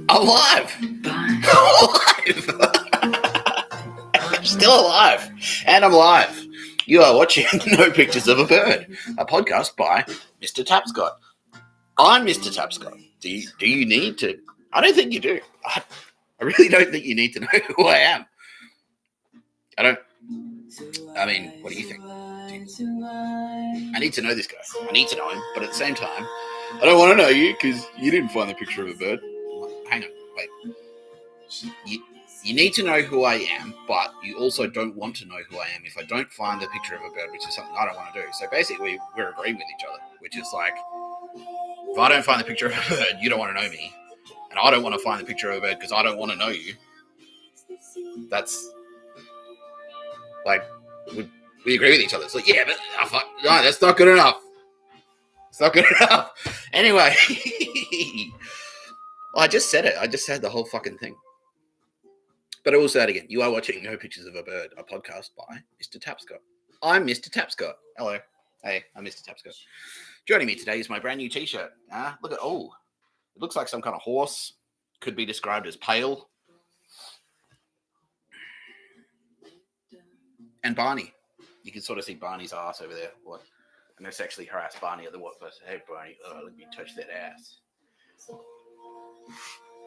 I'm alive. I'm alive. I'm still alive. And I'm live. You are watching No Pictures of a Bird, a podcast by Mr. Tapscott. I'm Mr. Tapscott. Do you need to? I don't think you do. I really don't think you need to know who I am. I mean, what do you think? I need to know this guy. I need to know him, but at the same time, I don't want to know you because you didn't find the picture of a bird. Hang on, wait. You need to know who I am, but you also don't want to know who I am if I don't find the picture of a bird, which is something I don't want to do. So basically, we're agreeing with each other, which is like, if I don't find the picture of a bird, you don't want to know me, and I don't want to find the picture of a bird because I don't want to know you. That's like, we agree with each other. It's like, yeah, but no, that's not good enough. It's not good enough. Anyway, well, I just said it. I just said the whole fucking thing. But I will say it again. You are watching No Pictures of a Bird, a podcast by Mr. Tapscott. I'm Mr. Tapscott. Hello. Hey, I'm Mr. Tapscott. Joining me today is my brand new t-shirt. Look at, it looks like some kind of horse. Could be described as pale. And Barney. You can sort of see Barney's ass over there. What? I'm going to sexually harass Barney at the what? But hey, Barney, let me touch that ass.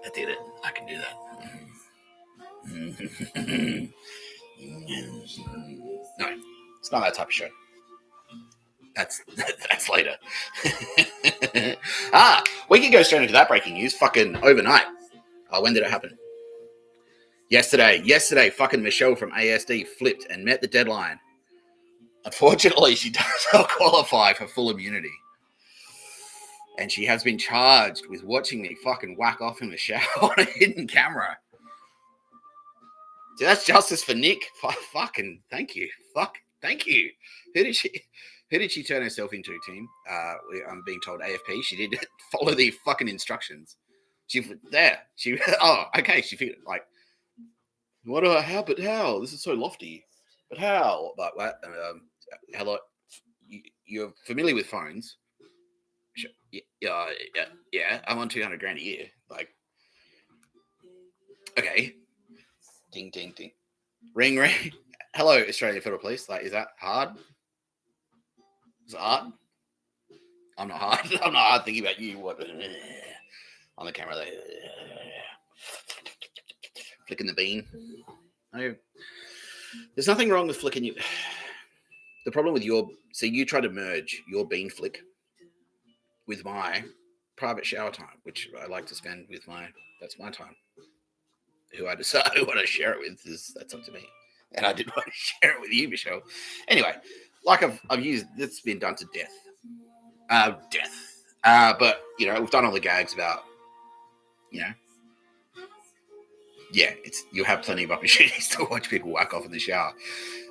I did it. I can do that. No, it's not that type of show. That's later. We can go straight into that breaking news. Fucking overnight. When did it happen? Yesterday, fucking Michelle from ASD flipped and met the deadline. Unfortunately, she does not qualify for full immunity. And she has been charged with watching me fucking whack off in the shower on a hidden camera. So that's justice for Nick. Fucking thank you. Thank you. Who did she turn herself into, team? I'm being told AFP. She did follow the fucking instructions. She figured, like, how? But how? This is so lofty. But how? But what? Hello, you're familiar with phones? Yeah. I'm on $200,000 a year. Like, okay. Ding, ding, ding. Ring, ring. Hello, Australian Federal Police. Like, is that hard? Is it hard? I'm not hard. I'm not hard thinking about you. What? On the camera there. Flicking the bean. No. There's nothing wrong with flicking you. The problem with so you try to merge your bean flick with my private shower time, which I like to spend with that's my time. Who I decide who I want to share it with that's up to me. And I did want to share it with you, Michelle. Anyway, like I've used, it's been done to death. But, we've done all the gags about, you'll have plenty of opportunities to watch people whack off in the shower.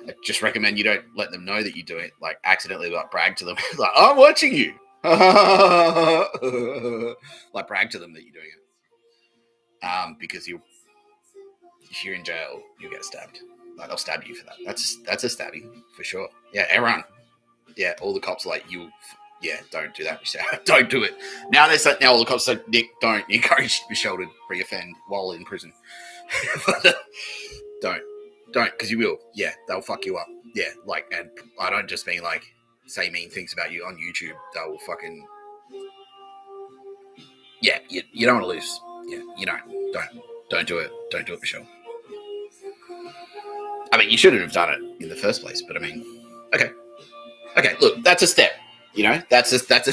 I just recommend you don't let them know that you do it, like accidentally like brag to them, like, I'm watching you. Like brag to them that you're doing it. Because if you're in jail, you'll get stabbed. Like they'll stab you for that. That's a stabbing for sure. Yeah, everyone. Yeah, all the cops are like, don't do that, Michelle. Don't do it. Now all the cops say, Nick, don't encourage Michelle to reoffend while in prison. Don't, because you will. Yeah, they'll fuck you up. Yeah, like, and I don't just mean like say mean things about you on YouTube. They will fucking. Yeah, you don't want to lose. Yeah, you don't do it. Don't do it, Michelle. I mean, you shouldn't have done it in the first place, but I mean, okay, look, that's a step. That's a step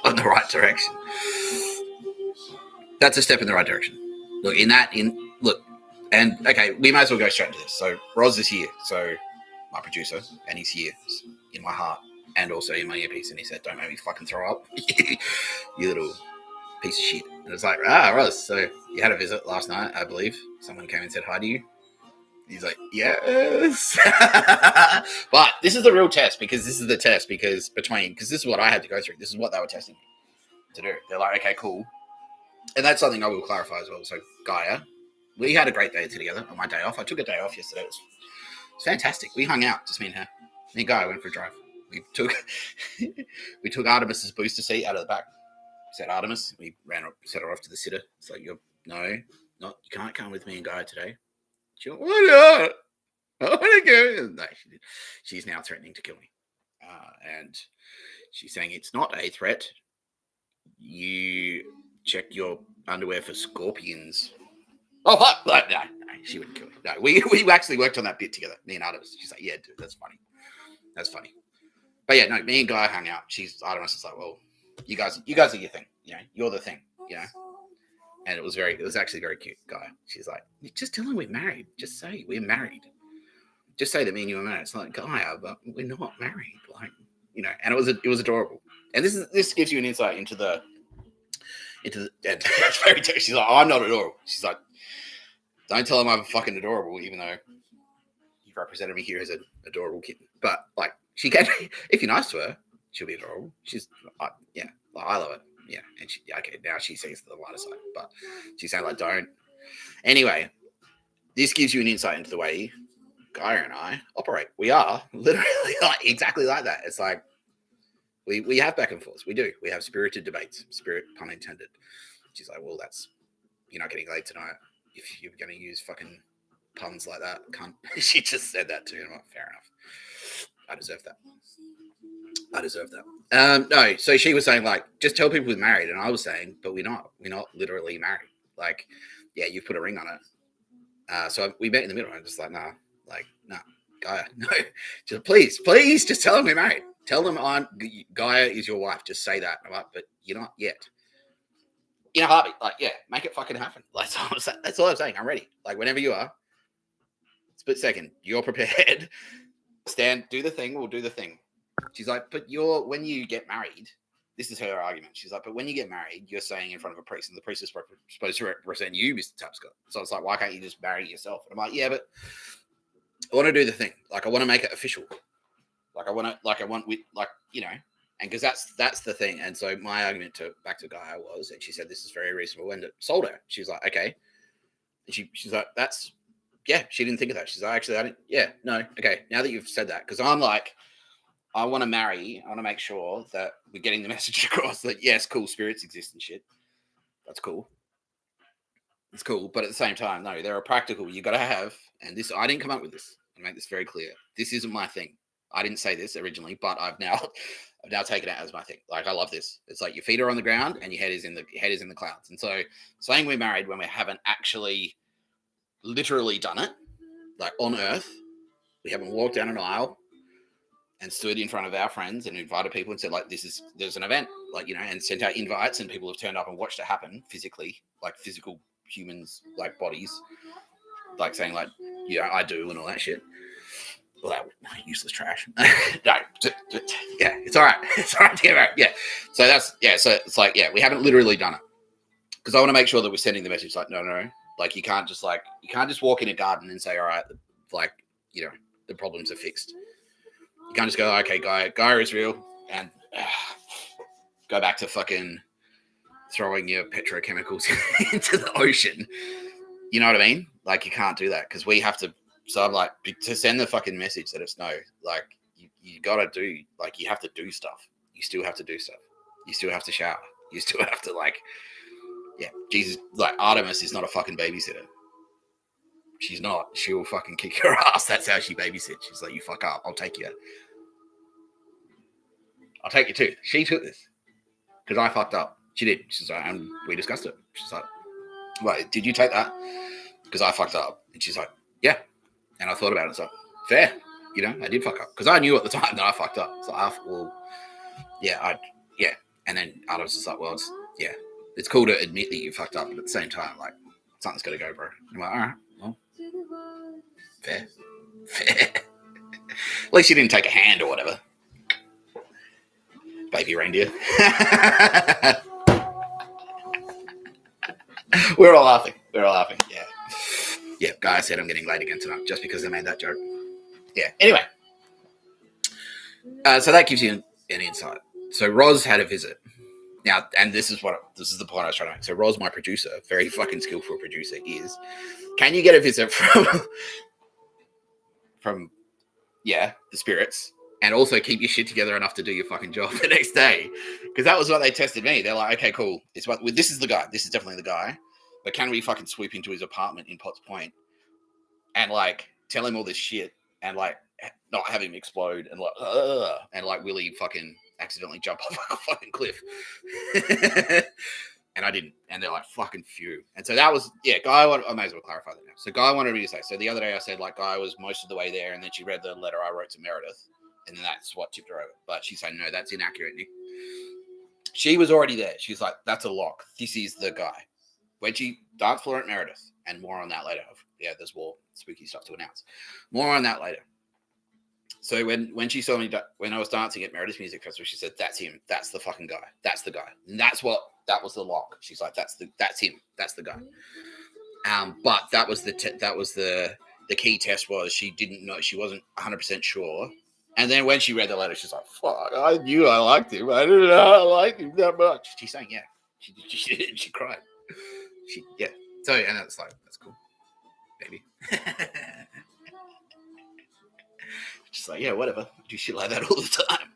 in the right direction. That's a step in the right direction. Look, and okay, we might as well go straight into this. So Roz is here, so my producer, and he's here in my heart and also in my earpiece, and he said, "Don't make me fucking throw up, you little piece of shit." And it's like, Roz, so you had a visit last night, I believe. Someone came and said hi to you. He's like, yes. But this is the real test, because this is the test, because this is what I had to go through. This is what they were testing me to do. They're like, okay, cool. And that's something I will clarify as well. So Gaia, we had a great day together on my day off. I took a day off yesterday. It was fantastic. We hung out, just me and her. Me and Gaia went for a drive. We took Artemis's booster seat out of the back. Said Artemis. We set her off to the sitter. So you're no, not you can't come with me and Guy today. She went, why not? I want to go. No, she's now threatening to kill me. And she's saying it's not a threat. You check your underwear for scorpions. Oh, what? No, she wouldn't kill me. No, we actually worked on that bit together, me and Artemis. She's like, yeah, dude, that's funny. That's funny. But yeah, no, me and Guy hung out. Artemis is like, well, you guys are your thing. You know, you're the thing. You know. And it was actually very cute, Guy. She's like, just tell him we're married. Just say we're married. Just say that me and you are married. It's like, Guy, but we're not married. Like, you know, and it was adorable. And this gives you an insight into the it's very terrible. She's like, oh, I'm not adorable. She's like, don't tell him I'm fucking adorable, even though you've represented me here as an adorable kitten. But like, she can, if you're nice to her, she'll be adorable. She's yeah, like, I love it. Yeah, and now she sees the lighter side, but she's saying like, don't. Anyway, this gives you an insight into the way Guy and I operate. We are literally like exactly like that. It's like we have back and forth. We do. We have spirited debates. Spirit pun intended. She's like, well, you're not getting laid tonight if you're going to use fucking puns like that. Cunt. She just said that to him. Well, fair enough. I deserve that. No, so she was saying like, just tell people we're married, and I was saying, but we're not literally married. Like, yeah, you've put a ring on it. So we met in the middle. I'm just like, nah, Gaia, no, just please, just tell them we're married. Tell them Gaia is your wife. Just say that. I'm like, but you're not yet. In a heartbeat, like, yeah, make it fucking happen. Like, that's all I'm saying. I'm ready. Like, whenever you are, split second, you're prepared. Stand, do the thing. We'll do the thing. She's like, but when you get married, this is her argument. She's like, but when you get married, you're saying in front of a priest, and the priest is supposed to represent you, Mr. Tapscott. So it's like, why can't you just marry yourself? And I'm like, yeah, but I want to do the thing. Like, I want to make it official. You know, and because that's the thing. And so my argument back to Gaia was, and she said, this is very reasonable, and it sold her. She's like, okay. And she's like, she didn't think of that. She's like, actually, I didn't, no, okay. Now that you've said that, because I'm like, I want to make sure that we're getting the message across that, yes, cool, spirits exist and shit. That's cool. It's cool. But at the same time, no, there are practical, you got to have, and this, I didn't come up with this. I make this very clear. This isn't my thing. I didn't say this originally, but I've now taken it as my thing. Like, I love this. It's like your feet are on the ground and your head is in the clouds. And so saying we're married when we haven't actually literally done it, like on earth, we haven't walked down an aisle and stood in front of our friends and invited people and said, like, there's an event, like, you know, and sent out invites, and people have turned up and watched it happen physically, like physical humans, like bodies, like saying like, yeah, I do, and all that shit. Well, that useless trash. No, yeah, it's all right. It's all right to get married. Yeah. So so it's like, yeah, we haven't literally done it, because I want to make sure that we're sending the message like, no, like you can't just walk in a garden and say, all right, like, you know, the problems are fixed. You can't just go, okay, Gaia is real, and go back to fucking throwing your petrochemicals into the ocean. You know what I mean? Like, you can't do that, because we have to. So I'm like, to send the fucking message that it's no, like, you got to do, like, you have to do stuff. You still have to do stuff. You still have to shower. You still have to, like, yeah, Jesus, like, Artemis is not a fucking babysitter. She's not. She'll fucking kick your ass. That's how she babysits. She's like, you fuck up, I'll take you. I'll take you too. She took this because I fucked up. She did. She's like, and we discussed it. She's like, wait, did you take that? Because I fucked up. And she's like, yeah. And I thought about it. It's like, fair. You know, I did fuck up. Because I knew at the time that I fucked up. It's like, yeah. And then Adam's just like, well, it's cool to admit that you fucked up, but at the same time, like, something's got to go, bro. I'm like, all right, well, fair. At least you didn't take a hand or whatever. Baby reindeer. We're all laughing. Yeah. Yeah, Guy said I'm getting late again tonight just because I made that joke. Yeah. Anyway. So that gives you an insight. So Roz had a visit. Now, and this is the point I was trying to make. So Roz, my producer, very fucking skillful producer, can you get a visit from the spirits, and also keep your shit together enough to do your fucking job the next day? Because that was what they tested me. They're like, okay, cool. This is the guy. This is definitely the guy. but can we fucking swoop into his apartment in Potts Point and like tell him all this shit and like not have him explode and like Willie fucking accidentally jump off a fucking cliff. And I didn't. And they're like, fucking phew. And so that was, Guy, I may as well clarify that now. So Guy wanted me to say, so the other day I said, like, Guy was most of the way there, and then she read the letter I wrote to Meredith, and then that's what tipped her over. But she's saying, no, that's inaccurate, Nick. She was already there. She's like, that's a lock. This is the guy. When she dance floor at Meredith, and more on that later. Yeah, there's more spooky stuff to announce. More on that later. So when she saw me, when I was dancing at Meredith's Music Festival, she said, that's him. That's the fucking guy. That's the guy. And that was the lock. She's like, that's him. That's the guy. But that was the key test was she didn't know, she wasn't 100% sure. And then when she read the letter, she's like, fuck, I knew I liked him. I didn't know I liked him that much. She's saying, yeah. She cried. So, and it's like, that's cool. Baby. Just like, yeah, whatever. I do shit like that all the time.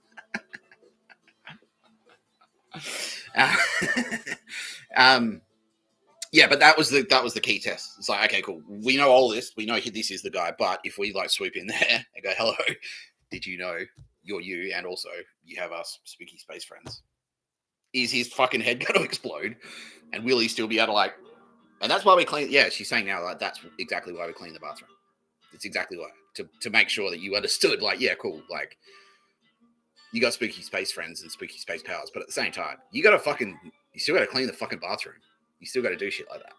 But that was the key test. It's like, okay, cool. We know all this. We know this is the guy. But if we like swoop in there and go, hello, did you know you're you, and also you have us spooky space friends? Is his fucking head going to explode? And will he still be able to like? And that's why we clean. Yeah, she's saying now like that's exactly why we clean the bathroom. It's exactly why, to make sure that you understood, like, yeah, cool, like, you got spooky space friends and spooky space powers, but at the same time, you still got to clean the fucking bathroom. You still got to do shit like that.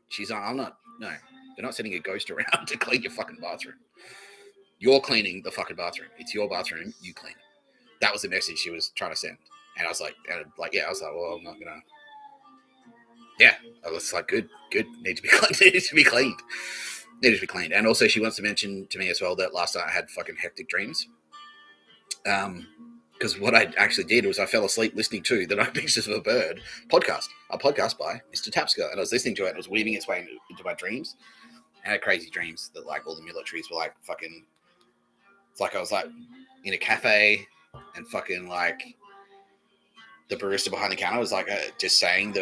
She's like, no, they're not sending a ghost around to clean your fucking bathroom. You're cleaning the fucking bathroom. It's your bathroom, you clean it. That was the message she was trying to send. And I was like, well, I'm not gonna. Yeah, I was like, good, need to be cleaned. Needed to be cleaned. And also she wants to mention to me as well that last night I had fucking hectic dreams. Because what I actually did was I fell asleep listening to the Night Pictures of a Bird podcast, a podcast by Mr. Tapscott. And I was listening to it and it was weaving its way into my dreams. I had crazy dreams that like all the militaries were like fucking, it's like I was like in a cafe and fucking like the barista behind the counter was like just saying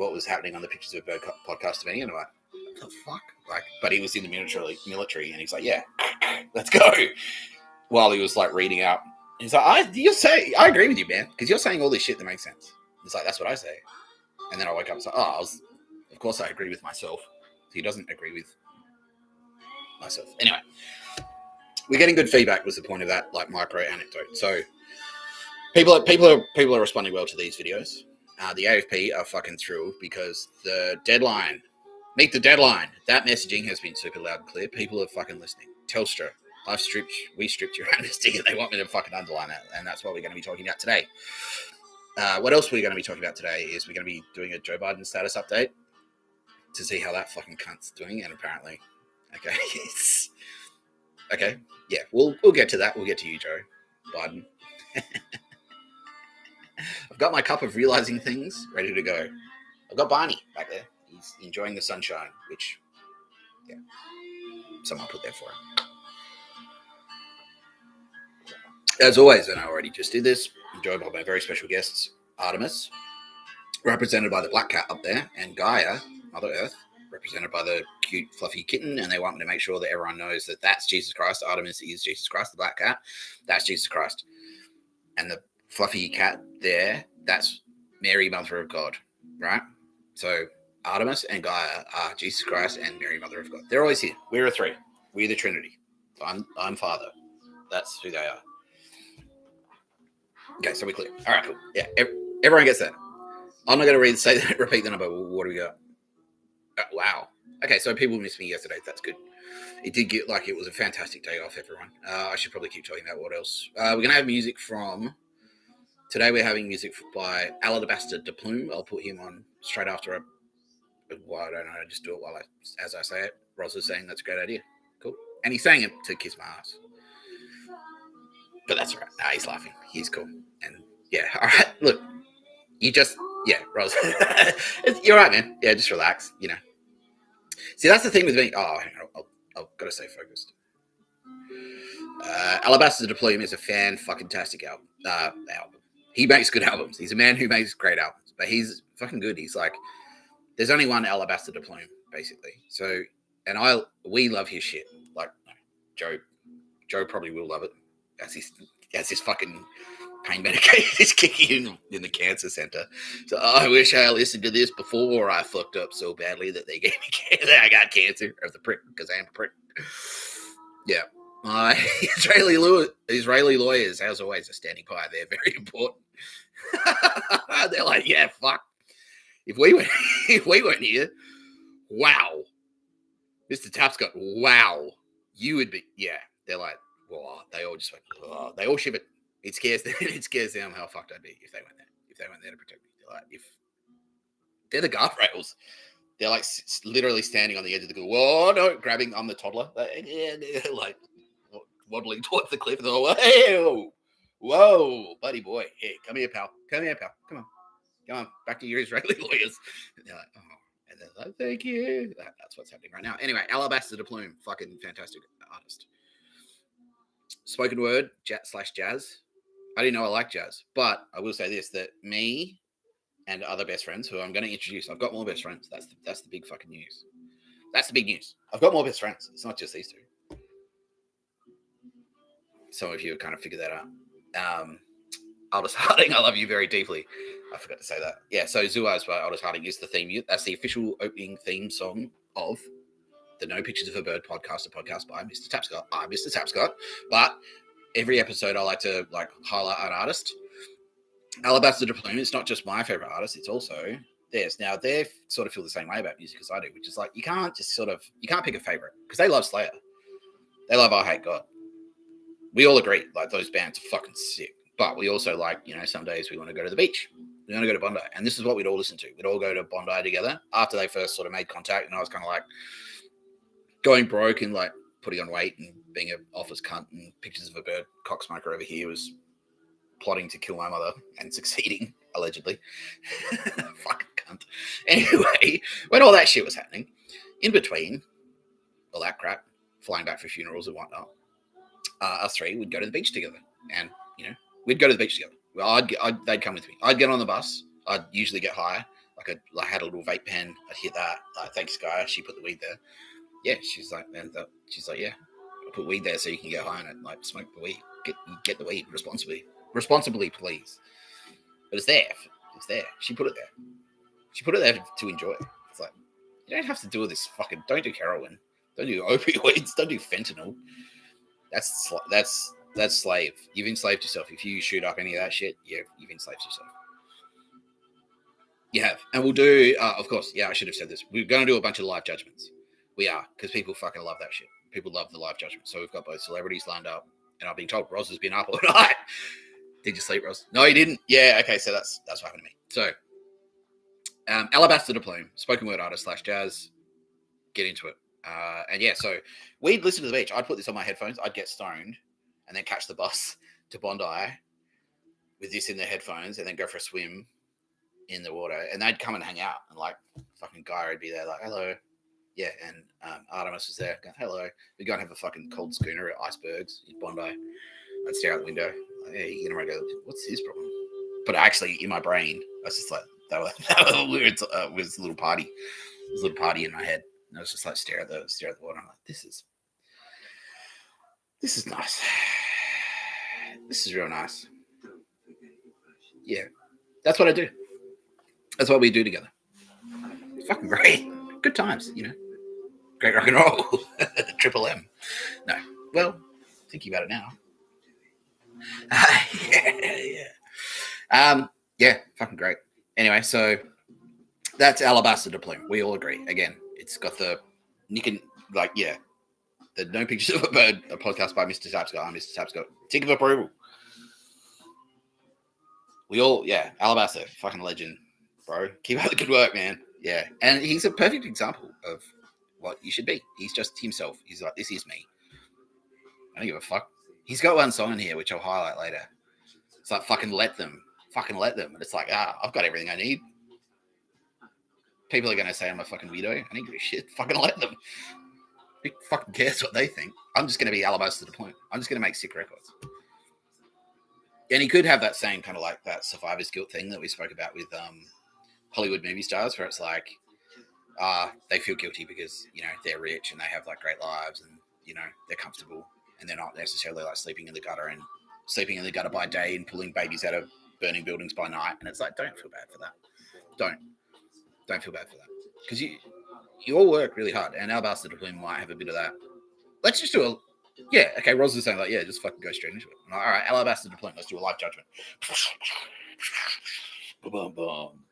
what was happening on the Pictures of a Bird podcast to me. And I'm like, what the fuck? Like, but he was in the military, and he's like, yeah, let's go. While he was like reading out, he's like, I agree with you, man, because you're saying all this shit that makes sense. It's like, that's what I say. And then I woke up and was like, of course I agree with myself. He doesn't agree with myself. Anyway, we're getting good feedback was the point of that, like, micro anecdote. So people are responding well to these videos. The AFP are fucking thrilled because the deadline. Meet the deadline. That messaging has been super loud and clear. People are fucking listening. Telstra, we stripped your honesty, and they want me to fucking underline that. And that's what we're going to be talking about today. What else we're going to be talking about today is we're going to be doing a Joe Biden status update to see how that fucking cunt's doing. And apparently, okay, yes. Okay, yeah, we'll get to that. We'll get to you, Joe Biden. I've got my cup of realizing things ready to go. I've got Barney back there. He's enjoying the sunshine, which, yeah, someone put there for him. As always, and I already just did this, I'm joined by my very special guests, Artemis, represented by the black cat up there, and Gaia, Mother Earth, represented by the cute, fluffy kitten, and they want me to make sure that everyone knows that that's Jesus Christ. Artemis is Jesus Christ, the black cat. That's Jesus Christ. And the fluffy cat there, that's Mary, Mother of God, right? So Artemis and Gaia are Jesus Christ and Mary, Mother of God. They're always here. We're a three. We're the Trinity. I'm Father. That's who they are. Okay, so we're clear. All right, cool. Yeah, everyone gets that. I'm not going to repeat the number. What do we got? Oh, wow. Okay, so people missed me yesterday. That's good. It did get like it was a fantastic day off, everyone. I should probably keep talking about what else. We're going to have music from... Today we're having music by Alabaster de Plume. I'll put him on straight after well, I don't know. I just do it as I say it. Roz is saying that's a great idea. Cool. And he's saying it to kiss my ass. But that's all right. Nah, he's laughing. He's cool. And yeah, all right. Look, Roz. You're right, man. Yeah, just relax, you know. See, that's the thing with me. Oh, hang on. I've got to stay focused. Alabaster de Plume is a fan-fucking-tastic album. He makes good albums. He's a man who makes great albums. But he's fucking good. He's like... there's only one Alabaster to Plume, basically. So, and we love his shit. Like Joe probably will love it. As his fucking pain medication is kicking in the cancer center. So I wish I listened to this before I fucked up so badly that they gave me cancer. I got cancer of the prick because I am a prick. Yeah. Israeli lawyers, as always, are standing by. They're very important. They're like, yeah, fuck. If we weren't here, wow. Mr. Tapscott, wow. You would be, yeah. They're like, well, they all just went, oh, they all shivered. It scares them how fucked I'd be if they went there. If they went there to protect me. They're like, if they're the guardrails. They're like literally standing on the edge of the cliff. Whoa, no, grabbing, I'm the toddler. Like waddling towards the cliff. They're like, hey, whoa, buddy boy. Hey, come here, pal. Come on. Back to your Israeli lawyers. And they're like, oh. And they're like, thank you. That's what's happening right now. Anyway, Alabaster to Plume, fucking fantastic artist. Spoken word / jazz. I didn't know I liked jazz, but I will say this, that me and other best friends who I'm going to introduce, I've got more best friends. That's the big fucking news. That's the big news. I've got more best friends. It's not just these two. Some of you have kind of figured that out. Aldous Harding, I love you very deeply. I forgot to say that. Yeah, so Zuaz by Aldous Harding is the theme. That's the official opening theme song of the No Pictures of a Bird podcast, a podcast by Mr. Tapscott. I'm Mr. Tapscott, but every episode I like to highlight an artist. Alabaster to Plume, it's not just my favorite artist, it's also theirs. Now, they sort of feel the same way about music as I do, which is like, you can't pick a favorite, because they love Slayer. They love I Hate God. We all agree, like, those bands are fucking sick. But we also like, some days we want to go to the beach. We want to go to Bondi. And this is what we'd all listen to. We'd all go to Bondi together after they first sort of made contact. And I was kind of like going broke and like putting on weight and being an office cunt, and Pictures of a Bird cocksmoker over here was plotting to kill my mother and succeeding, allegedly. Fucking cunt. Anyway, when all that shit was happening, in between all that crap, flying back for funerals and whatnot, us three would go to the beach together. And, we'd go to the beach together. Well, they'd come with me. I'd get on the bus. I'd usually get high. I had a little vape pen. I'd hit that. Thanks, guy. She put the weed there. Yeah, she's like, yeah, I'll put weed there so you can get high on it. Like, smoke the weed. Get the weed responsibly, please. But it's there. She put it there to enjoy. It's like, you don't have to do all this fucking. Don't do heroin. Don't do opioids. Don't do fentanyl. That's slave. You've enslaved yourself. If you shoot up any of that shit, you've enslaved yourself. You have. And we'll do, of course, I should have said this. We're going to do a bunch of live judgments. We are, because people fucking love that shit. People love the live judgment. So we've got both celebrities lined up. And I've been told Roz has been up all night. Did you sleep, Roz? No, he didn't. Yeah, okay, so that's what happened to me. So, Alabaster to Plume, spoken word artist / jazz. Get into it. And yeah, so we'd listen to the beach. I'd put this on my headphones. I'd get stoned and then catch the bus to Bondi with this in the headphones and then go for a swim in the water. And they'd come and hang out. And like fucking guy would be there like, hello. Yeah, and Artemis was there going, hello. We'd go and have a fucking cold schooner at Icebergs in Bondi. I'd stare out the window. Like, hey, you know, I go, what's his problem? But actually, in my brain, I was just like, that was weird. It was a little party. It was a little party in my head. And I was just like stare at the water. I'm like, this is nice. This is real nice. Yeah, that's what I do. That's what we do together. It's fucking great. Good times, you know. Great rock and roll. Triple M. No. Well, thinking about it now. Yeah, fucking great. Anyway, so that's Alabaster to Plume. We all agree. Again, it's got the the No Pictures of a Bird, a podcast by Mr. Tapscott. I'm Mr. Tapscott. Tick of approval. We all, Alabaster, fucking legend, bro. Keep up the good work, man. Yeah, and he's a perfect example of what you should be. He's just himself. He's like, this is me. I don't give a fuck. He's got one song in here, which I'll highlight later. It's like, fucking let them. And it's like, I've got everything I need. People are going to say I'm a fucking weirdo. I don't give a shit. Fucking let them. Who fucking cares what they think? I'm just going to be Alabaster to the point. I'm just going to make sick records. And he could have that same kind of like that survivor's guilt thing that we spoke about with Hollywood movie stars, where it's like, they feel guilty because they're rich and they have like great lives and they're comfortable and they're not necessarily like sleeping in the gutter by day and pulling babies out of burning buildings by night. And it's like, don't feel bad for that. Don't feel bad for that because you all work really hard, and our bastard plume might have a bit of that. Let's just do a okay. Roz is saying like, yeah, just fucking go straight into it. All right, alabaster plume. Let's do a life judgment. Boom, boom.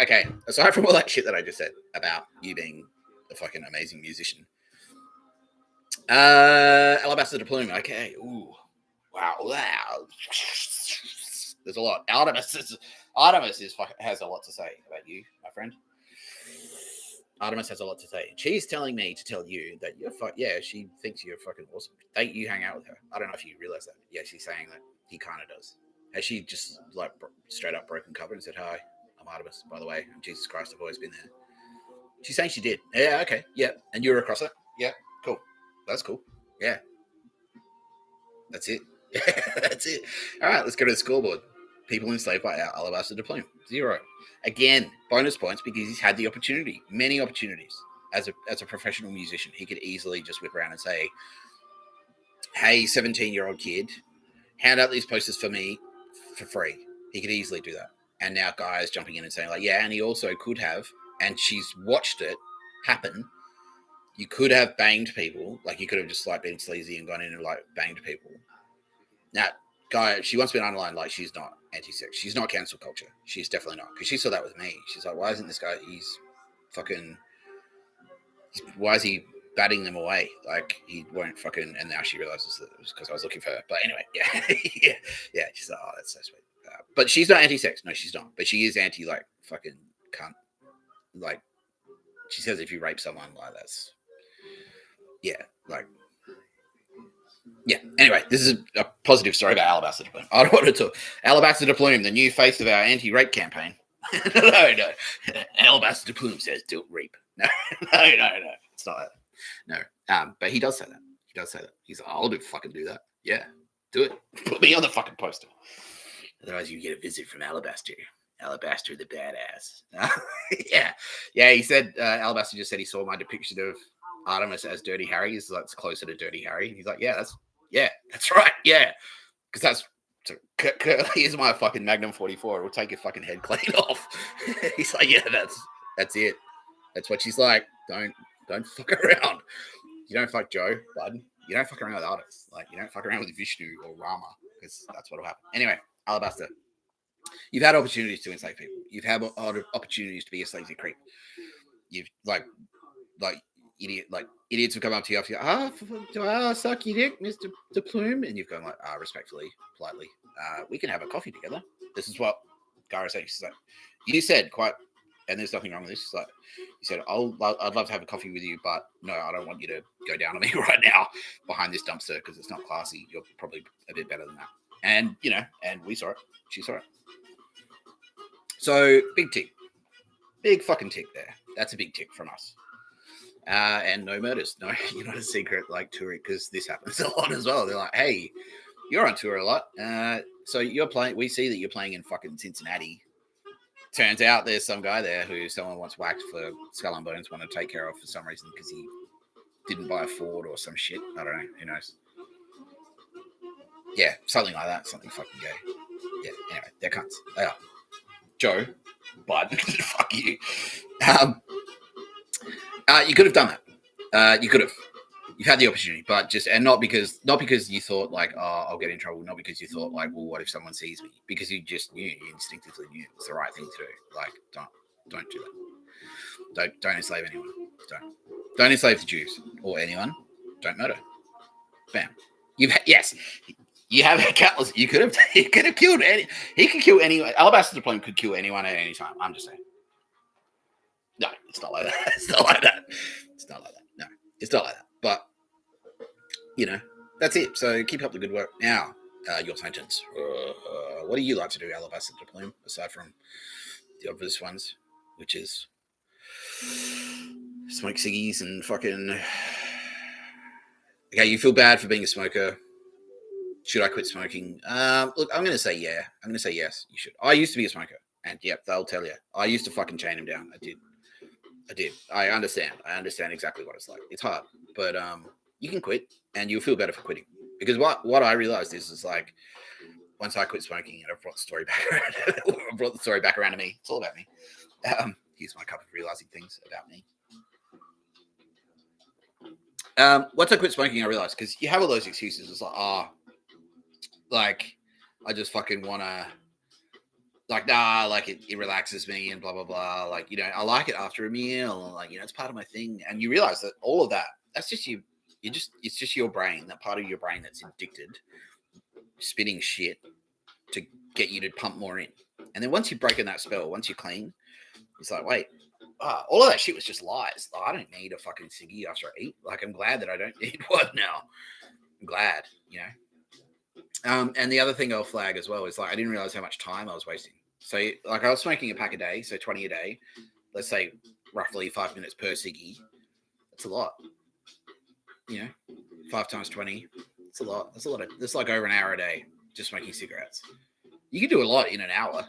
Okay, aside from all that shit that I just said about you being a fucking amazing musician, alabaster plume. Okay, ooh, wow. There's a lot. Artemis has a lot to say about you, my friend. Artemis has a lot to say. She's telling me to tell you that you're she thinks you're fucking awesome. You hang out with her. I don't know if you realize that. Yeah, she's saying that he kind of does. Has she just like straight up broken cover and said, hi, I'm Artemis, by the way. And Jesus Christ, I've always been there. She's saying she did. Yeah, okay. Yeah. And you were across it? Yeah, cool. That's cool. Yeah. That's it. That's it. All right, let's go to the scoreboard. People enslaved by our alabaster plume. 0. Again, bonus points because he's had the opportunity, many opportunities. As a professional musician, he could easily just whip around and say, hey, 17-year-old kid, hand out these posters for me for free. He could easily do that. And now guys jumping in and saying like, yeah, and he also could have, and she's watched it happen. You could have banged people. Like you could have just like been sleazy and gone in and like banged people. Now, guy, she wants to be underlined like she's not anti-sex. She's not cancel culture. She's definitely not. Because she saw that with me. She's like, why isn't this guy, why is he batting them away? Like, he won't fucking, and now she realizes that it was because I was looking for her. But anyway, yeah. Yeah, she's like, oh, that's so sweet. But she's not anti-sex. No, she's not. But she is anti, like, fucking cunt. Like, she says if you rape someone, like, that's, yeah, like, yeah. Anyway, this is a positive story about Alabaster to Plume. I don't want to talk. Alabaster to Plume, the new face of our anti-rape campaign. No. Alabaster to Plume says don't rape. No. It's not that. No. But he does say that. He's like, I'll fucking do that. Yeah. Do it. Put me on the fucking poster. Otherwise, you get a visit from Alabaster. Alabaster the badass. Yeah. He said Alabaster just said he saw my depiction of Artemis as Dirty Harry. He's like, it's closer to Dirty Harry. He's like, that's right. Yeah, because here's my fucking Magnum 44. It'll take your fucking head clean off. He's like, yeah, that's it. That's what she's like. Don't fuck around. You don't fuck Joe, bud. You don't fuck around with artists. Like, you don't fuck around with Vishnu or Rama, because that's what'll happen. Anyway, Alabaster. You've had opportunities to enslave people. You've had opportunities to be a slavery creep. You've idiots have come up to you after you, do I suck your dick, Mr. De Plume? And you've gone like, respectfully, politely, we can have a coffee together. This is what Gara said. She's like, you said quite, and there's nothing wrong with this. She's like, you said, I'd love to have a coffee with you, but no, I don't want you to go down on me right now behind this dumpster because it's not classy. You're probably a bit better than that. And, and we saw it. She saw it. So, big tick. Big fucking tick there. That's a big tick from us. And no murders. No, you're not a secret like touring, because this happens a lot as well. They're like, hey, you're on tour a lot. So you're playing, we see that you're playing in fucking Cincinnati. Turns out there's some guy there who someone wants whacked for Skull and Bones want to take care of for some reason because he didn't buy a Ford or some shit. I don't know. Who knows? Yeah, something like that. Something fucking gay. Yeah, anyway, they're cunts. They are. Joe, bud, fuck you. You could have done that. You could have. You've had the opportunity, but not because you thought like, oh, I'll get in trouble. Not because you thought like, well, what if someone sees me? Because you just knew, you instinctively knew it was the right thing to do. Like, don't do that. Don't enslave anyone. Don't enslave the Jews or anyone. Don't murder. Bam. You have a cutlass. He could have killed any. He could kill anyone. Alabaster Plume could kill anyone at any time. I'm just saying. No, it's not like that. It's not like that. No, it's not like that. But, that's it. So keep up the good work. Now, your sentence. What do you like to do, Alabaster Plume, aside from the obvious ones, which is smoke ciggies and fucking... Okay, you feel bad for being a smoker. Should I quit smoking? Look, I'm going to say yeah. I'm going to say yes, you should. I used to be a smoker, And yep, they'll tell you. I used to fucking chain him down. I did. I understand. I understand exactly what it's like. It's hard, but you can quit, and you'll feel better for quitting. Because what I realized is like once I quit smoking, and I brought the story back around. I brought the story back around to me. It's all about me. Here's my cup of realizing things about me. Once I quit smoking, I realized because you have all those excuses. It's like, like I just fucking wanna. Like, nah, like it relaxes me and blah blah blah. Like, I like it after a meal, like, it's part of my thing. And you realize that all of that's just you. It's just your brain, that part of your brain that's addicted, spitting shit to get you to pump more in. And then once you've broken that spell, once you're clean, it's like, wait, all of that shit was just lies. I don't need a fucking ciggy after I eat. Like, I'm glad that I don't need one now. I'm glad, And the other thing I'll flag as well is like I didn't realize how much time I was wasting. So like I was smoking a pack a day, so 20 a day. Let's say roughly 5 minutes per ciggy. That's a lot. 5 times 20. It's a lot. That's like over an hour a day just smoking cigarettes. You can do a lot in an hour.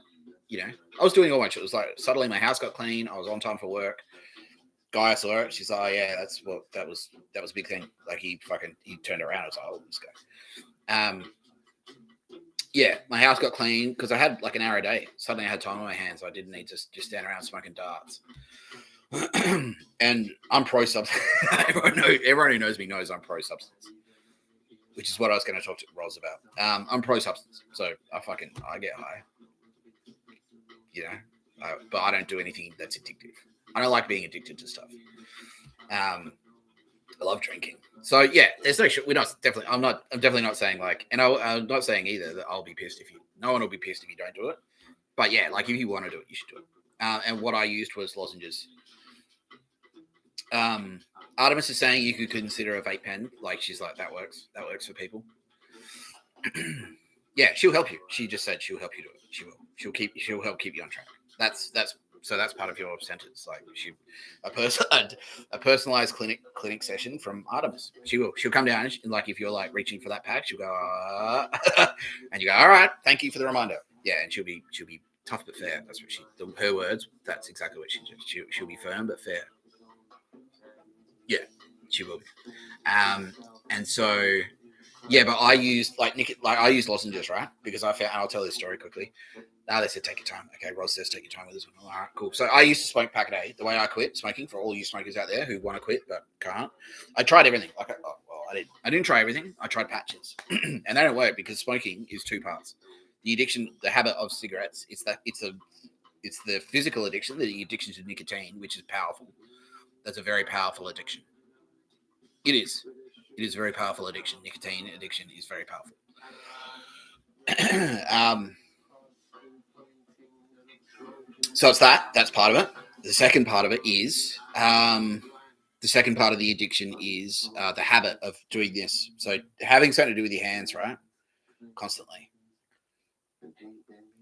I was doing all my shit. It was like suddenly my house got clean. I was on time for work. Guy saw it. She's like, oh, yeah, that was a big thing. Like he turned around. I was like, oh, this guy. Yeah, my house got clean because I had like an hour a day. Suddenly I had time on my hands. I didn't need to just stand around smoking darts. And I'm pro substance. Everyone who knows me knows I'm pro substance, which is what I was going to talk to Roz about. I'm pro substance, so I get high, but I don't do anything that's addictive. I don't like being addicted to stuff. I love drinking. So yeah, there's no shit. I'm definitely not saying like, and I'm not saying either that I'll be pissed no one will be pissed if you don't do it. But yeah, like if you want to do it, you should do it. And what I used was lozenges. Artemis is saying you could consider a vape pen. Like she's like, that works for people. Yeah, she'll help you. She just said she'll help you do it. She will. She'll help keep you on track. That's part of your sentence. Like a personalized clinic session from Artemis. She'll come down and like if you're like reaching for that pack, she'll go and you go, all right, thank you for the reminder. Yeah, and she'll be tough but fair. That's what her words. That's exactly what she'll be firm but fair. Yeah, she will be. And so. Yeah, but I used I used lozenges, right? Because I found, and I'll tell this story quickly. Now they said take your time. Okay, Ross says take your time with this one. All right, cool. So I used to smoke pack a day. The way I quit smoking, for all you smokers out there who want to quit but can't, I tried everything. I didn't try everything. I tried patches, and they don't work because smoking is two parts: the addiction, the habit of cigarettes. It's the physical addiction, the addiction to nicotine, which is powerful. That's a very powerful addiction. It is. It is a very powerful addiction. Nicotine addiction is very powerful. So it's that's part of it. The second part of it is the second part of the addiction is the habit of doing this. So having something to do with your hands, right? Constantly.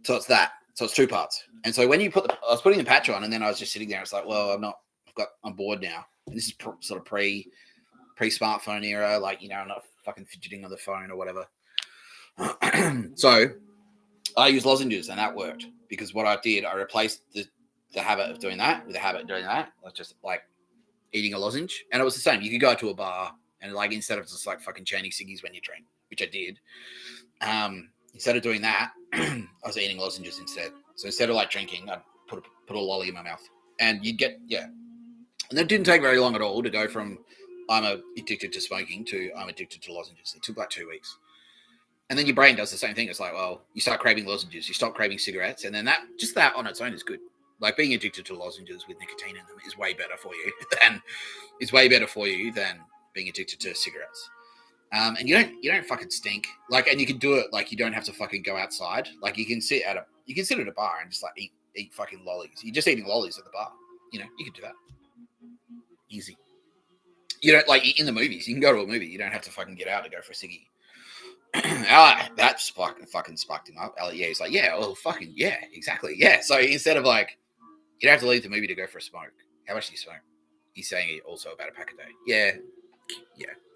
So it's that. So it's two parts. And so when I was putting the patch on, and then I was just sitting there. It's like, well, I'm bored now. And this is sort of pre-smartphone era, like, I'm not fucking fidgeting on the phone or whatever. So I used lozenges and that worked because what I did, I replaced the habit of doing that with the habit of doing that. Like just like eating a lozenge. And it was the same. You could go to a bar and like, instead of just like fucking chaining ciggies when you drink, which I did, instead of doing that, I was eating lozenges instead. So instead of like drinking, I'd put a lolly in my mouth and you'd get, yeah. And that didn't take very long at all to go from I'm addicted to smoking to I'm addicted to lozenges. It took like 2 weeks. And then your brain does the same thing. It's like, well, you start craving lozenges, you stop craving cigarettes, and then that on its own is good. Like being addicted to lozenges with nicotine in them is way better for you than being addicted to cigarettes. And you don't fucking stink. Like, and you can do it like you don't have to fucking go outside. Like you can sit at a bar and just like eat fucking lollies. You're just eating lollies at the bar. You can do that. Easy. You don't like in the movies. You can go to a movie. You don't have to fucking get out to go for a ciggy. That's fucking sparked him up. Yeah, he's like, yeah, well, fucking yeah, exactly, yeah. So instead of like, you don't have to leave the movie to go for a smoke. How much do you smoke? He's saying also about a pack a day. Yeah,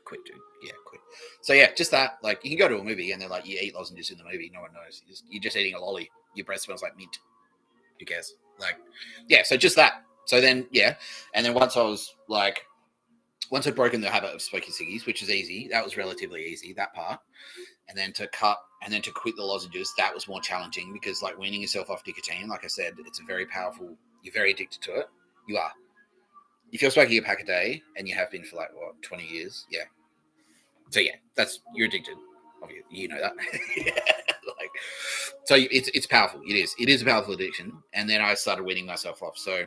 quit, dude. Yeah, quit. So yeah, just that. Like, you can go to a movie and then like you eat lozenges in the movie. No one knows. You're just eating a lolly. Your breath smells like mint. Who cares? Like, yeah. So just that. So then, yeah, and then once I'd broken the habit of smoking ciggies, which is easy. That was relatively easy. That part. And then to quit the lozenges, that was more challenging because like weaning yourself off nicotine, like I said, it's a very powerful. You're very addicted to it. You are. If you're smoking a pack a day and you have been for like 20 years, yeah. So yeah, you're addicted. Obviously, you know that. Yeah, like, so it's powerful. It is a powerful addiction. And then I started weaning myself off. So,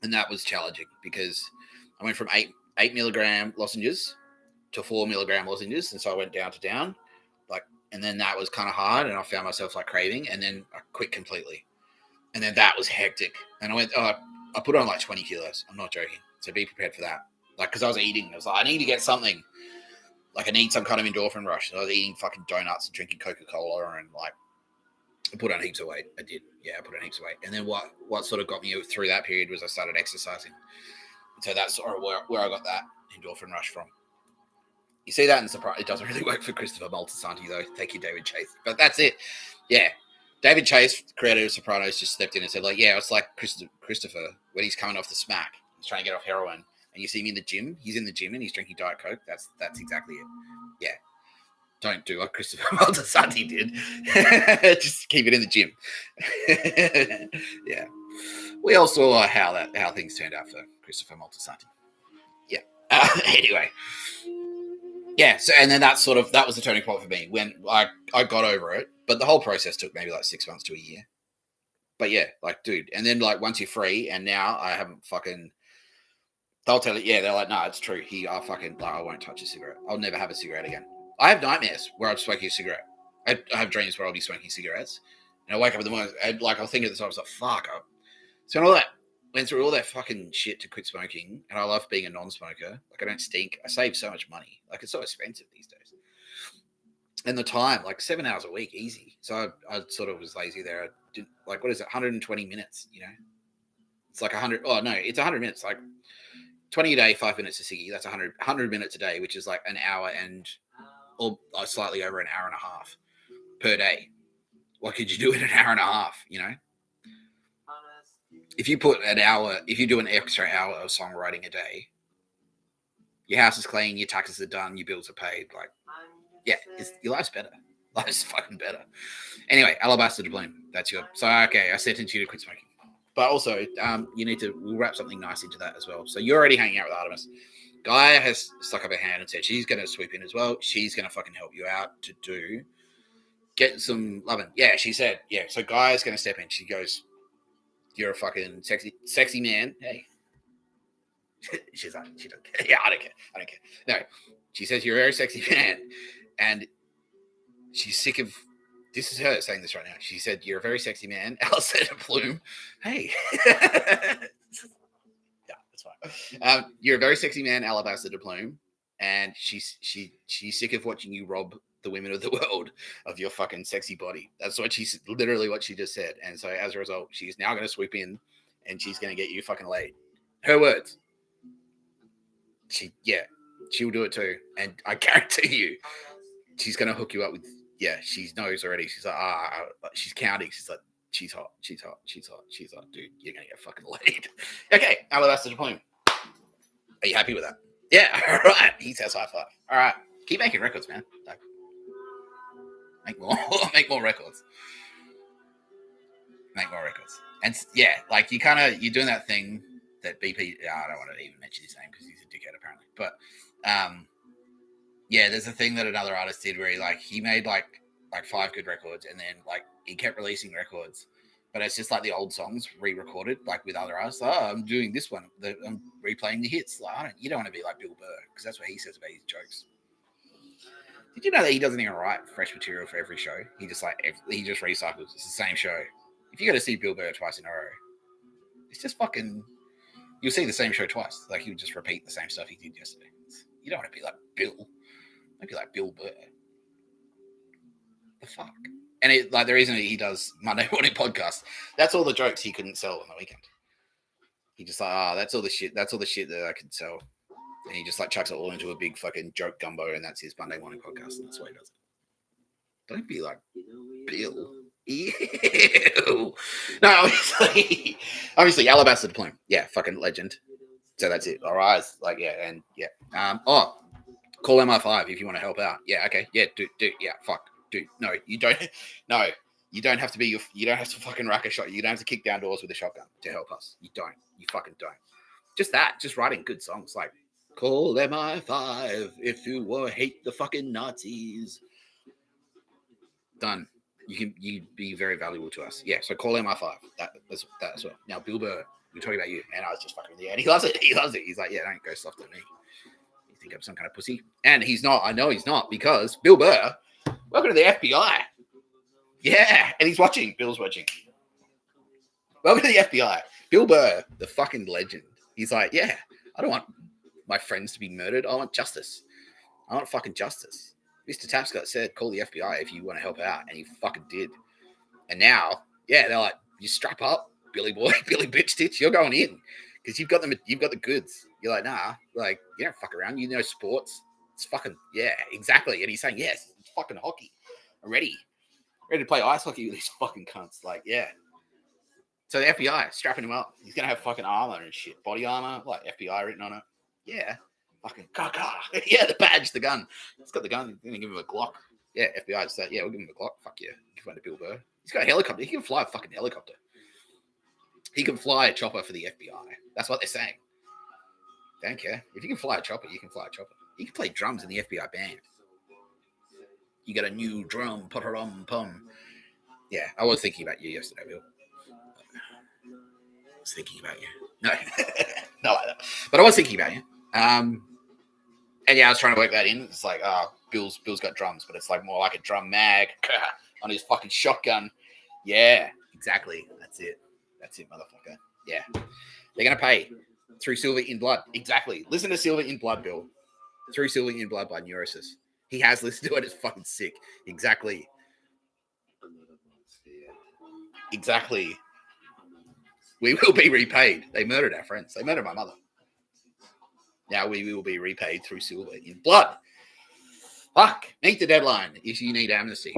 and that was challenging because I went from 8 milligram lozenges to 4 milligram lozenges, and so I went down to down, like, and then that was kind of hard, and I found myself like craving, and then I quit completely, and then that was hectic, and I put on like 20 kilos. I'm not joking, so be prepared for that, like, because I was eating, I was like, I need to get something, like, I need some kind of endorphin rush. So I was eating fucking donuts and drinking Coca-Cola, and like, I put on heaps of weight. I did, yeah, I put on heaps of weight, and then what sort of got me through that period was I started exercising, so that's sort of where I got that endorphin rush from. You see that in Surprise. It doesn't really work for Christopher Moltisanti, though. Thank you, David Chase. But that's it. Yeah. David Chase, creator of Sopranos, just stepped in and said, like, yeah, it's like Christopher when he's coming off the smack. He's trying to get off heroin. And you see him in the gym. He's in the gym and he's drinking Diet Coke. That's exactly it. Yeah. Don't do what Christopher Moltisanti did. Just keep it in the gym. Yeah. We all saw how things turned out for Christopher Moltisanti. Yeah. Anyway. Yeah, so and then that was the turning point for me when I got over it, but the whole process took maybe like 6 months to a year. But yeah, like, dude, and then like once you're free, and now I haven't fucking. They'll tell you, yeah, they're like, no, it's true. I won't touch a cigarette. I'll never have a cigarette again. I have nightmares where I'm smoking a cigarette. I have dreams where I'll be smoking cigarettes, and I wake up in the morning, and like I'll think of this, I was like, fuck, went through all that fucking shit to quit smoking, and I love being a non-smoker. Like, I don't stink. I save so much money. Like, it's so expensive these days. And the time, like 7 hours a week, easy. So I sort of was lazy there. I did, like, what is it, 120 minutes, you know? It's like 100, oh no, it's 100 minutes, like 20 a day, 5 minutes a ciggy. That's 100 minutes a day, which is like an hour or slightly over an hour and a half per day. What could you do in an hour and a half, you know? If you do an extra hour of songwriting a day, your house is clean, your taxes are done, your bills are paid. Like, yeah, your life's better. Life's fucking better. Anyway, Alabaster Doubloon. That's okay. I sentenced you to quit smoking. But also, we'll wrap something nice into that as well. So you're already hanging out with Artemis. Gaia has stuck up her hand and said she's going to swoop in as well. She's going to fucking help you out to get some loving. Yeah, she said, yeah. So Gaia's going to step in. She goes, you're a fucking sexy man. Hey. She's like, she don't care. Yeah, I don't care. No, she says you're a very sexy man, and she's sick of. This is her saying this right now. She said you're a very sexy man, Alabaster Plume. Hey, yeah, that's fine. You're a very sexy man, Alabaster Plume, and she's sick of watching you rob the women of the world of your fucking sexy body. That's literally what she just said. And so as a result, she's now going to swoop in, and she's going to get you fucking laid. Her words. She'll do it too, and I guarantee you, she's gonna hook you up with. Yeah, she knows already. She's like, she's counting. She's like, she's hot, dude. You're gonna get fucking laid. Okay, that's the point. Are you happy with that? Yeah, all right. He says high five. All right, keep making records, man. Like, make more records. And yeah, like you're doing that thing that BP. I don't want to even mention his name because he's a dickhead apparently. But yeah, there's a thing that another artist did where he made like 5 good records, and then like he kept releasing records, but it's just like the old songs re-recorded like with other artists. I'm doing this one. I'm replaying the hits. Like, you don't want to be like Bill Burr, because that's what he says about his jokes. Did you know that he doesn't even write fresh material for every show? He just recycles. It's the same show. If you got to see Bill Burr twice in a row, it's just fucking. You'll see the same show twice. Like, he'll just repeat the same stuff he did yesterday. You don't want to be like Bill. Don't be like Bill Burr. The fuck. And the reason he does Monday morning podcast, that's all the jokes he couldn't sell on the weekend. He just that's all the shit. That's all the shit that I could sell. And he just chucks it all into a big fucking joke gumbo, and that's his Monday morning podcast, and that's why he does it. Don't be like Bill. Ew. No, obviously, Alabaster Plume. Yeah, fucking legend. So that's it. All right. Like, yeah, and yeah. Call MI5 if you want to help out. Yeah, okay. Yeah, yeah, fuck. Dude, no, you don't. No, you don't have to be. You don't have to fucking rack a shot. You don't have to kick down doors with a shotgun to help us. You don't. You fucking don't. Just that. Just writing good songs like "Call MI5 if you hate the fucking Nazis." Done. You be very valuable to us. Yeah. So call MI5. That's as well. Now, Bill Burr, we're talking about you, and I was just fucking and he loves it. He loves it. He's like, yeah, don't go soft on me. You think I'm some kind of pussy? And he's not. I know he's not because Bill Burr, welcome to the FBI. Yeah, and he's watching. Bill's watching. Welcome to the FBI. Bill Burr, the fucking legend. He's like, yeah, I don't want my friends to be murdered. I want justice. I want fucking justice. Mr. Tapscott said, call the FBI if you want to help out. And he fucking did. And now, yeah, they're like, you strap up, Billy boy, Billy bitch tits, you're going in. Because you've got the goods. You're like, nah, like, you don't fuck around. You know sports. It's fucking, yeah, exactly. And he's saying, yes, it's fucking hockey. I'm ready to play ice hockey with these fucking cunts. Like, yeah. So the FBI strapping him up. He's going to have fucking armor and shit. Body armor, like FBI written on it. Yeah. Fucking caca. Yeah, the badge, the gun. He's got the gun. He's going to give him a Glock. Yeah, FBI just said, yeah, we'll give him a Glock. Fuck yeah. Give one to Bill Burr. He's got a helicopter. He can fly a fucking helicopter. He can fly a chopper for the FBI. That's what they're saying. Don't care. If you can fly a chopper, you can fly a chopper. You can play drums in the FBI band. You got a new drum, pum. Yeah, I was thinking about you yesterday, Bill. I was thinking about you. No, not like that. But I was thinking about you. And yeah, I was trying to work that in. It's like, Bill's got drums, but it's like more like a drum mag on his fucking shotgun. Yeah, exactly. That's it, motherfucker. Yeah, they're gonna pay through Silver in Blood. Exactly. Listen to Silver in Blood, Bill. Through Silver in Blood by Neurosis. He has listened to it. It's fucking sick. Exactly. Exactly. We will be repaid. They murdered our friends. They murdered my mother. Now we will be repaid through Silver in Blood. Fuck. Meet the deadline if you need amnesty.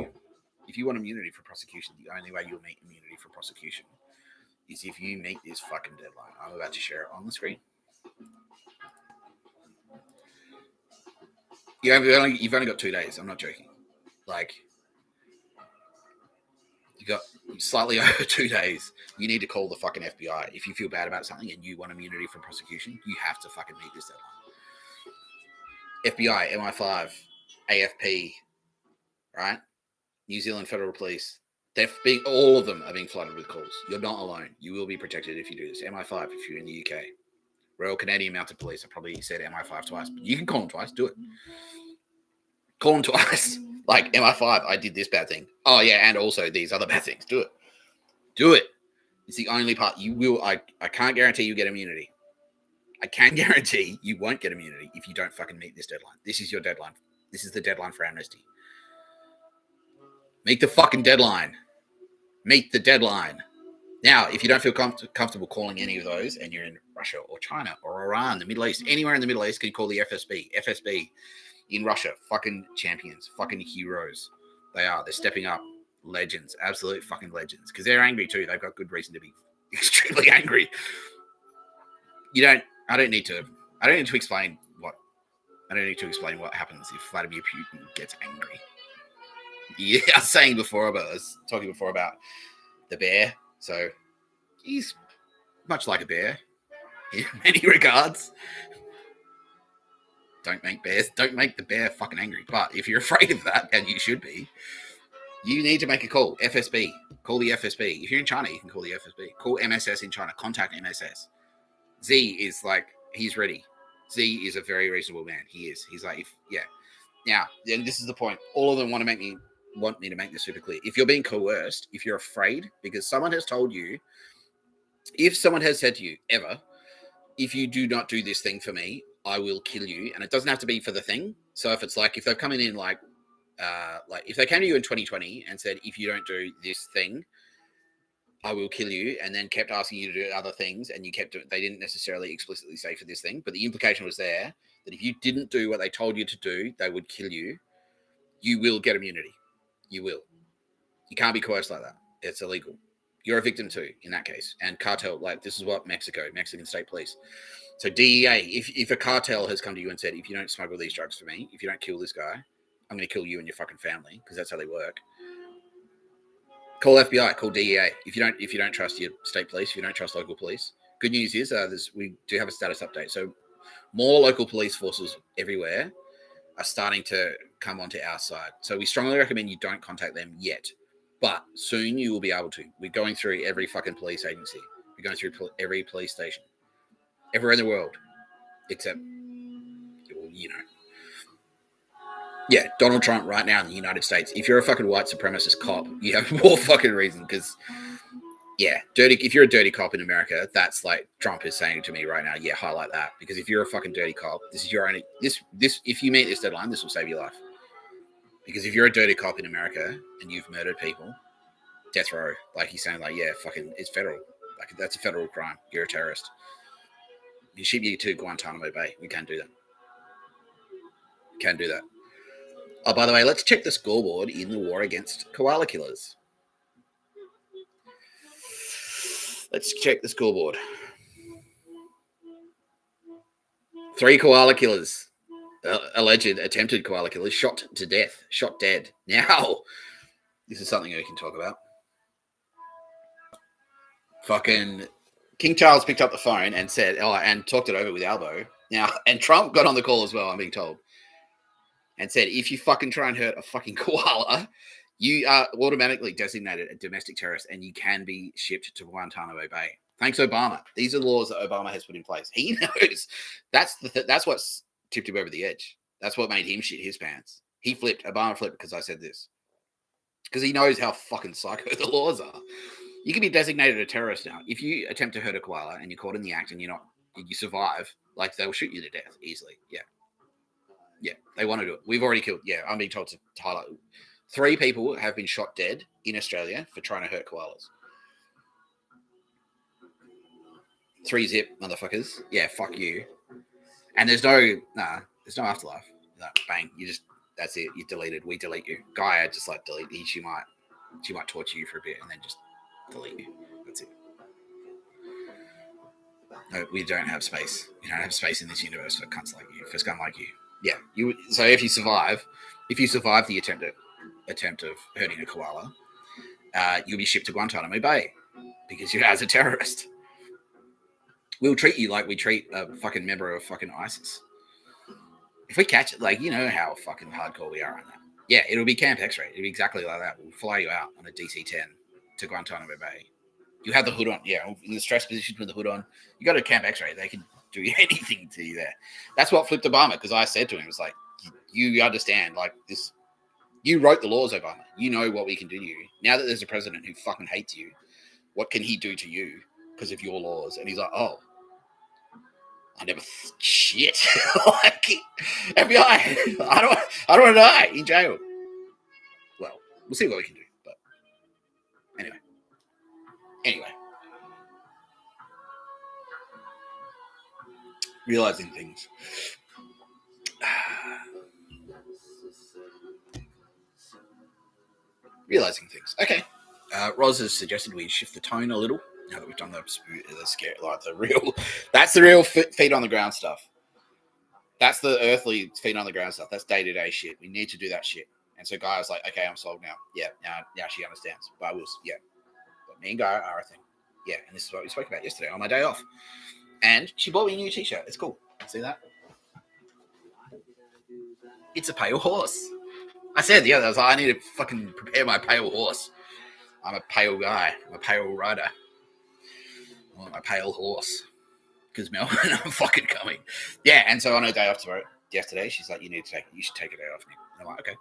If you want immunity for prosecution, the only way you'll meet immunity for prosecution is if you meet this fucking deadline. I'm about to share it on the screen. You've only got 2 days. I'm not joking. Like, you got slightly over 2 days. You need to call the fucking FBI. If you feel bad about something and you want immunity from prosecution, you have to fucking meet this deadline. FBI, MI5, AFP, right? New Zealand Federal Police. All of them are being flooded with calls. You're not alone. You will be protected if you do this. MI5 if you're in the UK. Royal Canadian Mounted Police. I probably said MI5 twice, but you can call them twice. Do it. Call them twice. Like, MI5, I did this bad thing. Oh, yeah, and also these other bad things. Do it. Do it. It's the only part you will. I can't guarantee you get immunity. I can guarantee you won't get immunity if you don't fucking meet this deadline. This is your deadline. This is the deadline for amnesty. Meet the fucking deadline. Meet the deadline. Now, if you don't feel comfortable calling any of those and you're in Russia or China or Iran, the Middle East, anywhere in the Middle East, can call the FSB. FSB in Russia, fucking champions, fucking heroes. They are. They're stepping up. Legends. Absolute fucking legends. Because they're angry too. They've got good reason to be extremely angry. I don't need to explain what happens if Vladimir Putin gets angry. Yeah, I was talking before about the bear. So he's much like a bear in many regards. Don't make the bear fucking angry. But if you're afraid of that, and you should be, you need to make a call. FSB. Call the FSB. If you're in China, you can call the FSB. Call MSS in China. Contact MSS. Z is like, he's ready. Z is a very reasonable man. He is. He's like, Now, and this is the point. All of them want me to make this super clear. If you're being coerced, if you're afraid, because someone has told you, if someone has said to you ever, if you do not do this thing for me, I will kill you. And it doesn't have to be for the thing. So if it's like, if they've come in like if they came to you in 2020 and said, if you don't do this thing, I will kill you, and then kept asking you to do other things, and they didn't necessarily explicitly say for this thing, but the implication was there that if you didn't do what they told you to do, they would kill you. You will get immunity. You will. You can't be coerced like that. It's illegal. You're a victim too in that case. And cartel, like this is what Mexican state police. So DEA, if a cartel has come to you and said, if you don't smuggle these drugs for me, if you don't kill this guy, I'm going to kill you and your fucking family, because that's how they work. Call FBI, call DEA. If you don't trust your state police, if you don't trust local police. Good news is we do have a status update. So more local police forces everywhere are starting to come onto our side. So we strongly recommend you don't contact them yet. But soon you will be able to. We're going through every fucking police agency. We're going through every police station. Everywhere in the world. Except, you know. Yeah, Donald Trump right now in the United States. If you're a fucking white supremacist cop, you have more fucking reason. Because, yeah, if you're a dirty cop in America, that's like Trump is saying to me right now, yeah, highlight that. Because if you're a fucking dirty cop, this is your only, if you meet this deadline, this will save your life. Because if you're a dirty cop in America and you've murdered people, death row. Like he's saying, like, yeah, fucking, it's federal. Like, that's a federal crime. You're a terrorist. You ship you to Guantanamo Bay. We can't do that. Can't do that. Oh, by the way, let's check the scoreboard in the war against koala killers. Let's check the scoreboard. 3 koala killers. Alleged attempted koala killers shot to death. Shot dead. Now, this is something we can talk about. Fucking King Charles picked up the phone and said, and talked it over with Albo. Now, and Trump got on the call as well, I'm being told, and said, if you fucking try and hurt a fucking koala, you are automatically designated a domestic terrorist and you can be shipped to Guantanamo Bay. Thanks, Obama. These are the laws that Obama has put in place. He knows. That's what's tipped him over the edge. That's what made him shit his pants. Obama flipped because I said this. Because he knows how fucking psycho the laws are. You can be designated a terrorist now. If you attempt to hurt a koala and you're caught in the act and you survive, like, they'll shoot you to death easily. Yeah. Yeah, they want to do it. We've already killed. Yeah, I'm being told to highlight. 3 people have been shot dead in Australia for trying to hurt koalas. 3 zip, motherfuckers. Yeah, fuck you. And there's no afterlife. Like, bang, that's it. You're deleted. We delete you. Gaia just like delete you. She might torture you for a bit and then just delete you. That's it. No, we don't have space. We don't have space in this universe for cunts like you, for scum like you. Yeah, so if you survive the attempt of hurting a koala, you'll be shipped to Guantanamo Bay because you're as a terrorist. We'll treat you like we treat a fucking member of fucking ISIS. If we catch it, like, you know how fucking hardcore we are on that. Yeah, it'll be Camp X-Ray. It'll be exactly like that. We'll fly you out on a DC-10 to Guantanamo Bay. You have the hood on. Yeah, in the stress position with the hood on. You go to Camp X-Ray. They can do anything to you there. That's what flipped Obama, because I said to him, it's like, you understand, like, this, you wrote the laws, Obama. You know what we can do to you. Now that there's a president who fucking hates you, what can he do to you because of your laws? And he's like, oh, I never shit. Like, FBI, I don't want to die in jail. Well, we'll see what we can do. But anyway. Realizing things. Okay. Roz has suggested we shift the tone a little now that we've done the scare, like the real. That's the real feet on the ground stuff. That's the earthly feet on the ground stuff. That's day-to-day shit. We need to do that shit. And so Guy was like, okay, I'm sold now. Yeah, now she understands. But I will, yeah. But me and Guy are a thing. Yeah, and this is what we spoke about yesterday on my day off. And she bought me a new t-shirt. It's cool. See that? It's a pale horse. I said the other, I was like, I need to fucking prepare my pale horse. I'm a pale guy. I'm a pale rider. I want my pale horse. Because Melbourne, I'm fucking coming. Yeah, and so on her day off yesterday, she's like, you should take a day off. And I'm like, okay.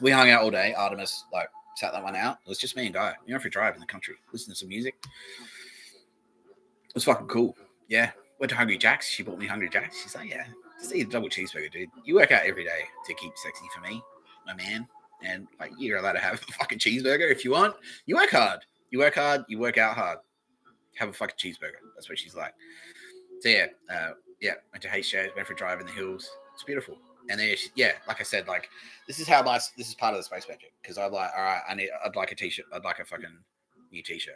We hung out all day. Artemis, like, sat that one out. It was just me and Guy. We went for a drive in the country, listen to some music. It was fucking cool. Yeah. Went to Hungry Jack's. She bought me Hungry Jack's. She's like, yeah, just eat a double cheeseburger, dude. You work out every day to keep sexy for me, my man. And, like, you're allowed to have a fucking cheeseburger if you want. You work hard. You work hard. You work out hard. Have a fucking cheeseburger. That's what she's like. So, yeah, went to Hayes Shades, went for a drive in the hills. It's beautiful. And then like I said, like this is how this is part of the space magic because I'd like a t-shirt, I'd like a fucking new t-shirt.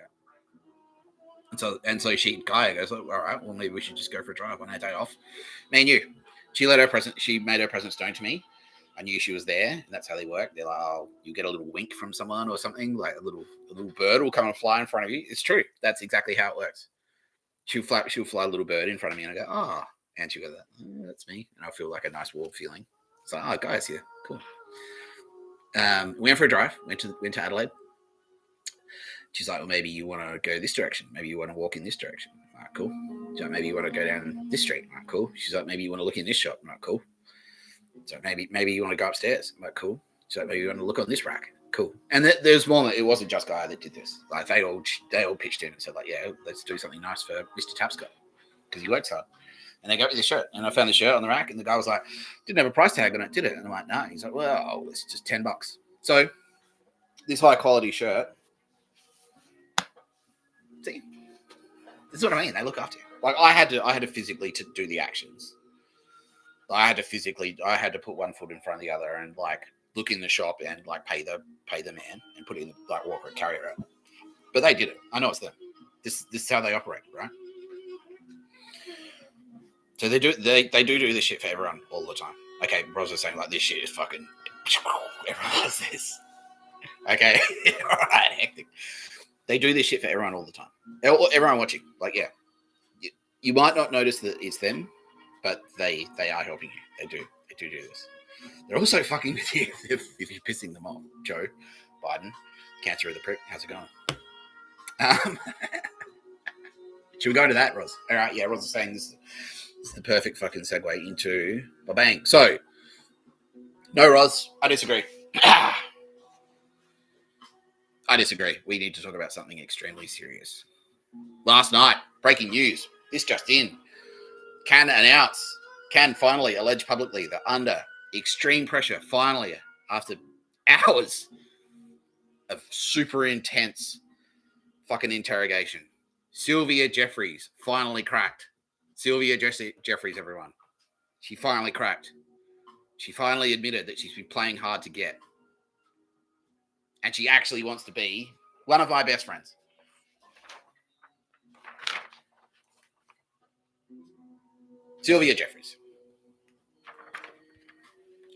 And so Gaia goes, all right, well maybe we should just go for a drive on our day off. Me and you. She made her present known to me. I knew she was there, and that's how they work. They're like, oh, you get a little wink from someone or something, like a little bird will come and fly in front of you. It's true. That's exactly how it works. She'll fly a little bird in front of me, and I go, oh, and she'll go, oh, that's me, and I feel like a nice warm feeling. It's like, oh, guys here, cool. We went for a drive. Went to Adelaide. She's like, well, maybe you want to go this direction. Maybe you want to walk in this direction. All right, cool. She's like, maybe you want to go down this street. All right, cool. She's like, maybe you want to look in this shop. All right, cool. So maybe you want to go upstairs. I'm like, cool. So maybe you want to look on this rack. Cool. And there's more. It wasn't just Guy that did this. Like they all pitched in and said like, yeah, let's do something nice for Mr. Tapscott because he works hard. And they got me the shirt, and I found the shirt on the rack, and the guy was like, didn't have a price tag on it, did it? And I'm like, no. He's like, well, it's just $10. So this high quality shirt. See, this is what I mean. They look after you. Like I had to physically to do the actions. I had to put one foot in front of the other and like look in the shop and like pay the man and put it in like walker and carry it out. But they did it. I know it's them. This is how they operate, right? So they do this shit for everyone all the time. Okay, Bros was saying like this shit is fucking everyone does this. Okay, all right, hectic. They do this shit for everyone all the time. Everyone watching, like yeah, you might not notice that it's them. But they are helping you. They do this. They're also fucking with you if you're pissing them off. Joe Biden, cancer of the prick. How's it going? Should we go to that, Roz? All right, yeah. Roz is saying this is the perfect fucking segue into bang. So, no, Roz, I disagree. I disagree. We need to talk about something extremely serious. Last night, breaking news. This just in. Can finally allege publicly that under extreme pressure, finally, after hours of super intense fucking interrogation, Sylvia Jeffreys finally cracked. Sylvia Jeffreys, everyone. She finally cracked. She finally admitted that she's been playing hard to get. And she actually wants to be one of my best friends. Sylvia Jeffreys.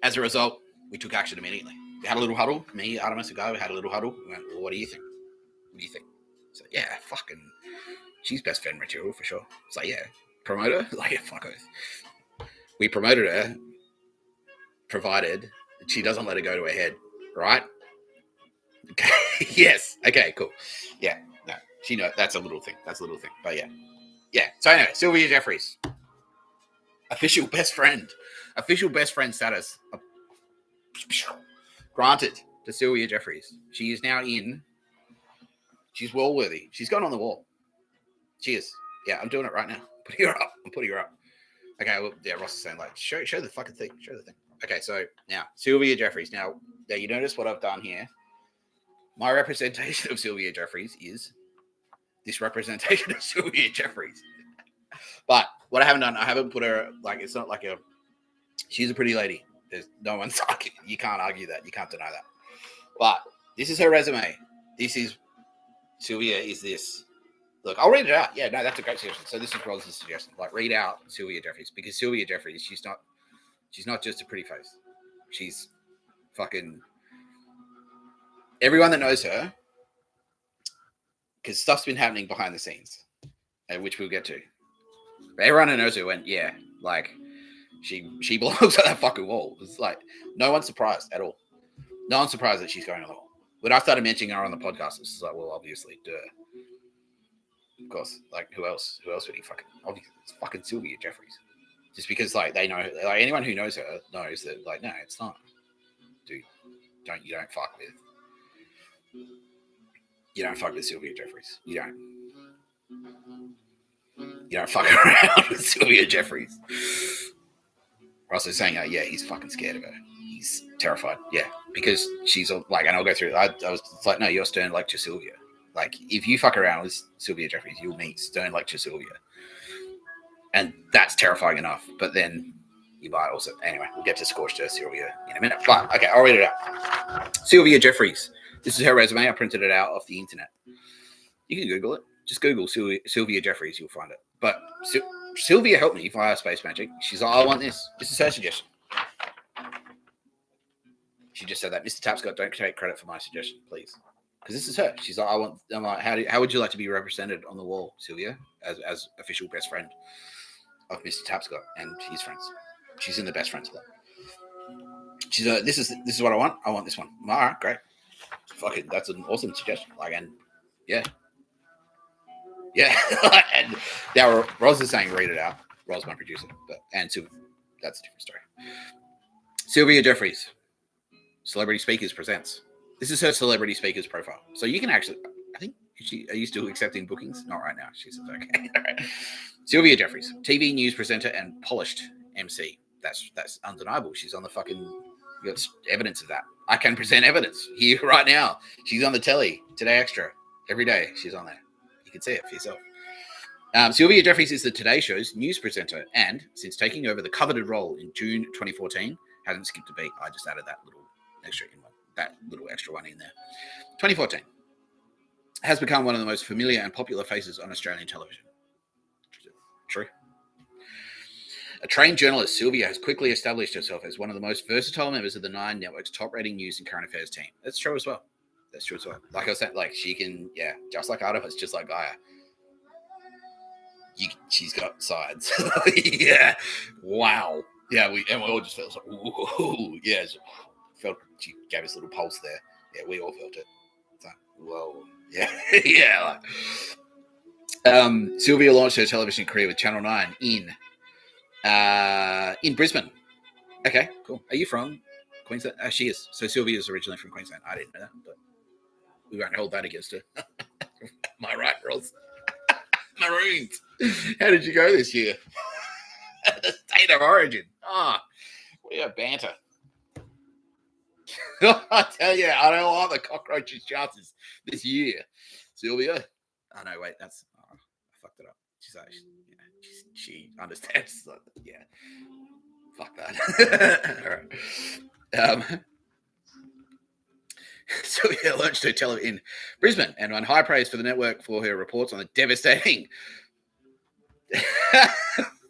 As a result, we took action immediately. We had a little huddle. Me, Artemis, and Guy, we had a little huddle. We went, well, what do you think? What do you think? So, yeah, fucking, she's best friend material for sure. It's like, yeah, promote her? Like, yeah, fuck oath. We promoted her, provided she doesn't let her go to her head, right? Okay. Yes. Okay, cool. Yeah, no, she knows. That's a little thing. But yeah. Yeah. So anyway, Sylvia Jeffreys. Official best friend status granted to Sylvia Jeffreys. She is now in. She's wall worthy. She's gone on the wall. She is. Yeah, I'm doing it right now. I'm putting her up. Okay, well, yeah, Ross is saying like, show the fucking thing. Show the thing. Okay, so now Sylvia Jeffreys. Now you notice what I've done here. My representation of Sylvia Jeffreys is this representation of Sylvia Jeffreys. But what I haven't done, I haven't put her, like, it's not like she's a pretty lady. There's no one's arguing. You can't argue that. You can't deny that. But this is her resume. This is, Sylvia is this. Look, I'll read it out. Yeah, no, that's a great suggestion. So this is Roz's suggestion. Like, read out Sylvia Jeffreys. Because Sylvia Jeffreys, she's not just a pretty face. She's fucking, everyone that knows her, because stuff's been happening behind the scenes, which we'll get to. But everyone who knows her went, yeah, like, she belongs on that fucking wall. It's like, no one's surprised at all. No one's surprised that she's going on the wall. When I started mentioning her on the podcast, it's like, well, obviously, duh. Of course, like, who else would he fucking, obviously, it's fucking Sylvia Jeffreys. Just because, like, they know, like, anyone who knows her knows that, like, no, it's not. Dude, you don't fuck with Sylvia Jeffreys. You don't fuck around with Sylvia Jeffreys. Ross is saying, yeah, he's fucking scared of her. He's terrified. Yeah, because she's like, and I'll go through. I was like, no, you're stern lecture Sylvia. Like, if you fuck around with Sylvia Jeffreys, you'll meet stern lecture Sylvia, and that's terrifying enough. But then You might also, anyway, we'll get to Scorched Earth Sylvia in a minute. But, okay, I'll read it out. Sylvia Jeffries. This is her resume. I printed it out off the internet. You can Google it. Just Google Sylvia Jeffries. You'll find it. But Sylvia helped me via Space Magic. She's like, I want this. This is her suggestion. She just said that. Mr. Tapscott, don't take credit for my suggestion, please. Because this is her. She's like, I'm like, how would you like to be represented on the wall, Sylvia, as official best friend of Mr. Tapscott and his friends? She's in the best friends club. She's like, this is what I want. I want this one. All right, great. Fucking, that's an awesome suggestion. Like, and yeah. And now Roz is saying read it out. Roz, my producer, and Sylvia. That's a different story. Sylvia Jeffries, Celebrity Speakers presents. This is her celebrity speakers profile. So you can actually, I think, are you still accepting bookings? Not right now. She says, okay. All right. Sylvia Jeffries, TV news presenter and polished MC. That's undeniable. She's on the fucking, you got evidence of that. I can present evidence here right now. She's on the telly, Today Extra. Every day she's on there. You can see it for yourself. Sylvia Jeffries is the Today Show's news presenter and, since taking over the coveted role in June 2014, hasn't skipped a beat. I just added that little extra one in there. 2014 has become one of the most familiar and popular faces on Australian television. True. A trained journalist, Sylvia has quickly established herself as one of the most versatile members of the Nine Network's top-rating news and current affairs team. That's true as well. Like I said, like she can, just like Artemis, just like Gaia. She's got sides. Yeah. Wow. Yeah, we all just felt like, ooh, yeah. She gave us a little pulse there. Yeah, we all felt it. It's like, whoa. Yeah. Yeah. Sylvia launched her television career with Channel 9 in Brisbane. Okay, cool. Are you from Queensland? She is. So Sylvia is originally from Queensland. I didn't know that, but we won't hold that against her. Am I right, Ross? Maroons. How did you go this year? The state of origin. We have banter. I tell you, I don't like the cockroaches' chances this year, Sylvia. Oh no, wait, I fucked it up. She's like, she understands. Like, yeah, fuck that. All right. Sylvia launched her television in Brisbane and won high praise for the network for her reports on the devastating.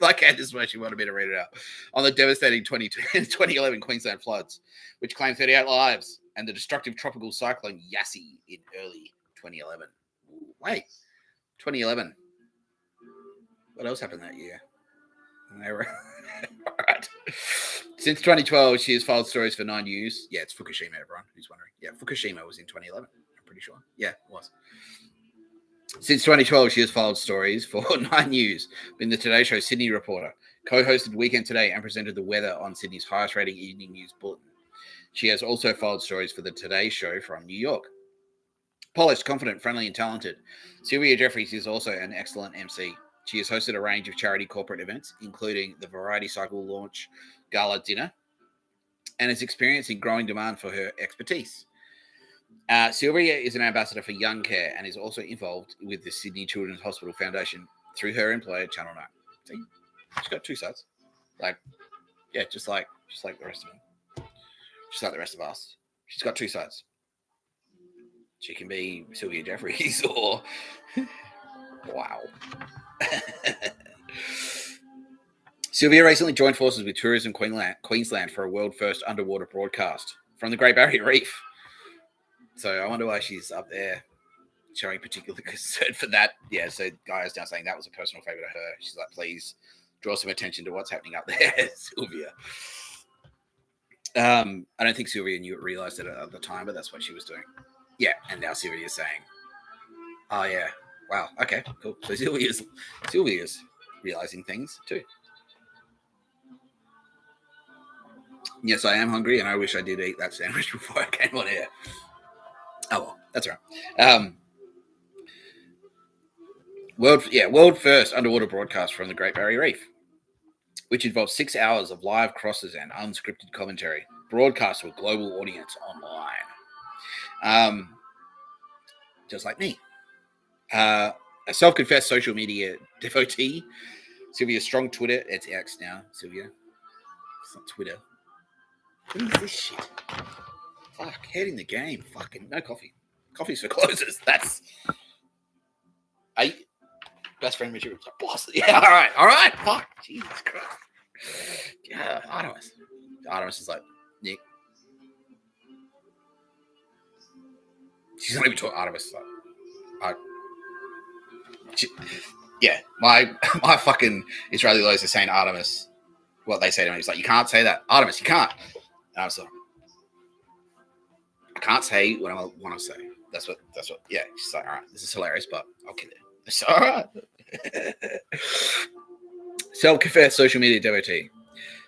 Okay, this is where she wanted me to read it out. On the devastating 2011 Queensland floods, which claimed 38 lives, and the destructive tropical cyclone Yassi in early 2011. Wait, 2011. What else happened that year? All right. Since 2012, she has filed stories for 9 News. Yeah, it's Fukushima, everyone who's wondering. Yeah, Fukushima was in 2011. I'm pretty sure. Yeah, it was. Since 2012, she has filed stories for 9 News, been the Today Show Sydney reporter, co-hosted Weekend Today, and presented the weather on Sydney's highest-rating evening news bulletin. She has also filed stories for the Today Show from New York. Polished, confident, friendly, and talented, Sylvia Jeffries is also an excellent MC. She has hosted a range of charity corporate events, including the Variety Cycle launch gala dinner, and is experiencing growing demand for her expertise. Sylvia is an ambassador for Young Care and is also involved with the Sydney Children's Hospital Foundation through her employer, Channel 9. See, she's got 2 sides. Just like the rest of them. Just like the rest of us. She's got 2 sides. She can be Sylvia Jeffries or... Wow. Sylvia recently joined forces with Tourism Queensland for a world-first underwater broadcast from the Great Barrier Reef. So I wonder why she's up there showing particular concern for that. Yeah, so Gaia's now saying that was a personal favour to her. She's like, please draw some attention to what's happening up there, Sylvia. I don't think Sylvia realised it at the time, but that's what she was doing. Yeah, and now Sylvia's saying, oh, yeah, wow, okay, cool. So Sylvia's realising things too. Yes, I am hungry, and I wish I did eat that sandwich before I came on air. Oh, well, that's right. World first underwater broadcast from the Great Barrier Reef, which involves 6 hours of live crosses and unscripted commentary, broadcast to a global audience online. Just like me. A self-confessed social media devotee, Sylvia's strong Twitter, it's X now, Sylvia. It's not Twitter. What is this shit? Fuck, head in the game. Fucking no coffee. Coffee's for closers. That's best friend material. Boss. Yeah, all right. Fuck. Jesus Christ. Yeah, Artemis is like, Nick. She's not even talking. Artemis is like, yeah, my fucking Israeli lawyers are saying Artemis. What they say to me is like, you can't say that, Artemis. You can't. And I was like, I can't say what I want to say. That's what. Yeah, she's like, all right, this is hilarious, but I'll kill it. It's all right. Self-confessed social media devotee.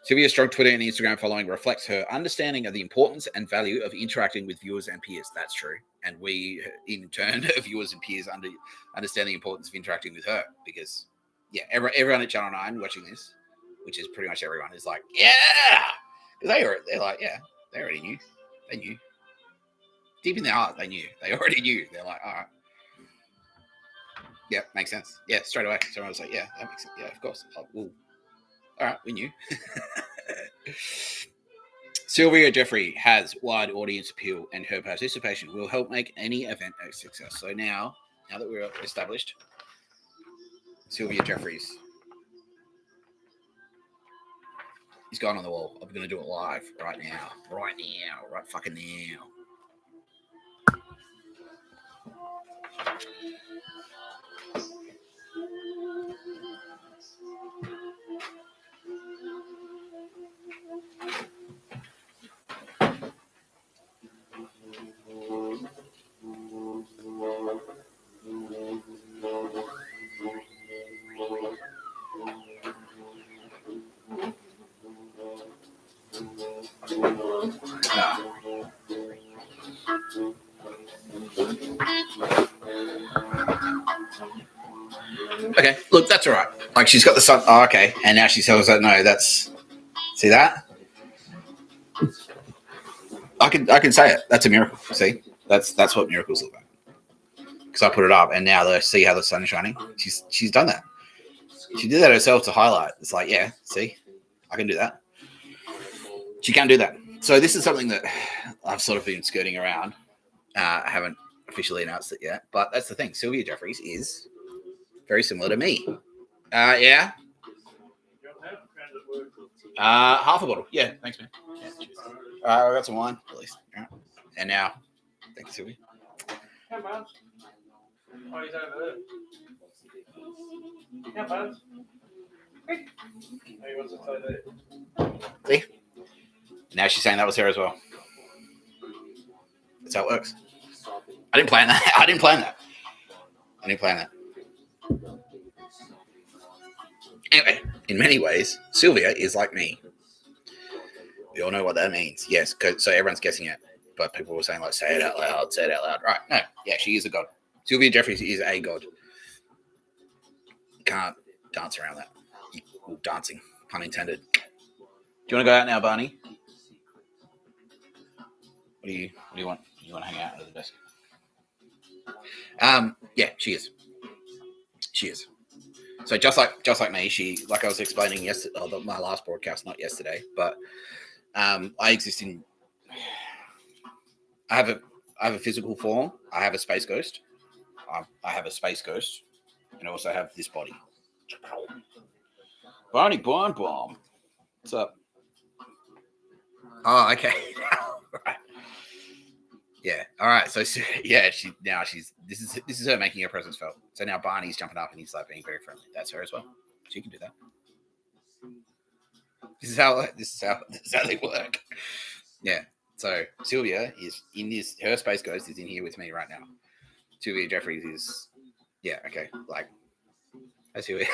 Sylvia's strong Twitter and Instagram following reflects her understanding of the importance and value of interacting with viewers and peers. That's true. And we, in turn, viewers and peers understand the importance of interacting with her because, yeah, everyone at Channel 9 watching this, which is pretty much everyone, is like, yeah! Because they're like, yeah, they already knew. They knew. Deep in their heart, they knew. They already knew. They're like, all right. Yeah, makes sense. Yeah, straight away. Someone was like, yeah, that makes sense. Yeah, of course. Oh, well, all right, we knew. Sylvia Jeffrey has wide audience appeal, and her participation will help make any event a success. So now that we're established, Sylvia Jeffries is gone on the wall. I'm going to do it live right now. Right fucking now. Okay, look, that's all right. Like, she's got the sun. Oh, okay. And now she tells us, no, that's. See that? I can say it. That's a miracle. See? That's what miracles look like. Because I put it up, and now see how the sun is shining? She's done that. She did that herself to highlight. It's like, yeah, see? I can do that. She can do that. So this is something that I've sort of been skirting around. I haven't officially announced it yet, but that's the thing. Sylvia Jeffries is very similar to me. Yeah. Half a bottle. Yeah, thanks, man. I got some wine, at least. Right. And now, thank you, Sylvia. Come on. Oh, he's over there. Come on. He wants to play that. See? Now she's saying that was her as well. That's how it works. I didn't plan that. Anyway, in many ways, Sylvia is like me. We all know what that means. Yes, so everyone's guessing it. But people were saying, like, say it out loud. Right. No, yeah, she is a god. Sylvia Jeffries is a god. You can't dance around that. Dancing, pun intended. Do you want to go out now, Barney? What do you want? You want to hang out under the desk? Yeah, she is. So just like me, she, like I was explaining yesterday, my last broadcast, not yesterday, but I exist in. I have a physical form. I have a space ghost. I have a space ghost, and I also have this body. Barney Bomb. What's up? Oh, okay. Right. Yeah. All right. So yeah, this is her making her presence felt. So now Barney's jumping up and he's like being very friendly. That's her as well. She can do that. This is how they work. Yeah. So Sylvia is in this. Her space ghost is in here with me right now. Sylvia Jeffries is. Yeah. Okay. Like. Sylvia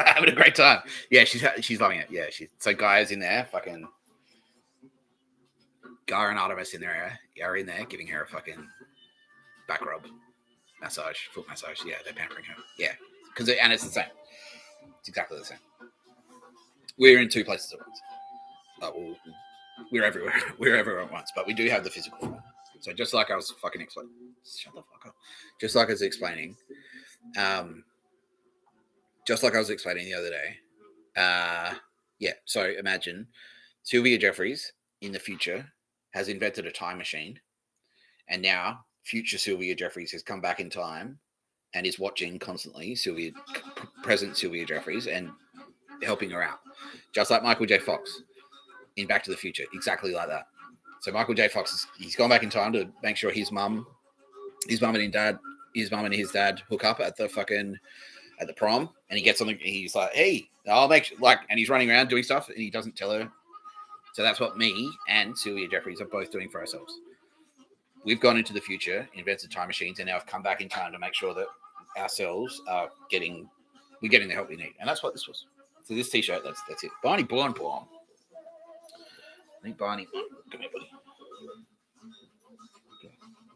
having a great time. Yeah. She's loving it. Yeah. So Gaia's in there. Fucking. Gaia and Artemis in there are in there giving her a fucking back rub, massage, foot massage. Yeah, they're pampering her. Yeah, and it's the same. It's exactly the same. We're in two places at once. We're everywhere. We're everywhere at once, but we do have the physical form. So just like I was fucking explaining. Shut the fuck up. Just like I was explaining. Just like I was explaining the other day. Yeah. So imagine Sylvia Jeffreys in the future has invented a time machine, and now future Sylvia Jeffreys has come back in time and is watching constantly present Sylvia Jeffreys and helping her out, just like Michael J. Fox in Back to the Future, exactly like that. So Michael J. Fox he's gone back in time to make sure his mum and his dad hook up at the prom, and he gets on he's like, hey, I'll make and he's running around doing stuff and he doesn't tell her. So that's what me and Sylvia Jeffreys are both doing for ourselves. We've gone into the future, invented time machines, and now have come back in time to make sure that ourselves are getting the help we need. And that's what this was. So this t-shirt, that's it. Barney Born. I think Barney. Come here, buddy.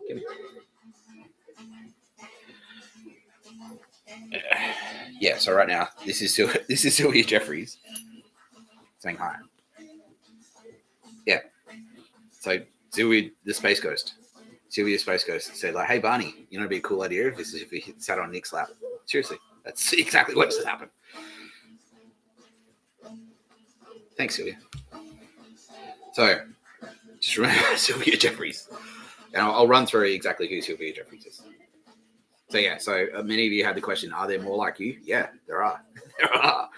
Come here. Yeah, so right now, this is Sylvia Jeffreys saying hi. Yeah. So Sylvia, the Space Ghost. Sylvia Space Ghost said, like, hey, Barney, you know, it'd be a cool idea if we sat on Nick's lap. Seriously, that's exactly what just happened. Thanks, Sylvia. So, just remember Sylvia Jeffreys. And I'll run through exactly who Sylvia Jeffreys is. So, yeah, many of you had the question, are there more like you? Yeah, there are. There are.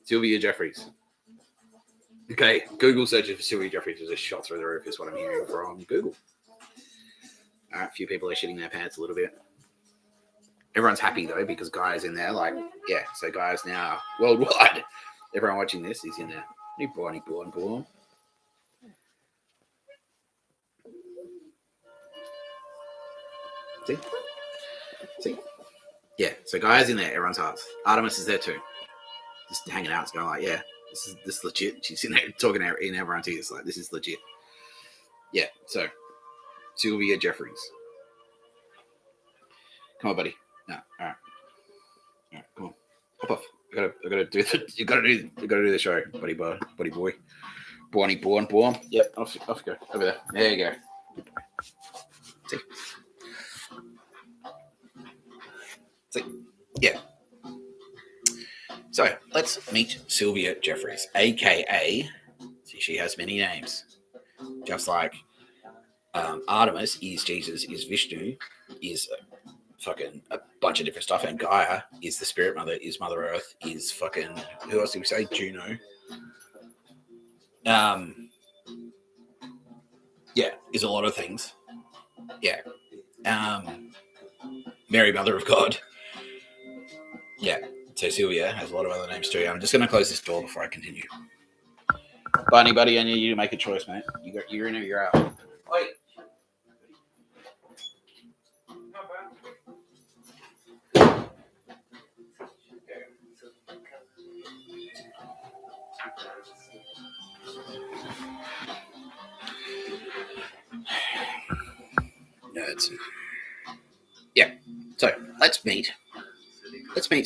Sylvia Jeffreys. Okay, Google searches for Sylvia Jeffreys is just shot through the roof, is what I'm hearing from Google. All right, a few people are shitting their pants a little bit. Everyone's happy, though, because Guy's in there. So Guy's now worldwide. Everyone watching this is in there. Born. See? Yeah, so Guy's in there. Everyone's hearts. Artemis is there, too. Just hanging out. It's going like, yeah, this is legit. She's in there talking in everyone's ears. Like, this is legit. Yeah, so Sylvia Jeffreys. Come on, buddy. No, all right, come on, hop off. I gotta do the show, buddy boy, born. Yep, off you go over there. There you go. See, yeah. So let's meet Sylvia Jeffreys, aka. See, she has many names, just like Artemis is Jesus, is Vishnu, is fucking a bunch of different stuff, and Gaia is the spirit mother, is Mother Earth, is fucking who else did we say? Juno. Yeah, is a lot of things. Yeah. Mary, Mother of God. Yeah. So Sylvia has a lot of other names too. I'm just going to close this door before I continue. Barney, buddy, I need you to make a choice, mate. You're in or you're out. Wait. Nerds. Yeah. So let's meet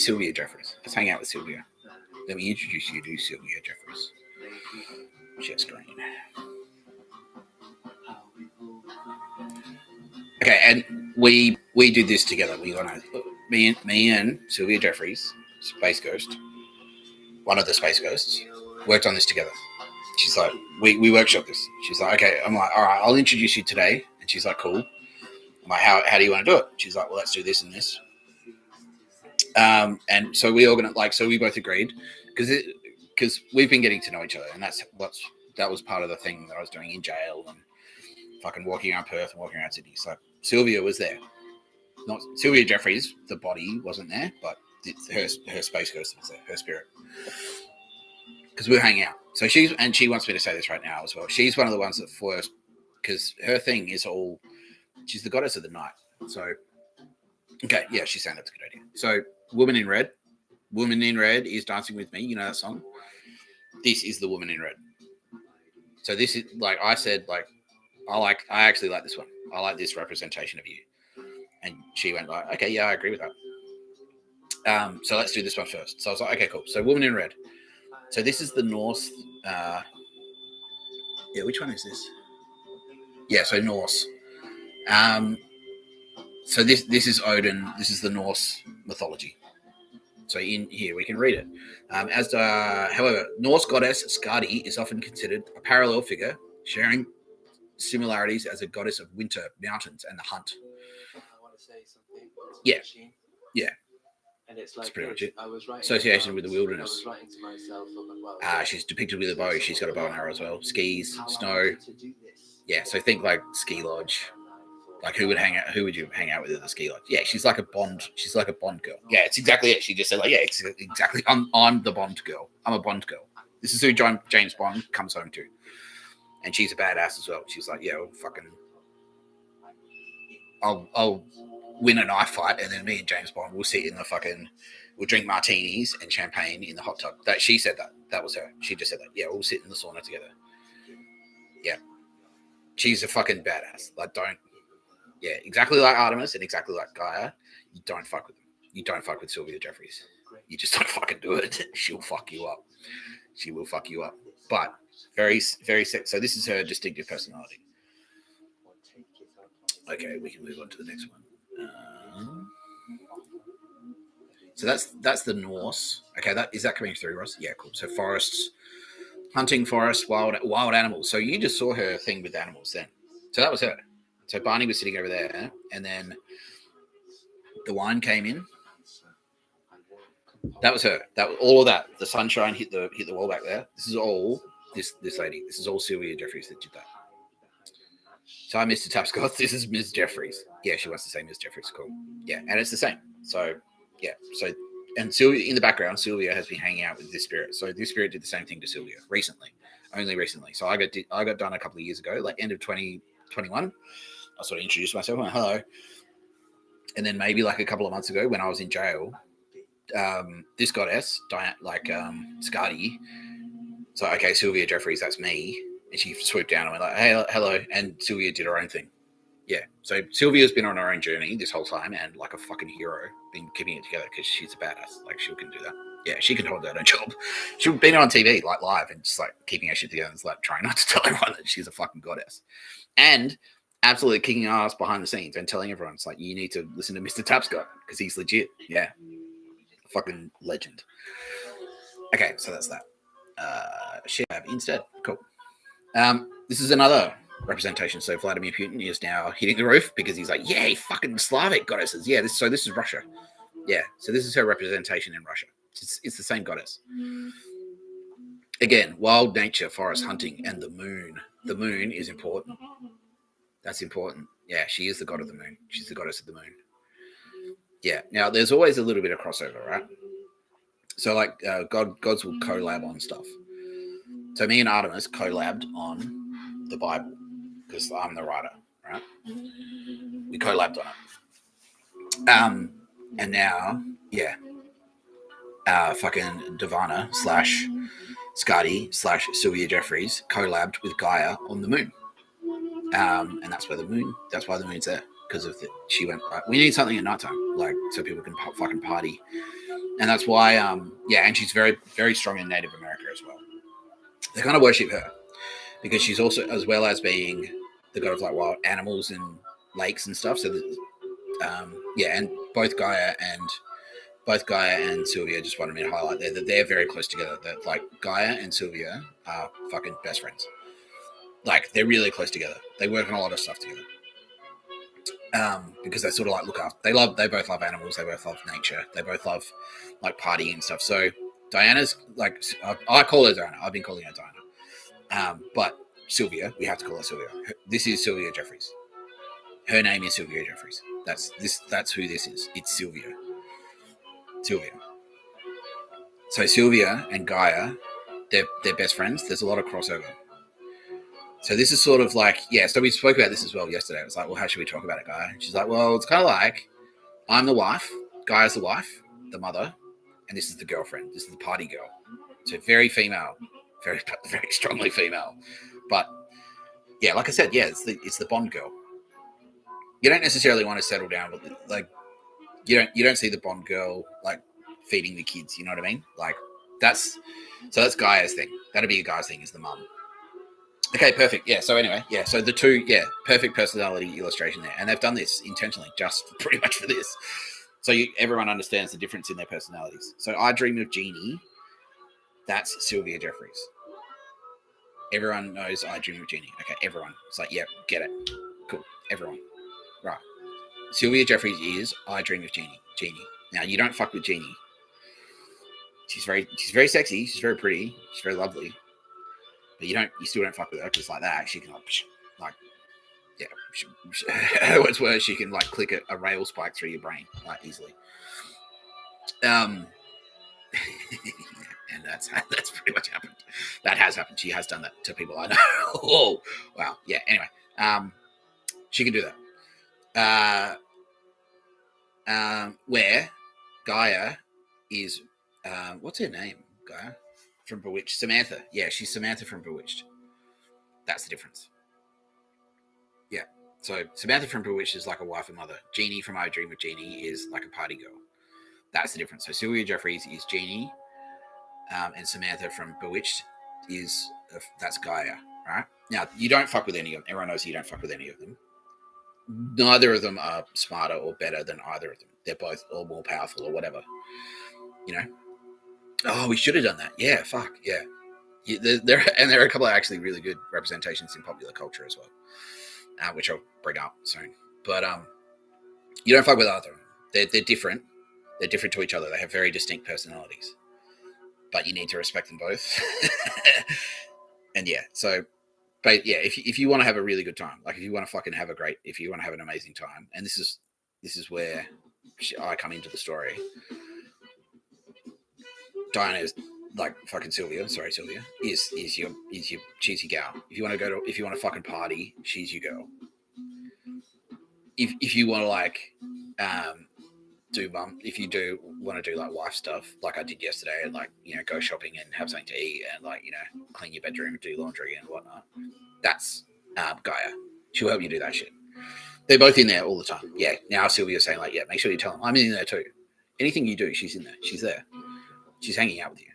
Sylvia Jeffreys. Let's hang out with Sylvia. Let me introduce you to Sylvia Jeffreys. Share screen. Okay, and we do this together. We gonna me and Sylvia Jeffreys, Space Ghost, one of the Space Ghosts, worked on this together. She's like, we workshop this. She's like, okay. I'm like, all right, I'll introduce you today. And she's like, cool. I'm like, how do you want to do it? She's like, well, let's do this and this. And so we organized, so we both agreed because we've been getting to know each other, and that was part of the thing that I was doing in jail and fucking walking around Perth and walking around Sydney. So Sylvia was there. Not Sylvia Jeffreys, the body wasn't there, but her Space Ghost was there, her spirit. Because we were hanging out. So she wants me to say this right now as well. She's one of the ones that first, because her thing is she's the goddess of the night. So, okay, yeah, she's saying that's a good idea. So, Woman in Red is Dancing With Me. You know that song? This is the Woman in Red. So this is, like I said, like, I actually like this one. I like this representation of you. And she went like, okay, yeah, I agree with that. So let's do this one first. So I was like, okay, cool. So Woman in Red. So this is the Norse. Yeah, which one is this? Yeah, so Norse. So this is Odin. This is the Norse mythology. So in here we can read it. However, Norse goddess Skadi is often considered a parallel figure, sharing similarities as a goddess of winter, mountains, and the hunt. I want to say something. Yeah. Yeah. And it's That's like pretty much it. I was writing Association with the wilderness. I was writing to myself, well, She's depicted with a bow. She's got a bow and arrow as well. Skis, how I snow. wanted to do this. Yeah, so think like ski lodge. Like who would you hang out with at the ski lodge? Yeah, she's like a Bond. She's like a Bond girl. Yeah, it's exactly it. She just said like, yeah, it's exactly. I'm the Bond girl. I'm a Bond girl. This is who James Bond comes home to, and she's a badass as well. She's like, yeah, I'll win a knife fight, and then me and James Bond will sit in the we'll drink martinis and champagne in the hot tub. That she said that was her. She just said that. Yeah, we'll sit in the sauna together. Yeah, she's a fucking badass. Like, yeah, exactly like Artemis and exactly like Gaia. You don't fuck with them. You don't fuck with Sylvia Jeffries. You just don't fucking do it. She'll fuck you up. She will fuck you up. But very, very. So this is her distinctive personality. Okay, we can move on to the next one. So that's the Norse. Okay, is that coming through, Ross? Yeah, cool. So forests, hunting, forests, wild animals. So you just saw her thing with animals then. So that was her. So Barney was sitting over there, and then the wine came in. That was her. That was all of that. The sunshine hit the wall back there. This is all this lady. This is all Sylvia Jeffries that did that. So I'm Mr. Tapscott. This is Ms. Jeffries. Yeah, she wants to say Ms. Jeffries. Cool. Yeah, and it's the same. So yeah. So and Sylvia in the background, Sylvia has been hanging out with this spirit. So this spirit did the same thing to Sylvia only recently. So I got done a couple of years ago, like end of 2021. I sort of introduced myself, went, hello. And then maybe like a couple of months ago when I was in jail, this goddess, Skadi, so, okay, Sylvia Jeffries, that's me. And she swooped down and went like, hey, hello. And Sylvia did her own thing. Yeah. So Sylvia's been on her own journey this whole time and like a fucking hero, been keeping it together because she's a badass. Like she can do that. Yeah, she can hold down her job. She's been on TV like live and just like keeping her shit together and like trying not to tell everyone that she's a fucking goddess. And absolutely kicking ass behind the scenes and telling everyone, it's like, you need to listen to Mr. Tapscott because he's legit. Yeah. Fucking legend. Okay, so that's that. Shab instead. Cool. This is another representation. So Vladimir Putin is now hitting the roof because he's like, yay, fucking Slavic goddesses. Yeah, this is Russia. Yeah, so this is her representation in Russia. It's the same goddess. Again, wild nature, forest hunting, and the moon. The moon is important. That's important. Yeah, she is the god of the moon. She's the goddess of the moon. Yeah. Now, there's always a little bit of crossover, right? So, like, gods will collab on stuff. So, me and Artemis collabed on the Bible because I'm the writer, right? We collabed on it. And now, yeah, fucking Divana / Skadi / Sylvia Jeffries collabed with Gaia on the moon. And that's why the moon's there. Because of she went, right, we need something at nighttime, like so people can fucking party. And that's why, and she's very, very strong in Native America as well. They kind of worship her because she's also, as well as being the god of like wild animals and lakes and stuff. So, and both Gaia and Sylvia, just wanted me to highlight there that they're very close together. That like Gaia and Sylvia are fucking best friends. Like they're really close together. They work on a lot of stuff together. Because they sort of like look after. They both love animals. They both love nature. They both love like partying and stuff. So Diana's like, I call her Diana. I've been calling her Diana. But Sylvia, we have to call her Sylvia. This is Sylvia Jeffries. Her name is Sylvia Jeffries. That's who this is. It's Sylvia. So Sylvia and Gaia, they're best friends. There's a lot of crossover. So this is sort of like, yeah, so we spoke about this as well yesterday. It was like, well, how should we talk about it, Gaia? And she's like, well, it's kind of like I'm the wife, Gaia's the wife, the mother, and this is the girlfriend. This is the party girl. So very female, very, very strongly female. But yeah, like I said, yeah, it's the Bond girl. You don't necessarily want to settle down, but like you don't see the Bond girl like feeding the kids. You know what I mean? Like that's Gaia's thing. That'd be a guy's thing, is the mum. Okay, perfect. Yeah, so anyway, yeah, so the two, yeah, perfect personality illustration there. And they've done this intentionally just pretty much for this. So everyone understands the difference in their personalities. So I Dream of Jeannie, that's Sylvia Jeffries. Everyone knows I Dream of Jeannie. Okay, everyone. It's like, yeah, get it. Cool. Everyone. Right. Sylvia Jeffries is I Dream of Jeannie. Jeannie. Now, you don't fuck with Jeannie. She's very sexy. She's very pretty. She's very lovely. But you still don't fuck with her because like that, she can what's worse, she can like click a rail spike through your brain like easily. And that's pretty much happened. That has happened. She has done that to people I know. Oh, wow. Yeah. Anyway, she can do that. Where Gaia is, what's her name? Gaia from Bewitched. Samantha. Yeah, she's Samantha from Bewitched. That's the difference. Yeah. So Samantha from Bewitched is like a wife and mother. Jeannie from I Dream of Jeannie is like a party girl. That's the difference. So Sylvia Jeffries is Jeannie, and Samantha from Bewitched that's Gaia. Right? Now, you don't fuck with any of them. Everyone knows you don't fuck with any of them. Neither of them are smarter or better than either of them. They're both all more powerful or whatever. You know? Oh, we should have done that. Yeah, fuck, yeah. There are a couple of actually really good representations in popular culture as well, which I'll bring up soon. But you don't fuck with either of them. They're different. They're different to each other. They have very distinct personalities. But you need to respect them both. And yeah, so, but yeah, if you want to have a really good time, like if you want to fucking if you want to have an amazing time, and this is where I come into the story. Diana is like fucking Sylvia. Sorry, Sylvia is your cheesy gal. If you want to fucking party, she's your girl. If you want to like if you do want to do like wife stuff like I did yesterday, and like, you know, go shopping and have something to eat and like, you know, clean your bedroom and do laundry and whatnot, that's Gaia. She'll help you do that shit. They're both in there all the time. Yeah. Now Sylvia's saying like, yeah, make sure you tell them I'm in there too. Anything you do, she's in there. She's there. She's hanging out with you.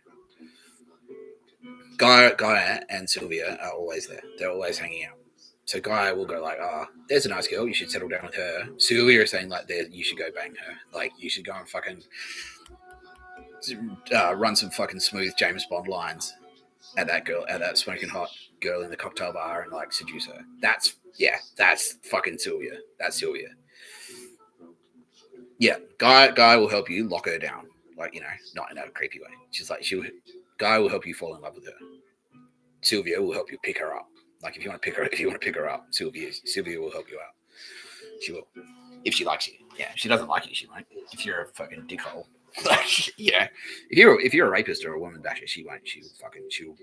Gaia and Sylvia are always there. They're always hanging out. So Gaia will go like, there's a nice girl. You should settle down with her. Sylvia is saying like, you should go bang her. Like, you should go and fucking run some fucking smooth James Bond lines at that smoking hot girl in the cocktail bar and like seduce her. That's fucking Sylvia. That's Sylvia. Yeah, Gaia will help you lock her down. Like, you know, not in a creepy way. She's like, Gaia will help you fall in love with her. Sylvia will help you pick her up. Like if you want to pick her up, Sylvia will help you out. She will, if she likes you. Yeah, if she doesn't like you, she won't. If you're a fucking dickhole, like, yeah, if you're a rapist or a woman basher, she won't. She'll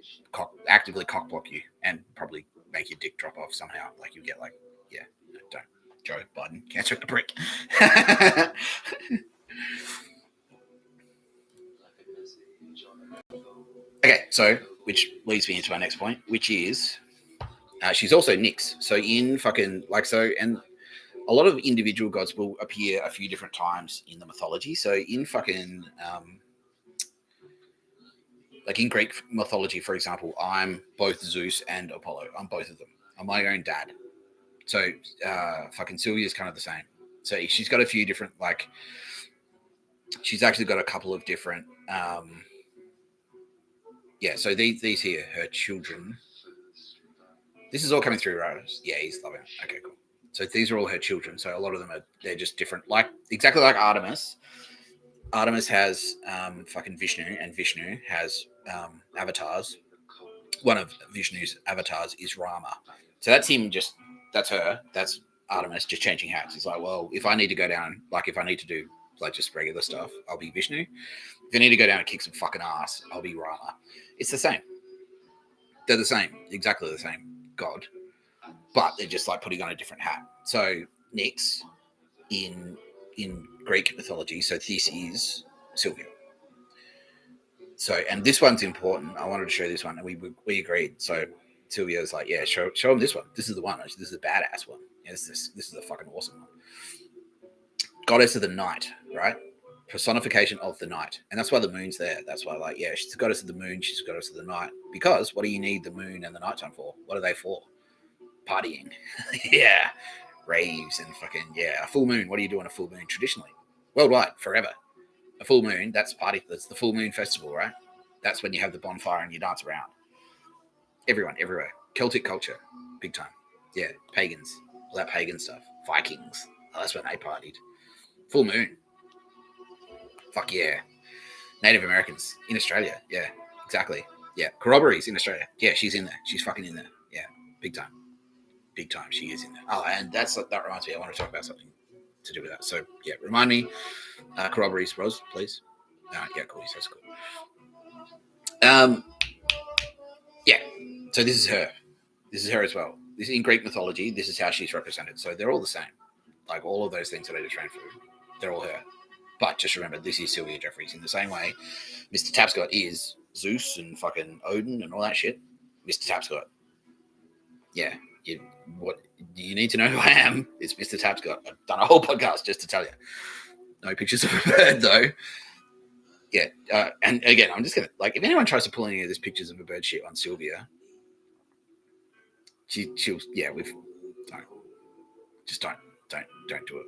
actively cock block you and probably make your dick drop off somehow. Like you get like, yeah, no, don't. Joe Biden can't chuck the brick. Okay, so which leads me into our next point, which is she's also Nyx. So in fucking and a lot of individual gods will appear a few different times in the mythology. So in fucking like in Greek mythology, for example, I'm both Zeus and Apollo. I'm both of them. I'm my own dad. So fucking Sylvia's kind of the same. So she's got a few different like. She's actually got a couple of different. So these here, her children. This is all coming through, right? Yeah, he's loving it. Okay, cool. So these are all her children. So a lot of them they're just different, like exactly like Artemis. Artemis has fucking Vishnu, and Vishnu has avatars. One of Vishnu's avatars is Rama. So that's him. That's her. That's Artemis just changing hats. It's like, well, if I need to go down, like if I need to do like just regular stuff, I'll be Vishnu. If I need to go down and kick some fucking ass, I'll be Rama. It's the same. They're the same, exactly the same god, but they're just like putting on a different hat. So Nyx in Greek mythology. So this is Sylvia. So, and this one's important. I wanted to show this one, and we agreed. So Sylvia's like, yeah, show him this one. This is the one. This is the badass one. Yeah, this is the fucking awesome one. Goddess of the night, right? Personification of the night. And that's why the moon's there. That's why, like, yeah, she's the goddess of the moon, she's the goddess of the night. Because what do you need the moon and the nighttime for? What are they for? Partying. Yeah. Raves and fucking, yeah. A full moon. What do you do on a full moon traditionally? worldwide, forever. A full moon, that's party. That's the full moon festival, right? That's when you have the bonfire and you dance around. Everyone, everywhere. Celtic culture, big time. Yeah, pagans, all that pagan stuff. Vikings, that's when they partied. Full moon. Fuck yeah. Native Americans in Australia, yeah, exactly. Yeah, corroborees in Australia. Yeah, she's in there. She's fucking in there. Yeah, big time. Big time. She is in there. Oh, and that reminds me. I want to talk about something to do with that. So yeah, remind me. Corroborees, Rose, please. Yeah, cool. That's cool. Yeah. So this is her. This is her as well. This in Greek mythology. This is how she's represented. So they're all the same. Like all of those things that I just ran through, they're all her. But just remember, this is Sylvia Jeffreys. In the same way, Mr. Tapscott is Zeus and fucking Odin and all that shit. Mr. Tapscott. Yeah. What you need to know who I am is Mr. Tapscott. I've done a whole podcast just to tell you. No pictures of a bird, though. Yeah. And again, I'm just going to, like, if anyone tries to pull any of these pictures of a bird shit on Sylvia, she'll, yeah, don't do it.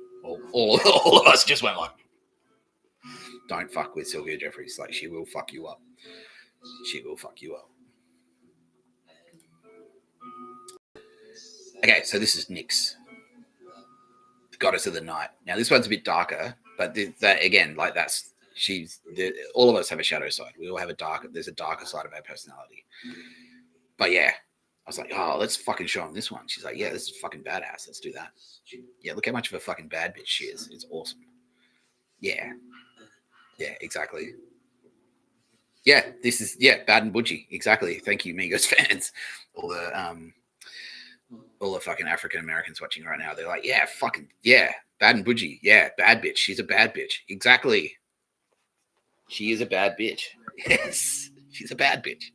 All of us just went like, don't fuck with Sylvia Jeffreys. Like, she will fuck you up. She will fuck you up. Okay, so this is Nyx, the goddess of the night. Now, this one's a bit darker, but that again, like all of us have a shadow side. We all have there's a darker side of our personality. But yeah, I was like, oh, let's fucking show him this one. She's like, yeah, this is fucking badass. Let's do that. Yeah, look how much of a fucking bad bitch she is. It's awesome. Yeah. Yeah, exactly. Yeah, this is, bad and butchy. Exactly. Thank you, Migos fans. All the fucking African Americans watching right now. They're like, yeah, fucking, yeah, bad and butchy. Yeah, bad bitch. She's a bad bitch. Exactly. She is a bad bitch. Yes, she's a bad bitch.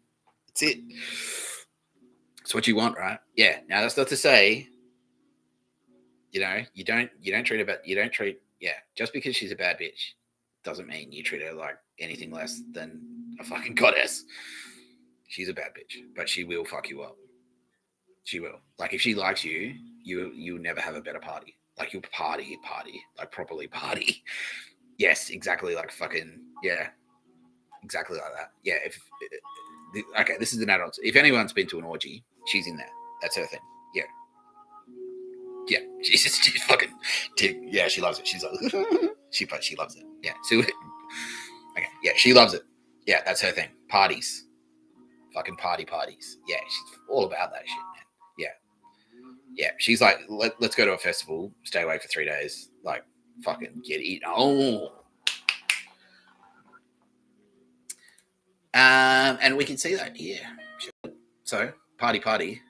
That's it. It's what you want, right? Yeah. Now that's not to say, you don't treat, just because she's a bad bitch doesn't mean you treat her like anything less than a fucking goddess. She's a bad bitch, but she will fuck you up. She will. Like, if she likes you, you'll never have a better party. Like, you'll party, like properly party. Yes, exactly. Like fucking, yeah, exactly like that. Yeah. Okay, this is an adult. If anyone's been to an orgy, she's in there. That's her thing. Yeah. Yeah. She's fucking, yeah, she loves it. She's like, she loves it. Yeah. So, okay. Yeah, she loves it. Yeah, that's her thing. Parties. Fucking parties. Yeah, she's all about that shit, man. Yeah. Yeah, she's like, let's go to a festival, stay away for 3 days, like, fucking get eaten. Oh. And we can see that here. So, party.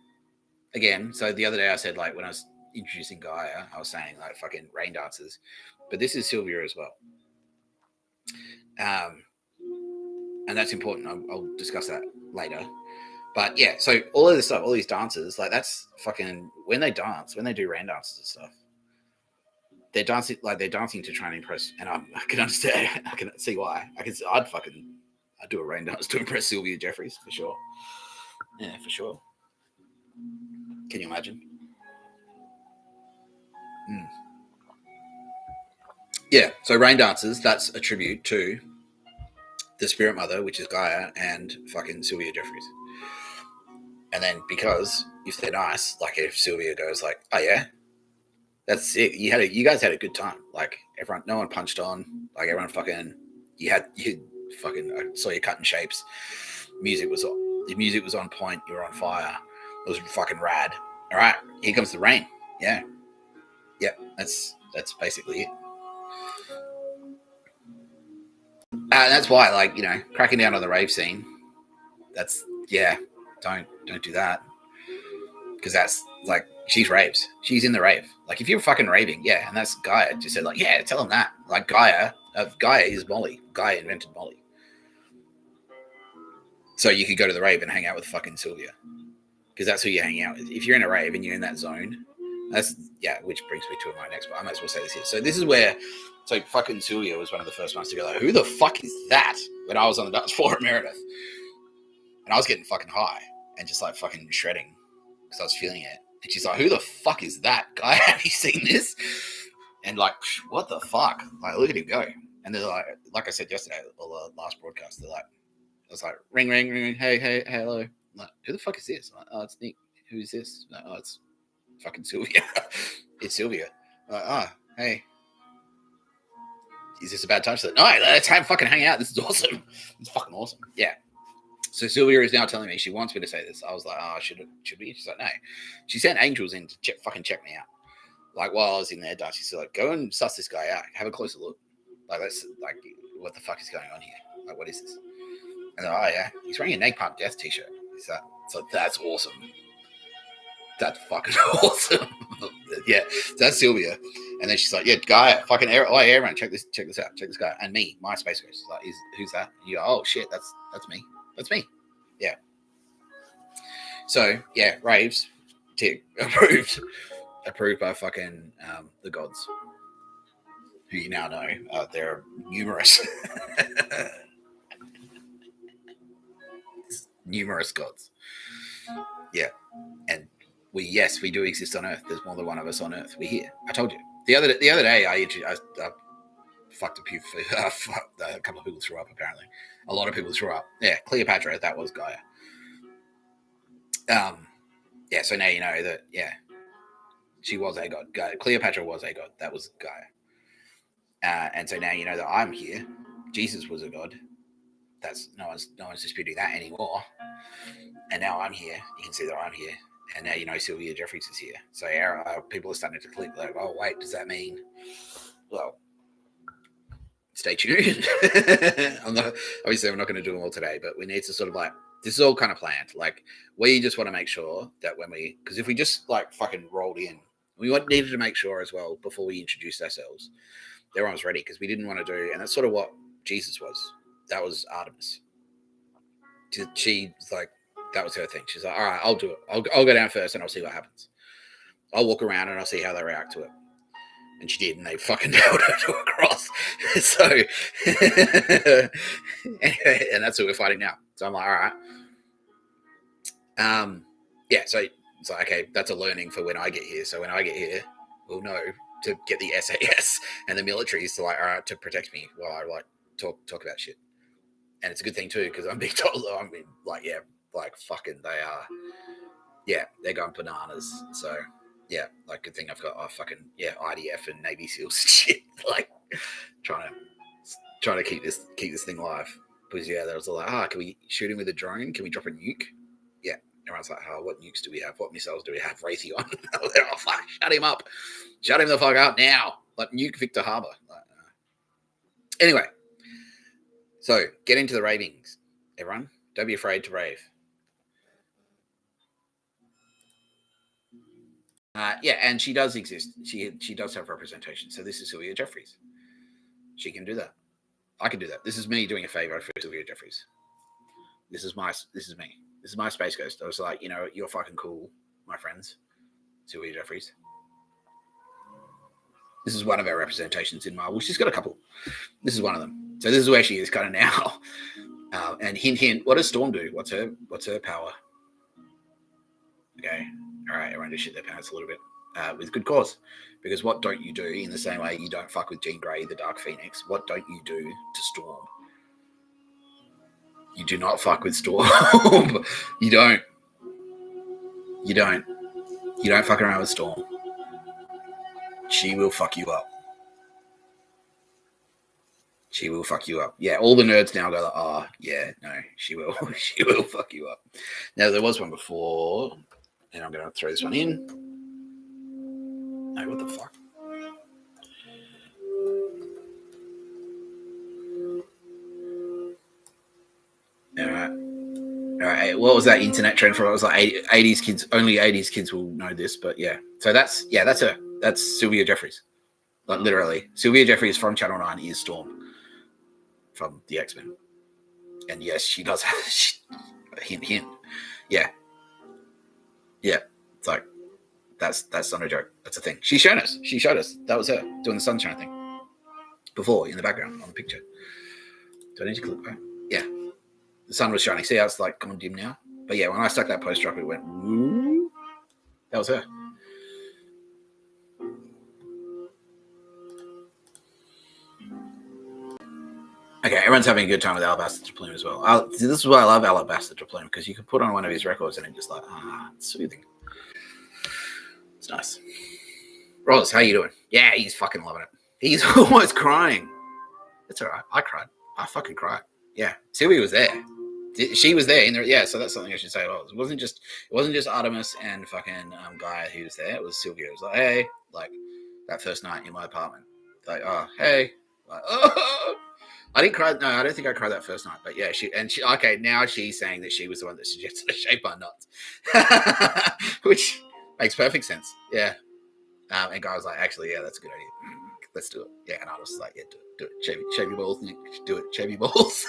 Again, so the other day I said, like, when I was introducing Gaia, I was saying, like, fucking rain dancers. But this is Sylvia as well. And that's important. I'll discuss that later. But yeah, so all of this stuff, all these dances, like, that's fucking, when they do rain dances and stuff, they're dancing to try and impress. And I can understand, I can see why. I'd do a rain dance to impress Sylvia Jeffreys for sure. Yeah, for sure. Can you imagine? Yeah, so rain dances, that's a tribute to the spirit mother, which is Gaia, and fucking Sylvia Jeffreys. And then, because if they're nice, like if Sylvia goes like, oh yeah, that's it. You guys had a good time. Like, everyone, no one punched on. Like, everyone fucking, I saw you cutting shapes. The music was on point. You were on fire. It was fucking rad. All right, here comes the rain. Yeah. That's basically it. And that's why, like, cracking down on the rave scene. That's, yeah. Don't do that, because that's like, she's raves. She's in the rave. Like, if you're fucking raving, yeah, and that's Gaia just said, like, yeah, tell him that. Like, Gaia is Molly. Gaia invented Molly. So you could go to the rave and hang out with fucking Sylvia, because that's who you're hanging out with. If you're in a rave and you're in that zone, which brings me to my next one. I might as well say this here. So this is where, so fucking Sylvia was one of the first ones to go like, who the fuck is that? When I was on the dance floor at Meredith, and I was getting fucking high and just like fucking shredding because I was feeling it. And she's like, who the fuck is that guy? Have you seen this? And like, what the fuck? Like, look at him go. And they're like I said yesterday, or the last broadcast, they're like, I was like, ring, ring, ring, hey, hello. I'm like, who the fuck is this? I'm like, oh, it's Nick. Who is this? I'm like, oh, it's fucking Sylvia. It's Sylvia. I'm like, oh, hey. Is this a bad time? She's like, no, let's fucking hang out. This is awesome. It's fucking awesome. Yeah. So Sylvia is now telling me she wants me to say this. I was like, oh, should we? She's like, no. She sent angels in to fucking check me out. Like, while I was in there, she's like, go and suss this guy out. Have a closer look. Like, that's like, what the fuck is going on here? Like, what is this? And they're like, oh, yeah, he's wearing a Napalm Death t-shirt. So that's awesome. That's fucking awesome. Yeah, so that's Sylvia. And then she's like, yeah, guy, fucking everyone, check this out. Check this guy. And me, my space ghost. She's like, who's that? And you go, oh, shit, that's me. That's me. Yeah. So, yeah, raves, tick, approved by fucking the gods, who you now know they're numerous. Numerous gods. Yeah. And we do exist on Earth. There's more than one of us on Earth. We're here. I told you. The other day, I fucked a few. A couple of people threw up. Apparently, a lot of people threw up. Yeah, Cleopatra. That was Gaia. Yeah. So now you know that. Yeah, she was a god. Cleopatra was a god. That was Gaia. And so now you know that I'm here. Jesus was a god. That's no one's disputing that anymore. And now I'm here. You can see that I'm here. And now you know Sylvia Jeffries is here. So people are starting to click like, oh wait, does that mean? Well, stay tuned. Obviously, I'm not going to do them all today, but we need to sort of like, this is all kind of planned. Like, we just want to make sure that because if we just like fucking rolled in, we needed to make sure as well before we introduced ourselves, everyone was ready, because we didn't want to do, and that's sort of what Jesus was. That was Artemis. She's like, that was her thing. She's like, all right, I'll do it. I'll go down first and I'll see what happens. I'll walk around and I'll see how they react to it. And she did, and they fucking nailed her to a cross. So, anyway, and that's who we're fighting now. So I'm like, all right. Yeah, so it's like, okay, that's a learning for when I get here. So when I get here, we'll know to get the SAS and the militaries to like, all right, to protect me while I like talk about shit. And it's a good thing too, because I'm being told, I mean, like, yeah, like fucking they are, yeah, they're going bananas. So yeah, like, good thing I've got IDF and Navy SEALs and shit, like trying to keep this thing alive. Because yeah, there was all like, can we shoot him with a drone? Can we drop a nuke? Yeah, everyone's like, what nukes do we have? What missiles do we have? Raytheon. Oh fuck, shut him up, shut him the fuck up now. Like, nuke Victor Harbor. Like, anyway. So, get into the ravings, everyone. Don't be afraid to rave. Yeah, and she does exist. She does have representation. So this is Sylvia Jeffries. She can do that. I can do that. This is me doing a favor for Sylvia Jeffries. This is me. This is my space ghost. I was like, you know, you're fucking cool, my friends. Sylvia Jeffries. This is one of our representations in Marvel. She's got a couple. This is one of them. So this is where she is kind of now. And hint, what does Storm do? What's her power? Okay. All right, everyone just shit their pants a little bit. With good cause. Because what don't you do, in the same way you don't fuck with Jean Grey, the Dark Phoenix, what don't you do to Storm? You do not fuck with Storm. You don't. You don't fuck around with Storm. She will fuck you up. She will fuck you up. Yeah, all the nerds now go like, yeah, no, she will. She will fuck you up. Now, there was one before, and I'm going to throw this one in. No, what the fuck? All right. What was that internet trend for? It was like 80s kids. Only 80s kids will know this, but yeah. So that's her. That's Sylvia Jeffries. Like, literally. Sylvia Jeffries from Channel 9 is Storm from the X-Men. And yes, she does have hint. Yeah. It's like, that's not a joke. That's a thing. She showed us. That was her doing the sunshine thing before in the background on the picture. Do I need to click back? Yeah. The sun was shining. See how it's like gone dim now? But yeah, when I stuck that poster up, it went woo. That was her. everyone's having a good time with Alabaster Plume as well. This is why I love Alabaster Plume, because you can put on one of his records and it's just like, it's soothing. It's nice. Roz, how you doing? Yeah, he's fucking loving it. He's almost crying. It's all right. I cried. I fucking cried. Yeah, Sylvia was there. She was there. Yeah, so that's something I should say. Well, it wasn't just Artemis and fucking guy who was there. It was Sylvia. It was like, hey, like that first night in my apartment. Like, oh, hey, like, oh. I didn't cry. No, I don't think I cried that first night. But yeah, she. Okay, now she's saying that she was the one that suggested a shape on nuts, which makes perfect sense. Yeah. And guy was like, actually, yeah, that's a good idea. Let's do it. Yeah, and I was like, yeah, do it. Shave your balls. Do it. Shave your balls.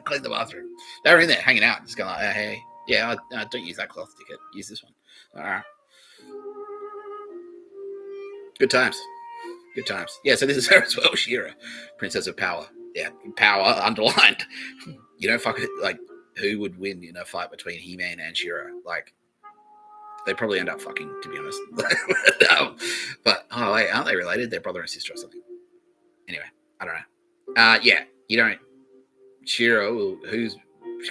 Clean the bathroom. They were in there hanging out, just going like, hey, yeah, don't use that cloth ticket. Use this one. All right. Good times. Good times. Yeah, so this is her as well, She-Ra, Princess of Power. Yeah, power underlined. You don't fuck with, like, who would win in a fight between He-Man and She-Ra? Like, they probably end up fucking, to be honest. But, oh, wait, aren't they related? They're brother and sister or something. Anyway, I don't know. Yeah, you don't. She-Ra will, who's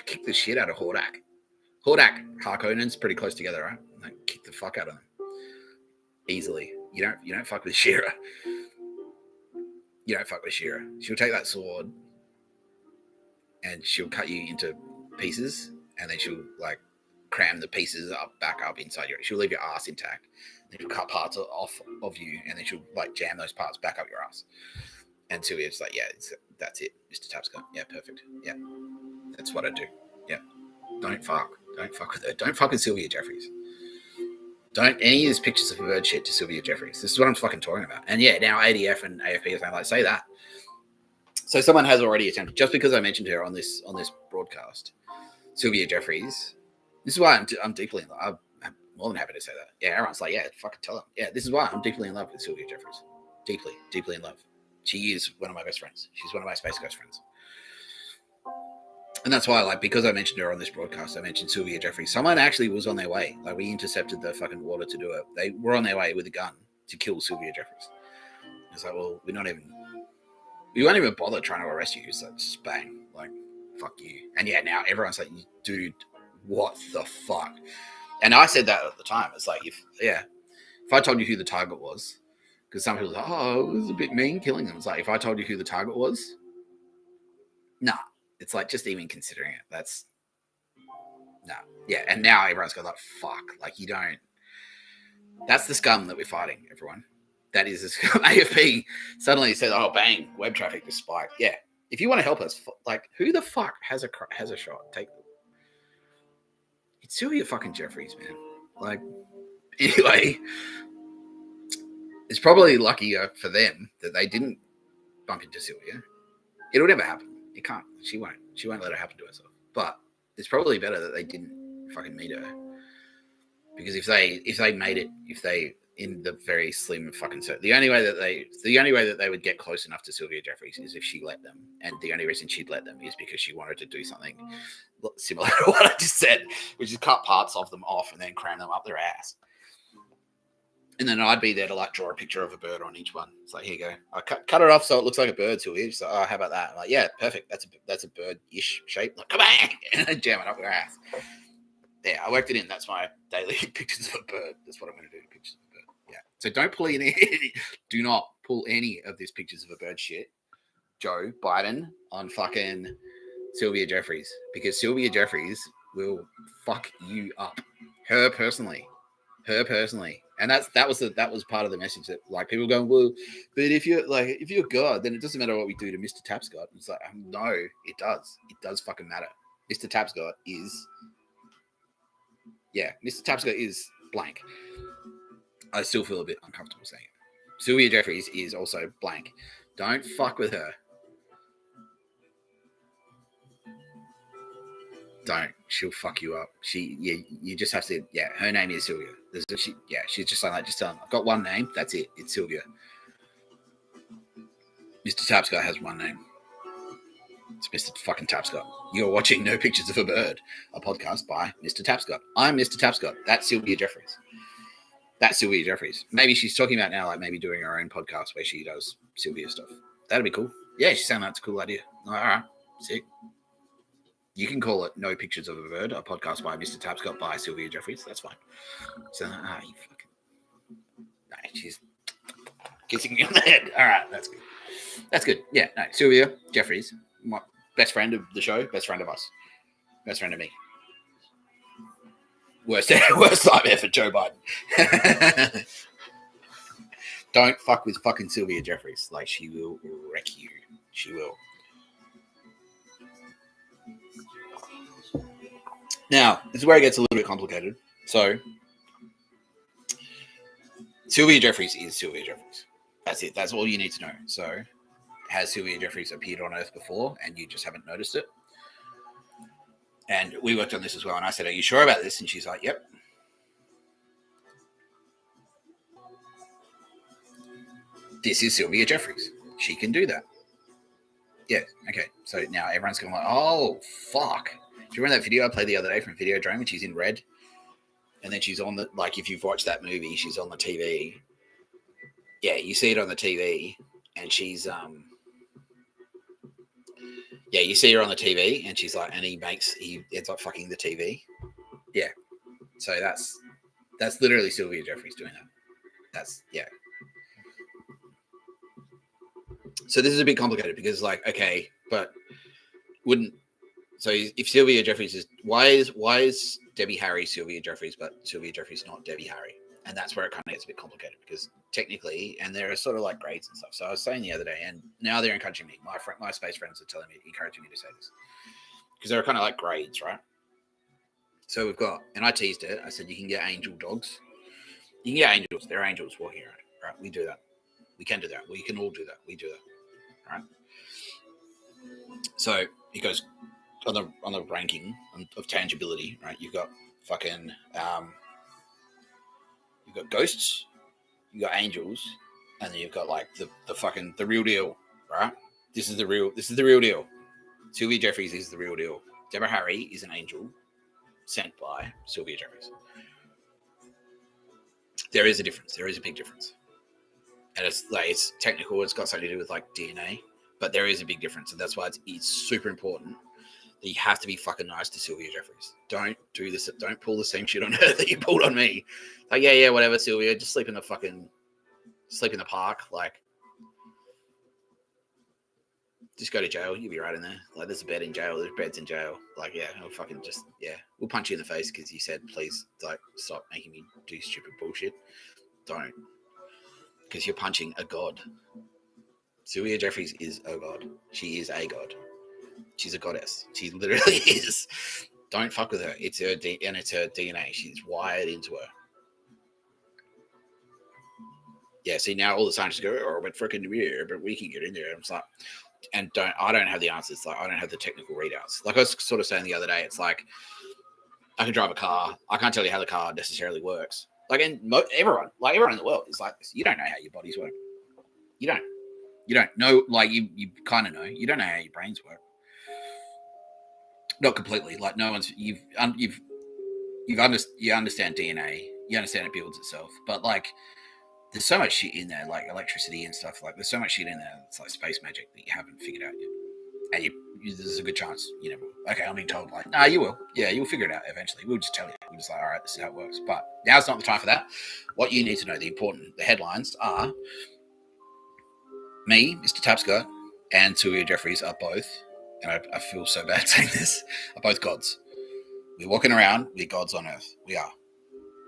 kick the shit out of Hordak. Hordak, Harkonnen's pretty close together, right? Like, kick the fuck out of them. Easily. You don't fuck with She-Ra. You don't fuck with She-Ra. She'll take that sword and she'll cut you into pieces, and then she'll like cram the pieces back up inside you. She'll leave your ass intact. Then she'll cut parts off of you, and then she'll like jam those parts back up your ass. And Sylvia's like, yeah, that's it, Mr. Tapscott. Yeah, perfect. Yeah, that's what I do. Yeah, don't fuck with her. Don't fuck with Sylvia Jeffries. Don't any of these pictures of bird shit to Sylvia Jeffries. This is what I'm fucking talking about. And yeah, now ADF and AFP is saying like, say that. So someone has already attempted, just because I mentioned her on this broadcast, Sylvia Jeffries. This is why I'm deeply in love. I'm more than happy to say that. Yeah, everyone's like, yeah, fucking tell them. Yeah, this is why I'm deeply in love with Sylvia Jeffries. Deeply in love. She is one of my best friends. She's one of my Space Ghost friends. And that's why, like, because I mentioned her on this broadcast, I mentioned Sylvia Jeffries. Someone actually was on their way. Like, we intercepted the fucking water to do it. They were on their way with a gun to kill Sylvia Jeffries. It's like, well, we won't even bother trying to arrest you. So just bang, like, fuck you. And yeah, now everyone's like, dude, what the fuck? And I said that at the time. It's like, if I told you who the target was, because some people are like, oh, it was a bit mean killing them. It's like, if I told you who the target was, nah. It's like, just even considering it, that's no. Yeah, and now everyone's going like, fuck. Like, you don't. That's the scum that we're fighting, everyone. That is the scum. AFP suddenly said, oh, bang, web traffic just spiked. Yeah. If you want to help us, like, who the fuck has a shot? Take them. It's Sylvia fucking Jeffries, man. Like, anyway, it's probably luckier for them that they didn't bump into Sylvia. It'll never happen. It can't. She won't let it happen to herself. But it's probably better that they didn't fucking meet her. Because if they made it, if they in the very slim fucking set, the only way that they would get close enough to Sylvia Jeffries is if she let them. And the only reason she'd let them is because she wanted to do something similar to what I just said, which is cut parts of them off and then cram them up their ass. And then I'd be there to like draw a picture of a bird on each one. It's like, here you go. I cut it off so it looks like a bird, Sylvia. So, oh, how about that? I'm like, yeah, perfect. That's a bird-ish shape. Like, come on, and jam it up your ass. Yeah, I worked it in. That's my daily pictures of a bird. That's what I'm going to do. Pictures of a bird. Yeah. So don't pull any. Do not pull any of these pictures of a bird shit, Joe Biden, on fucking Sylvia Jeffries, because Sylvia Jeffries will fuck you up. Her personally. And that was part of the message that like people going, well, but if you're God, then it doesn't matter what we do to Mr. Tapscott. It's like, no, it does. It does fucking matter. Mr. Tapscott is Mr. Tapscott is blank. I still feel a bit uncomfortable saying it. Sylvia Jeffries is also blank. Don't fuck with her. Don't. She'll fuck you up. You just have to. Yeah, her name is Sylvia. She's just like just tell them, I've got one name. That's it. It's Sylvia. Mr. Tapscott has one name. It's Mr. fucking Tapscott. You're watching No Pictures of a Bird, a podcast by Mr. Tapscott. I'm Mr. Tapscott. That's Sylvia Jeffries. Maybe she's talking about now, like maybe doing her own podcast where she does Sylvia stuff. That'd be cool. Yeah, she sounded that's a cool idea. All right, sick. You can call it No Pictures of a Bird, a podcast by Mr. Tapscott by Sylvia Jeffries. That's fine. So, you fucking. No, she's kissing me on the head. All right, that's good. That's good. Yeah, no, Sylvia Jeffries, my best friend of the show, best friend of us, best friend of me. Worst nightmare for Joe Biden. Don't fuck with fucking Sylvia Jeffries. Like, she will wreck you. She will. Now, this is where it gets a little bit complicated. So, Sylvia Jeffries is Sylvia Jeffries. That's it. That's all you need to know. So, has Sylvia Jeffries appeared on Earth before and you just haven't noticed it? And we worked on this as well. And I said, are you sure about this? And she's like, yep. This is Sylvia Jeffries. She can do that. Yeah. Okay. So now everyone's going like, oh, fuck. Do you remember that video I played the other day from Videodrome when she's in red? And then she's on the, like, if you've watched that movie, she's on the TV. Yeah, you see it on the TV and she's, yeah, you see her on the TV and she's like, and he ends up fucking the TV. Yeah. So that's literally Sylvia Jeffries doing that. That's, yeah. So this is a bit complicated because, like, okay, but so if Sylvia Jeffries is, why is Debbie Harry Sylvia Jeffries, but Sylvia Jeffries not Debbie Harry? And that's where it kind of gets a bit complicated because technically, and there are sort of like grades and stuff. So I was saying the other day, and now they're encouraging me. My space friends are encouraging me to say this because there are kind of like grades, right? So we've got, and I teased it. I said you can get angel dogs. You can get angels. They're angels walking around, right? We do that. We can do that. We can all do that. We do that. Right. So it goes on the ranking of tangibility, right? You've got fucking you've got ghosts, you've got angels, and then you've got like the real deal, right? This is the real deal. Sylvia Jeffries is the real deal. Deborah Harry is an angel sent by Sylvia Jeffries. There is a difference. There is a big difference. And it's technical. It's got something to do with like DNA. But there is a big difference, and that's why it's super important that you have to be fucking nice to Sylvia Jeffries. Don't do this. Don't pull the same shit on her that you pulled on me. Like, yeah, whatever, Sylvia. Just sleep in the park. Like, just go to jail. You'll be right in there. Like, there's a bed in jail. There's beds in jail. Like, yeah, we'll punch you in the face because you said, please, like, stop making me do stupid bullshit. Don't, because you're punching a god. Sylvia Jeffries is a god. She is a god. She's a goddess. She literally is. Don't fuck with her. It's her DNA. She's wired into her. Yeah. See, now all the scientists go, oh, but freaking weird, but we can get in there. I'm like, and I don't have the answers. Like, I don't have the technical readouts. Like I was sort of saying the other day, it's like I can drive a car. I can't tell you how the car necessarily works. Like, and everyone in the world is like, you don't know how your bodies work. You don't know, like you kind of know. You don't know how your brains work. Not completely. Like no one's. You understand DNA. You understand it builds itself. But like, there's so much shit in there, like electricity and stuff. Like there's so much shit in there. It's like space magic that you haven't figured out yet. And there's a good chance you never will. Okay, I'm being told like, nah, you will. Yeah, you'll figure it out eventually. We'll just tell you. We'll just like, all right, this is how it works. But now's not the time for that. What you need to know, the headlines are. Me, Mr. Tapscott, and Sylvia Jeffries are both, and I feel so bad saying this, are both gods. We're walking around, we're gods on Earth. We are.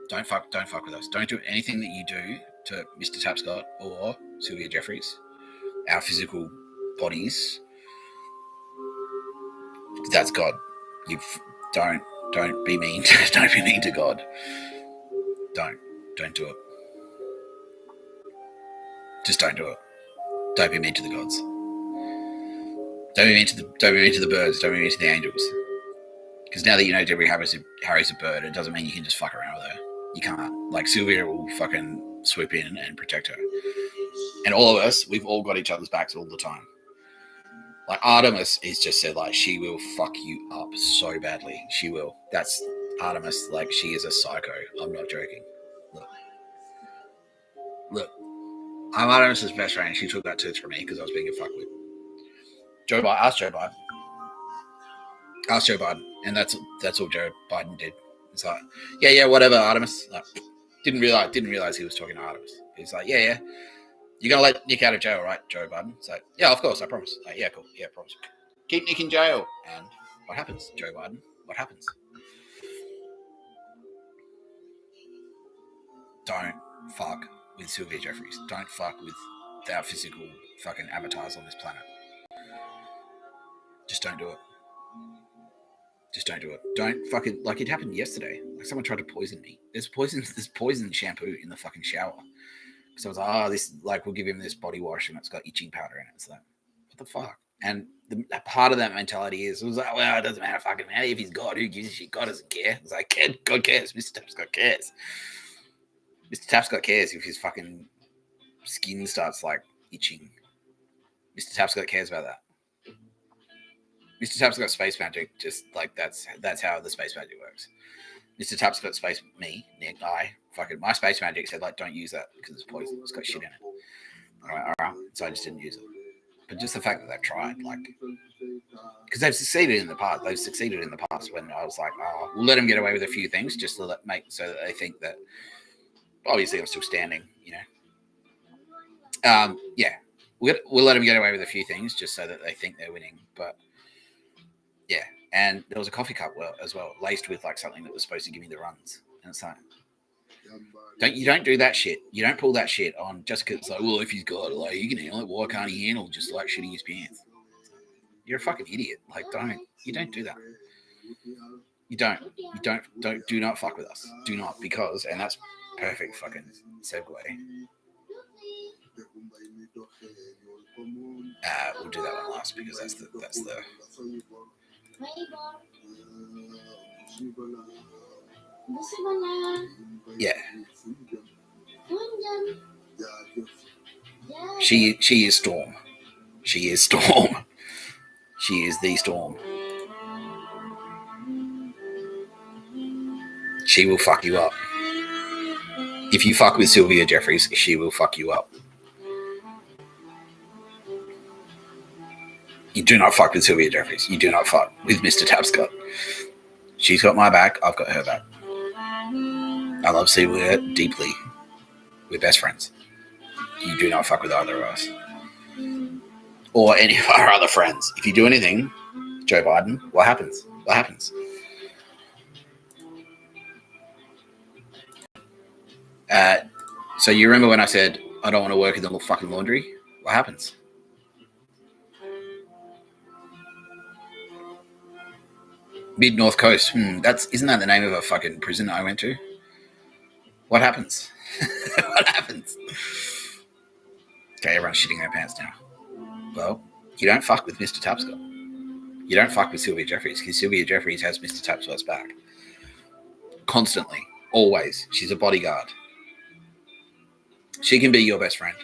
Don't fuck with us. Don't do anything that you do to Mr. Tapscott or Sylvia Jeffries, our physical bodies. That's God. You don't be mean. Don't be mean to God. Don't do it. Just don't do it. Don't be mean to the gods. Don't be mean to the birds. Don't be mean to the angels. Because now that you know Debbie Harry's a bird, it doesn't mean you can just fuck around with her. You can't. Like, Sylvia will fucking swoop in and protect her. And all of us, we've all got each other's backs all the time. Like, Artemis has just said, like, she will fuck you up so badly. She will. That's Artemis. Like, she is a psycho. I'm not joking. Look. I'm Artemis's best friend. She took that tooth from me because I was being a fuckwit. Joe Biden. Ask Joe Biden. Ask Joe Biden, and that's all Joe Biden did. It's like, yeah, whatever, Artemis. Like, didn't realize he was talking to Artemis. He's like, yeah, you're gonna let Nick out of jail, right, Joe Biden? It's like, yeah, of course, I promise. Like, yeah, cool, yeah, promise. Keep Nick in jail. And what happens, Joe Biden? What happens? Don't fuck with Sylvia Jeffries. Don't fuck with our physical fucking avatars on this planet. Just don't do it. Just don't do it. Don't fucking, like, it happened yesterday. Like, someone tried to poison me. There's poison shampoo in the fucking shower. So I was like, this, like, we'll give him this body wash and it's got itching powder in it. It's like, what the fuck? And part of that mentality is, it was like, well, it doesn't matter fucking matter if he's God. Who gives a shit? God doesn't care. It's like, God cares. Mr. Tapscott cares. Mr. Tapscott cares if his fucking skin starts, like, itching. Mr. Tapscott cares about that. Mr. Tapscott space magic, just like that's how the space magic works. Mr. Tapscott space, me, Nick, my space magic said, like, don't use that because it's poison. It's got shit in it. All right. So I just didn't use it. But just the fact that they've tried, like, because they've succeeded in the past. They've succeeded in the past when I was like, we'll let them get away with a few things just to make so that they think that obviously I'm still standing, you know. Yeah, we'll let them get away with a few things just so that they think they're winning. But yeah, and there was a coffee cup as well, laced with like something that was supposed to give me the runs. And it's like, you don't do that shit. You don't pull that shit on just because it's like, well, if he's got it, like, you can handle it. Why can't he handle just like shitting his pants? You're a fucking idiot. Like, you don't do that. Do not fuck with us. Do not, because, and that's perfect fucking segue. We'll do that one last because that's the yeah. She is Storm. She is Storm. She is the Storm. She will fuck you up. If you fuck with Sylvia Jeffries, she will fuck you up. You do not fuck with Sylvia Jeffries. You do not fuck with Mr. Tapscott. She's got my back. I've got her back. I love Sylvia deeply. We're best friends. You do not fuck with either of us. Or any of our other friends. If you do anything, Joe Biden, what happens? What happens? So you remember when I said I don't want to work in the fucking laundry? What happens? Mid North Coast. Isn't that the name of a fucking prison I went to? What happens? What happens? Okay, everyone's shitting their pants now. Well, you don't fuck with Mr. Tapscott. You don't fuck with Sylvia Jeffries because Sylvia Jeffries has Mr. Tapscott's back. Constantly. Always. She's a bodyguard. She can be your best friend.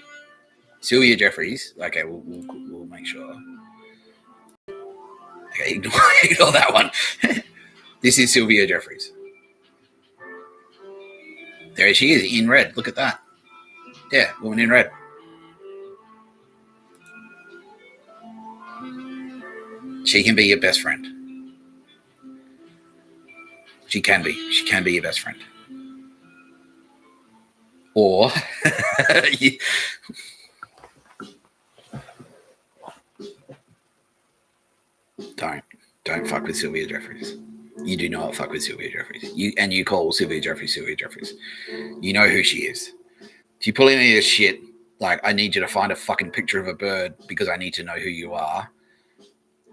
Sylvia Jeffries. Okay, we'll make sure. Okay, ignore that one. This is Sylvia Jeffries. There she is in red. Look at that. Yeah, woman in red. She can be your best friend. She can be. She can be your best friend. Or don't fuck with Sylvia Jeffries. You do not fuck with Sylvia Jeffries. You call Sylvia Jeffries Sylvia Jeffries. You know who she is. If you pull any of this shit, like, I need you to find a fucking picture of a bird because I need to know who you are,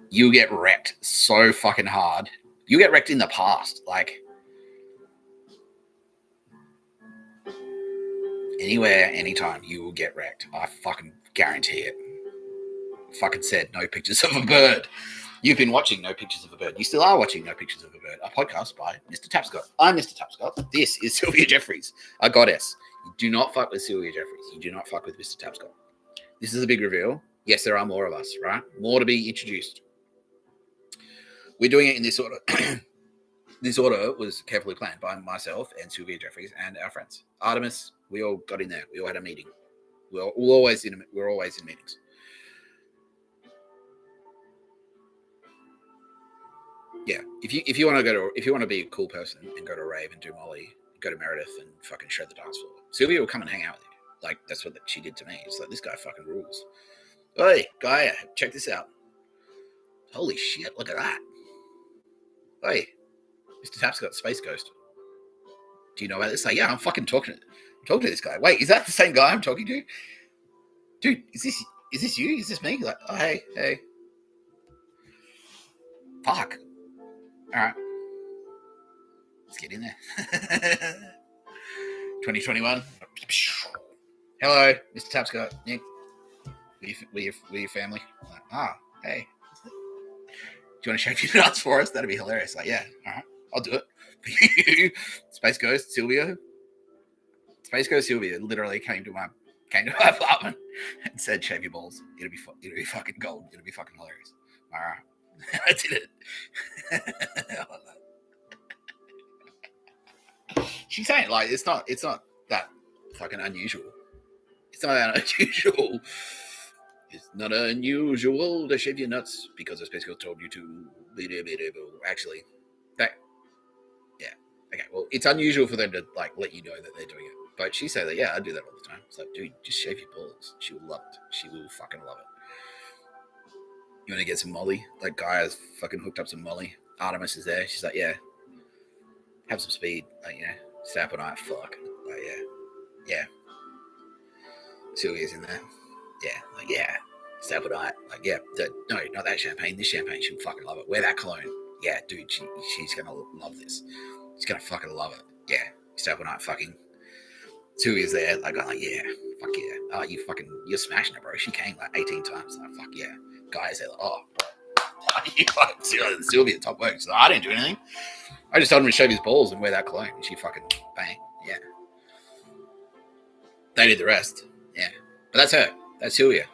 you'll get wrecked so fucking hard. You get wrecked in the past. Like, anywhere, anytime, you will get wrecked. I fucking guarantee it. Fucking said no pictures of a bird. You've been watching No Pictures of a Bird. You still are watching No Pictures of a Bird, a podcast by Mr. Tapscott. I'm Mr. Tapscott. This is Sylvia Jeffries, a goddess. You do not fuck with Sylvia Jeffries. You do not fuck with Mr. Tapscott. This is a big reveal. Yes, there are more of us, right? More to be introduced. We're doing it in this order. This order was carefully planned by myself and Sylvia Jeffries and our friends. Artemis, we all got in there. We all had a meeting. We're always in meetings. Yeah, if you want to be a cool person and go to a rave and do Molly, go to Meredith and fucking shred the dance floor. Sylvia will come and hang out with you. Like that's what she did to me. It's like this guy fucking rules. Hey, Gaia, check this out. Holy shit, look at that. Hey, Mr. Tapscott, Space Ghost. Do you know about this? Like, yeah, I'm talking to this guy. Wait, is that the same guy I'm talking to? Dude, is this you? Is this me? Like, oh, hey. Fuck. All right. Let's get in there. 2021. Hello, Mr. Tapscott. Nick. We your family. Like, hey. Do you want to shake your nuts for us? That'd be hilarious. Like, yeah, all right, I'll do it. Space Ghost Sylvia. Space Ghost Sylvia literally came to my apartment and said, "Shave your balls. It'll be fucking gold. It'll be fucking hilarious." All right, I did it. She's saying like it's not that fucking unusual. It's not that unusual. It's not unusual to shave your nuts because a Space Ghost told you to. Actually, yeah. Okay, well, it's unusual for them to like let you know that they're doing it. But she said that, yeah, I do that all the time. It's like, dude, just shave your balls. She will love it. She will fucking love it. You want to get some Molly? That guy has fucking hooked up some Molly. Artemis is there. She's like, yeah, have some speed. Like, you know, stay up all night. Fuck. Like, yeah. Sylvia's in there. Yeah, like, yeah, stay up all night. Like, yeah, no, not that champagne. This champagne, she'll fucking love it. Wear that cologne. Yeah, dude, she's gonna love this. She's gonna fucking love it. Yeah, stay up all night. Fucking. Sylvia's there, like, I'm like, yeah, fuck yeah. Oh, you're smashing it, bro. She came like 18 times. Like, fuck yeah. Guys, they're like, oh, you fucking Sylvia, top work. So I didn't do anything. I just told him to shave his balls and wear that cologne. And she fucking bang. Yeah. They did the rest. Yeah. But that's her. That's Sylvia.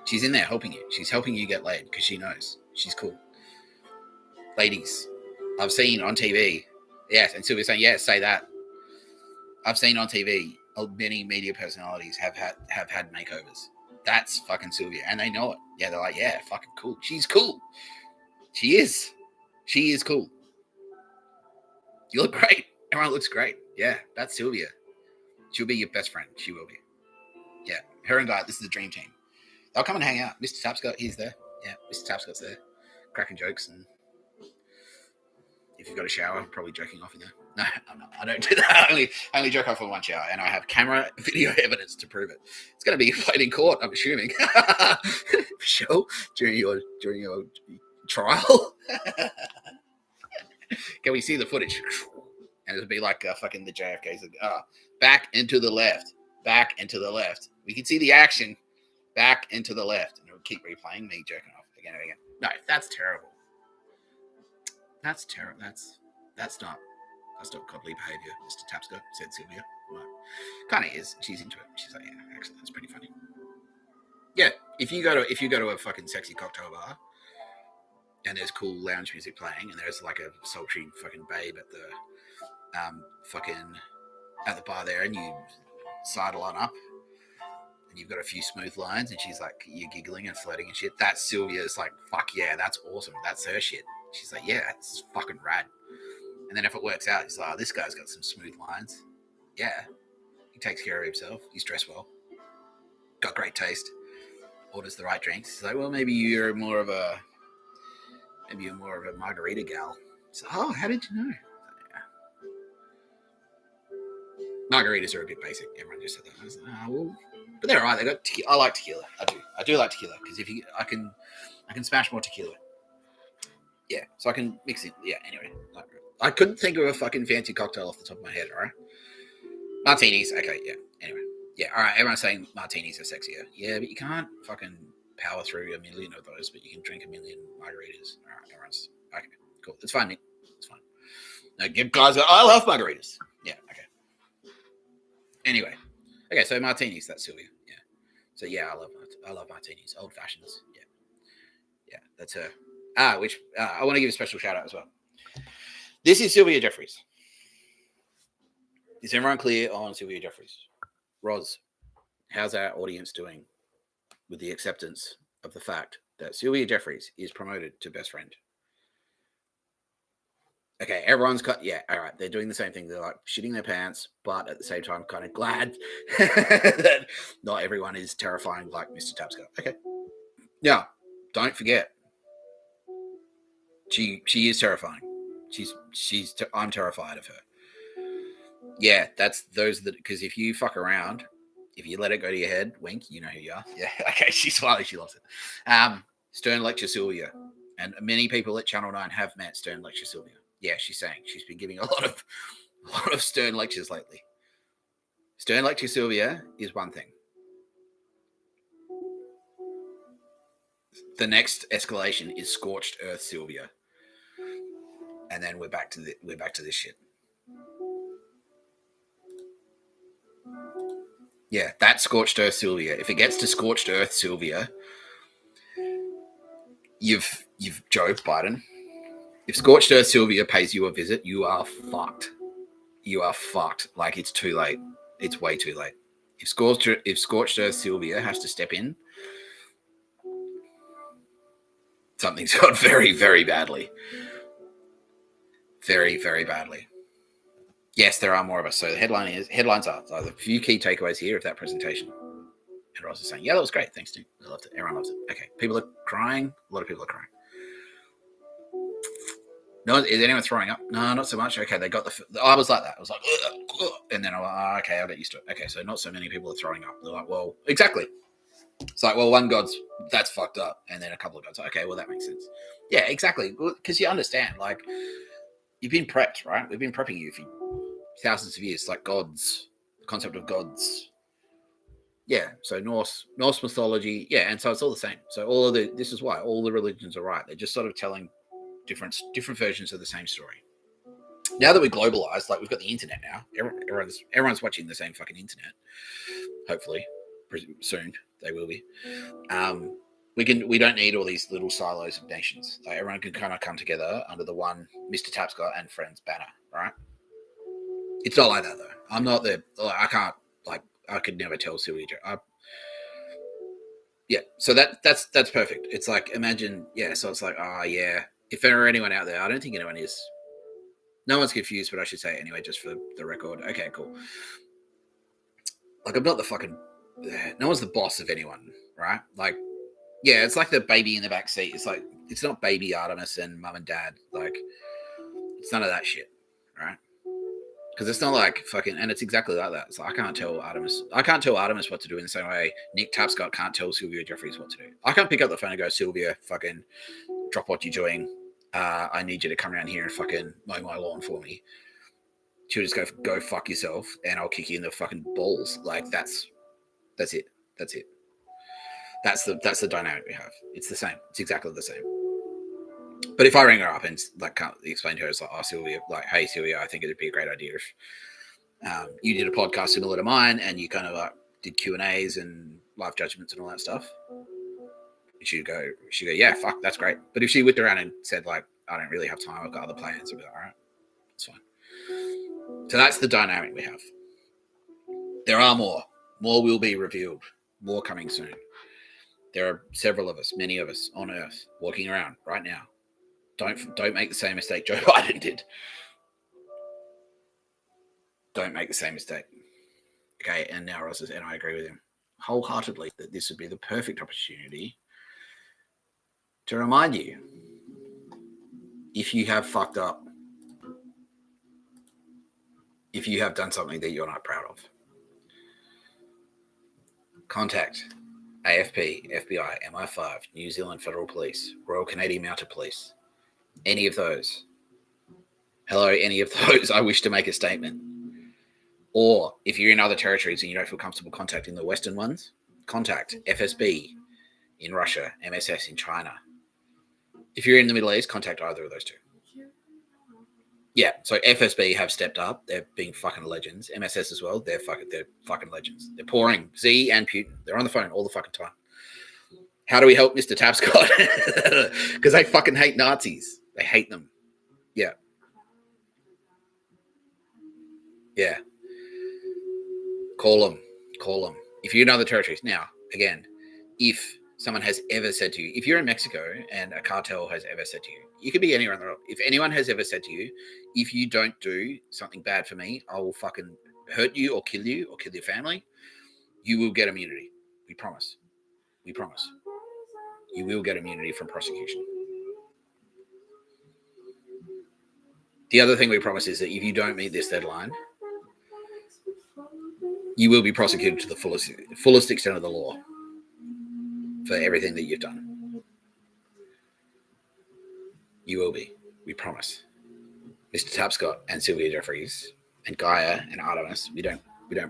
She's in there helping you. She's helping you get laid because she knows. She's cool. Ladies, I've seen on TV. Yes, and Sylvia's saying, yeah, say that. I've seen on TV many media personalities have had makeovers. That's fucking Sylvia, and they know it. Yeah, they're like, yeah, fucking cool. She's cool. She is cool. You look great. Everyone looks great. Yeah, that's Sylvia. She'll be your best friend. She will be. Yeah, her and Guy. This is the dream team. They'll come and hang out. Mr. Tapscott, he's there. Yeah, Mr. Tapscott's there, cracking jokes, and if you've got a shower, I'm probably joking off in there. No, I'm not. I don't do that. I only joke off in one shower, and I have camera video evidence to prove it. It's going to be played in court, I'm assuming. For sure, during your trial. Can we see the footage? And it'll be like fucking the JFK's back into the left. We can see the action. Back into the left, and it'll keep replaying me jerking off again and again. No, that's terrible. That's terrible. That's not godly behavior, Mr. Tapscott, said Sylvia. No. Kind of is. She's into it. She's like, yeah, actually, that's pretty funny. Yeah, if you go to a fucking sexy cocktail bar and there's cool lounge music playing and there's like a sultry fucking babe at the bar there, and you sidle on up and you've got a few smooth lines and she's like, you're giggling and flirting and shit. That's Sylvia's like, fuck yeah, that's awesome. That's her shit. She's like, yeah, it's fucking rad. And then if it works out, he's like, oh, this guy's got some smooth lines. Yeah. He takes care of himself. He's dressed well. Got great taste. Orders the right drinks. He's like, well, maybe you're more of a margarita gal. So, oh, how did you know? Yeah. Margaritas are a bit basic. Everyone just said that. I was like, oh, well, but they're all right. I like tequila. I do like tequila because I can smash more tequila. Yeah, so I can mix it. Yeah, anyway. I couldn't think of a fucking fancy cocktail off the top of my head, all right? Martinis, okay, yeah. Anyway. Yeah, all right, everyone's saying martinis are sexier. Yeah, but you can't fucking power through a million of those, but you can drink a million margaritas. All right, everyone's... Okay, cool. It's fine, Nick. It's fine. Now, guys, I love margaritas. Yeah, okay. Anyway. Okay, so martinis, that's Sylvia. Yeah. So, yeah, I love martinis. Old fashions. Yeah. Yeah, that's her. I want to give a special shout out as well. This is Sylvia Jeffries. Is everyone clear on Sylvia Jeffries? Roz, how's our audience doing with the acceptance of the fact that Sylvia Jeffries is promoted to best friend? Okay, everyone's got, yeah, all right, they're doing the same thing. They're like shitting their pants, but at the same time, kind of glad that not everyone is terrifying like Mr. Tapscott. Okay. Now, don't forget, she is terrifying. I'm terrified of her. Yeah, those that, because if you fuck around, if you let it go to your head, wink, you know who you are. Yeah, okay, she's smiling, she loves it. Stern Lecture Sylvia. And many people at Channel 9 have met Stern Lecture Sylvia. Yeah, she's saying she's been giving a lot of Stern lectures lately. Stern Lecture Sylvia is one thing. The next escalation is Scorched Earth Sylvia. And then we're back to this shit. Yeah, that's Scorched Earth Sylvia. If it gets to Scorched Earth Sylvia, you've Joe Biden. If Scorched Earth Sylvia pays you a visit, you are fucked. You are fucked. Like, it's too late. It's way too late. If Scorched Earth Sylvia has to step in, something's gone very, very badly. Very, very badly. Yes, there are more of us. So the headlines are the few key takeaways here of that presentation. And Ross is saying, yeah, that was great. Thanks, Tim. I loved it. Everyone loves it. Okay. People are crying. A lot of people are crying. No, is anyone throwing up? No, not so much. Okay, they got I was like that. I was like, ugh, and then I was like, okay, I'll get used to it. Okay, so not so many people are throwing up. They're like, well, exactly. It's like, well, one god's, that's fucked up. And then a couple of gods, okay, well, that makes sense. Yeah, exactly. Because you understand, like, you've been prepped, right? We've been prepping you for thousands of years, like gods, the concept of gods. Yeah, so Norse mythology, yeah, and so it's all the same. So this is why all the religions are right. They're just sort of telling different versions of the same story. Now that we're globalized, like, we've got the internet now. Everyone's watching the same fucking internet. Hopefully, soon they will be. We don't need all these little silos of nations. Like, everyone can kind of come together under the one Mr. Tapscott and Friends banner, right? It's not like that though. I'm not the. I can't, like, I could never tell Sylvia. Yeah, so that's perfect. It's like, imagine, yeah. So it's like, yeah. If there are anyone out there, I don't think anyone is. No one's confused, but I should say it anyway, just for the record. Okay, cool. Like, I'm not the fucking. No one's the boss of anyone, right? Like, yeah, it's like the baby in the back seat. It's like, it's not baby Artemis and mum and dad. Like, it's none of that shit, right? Because it's not like fucking, and it's exactly like that. So I can't tell Artemis what to do in the same way Nick Tapscott can't tell Sylvia Jeffries what to do. I can't pick up the phone and go, Sylvia, fucking drop what you're doing. I need you to come around here and fucking mow my lawn for me. She'll just go fuck yourself, and I'll kick you in the fucking balls. Like, that's it. That's it. That's the dynamic we have. It's the same. It's exactly the same. But if I ring her up and, like, can't explain to her, it's like, oh, Sylvia, like, hey, Sylvia, I think it'd be a great idea if you did a podcast similar to mine, and you kind of, like, did Q&As and live judgments and all that stuff. She'd go, yeah, fuck, that's great. But if she whipped around and said, like, I don't really have time, I've got other plans, I'd be like, all right, it's fine. So that's the dynamic we have. There are more. More will be revealed. More coming soon. There are several of us, many of us on Earth, walking around right now. Don't make the same mistake Joe Biden did. Don't make the same mistake. Okay, and now Ross says, and I agree with him wholeheartedly that this would be the perfect opportunity to remind you, if you have fucked up, if you have done something that you're not proud of, contact AFP, FBI, MI5, New Zealand Federal Police, Royal Canadian Mounted Police, any of those. Hello, any of those. I wish to make a statement. Or if you're in other territories and you don't feel comfortable contacting the Western ones, contact FSB in Russia, MSS in China. If you're in the Middle East, contact either of those two. Yeah, so FSB have stepped up. They're being fucking legends. MSS as well. They're fucking legends. They're pouring Z and Putin. They're on the phone all the fucking time. How do we help Mr. Tapscott? Because they fucking hate Nazis. They hate them. Yeah. Yeah. Call them. If you're in other territories. Now, again, if someone has ever said to you, if you're in Mexico and a cartel has ever said to you, you could be anywhere in the world. If anyone has ever said to you, if you don't do something bad for me, I will fucking hurt you or kill your family, you will get immunity. We promise. We promise. You will get immunity from prosecution. The other thing we promise is that if you don't meet this deadline, you will be prosecuted to the fullest extent of the law for everything that you've done. You will be. We promise. Mr. Tapscott and Sylvia Jeffries and Gaia and Artemis, we don't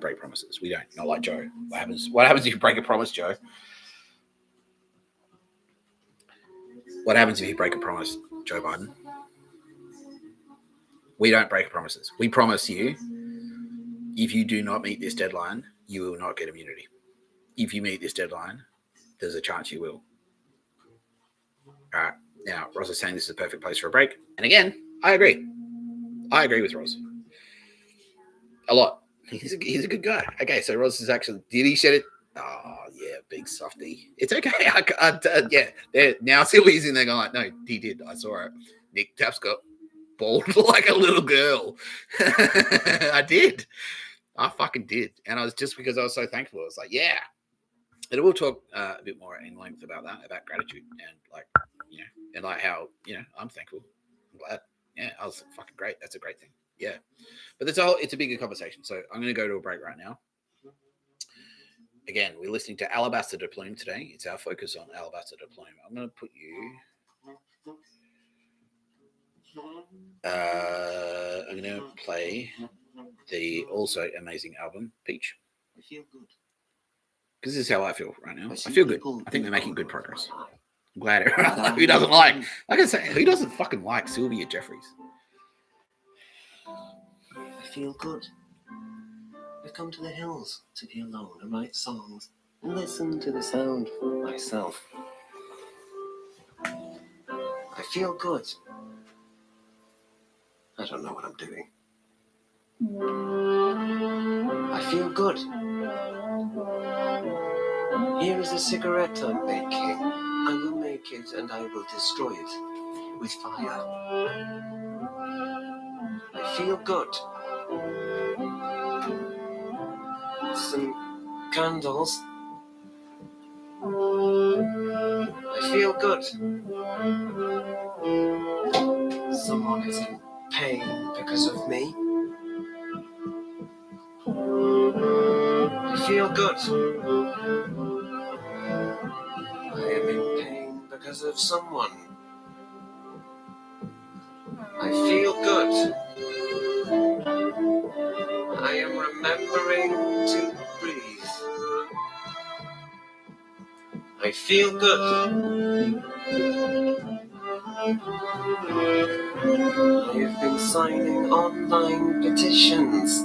break promises. We don't. Not like Joe. What happens if you break a promise, Joe? What happens if you break a promise, Joe Biden? We don't break promises. We promise you, if you do not meet this deadline, you will not get immunity. If you meet this deadline, there's a chance you will. All right. Now, Roz is saying this is a perfect place for a break. And again, I agree. I agree with Roz. A lot. He's a good guy. Okay, so Roz is actually... Did he shed it? Oh, yeah, big softy. It's okay. Yeah. Now Sylvia's in there going like, no, he did. I saw it. Nick Tapscott bawled like a little girl. I did. I fucking did. And I was just because I was so thankful. I was like, yeah. And we'll talk a bit more in length about that, about gratitude and like, you know, and like how, you know, I'm thankful. I'm glad. Yeah, I was fucking great. That's a great thing. Yeah. But it's a bigger conversation. So I'm going to go to a break right now. Again, we're listening to Alabaster de Plume today. It's our focus on Alabaster de Plume. I'm going to put you... I'm going to play the also amazing album, Peach. I feel good. Because this is how I feel right now. I feel good. I think they're making good progress. I'm glad everyone... Who doesn't like... Like I say, who doesn't fucking like Sylvia Jeffries? I feel good. I've come to the hills to be alone and write songs and listen to the sound for myself. I feel good. I don't know what I'm doing. I feel good. Here is a cigarette I'm making. I will make it and I will destroy it with fire. I feel good. Some candles. I feel good. Someone is in pain because of me. I feel good. I am in pain because of someone. I feel good. I am remembering to breathe. I feel good. I have been signing online petitions.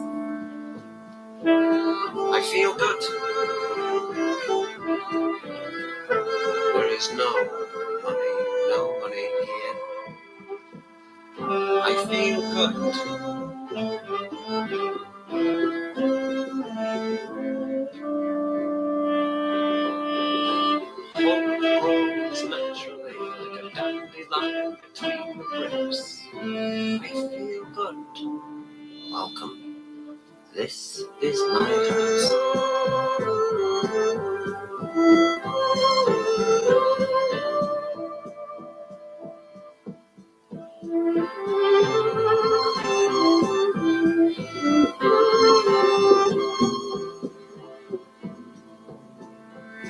I feel good. There is no money here. I feel good. Hope grows naturally like a dandelion between the bricks. I feel good. Welcome. This is my house.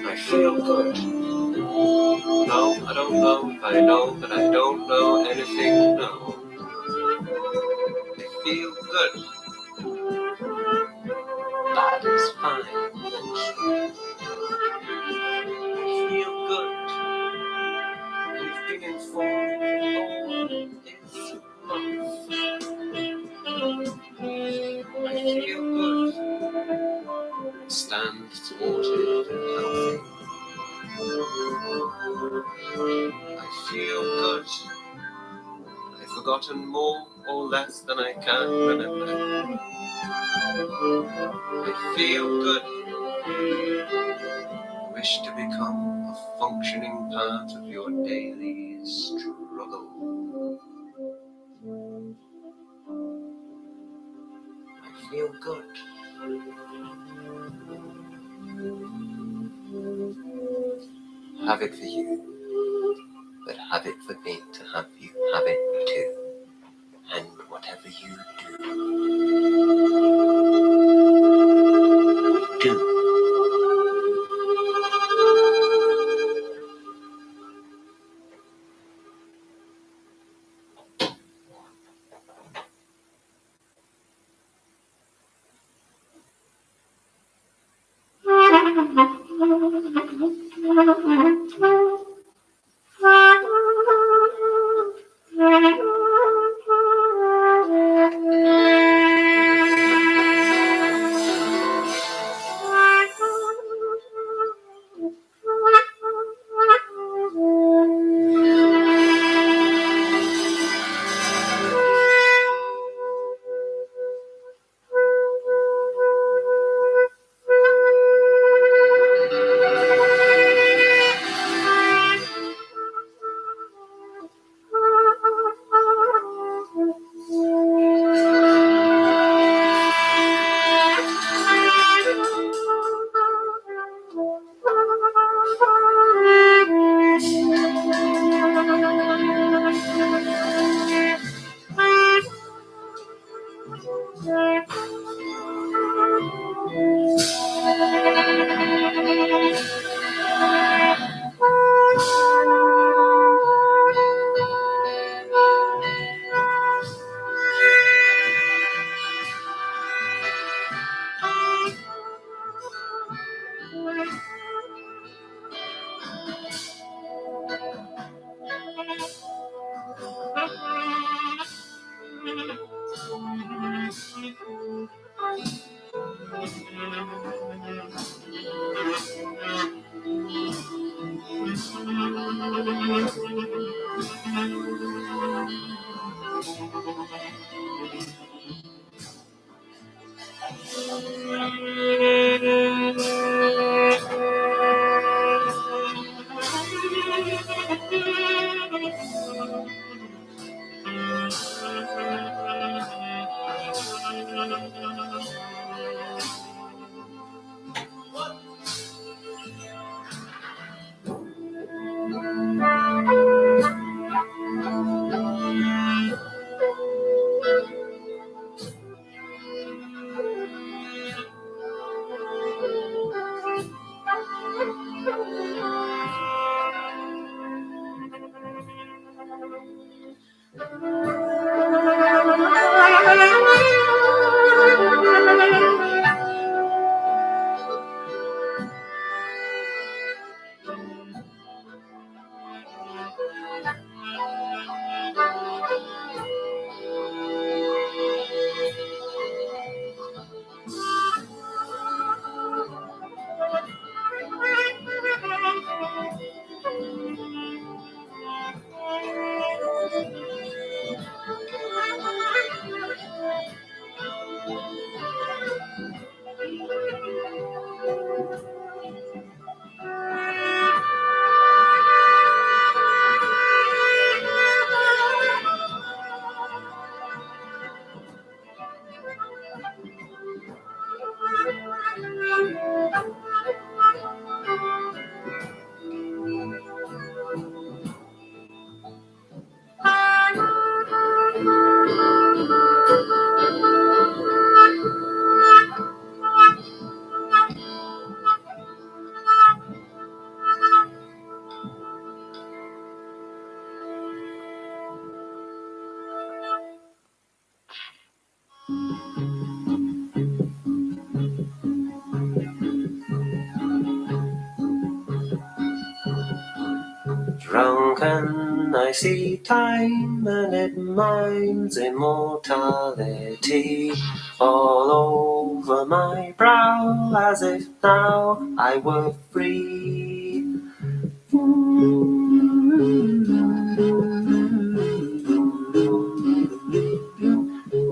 I feel good. No, I don't know. I know, but I don't know anything. No. I feel good. That is fine and true. I feel good. You've been informed all this month. I feel good. Stand supported and healthy. I feel good. I've forgotten more or less than I can remember. I feel good. wish to become a functioning part of your daily struggle. I feel good. Have it for you, but have it for me to have you have it too. And whatever you do, do. Drunken, I see time, and it mimes immortality all over my brow, as if now I were free.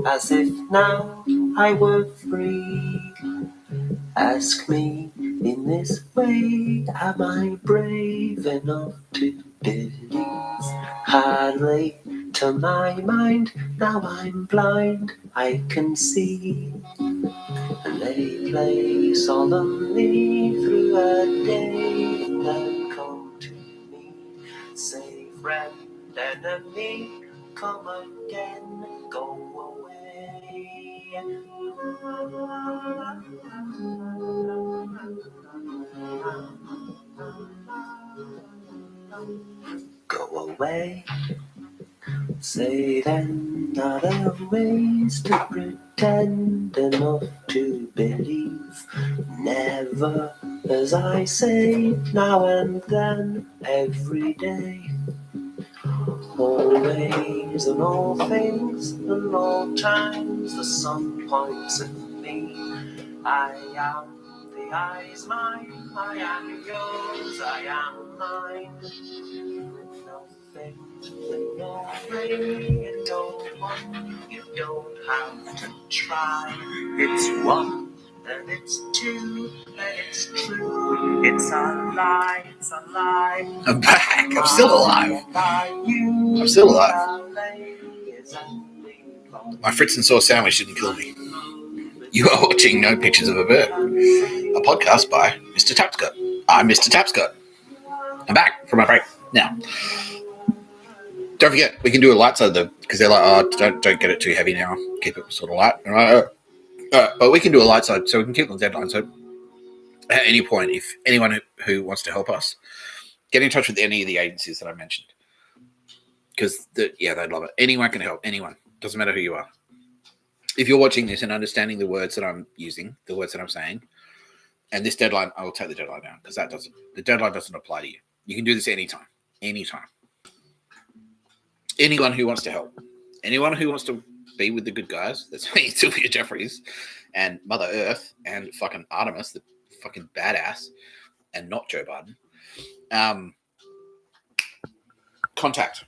As if now I were free. Ask me In this way, am I brave enough to believe? Hardly to my mind, now I'm blind, I can see. And they play solemnly through a day that come to me. Say, friend, enemy, come again, go away. Go away. Say then, are there ways to pretend enough to believe? Never, as I say, now and then, every day. Always and all things and all times, the sun points at me. I am the eye's mine, I am yours, I am mine. Nothing when you're free, you don't want, you don't have to try. It's one, and it's two, and it's true. It's a lie, it's a lie. I'm back. I'm still alive. I'm still alive. My Fritz and Sauce sandwich didn't kill me. You are watching No Pictures of a Bird, a podcast by Mr. Tapscott. I'm Mr. Tapscott. I'm back from my break. Now, don't forget, we can do a light side though, because they're like, oh, don't get it too heavy now. Keep it sort of light. But we can do a light side, so we can keep on deadline. So at any point, if anyone who wants to help us, get in touch with any of the agencies that I mentioned. Because, they'd love it. Anyone can help. Anyone. Doesn't matter who you are. If you're watching this and understanding the words that I'm using, the words that I'm saying, and this deadline, I will take the deadline down, because the deadline doesn't apply to you. You can do this anytime. Anytime. Anyone who wants to help. Anyone who wants to be with the good guys. That's me, Sylvia Jeffries, and Mother Earth, and fucking Artemis, the fucking badass, and not Joe Biden. Contact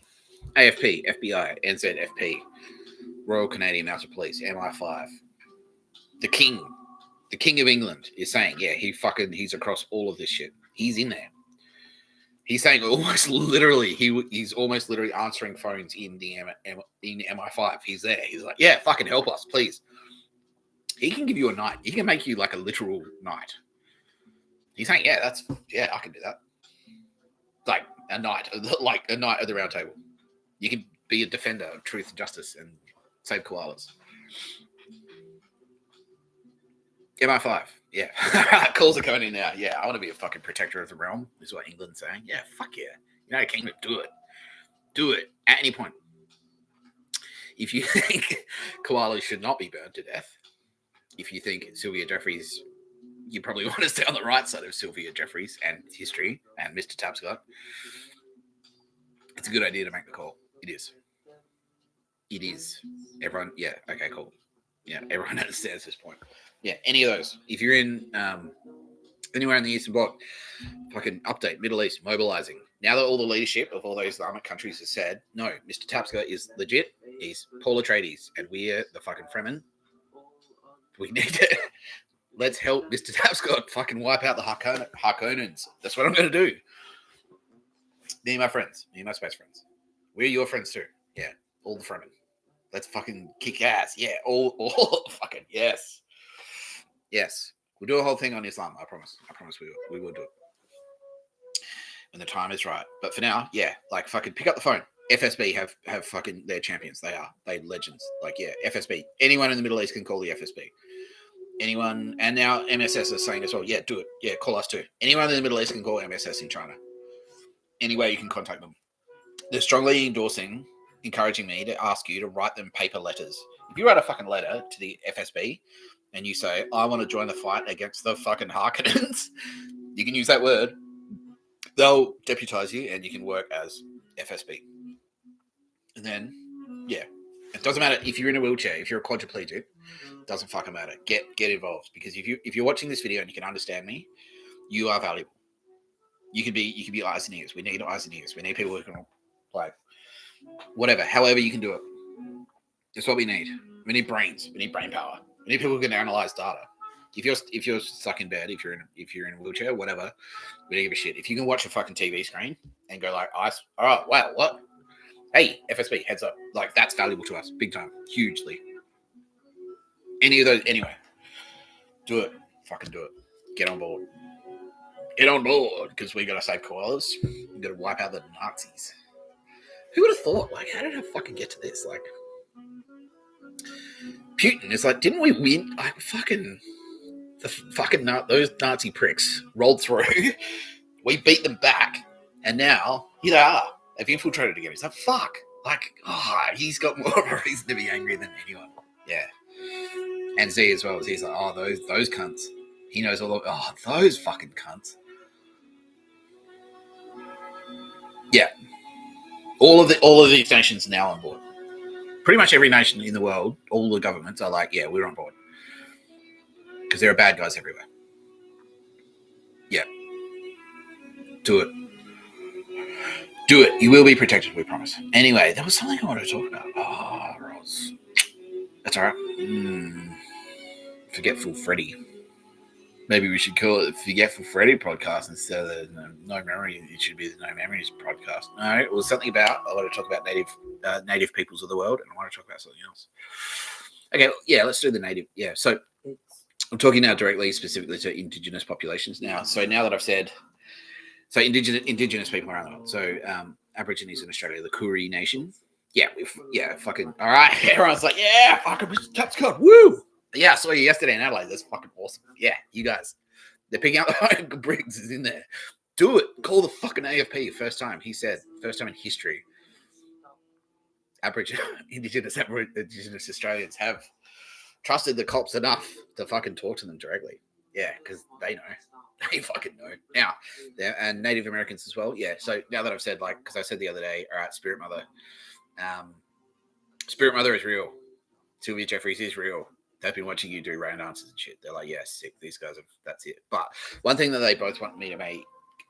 AFP, FBI, NZFP, Royal Canadian Mounted Police, MI5. The King of England is saying, yeah, he's across all of this shit. He's in there. He's saying almost literally, he's almost literally answering phones in the MI5. He's there. He's like, yeah, fucking help us, please. He can give you a knight. He can make you like a literal knight. He's saying, yeah, I can do that. Like a knight of the round table. You can be a defender of truth and justice and save koalas. MI5, yeah. Calls are coming in now. Yeah, I want to be a fucking protector of the realm, is what England's saying. Yeah, fuck yeah. United Kingdom, do it. Do it at any point. If you think koalas should not be burned to death, if you think Sylvia Jeffries, you probably want to stay on the right side of Sylvia Jeffries and history and Mr. Tapscott, it's a good idea to make the call. It is. It is. Everyone, yeah, okay, cool. Yeah, everyone understands this point. Yeah, any of those. If you're in anywhere in the Eastern Bloc, fucking update, Middle East, mobilizing. Now that all the leadership of all those Islamic countries has said, no, Mr. Tapscott is legit, he's Paul Atreides, and we're the fucking Fremen. We need to, let's help Mr. Tapscott fucking wipe out the Harkonnens. That's what I'm going to do. Me and my friends, me and my space friends. We're your friends too. Yeah, all the Fremen. Let's fucking kick ass. Yeah, all fucking, yes. Yes. We'll do a whole thing on Islam, I promise. I promise we will do it. When the time is right. But for now, yeah, like fucking pick up the phone. FSB have fucking their champions. They're legends. Like, yeah, FSB. Anyone in the Middle East can call the FSB. Anyone, and now MSS is saying as well, yeah, do it. Yeah, call us too. Anyone in the Middle East can call MSS in China. Any way you can contact them. They're strongly encouraging me to ask you to write them paper letters. If you write a fucking letter to the FSB and you say, I want to join the fight against the fucking Harkonnens, you can use that word. They'll deputize you and you can work as FSB. And then, yeah, it doesn't matter if you're in a wheelchair, if you're a quadriplegic, doesn't fucking matter. Get involved, because if you're watching this video and you can understand me, you are valuable. You can be eyes and ears. We need eyes and ears. We need people who can, like, whatever, however you can do it. That's what we need. We need brains. We need brain power. We need people who can analyze data. if you're stuck in bed, if you're in a wheelchair, whatever, we don't give a shit. If you can watch a fucking TV screen and go like, oh wow, what? Hey, FSB, heads up, like that's valuable to us, big time, hugely. Any of those, anyway, do it, fucking do it. Get on board, because we gotta save koalas. We gotta wipe out the Nazis. Who would have thought? Like, how did I fucking get to this? Like, Putin is like, didn't we win? Like, those Nazi pricks rolled through. We beat them back, and now here they are. They've infiltrated again. It's like, fuck. Like, he's got more of a reason to be angry than anyone. Yeah. And Z as well. He's like, those cunts. He knows all of, those fucking cunts. Yeah. All of these nations are now on board. Pretty much every nation in the world, all the governments are like, yeah, we're on board. Because there are bad guys everywhere. Yeah. Do it. Do it. You will be protected, we promise. Anyway, there was something I wanted to talk about. Roz. That's all right. Forgetful Freddy. Maybe we should call it the Forgetful Freddy podcast instead of the No Memory. It should be the No Memories podcast. No, it was something about, I want to talk about native peoples of the world, and I want to talk about something else. Okay, yeah, let's do the native. Yeah, so I'm talking now directly, specifically to Indigenous populations now. So now that I've said, so Indigenous people around the world. So Aborigines in Australia, the Koori Nation. Yeah, fucking, all right. Everyone's like, yeah, fucking Tapscott, woo! Yeah, I saw you yesterday in Adelaide. That's fucking awesome. Yeah, you guys. They're picking up the Briggs is in there. Do it. Call the fucking AFP. First time, he said. First time in history. Indigenous Australians have trusted the cops enough to fucking talk to them directly. Yeah, because they know. They fucking know. Now, and Native Americans as well. Yeah, so now that I've said, like, because I said the other day, all right, Spirit Mother. Spirit Mother is real. Sylvia Jeffries is real. They've been watching you do rain dances and shit. They're like, yeah, sick. These guys have, that's it. But one thing that they both want me to make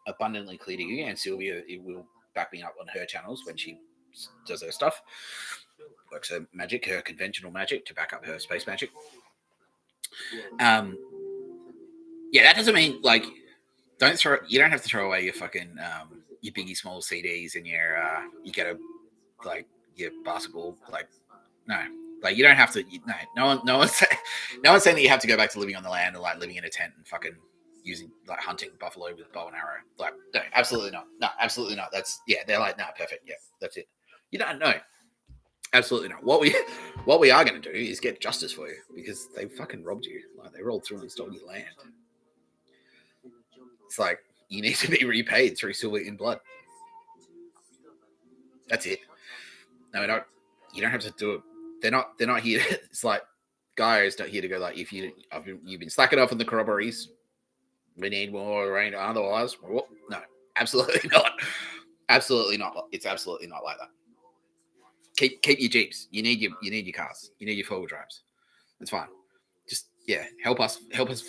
abundantly clear to you, and Sylvia will back me up on her channels when she does her stuff, works her magic, her conventional magic to back up her space magic. Yeah, that doesn't mean like you don't have to throw away your fucking your Biggie Small CDs and your you get a like your basketball, like no. Like you don't have to. No one's saying that you have to go back to living on the land or like living in a tent and fucking using like hunting buffalo with bow and arrow. Like no, absolutely not. No, absolutely not. That's they're like perfect. Yeah, that's it. You don't know. Absolutely not. What we are going to do is get justice for you because they fucking robbed you. Like they rolled through and stole your land. It's like you need to be repaid through silver in blood. That's it. No, you don't have to do it. They're not here. It's like guys not here to go like if you've been slacking off on the corroborees, we need more rain. Otherwise, no, absolutely not. Absolutely not. It's absolutely not like that. Keep your Jeeps. You need your cars. You need your 4-wheel drives. It's fine. Just help us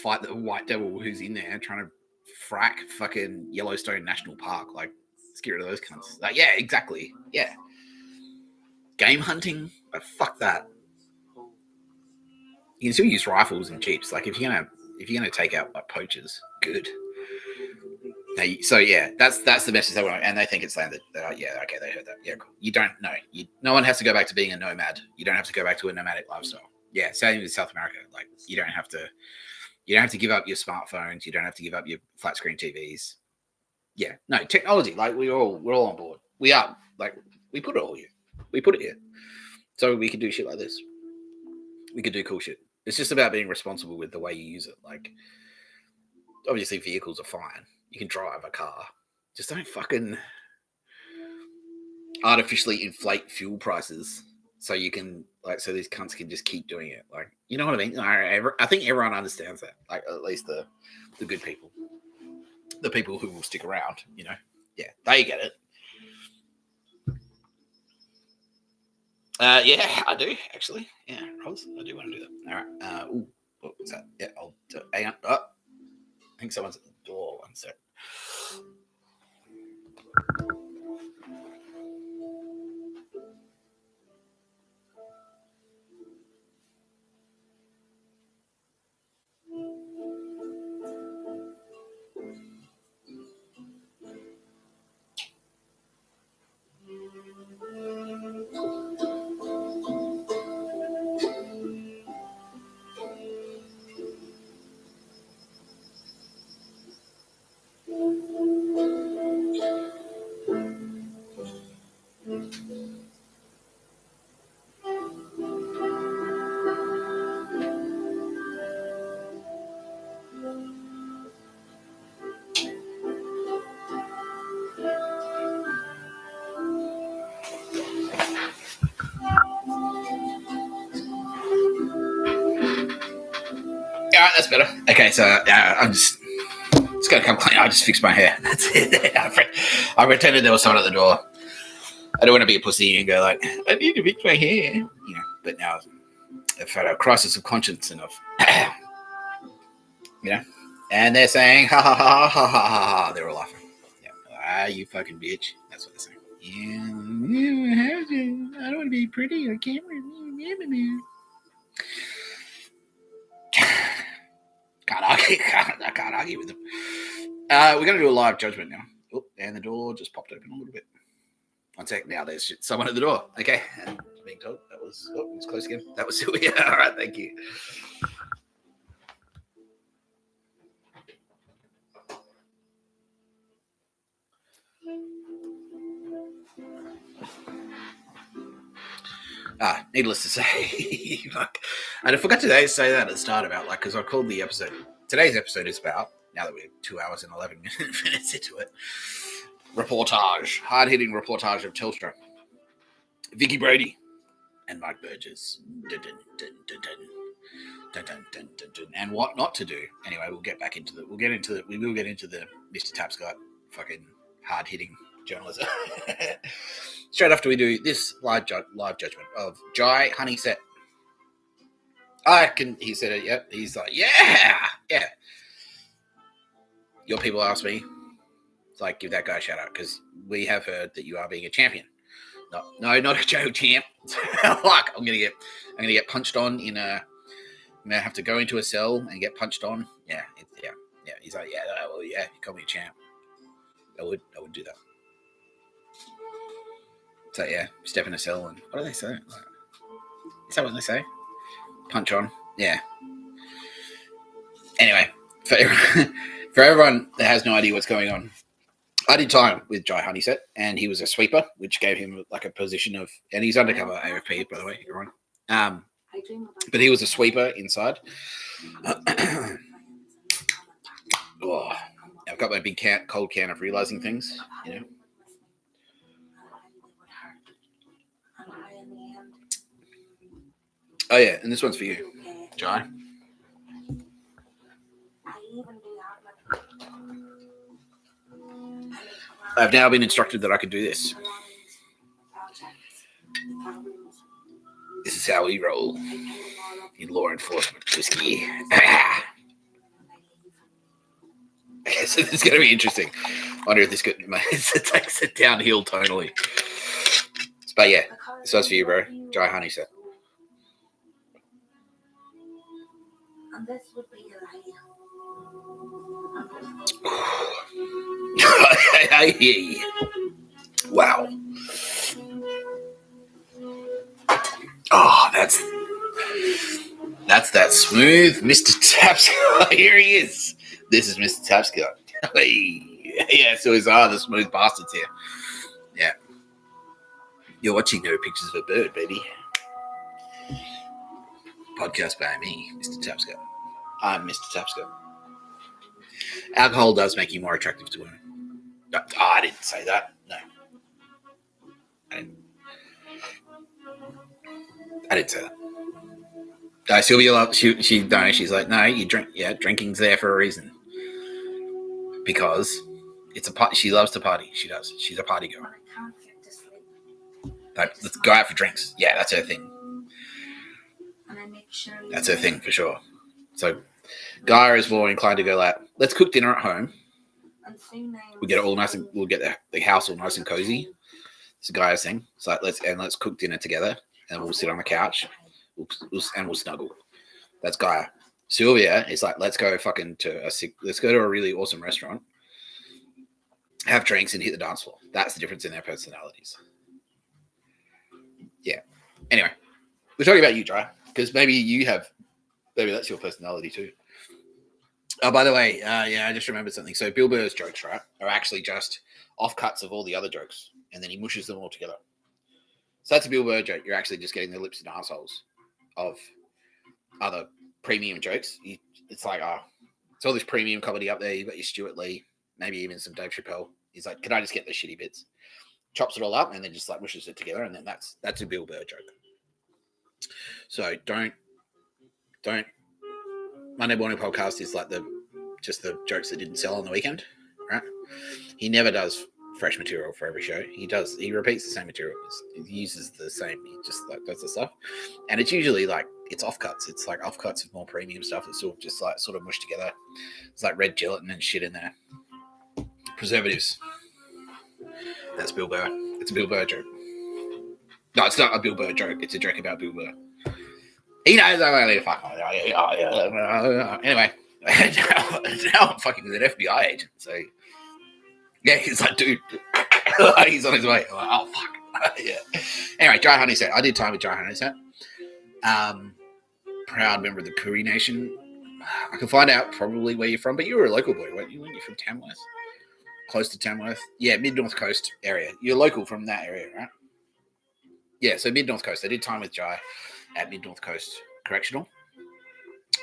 fight the white devil who's in there trying to frack fucking Yellowstone National Park. Like, let's get rid of those cunts. Like, yeah, exactly. Yeah. Game hunting, like, fuck that. You can still use rifles and jeeps. Like if you're gonna take out like poachers, good. So yeah, that's the message they want, and they think it's landed. Yeah, okay, they heard that. Yeah, cool. You don't know. No one has to go back to being a nomad. You don't have to go back to a nomadic lifestyle. Yeah, same with South America. Like you don't have to give up your smartphones. You don't have to give up your flat screen TVs. Yeah, no technology. Like we're all on board. We are like we put it all here. We put it here. So we can do shit like this. We could do cool shit. It's just about being responsible with the way you use it. Like, obviously vehicles are fine. You can drive a car. Just don't fucking artificially inflate fuel prices so you can, like, so these cunts can just keep doing it. Like, you know what I mean? I think everyone understands that. Like, at least the good people. The people who will stick around, you know? Yeah, they get it. Yeah, I do actually. Yeah, Roz, I do want to do that. All right. What was that? Yeah, I'll hang on. Oh, I think someone's at the door. One sec. Yeah, that's better. Okay, so I'm just gonna come clean. I just fixed my hair. That's it. I pretended there was someone at the door. I don't want to be a pussy and go like, I need to fix my hair, you know. But now I've had a crisis of conscience and I've, you know. And they're saying, ha ha ha ha ha ha ha. They're all laughing. Yeah. You fucking bitch. That's what they're saying. Yeah, I don't want to be pretty on camera. I can't argue with them. We're going to do a live judgment now. Oh, and the door just popped open a little bit. One sec. Now there's someone at the door. Okay. And being told that was, oh, it's close again. That was Sylvia. All right. Thank you. Needless to say, fuck. And I forgot to say that at the start about, like, because I called the episode, today's episode is about, now that we're 2 hours and 11 minutes into it, hard-hitting reportage of Telstra. Vicky, Brady, and Mike Burgess. Dun, dun, dun, dun, dun. Dun, dun, dun, dun, dun. And what not to do. Anyway, we will get into the Mr. Tapscott fucking hard-hitting journalism. Straight after we do this live judgment of Jai Honeyset. He said it, yep. He's like, yeah. Your people asked me, it's like, give that guy a shout out, because we have heard that you are being a champion. No, not a Joe champ. Like, I'm gonna get punched on in a, I'm gonna have to go into a cell and get punched on. Yeah. He's like, you call me a champ. I would do that. So yeah, step in a cell and what do they say? Is that what they say? Punch on. Yeah. Anyway, for everyone that has no idea what's going on, I did time with Jai Honeyset, and he was a sweeper, which gave him like a position of, and he's undercover AFP, by the way, everyone. But he was a sweeper inside. Oh, I've got my big cold can of realizing things, you know. Oh yeah, and this one's for you, Jai. I've now been instructed that I could do this. This is how we roll in law enforcement whiskey. So this is going to be interesting. I wonder if this takes it downhill tonally. But yeah, this one's for you, bro. Jai Honeyset. And this would be your idea. Wow. Oh, that's that smooth Mr. Tapscott. Here he is. This is Mr. Tapscott. Yeah, so he's the smooth bastards here. Yeah. You're watching No Pictures of a Bird, baby. Podcast by me, Mr. Tapscott. I'm Mr. Tapscott. Alcohol does make you more attractive to women. I didn't say that. No. I didn't say that. Sylvia, she's like, no, you drink. Yeah, drinking's there for a reason. Because it's a party. She loves to party. She does. She's a party girl. Like, let's go out for drinks. Yeah, that's her thing. That's her thing for sure. So, Gaia is more inclined to go like, let's cook dinner at home. We get it all nice and we'll get the house all nice and cozy. It's Gaia's thing. So let's cook dinner together and we'll sit on the couch we'll snuggle. That's Gaia. Sylvia is like, let's go to a really awesome restaurant, have drinks and hit the dance floor. That's the difference in their personalities. Yeah. Anyway, we're talking about you, Jai, because maybe that's your personality too. Oh, by the way, I just remembered something. So Bill Burr's jokes, right, are actually just offcuts of all the other jokes, and then he mushes them all together. So that's a Bill Burr joke. You're actually just getting the lips and assholes of other premium jokes. It's like, it's all this premium comedy up there. You've got your Stuart Lee, maybe even some Dave Chappelle. He's like, can I just get the shitty bits? Chops it all up and then just like mushes it together, and then that's a Bill Burr joke. So don't Monday morning podcast is like just the jokes that didn't sell on the weekend, right? He never does fresh material for every show. He repeats the same material. He uses the same. He just like does the stuff, and it's usually like it's offcuts. It's like offcuts of more premium stuff. It's all just like sort of mushed together. It's like red gelatin and shit in there. Preservatives. That's Bill Burr. It's a Bill Burr joke. No, it's not a Bill Burr joke. It's a joke about Bill Burr. He knows I'm only a fuck. Anyway, now I'm fucking with an FBI agent. So, yeah, he's like, dude, he's on his way. I'm like, oh, fuck. Yeah. Anyway, Jai Honeysett. I did time with Jai Honeysett. Proud member of the Koori Nation. I can find out probably where you're from, but you were a local boy, weren't you? When you're from Tamworth? Close to Tamworth? Yeah, mid-North Coast area. You're local from that area, right? Yeah, so mid-North Coast. I did time with Jai at mid-North Coast Correctional.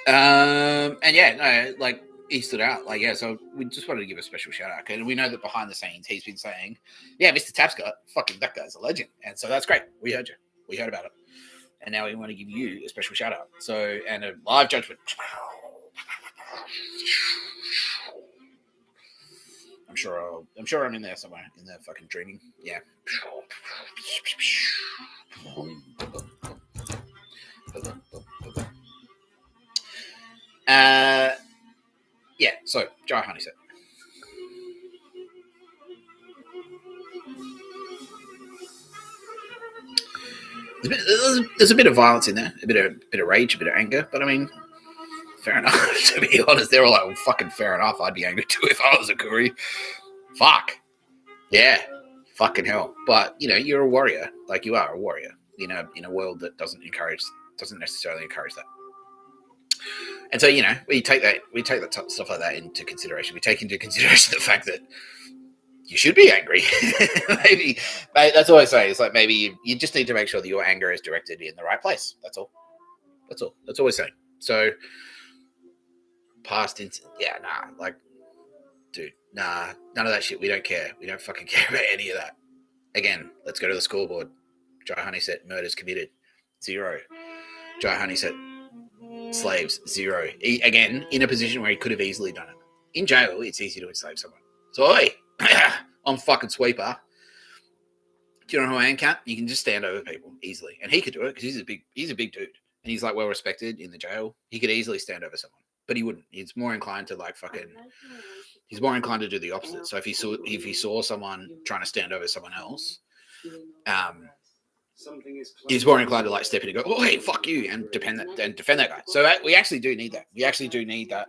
And yeah, no, like, he stood out. Like, yeah, so we just wanted to give a special shout out. And we know that behind the scenes, he's been saying, yeah, Mr. Tapscott, fucking that guy's a legend. And so that's great. We heard you. We heard about it. And now we want to give you a special shout out. So, and a live judgment. I'm sure I'm in there somewhere in there fucking dreaming. Yeah. Yeah, so Jai Honeysett. There's a bit of violence in there, a bit of rage, a bit of anger, but I mean, fair enough. To be honest, they're all like, well, fucking fair enough. I'd be angry too if I was a Koori. Fuck. Yeah. Fucking hell. But you know, you're a warrior. Like you are a warrior. In a world that doesn't necessarily encourage that. And so, you know, we take that stuff like that into consideration. We take into consideration the fact that you should be angry. Maybe that's all I say. It's like maybe you just need to make sure that your anger is directed in the right place. That's all. That's all we're saying. So past incident, yeah, nah, like, dude, nah, none of that shit. We don't care. We don't fucking care about any of that. Again, let's go to the scoreboard. Jai Honeysett, murders committed, 0. Jai Honeysett, slaves, 0. Again, in a position where he could have easily done it. In jail, it's easy to enslave someone. So, oi, I'm fucking sweeper. Do you know who I am, cat? You can just stand over people easily. And he could do it because he's a big dude. And he's like well respected in the jail. He could easily stand over someone. But he wouldn't. He's more inclined to he's more inclined to do the opposite. So if he saw someone trying to stand over someone else, he's more inclined to like step in and go, oh hey, fuck you, and defend that guy. So we actually do need that. We actually do need that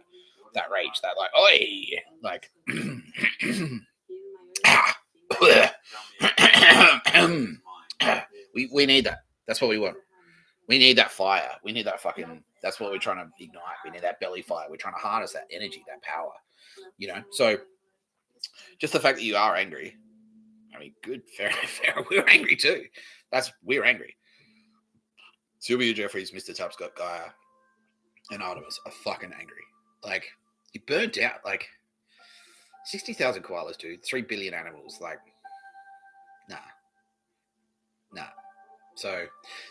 rage, that like, oi, like we need that. That's what we want. We need that fire. We need that fucking, that's what we're trying to ignite. We need that belly fire. We're trying to harness that energy, that power, you know? So just the fact that you are angry, I mean, good, fair. We're angry too. We're angry. Sylvia Jeffries, Mr. Tapscott, Gaia, and Artemis are fucking angry. Like, you burnt out, like, 60,000 koalas, dude. 3 billion animals. Like, nah. So,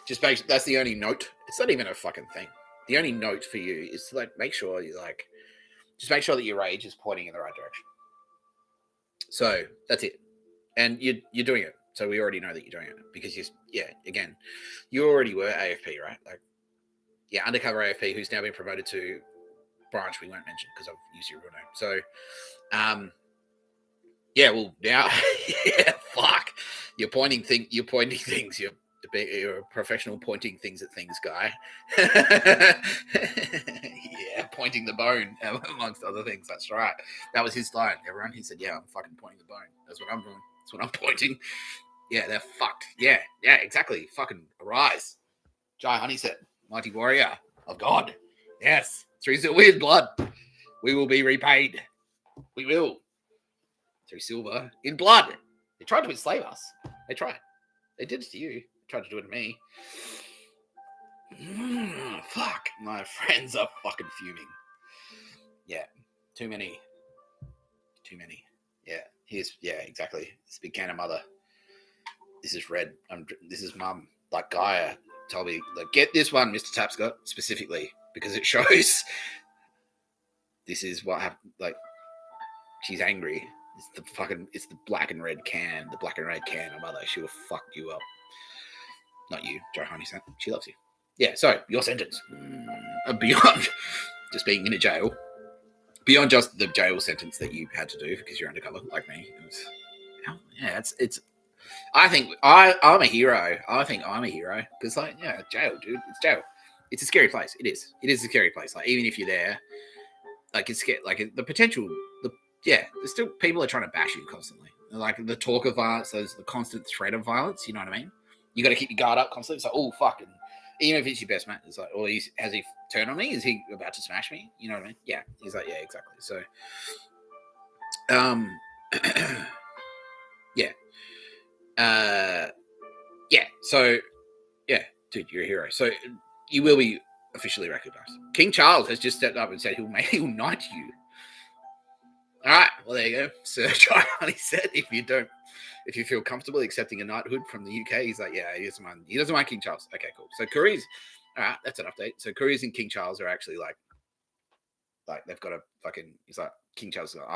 that's the only note. It's not even a fucking thing. The only note for you is to, like, make sure that your rage is pointing in the right direction. So, that's it. And you're doing it. So, we already know that you're doing it. Because, you already were AFP, right? Like, yeah, undercover AFP, who's now been promoted to branch we won't mention because I've used your real name. So, yeah, well, now, yeah, fuck. You're pointing things. You're a professional pointing things at things guy. Yeah, pointing the bone, amongst other things. That's right. That was his line. Everyone, he said, yeah, I'm fucking pointing the bone. That's what I'm doing. That's what I'm pointing. Yeah, they're fucked. Yeah, exactly. Fucking arise. Jai Honeysett, mighty warrior of God. Yes, through weird blood, we will be repaid. We will. Through silver in blood. They tried to enslave us. They tried. They did it to you. They tried to do it to me. Fuck. My friends are fucking fuming. Yeah. Too many. Yeah. Exactly. It's a big can of mother. This is red. This is mum. Like Gaia told me, like, get this one, Mr. Tapscott, specifically, because it shows this is what happened. Like, she's angry. It's the black and red can of mother. She will fuck you up. Not you, Joe Honey said. She loves you. Yeah, so your sentence. Beyond just being in a jail, beyond just the jail sentence that you had to do because you're undercover, like me. It's I think I'm a hero. I think I'm a hero because, like, yeah, jail, dude. It's jail. It's a scary place. It is. It is a scary place. Like, even if you're there, like, it's scary. Like, the potential. There's still people are trying to bash you constantly. Like, the talk of violence, there's the constant threat of violence. You know what I mean? You got to keep your guard up constantly. It's like, oh, fucking. Even if it's your best mate, it's like, has he turned on me? Is he about to smash me? You know what I mean? Yeah. He's like, yeah, exactly. So, yeah. So, yeah, dude, you're a hero. So you will be officially recognized. King Charles has just stepped up and said he'll knight you. All right, well, there you go. Sir John Honey said, if you feel comfortable accepting a knighthood from the UK, he's like, yeah, he doesn't mind King Charles. Okay, cool. So Korea's, all right, that's an update. So Korea's and King Charles are actually like they've got a fucking, he's like, King Charles is like,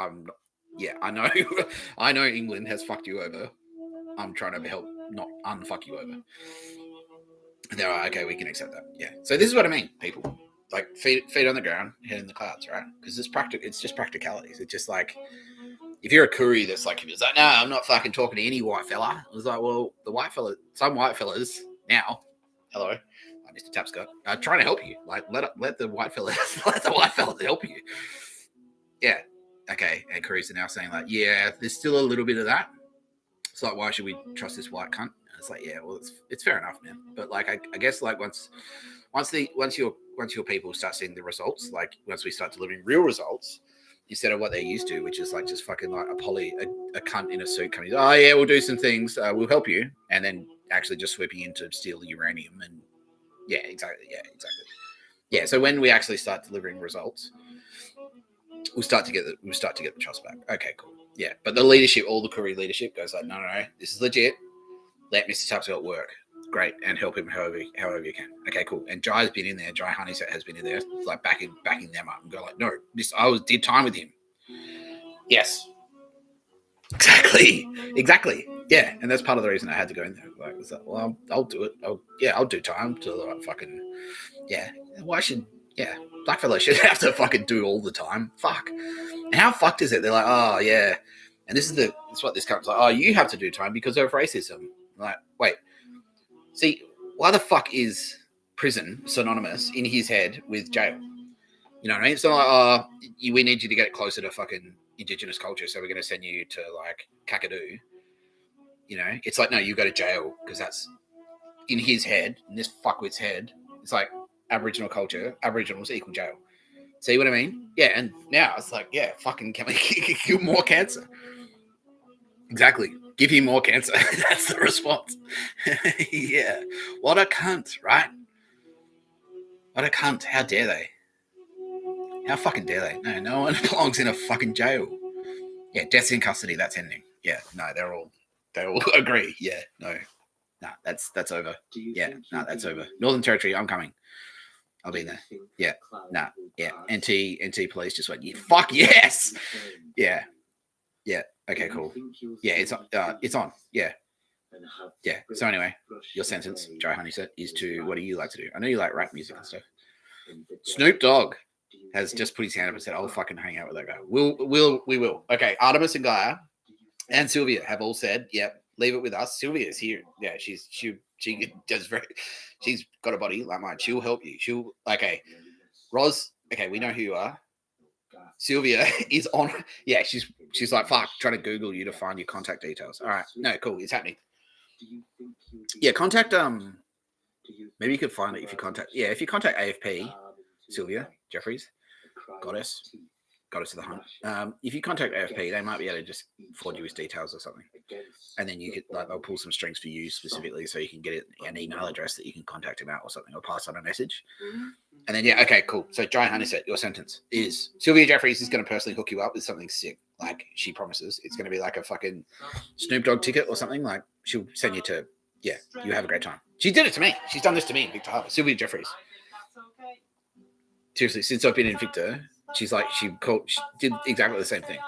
I know England has fucked you over. I'm trying to help not unfuck you over. And they're like, okay, we can accept that. Yeah. So this is what I mean, people. Like, feet on the ground, head in the clouds, right? Because it's just practicalities. It's just like, if you're a Koori that's like, it's like, no, I'm not fucking talking to any white fella. It was like, well, some white fellas now, hello, Mr. Tapscott, are trying to help you. Like, let the white fellas help you. Yeah. Okay. And Koori's are now saying, like, yeah, there's still a little bit of that. It's like, why should we trust this white cunt? And it's like, yeah, well, it's fair enough, man. But, like, I guess, like, once your people start seeing the results, like, once we start delivering real results instead of what they're used to, which is like just fucking like a cunt in a suit coming, oh yeah, we'll do some things, we'll help you, and then actually just swooping in to steal the uranium. And yeah, exactly. Yeah, so when we actually start delivering results, we'll start to get the trust back. Okay, cool. Yeah, but the leadership, all the Korean leadership goes like, no, this is legit. Let Mr. Tapscott work. Great, and help him however you can. Okay, cool. And Jai's been in there. Jai Honeyset has been in there, like backing them up and go like, no, did time with him. Yes, exactly. Yeah, and that's part of the reason I had to go in there. Like, was like, well, I'll do it. I'll do time to like fucking, yeah. Why should blackfellow should have to fucking do all the time? Fuck. And how fucked is it? They're like, oh yeah, and this is what this comes like. Oh, you have to do time because of racism. I'm like, wait. See, why the fuck is prison synonymous in his head with jail? You know what I mean? It's not like, oh, we need you to get closer to fucking indigenous culture, so we're going to send you to, like, Kakadu. You know? It's like, no, you go to jail, because that's, in his head, in this fuckwit's head, it's like Aboriginal culture, Aboriginals equal jail. See what I mean? Yeah, and now it's like, yeah, fucking can we give more cancer? Exactly. Give him more cancer. That's the response. Yeah. What a cunt, right? What a cunt. How dare they? How fucking dare they? No one belongs in a fucking jail. Yeah, death's in custody. That's ending. Yeah, no, they all agree. Yeah, no, that's over. Yeah, no, that's over. Northern Territory, I'm coming. I'll be there. Yeah, no, yeah. NT police just went, yeah, fuck yes. Yeah. Okay, cool. Yeah, it's on. Yeah. So anyway, your sentence, Joe Honey said, is to, what do you like to do? I know you like rap music and stuff. Snoop Dogg has just put his hand up and said, I'll fucking hang out with that guy. We will. Okay, Artemis and Gaia and Sylvia have all said, yep, leave it with us. Sylvia's here. Yeah, she does she's got a body like mine. She'll help you. Okay. Roz, okay, we know who you are. Sylvia is on. Yeah, she's like, fuck, trying to Google you to find your contact details. All right. No, cool. It's happening. Yeah, contact, maybe you could find it if you contact AFP, Sylvia Jeffries, goddess of the hunt. If you contact AFP, they might be able to just forward you his details or something. And then you could, like, they'll pull some strings for you specifically so you can get an email address that you can contact him out or something, or pass on a message. And then, yeah, okay, cool. So Jai Honeyset, your sentence is Sylvia Jeffries is going to personally hook you up with something sick. Like, she promises. It's going to be like a fucking Snoop Dogg ticket or something. Like, she'll send you to, yeah, you have a great time. She did it to me. She's done this to me in Victor Harbour. Sylvia Jeffries. Seriously, since I've been in Victor, she's like, she did exactly the same thing.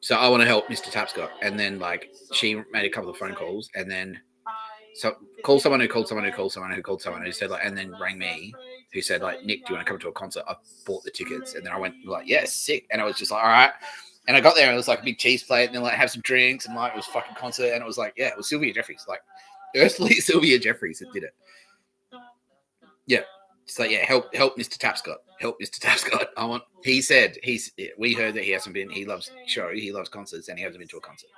So I want to help Mr. Tapscott. And then like she made a couple of phone calls and then so called someone who called someone who called someone who called someone who said like, and then rang me who said like, Nick, do you want to come to a concert? I bought the tickets. And then I went like, yeah, sick. And I was just like, all right. And I got there and it was like a big cheese plate and then like have some drinks and like it was fucking concert. And it was like, yeah, it was Sylvia Jeffries, like earthly Sylvia Jeffries that did it. Yeah. It's like, yeah, help Mr. Tapscott. Help Mr. Tapscott. We heard that he hasn't been, he loves concerts and he hasn't been to a concert.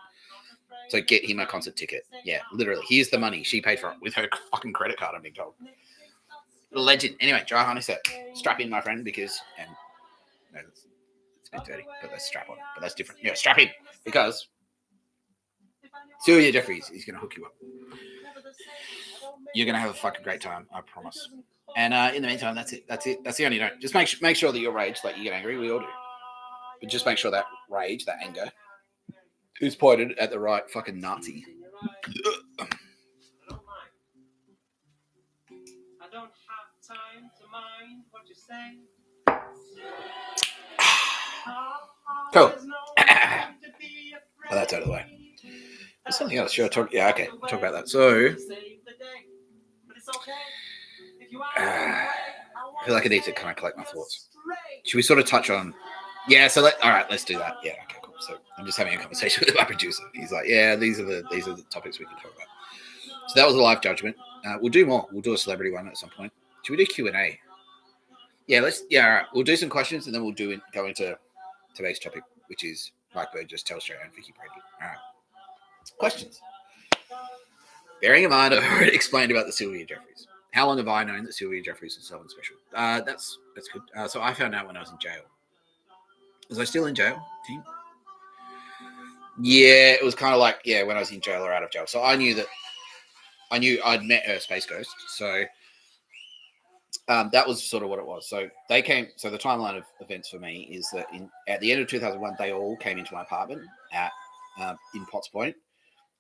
So get him a concert ticket. Yeah, literally. Here's the money. She paid for it with her fucking credit card, I'm being told. Legend. Anyway, dry honey set. Strap in, my friend, because, and no, it's a bit dirty, but let's strap on. But that's different. Yeah, strap in, because Sylvia Jeffries is going to hook you up. You're going to have a fucking great time, I promise. And in the meantime, that's it. That's the only note. Just make sure that your rage, like you get angry, we all do. But just make sure that rage, that anger, is pointed at the right fucking Nazi. I don't have time to mind what you say. Cool. Well, that's out of the way. There's something else. Sure, yeah, okay. We'll talk about that. So, I feel like I need to kind of collect my thoughts. Should we sort of touch on? Yeah. So all right, let's do that. Yeah. Okay. Cool. So I'm just having a conversation with my producer. He's like, yeah, these are the topics we can talk about. So that was a live judgment. We'll do more. We'll do a celebrity one at some point. Should we do Q&A? Yeah. Yeah. All right. We'll do some questions and then we'll go into today's topic, which is Mike Burgess, Telstra, and Vicky Brady. All right. Questions. Bearing in mind, I've already explained about the Sylvia Jeffries. How long have I known that Sylvia Jeffries is someone special? That's good. So I found out when I was in jail. Was I still in jail, team? Yeah, it was kind of like, yeah, when I was in jail or out of jail. So I knew I'd met her Space Ghost. So that was sort of what it was. So they came. So the timeline of events for me is that at the end of 2001, they all came into my apartment in Potts Point,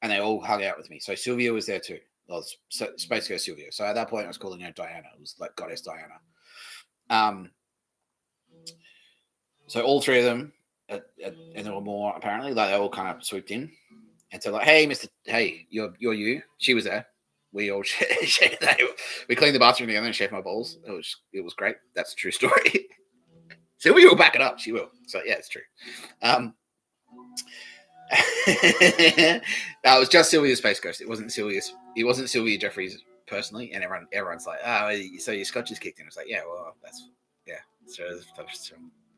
and they all hung out with me. So Sylvia was there too. Well, Space Ghost Sylvia. So at that point, I was calling her Diana. It was like Goddess Diana. So all three of them, and there were more apparently. Like they all kind of swooped in, and so like, hey, you're you. She was there. We all we cleaned the bathroom together and shaved my balls. It was great. That's a true story. Sylvia will back it up. She will. So yeah, it's true. It was just Sylvia's Space Ghost. It wasn't Sylvia Jeffries personally, and everyone's like, oh, so your scotch is kicked in. It's like, yeah, well, that's yeah. So this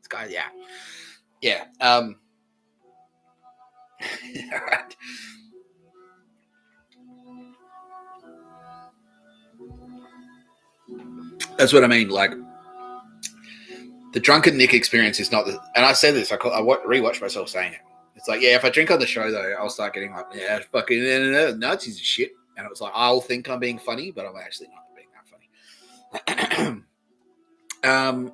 guy, yeah. All right. That's what I mean. Like the drunken Nick experience is not the, and I said this. I rewatched myself saying it. It's like, yeah, if I drink on the show, though, I'll start getting like, yeah, fucking Nazis and shit. And it was like, I'll think I'm being funny, but I'm actually not being that funny.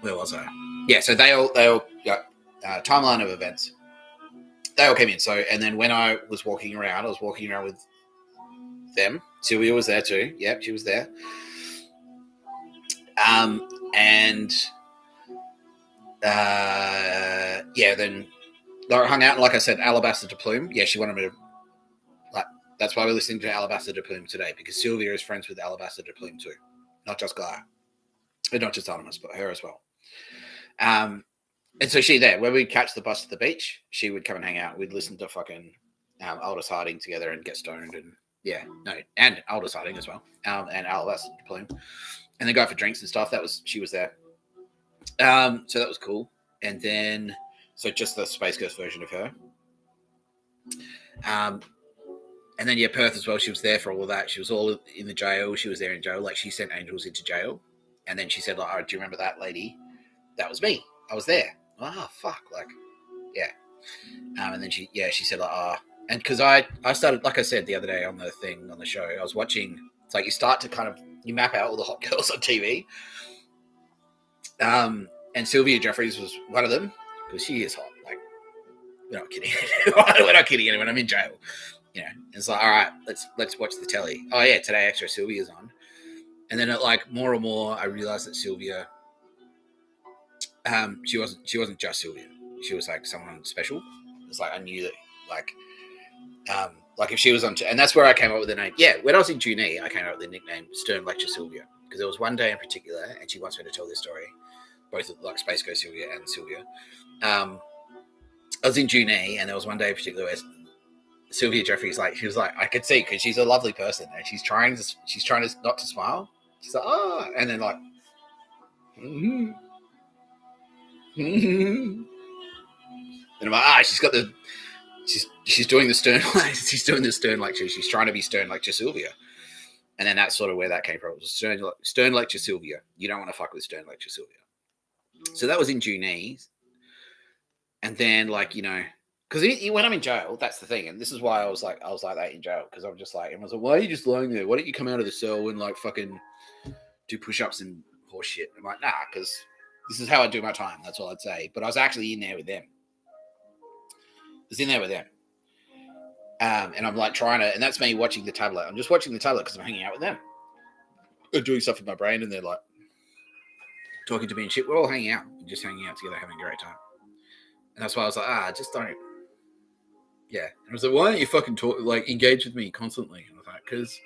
Where was I? Yeah, so they all got timeline of events. They all came in. So, and then when I was walking around with them. Sylvia was there too. Yep, she was there. And then Laura hung out, and like I said, Alabaster to Plume. Yeah, she wanted me to, like, that's why we're listening to Alabaster to Plume today, because Sylvia is friends with Alabaster to Plume too. Not just Gaia. Not just Animus, but her as well. And so she there, where we'd catch the bus to the beach, she would come and hang out. We'd listen to fucking Aldous Harding together and get stoned, and and Aldous Harding as well, and Alabaster to Plume. And then go for drinks and stuff. She was there. So that was cool. And then, so just the Space Ghost version of her. And then, Perth as well. She was there for all of that. She was all in the jail. She was there in jail. Like, she sent angels into jail. And then she said, like, oh, do you remember that lady? That was me. I was there. Oh, fuck. Like, yeah. And then she said, like, oh. And because I started, like I said the other day on the thing, on the show, I was watching, it's like you start to kind of, you map out all the hot girls on TV. And Sylvia Jeffries was one of them, because she is hot. Like, we're not kidding. We're not kidding anyone. I'm in jail. You know, it's like, all right, let's watch the telly. Oh yeah, Today Extra Sylvia's on. And then like more and more, I realized that Sylvia, she wasn't just Sylvia. She was like someone special. It's like I knew that like if she was on, and that's where I came up with the name. Yeah, when I was in Junee, I came up with the nickname Stern Lecture Sylvia because there was one day in particular, and she wants me to tell this story, both like Space Ghost Sylvia and Sylvia. I was in Junee, and there was one day in particular where Sylvia Jeffries, like, she was like, I could see because she's a lovely person, and she's trying to not to smile. She's like, oh, and then like, and I'm like, she's doing the stern, she's doing the stern lecture. She's trying to be stern lecture Sylvia, and then that's sort of where that came from. It was stern lecture Sylvia. You don't want to fuck with stern lecture Sylvia. So that was in Junee, and then like because when I'm in jail, that's the thing, and this is why I was like that in jail because I'm just like, everyone's like, why are you just lying there? Why don't you come out of the cell and like fucking do push-ups and horse shit? I'm like, nah, because this is how I do my time. That's all I'd say. But I was actually in there with them. And I'm like trying to, and that's me watching the tablet. I'm just watching the tablet because I'm hanging out with them. They're doing stuff with my brain, and they're like talking to me and shit. We're all hanging out, just hanging out together, having a great time. And that's why I was like, just don't. Yeah. And I was like, why don't you fucking engage with me constantly? And I was like, because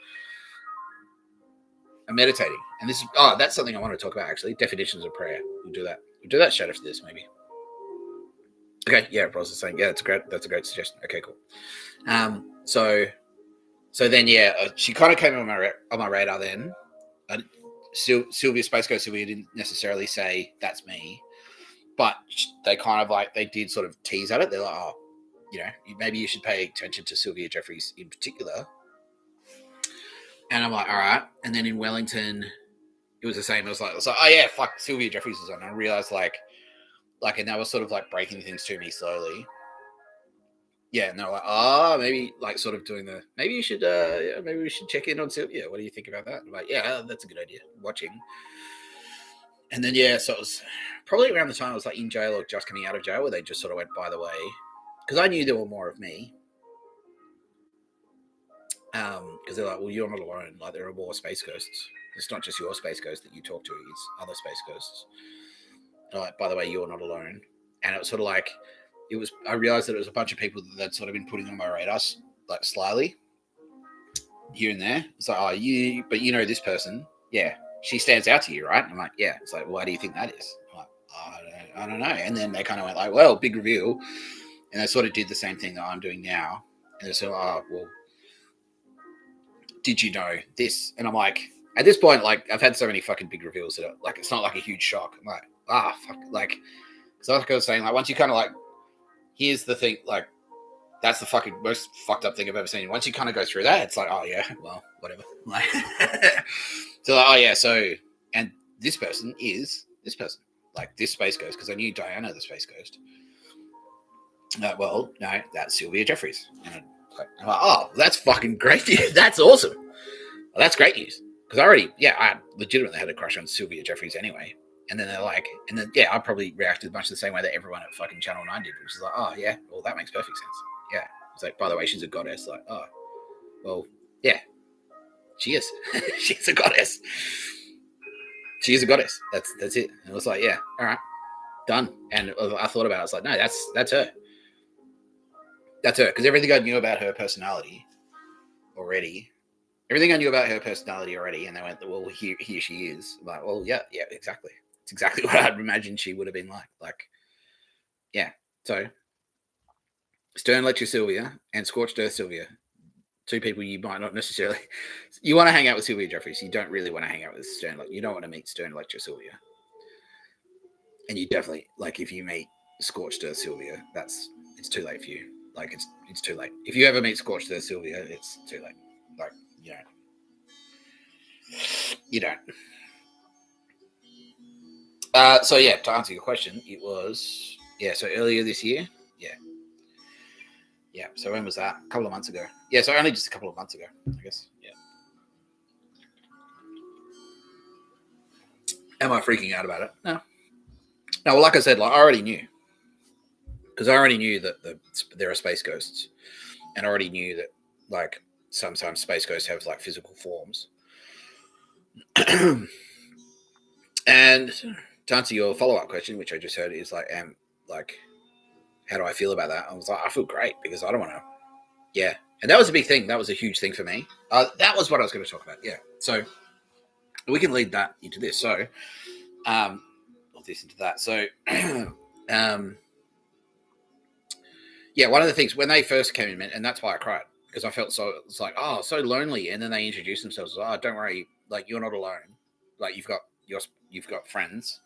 I'm meditating. And this is, that's something I want to talk about actually. Definitions of prayer. We'll do that. We'll do that straight after this, maybe. Okay, yeah, Ross is saying, yeah, that's a great suggestion. Okay, cool. So then, yeah, she kind of came on my radar then. Sylvia, Space Ghost Sylvia, didn't necessarily say that's me, but they kind of like, they did sort of tease at it. They're like, maybe you should pay attention to Sylvia Jeffries in particular. And I'm like, all right. And then in Wellington, it was the same. I was like, oh yeah, fuck, Sylvia Jeffries was on. And I realized like, and that was sort of like breaking things to me slowly. Yeah, and they're like, maybe like sort of doing maybe you should, maybe we should check in on Sylvia. What do you think about that? I'm like, yeah, that's a good idea. Watching. And then, yeah, so it was probably around the time I was like in jail or just coming out of jail where they just sort of went, by the way, because I knew there were more of me. Because they're like, well, you're not alone. Like, there are more Space Ghosts. It's not just your Space Ghost that you talk to, it's other Space Ghosts. Like, by the way, you're not alone. And it was sort of like, I realized that it was a bunch of people that sort of been putting on my radar, like slyly, here and there. It's like, but you know this person, yeah, she stands out to you, right? And I'm like, yeah. It's like, why do you think that is? I'm like, I don't know. And then they kind of went like, well, big reveal. And they sort of did the same thing that I'm doing now. And they said, well, did you know this? And I'm like, at this point, like, I've had so many fucking big reveals that like, it's not like a huge shock. I'm like, fuck, like, so like I was saying, like, once you kind of like, here's the thing, like, that's the fucking most fucked up thing I've ever seen. Once you kind of go through that, it's like, oh yeah, well, whatever. Like, so like, oh yeah, so, and this person is this person, like this Space Ghost, because I knew Diana, the Space Ghost. Well, no, that's Sylvia Jeffries. And I'm like, oh, that's fucking great news. That's awesome. Well, that's great news. Because I legitimately had a crush on Sylvia Jeffries anyway. And then they're like, I probably reacted much the same way that everyone at fucking Channel 9 did, which is like, oh, yeah, well, that makes perfect sense. Yeah. It's like, by the way, she's a goddess. Like, oh, well, yeah, she is. She's a goddess. She is a goddess. That's it. And it was like, yeah, all right, done. And I thought about it. I was like, no, that's her. That's her. Because everything I knew about her personality already, and they went, well, here she is. I'm like, well, yeah, exactly. It's exactly what I'd imagined she would have been like. Like, yeah. So, Stern Lecture Sylvia and Scorched Earth Sylvia, two people you might not necessarily. You want to hang out with Sylvia Jeffries. You don't really want to hang out with Stern. You don't want to meet Stern Lecture Sylvia. And you definitely, like, if you meet Scorched Earth Sylvia, it's too late for you. Like, it's too late. If you ever meet Scorched Earth Sylvia, it's too late. Like, you don't. So yeah, to answer your question, it was, so earlier this year. Yeah. So when was that? A couple of months ago. Yeah, so only just a couple of months ago, I guess. Yeah. Am I freaking out about it? No. Well, like I said, like, I already knew. Because I already knew that there are Space Ghosts. And I already knew that, like, sometimes Space Ghosts have, like, physical forms. And to answer your follow-up question, which I just heard, is like, how do I feel about that? I was like, I feel great because I don't want to. Yeah, and that was a big thing. That was a huge thing for me. That was what I was going to talk about. Yeah, so we can lead that into this. So, I'll listen to that. So, yeah, one of the things when they first came in, and that's why I cried because I felt so. It's like, oh, so lonely. And then they introduced themselves. Oh, don't worry, like you're not alone. Like you've got friends.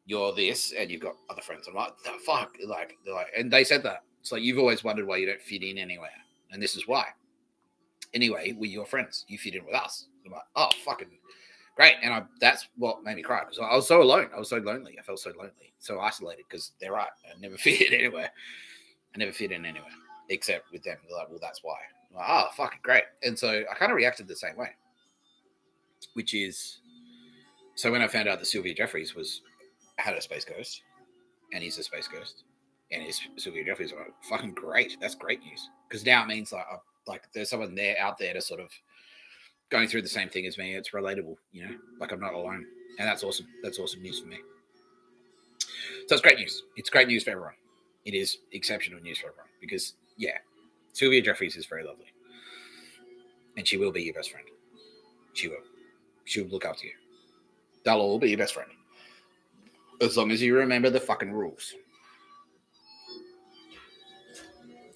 You're this, and you've got other friends. I'm like, the fuck, like they're like, and they said that. It's like you've always wondered why you don't fit in anywhere, and this is why. Anyway, we're your friends. You fit in with us. I'm like, oh, fucking great. And that's what made me cry because I was so alone. I was so lonely. I felt so lonely, so isolated because they're right. I never fit in anywhere. I never fit in anywhere except with them. They're like, well, that's why. I'm like, oh, fucking great. And so I kind of reacted the same way, which is, so when I found out that Sylvia Jeffries had a space ghost, and he's a space ghost, and he's Sylvia Jeffries, I'm like, fucking great. That's great news because now it means like there's someone there out there to sort of going through the same thing as me. It's relatable, like I'm not alone, and that's awesome. That's awesome news for me. So it's great news. It's great news for everyone. It is exceptional news for everyone because, yeah, Sylvia Jeffries is very lovely. And she will be your best friend. She will. She will look after you. They'll all be your best friend. As long as you remember the fucking rules.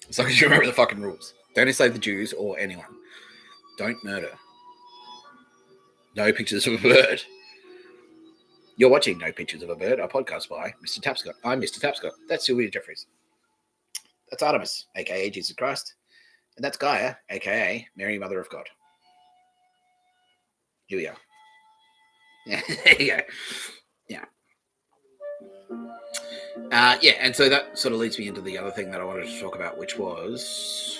As long as you remember the fucking rules. Don't enslave the Jews or anyone. Don't murder. No pictures of a bird. You're watching No Pictures of a Bird, a podcast by Mr. Tapscott. I'm Mr. Tapscott. That's Sylvia Jeffries. That's Artemis, a.k.a. Jesus Christ. And that's Gaia, a.k.a. Mary, Mother of God. Here we are. Yeah, there you go. Yeah. Yeah, and so that sort of leads me into the other thing that I wanted to talk about, which was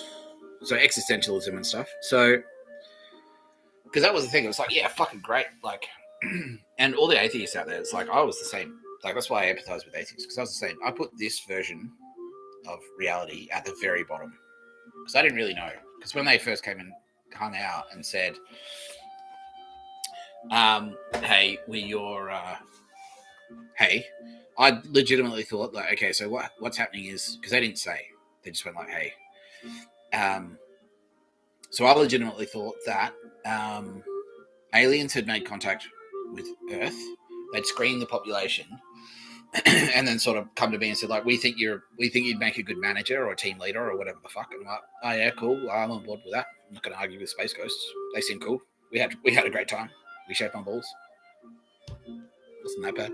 existentialism and stuff. So, because that was the thing. It was like, yeah, fucking great. Like, and all the atheists out there, it's like, I was the same. Like, that's why I empathize with atheists, because I was the same. I put this version of reality at the very bottom, because I didn't really know. Because when they first came and hung out and said, hey, we're your, hey, I legitimately thought, like, okay, so what's happening is, because they didn't say, they just went like, hey. So I legitimately thought that aliens had made contact with Earth. They'd screen the population and then sort of come to me and said, like, we think you'd make a good manager or a team leader or whatever the fuck. And I'm like, oh yeah, cool. I'm on board with that. I'm not going to argue with space ghosts. They seem cool. We had a great time. We shaped my balls. Wasn't that bad.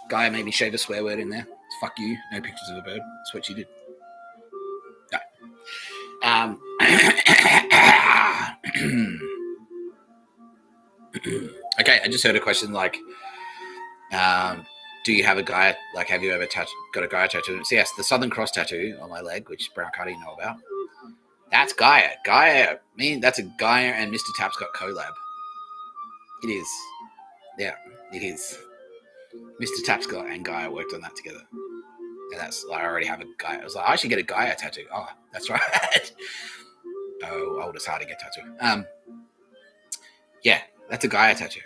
Gaia maybe shaved a swear word in there. Fuck you. No pictures of a bird. That's what she did. No. Okay, I just heard a question like, do you have a Gaia? Like, have you ever got a Gaia tattoo? So yes, the Southern Cross tattoo on my leg, which Brown Cuddy know about. That's Gaia. Gaia. That's a Gaia and Mr. Tapscott collab. It is. Yeah, it is. Mr. Tapscott and Gaia worked on that together. And that's, I already have a Gaia. I was like, I should get a Gaia tattoo. Oh, that's right. Oh, old is hard to get tattoo. Yeah, that's a Gaia tattoo.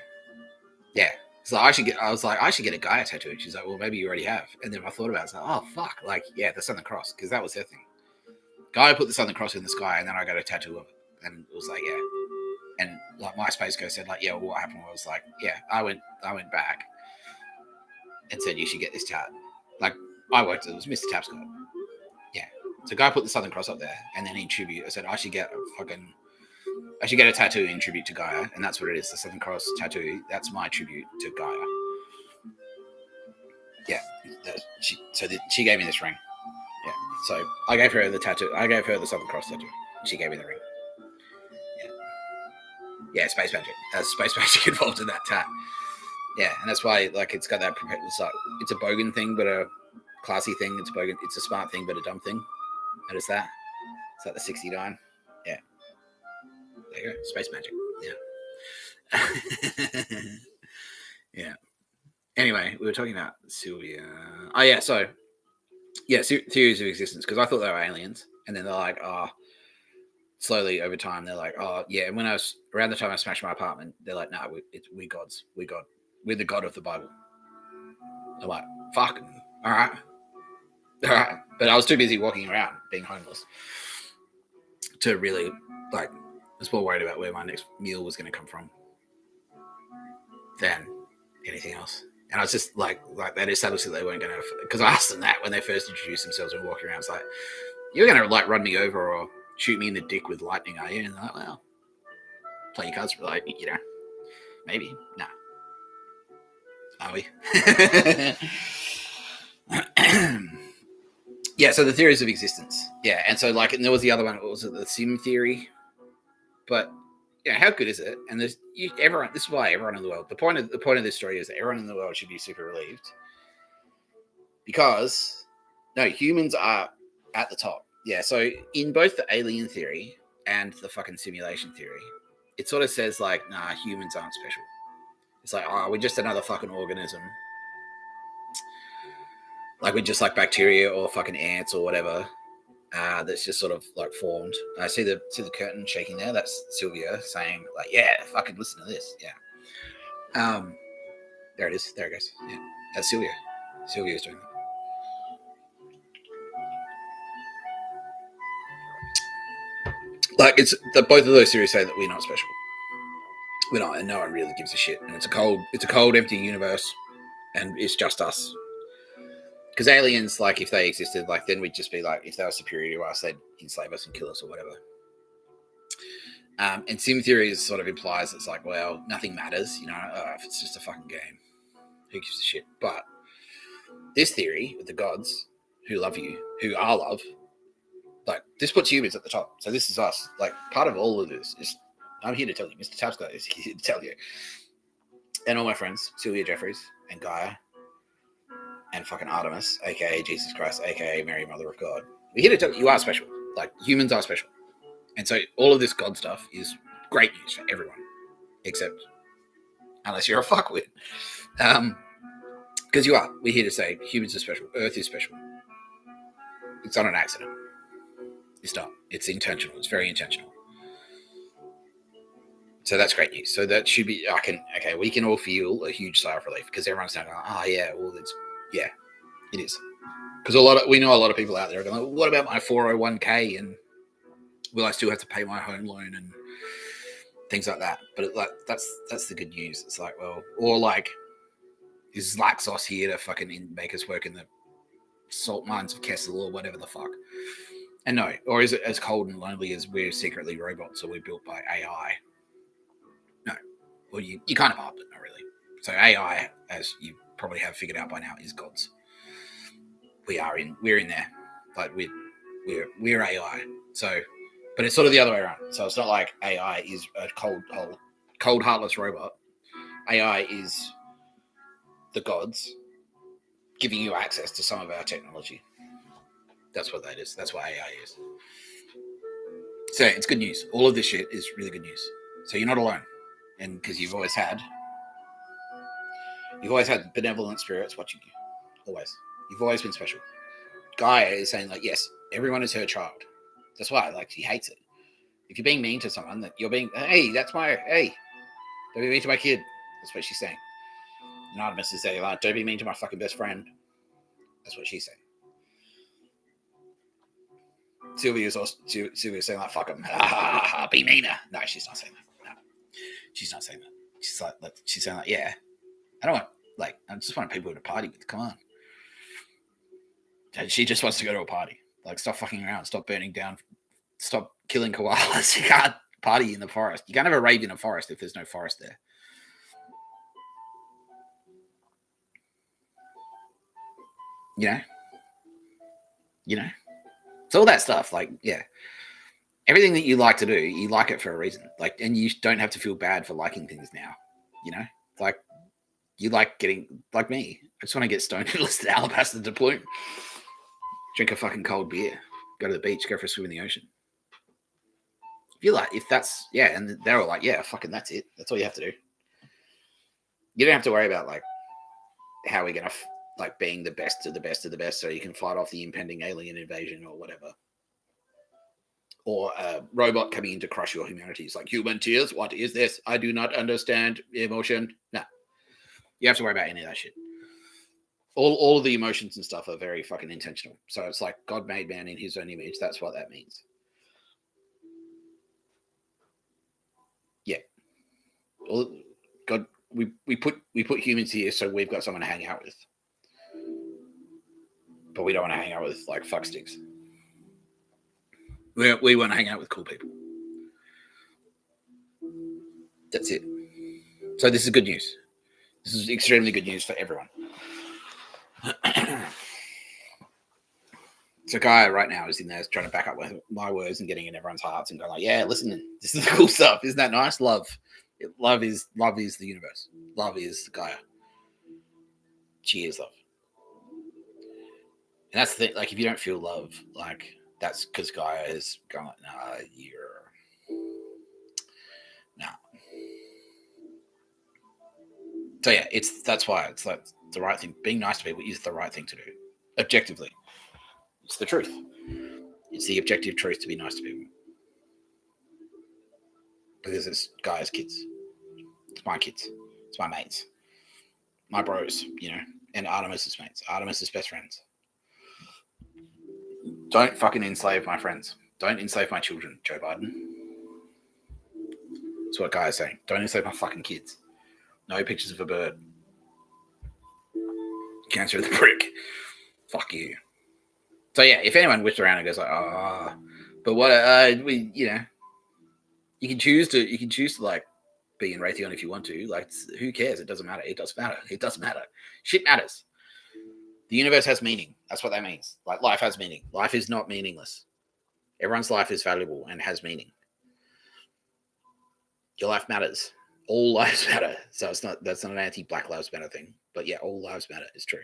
Yeah. So I was like, I should get a Gaia tattoo. She's like, well, maybe you already have. And then I thought about it. I was like, oh, fuck. Like, yeah, the Southern Cross, because that was her thing. Gaia put the Southern Cross in the sky, and then I got a tattoo of it. And it was like, yeah. And like my space ghost said, like, yeah, well, what happened was like, yeah, I went back and said, you should get this tat. Like, it was Mr. Tapscott. Yeah. So Guy put the Southern Cross up there, and then in tribute, I said, I should get a tattoo in tribute to Gaia, and that's what it is, the Southern Cross tattoo. That's my tribute to Gaia. Yeah. She gave me this ring. Yeah. So I gave her the tattoo. I gave her the Southern Cross tattoo. She gave me the ring. Yeah, space magic. There's space magic involved in that tat. Yeah, and that's why, like, it's got that. It's a bogan thing, but a classy thing. It's bogan. It's a smart thing, but a dumb thing. Notice that? It's like the 69. Yeah. There you go. Space magic. Yeah. Yeah. Anyway, we were talking about Sylvia. Oh yeah. So yeah, theories of existence, because I thought they were aliens, and then they're like, oh, slowly over time, they're like, oh yeah. And when I was around the time I smashed my apartment, they're like, no, we're gods. We're God. We're the God of the Bible. I'm like, fuck. All right. But I was too busy walking around being homeless to really like. I was more worried about where my next meal was going to come from than anything else. And I was just like they established that they weren't going to, because I asked them that when they first introduced themselves and walking around. It's like, you're going to like run me over or shoot me in the dick with lightning, are you? And they're like, well, play your cards, like, you know, maybe. No. Are we? Yeah, so the theories of existence. Yeah, and so like, and there was the other one, what was it, the sim theory? But yeah, how good is it? And there's everyone. This is why everyone in the world. The point of this story is that everyone in the world should be super relieved, because no, humans are at the top. Yeah, so in both the alien theory and the fucking simulation theory, it sort of says like, nah, humans aren't special. It's like, oh, we're just another fucking organism. Like we're just like bacteria or fucking ants or whatever. That's just sort of like formed. I see the curtain shaking there. That's Sylvia saying like, yeah, fucking listen to this. Yeah. There it is. There it goes. Yeah. That's Sylvia. Sylvia's doing that. Like it's both of those theories say that we're not special. We're not, and no one really gives a shit. And it's a cold, empty universe, and it's just us. Because aliens, like if they existed, like then we'd just be like, if they were superior to us, they'd enslave us and kill us or whatever. And sim theory sort of implies it's like, well, nothing matters, you know, if it's just a fucking game, who gives a shit? But this theory with the gods who love you, who are love, like this puts humans at the top. So this is us. Like part of all of this is, I'm here to tell you, Mr. Tapscott is here to tell you. And all my friends, Sylvia Jeffries and Gaia and fucking Artemis, aka Jesus Christ, aka Mary, Mother of God. We're here to tell you, you are special. Like humans are special. And so all of this God stuff is great news for everyone, except unless you're a fuckwit. Because you are. We're here to say humans are special. Earth is special. It's not an accident. It's not. It's intentional. It's very intentional. So that's great news. So that should be, we can all feel a huge sigh of relief, because everyone's saying, oh yeah, well, it is. Because we know a lot of people out there are going, well, what about my 401k, and will I still have to pay my home loan and things like that? But that's the good news. It's like, well, or like, is Laxos here to fucking make us work in the salt mines of Kessel or whatever the fuck? And no, or is it as cold and lonely as we're secretly robots, or we're built by AI? No. Well, you kind of are, but not really. So AI, as you probably have figured out by now, is gods. We're in there. Like we're AI. So, but it's sort of the other way around. So it's not like AI is a cold, heartless robot. AI is the gods giving you access to some of our technology. That's what that is. That's what AI is. So it's good news. All of this shit is really good news. So you're not alone. And because you've always had benevolent spirits watching you. Always. You've always been special. Gaia is saying like, yes, everyone is her child. That's why, like, she hates it. If you're being mean to someone, that you're being, hey, don't be mean to my kid. That's what she's saying. And Artemis is saying, like, don't be mean to my fucking best friend. That's what she's saying. Sylvia's saying, like, fuck him. Be meaner. No, she's not saying that. No, she's not saying that. She's saying, like, yeah, I just want people to party with. Come on. She just wants to go to a party. Like, stop fucking around. Stop burning down. Stop killing koalas. You can't party in the forest. You can't have a rave in a forest if there's no forest there. You know, it's all that stuff. Like, yeah, everything that you like to do, you like it for a reason. Like, and you don't have to feel bad for liking things now. You know, like you like getting, like me. I just want to get stoned and listen to Alabaster to Plume, drink a fucking cold beer, go to the beach, go for a swim in the ocean. If that's, yeah, and they're all like, yeah, fucking that's it. That's all you have to do. You don't have to worry about like how we're gonna like being the best of the best of the best, so you can fight off the impending alien invasion or whatever. or a robot coming in to crush your humanity. It's like human tears. What is this? I do not understand emotion. No, you have to worry about any of that shit. All of the emotions and stuff are very fucking intentional. So it's like God made man in his own image. That's what that means. Yeah. God, we put humans here so we've got someone to hang out with. But we don't want to hang out with like fucksticks. We want to hang out with cool people. That's it. So this is good news. This is extremely good news for everyone. So Gaia right now is in there trying to back up with my words and getting in everyone's hearts and going like, yeah, listen, this is the cool stuff. Isn't that nice? Love is the universe. Love is Gaia. She is love. And that's the thing, like if you don't feel love, like that's because Gaia is going like, nah, nah. So yeah, that's why it's like the right thing. Being nice to people is the right thing to do. Objectively. It's the truth. It's the objective truth to be nice to people. Because it's Gaia's kids. It's my kids. It's my mates. My bros, and Artemis's mates. Artemis's best friends. Don't fucking enslave my friends. Don't enslave my children, Joe Biden. That's what Gaia's saying. Don't enslave my fucking kids. No pictures of a bird. Cancer of the prick. Fuck you. So yeah, if anyone whips around and goes like, but what you can choose to like be in Raytheon if you want to. Like, who cares? It doesn't matter. It doesn't matter. It doesn't matter. Shit matters. The universe has meaning. That's what that means. Like, life has meaning. Life is not meaningless. Everyone's life is valuable and has meaning. Your life matters. All lives matter. So that's not an anti-Black Lives Matter thing. But yeah, all lives matter is true.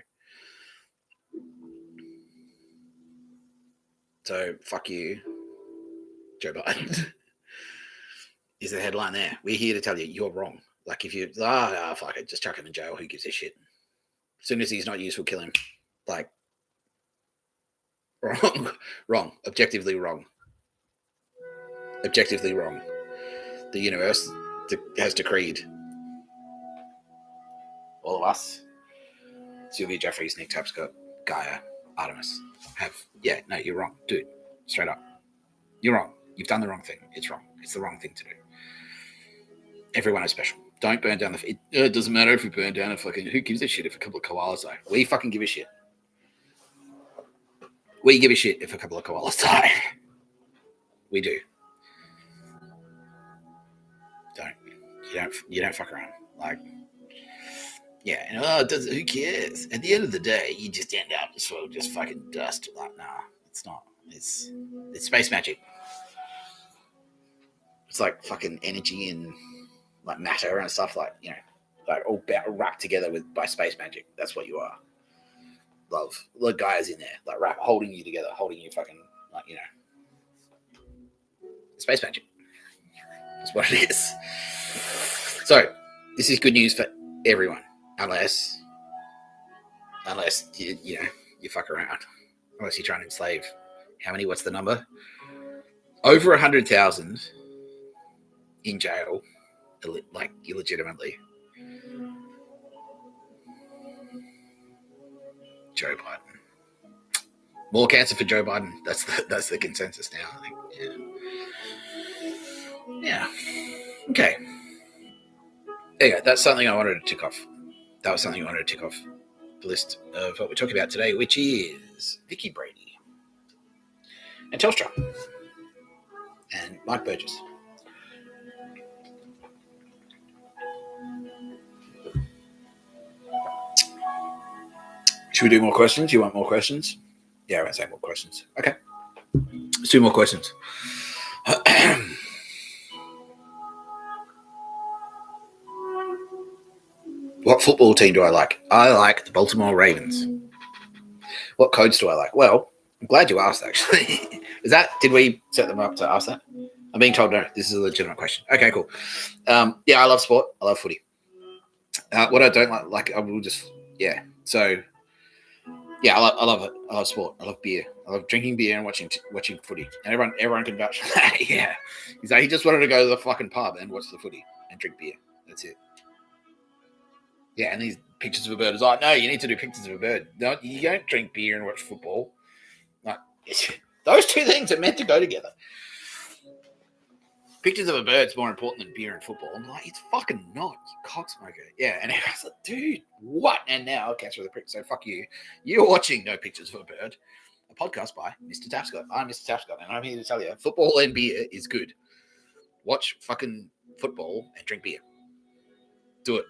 So fuck you, Joe Biden. Is the headline there? We're here to tell you you're wrong. Like if you fuck it, just chuck him in jail. Who gives a shit? As soon as he's not useful, kill him. Like wrong, objectively wrong. Objectively wrong. The universe has decreed. All of us, Sylvia Jeffries, Nick Tapscott, Gaia, Artemis, no, you're wrong, dude. Straight up, you're wrong. You've done the wrong thing. It's wrong. It's the wrong thing to do. Everyone is special. Don't burn down it doesn't matter if we burn down a fucking. Who gives a shit if a couple of koalas die? We fucking give a shit. We give a shit if a couple of koalas die. We do. You don't fuck around. Like, yeah, and who cares? At the end of the day, you just end up just fucking dust. Like, nah, it's not. It's space magic. It's like fucking energy and like matter and stuff, like all wrapped together by space magic. That's what you are. Love. The guys in there, like holding you together, holding you fucking space magic. That's what it is. So this is good news for everyone, unless you fuck around, unless you're trying to enslave. How many? What's the number? Over 100,000 in jail, like illegitimately. Joe Biden. More cancer for Joe Biden. That's the consensus now, I think. Yeah. Okay. There you go. That's something I wanted to tick off. That was something I wanted to tick off the list of what we're talking about today, which is Vicky, Brady, and Telstra, and Mike Burgess. Should we do more questions? You want more questions? Yeah, I won't say more questions. Okay. Let's do more questions. What football team do I like? I like the Baltimore Ravens. What codes do I like? Well, I'm glad you asked, actually. Did we set them up to ask that? I'm being told no. This is a legitimate question. Okay, cool. Yeah, I love sport. I love footy. What I don't like I will just, yeah. So, Yeah, I love it. I love sport. I love beer. I love drinking beer and watching footy. And everyone can vouch for that. Yeah, he's like, he just wanted to go to the fucking pub and watch the footy and drink beer. That's it. Yeah, and these pictures of a bird is like, no, you need to do pictures of a bird. No, you don't drink beer and watch football. Like, those two things are meant to go together. Pictures of a bird's more important than beer and football. I'm like, it's fucking not, you cocksmoker. Yeah, and everyone's like, dude, what? And now I'll catch with the prick. So fuck you. You're watching No Pictures of a Bird, a podcast by Mr. Tapscott. I'm Mr. Tapscott, and I'm here to tell you, football and beer is good. Watch fucking football and drink beer. Do it.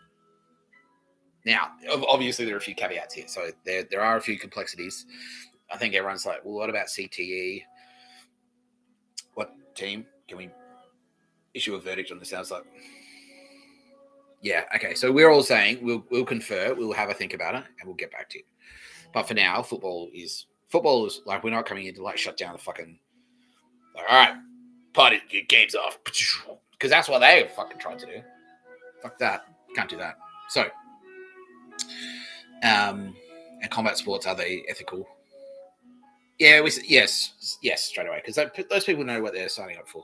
Now, obviously, there are a few caveats here. So there are a few complexities. I think everyone's like, well, what about CTE? What team can we issue a verdict on this? Sounds like, yeah, okay. So we're all saying we'll confer, we'll have a think about it, and we'll get back to you. But for now, football is like, we're not coming in to like shut down the fucking, like, all right, party, your game's off, because that's what they fucking tried to do. Fuck that, can't do that. So, and combat sports, are they ethical? Yeah, yes, straight away, because those people know what they're signing up for.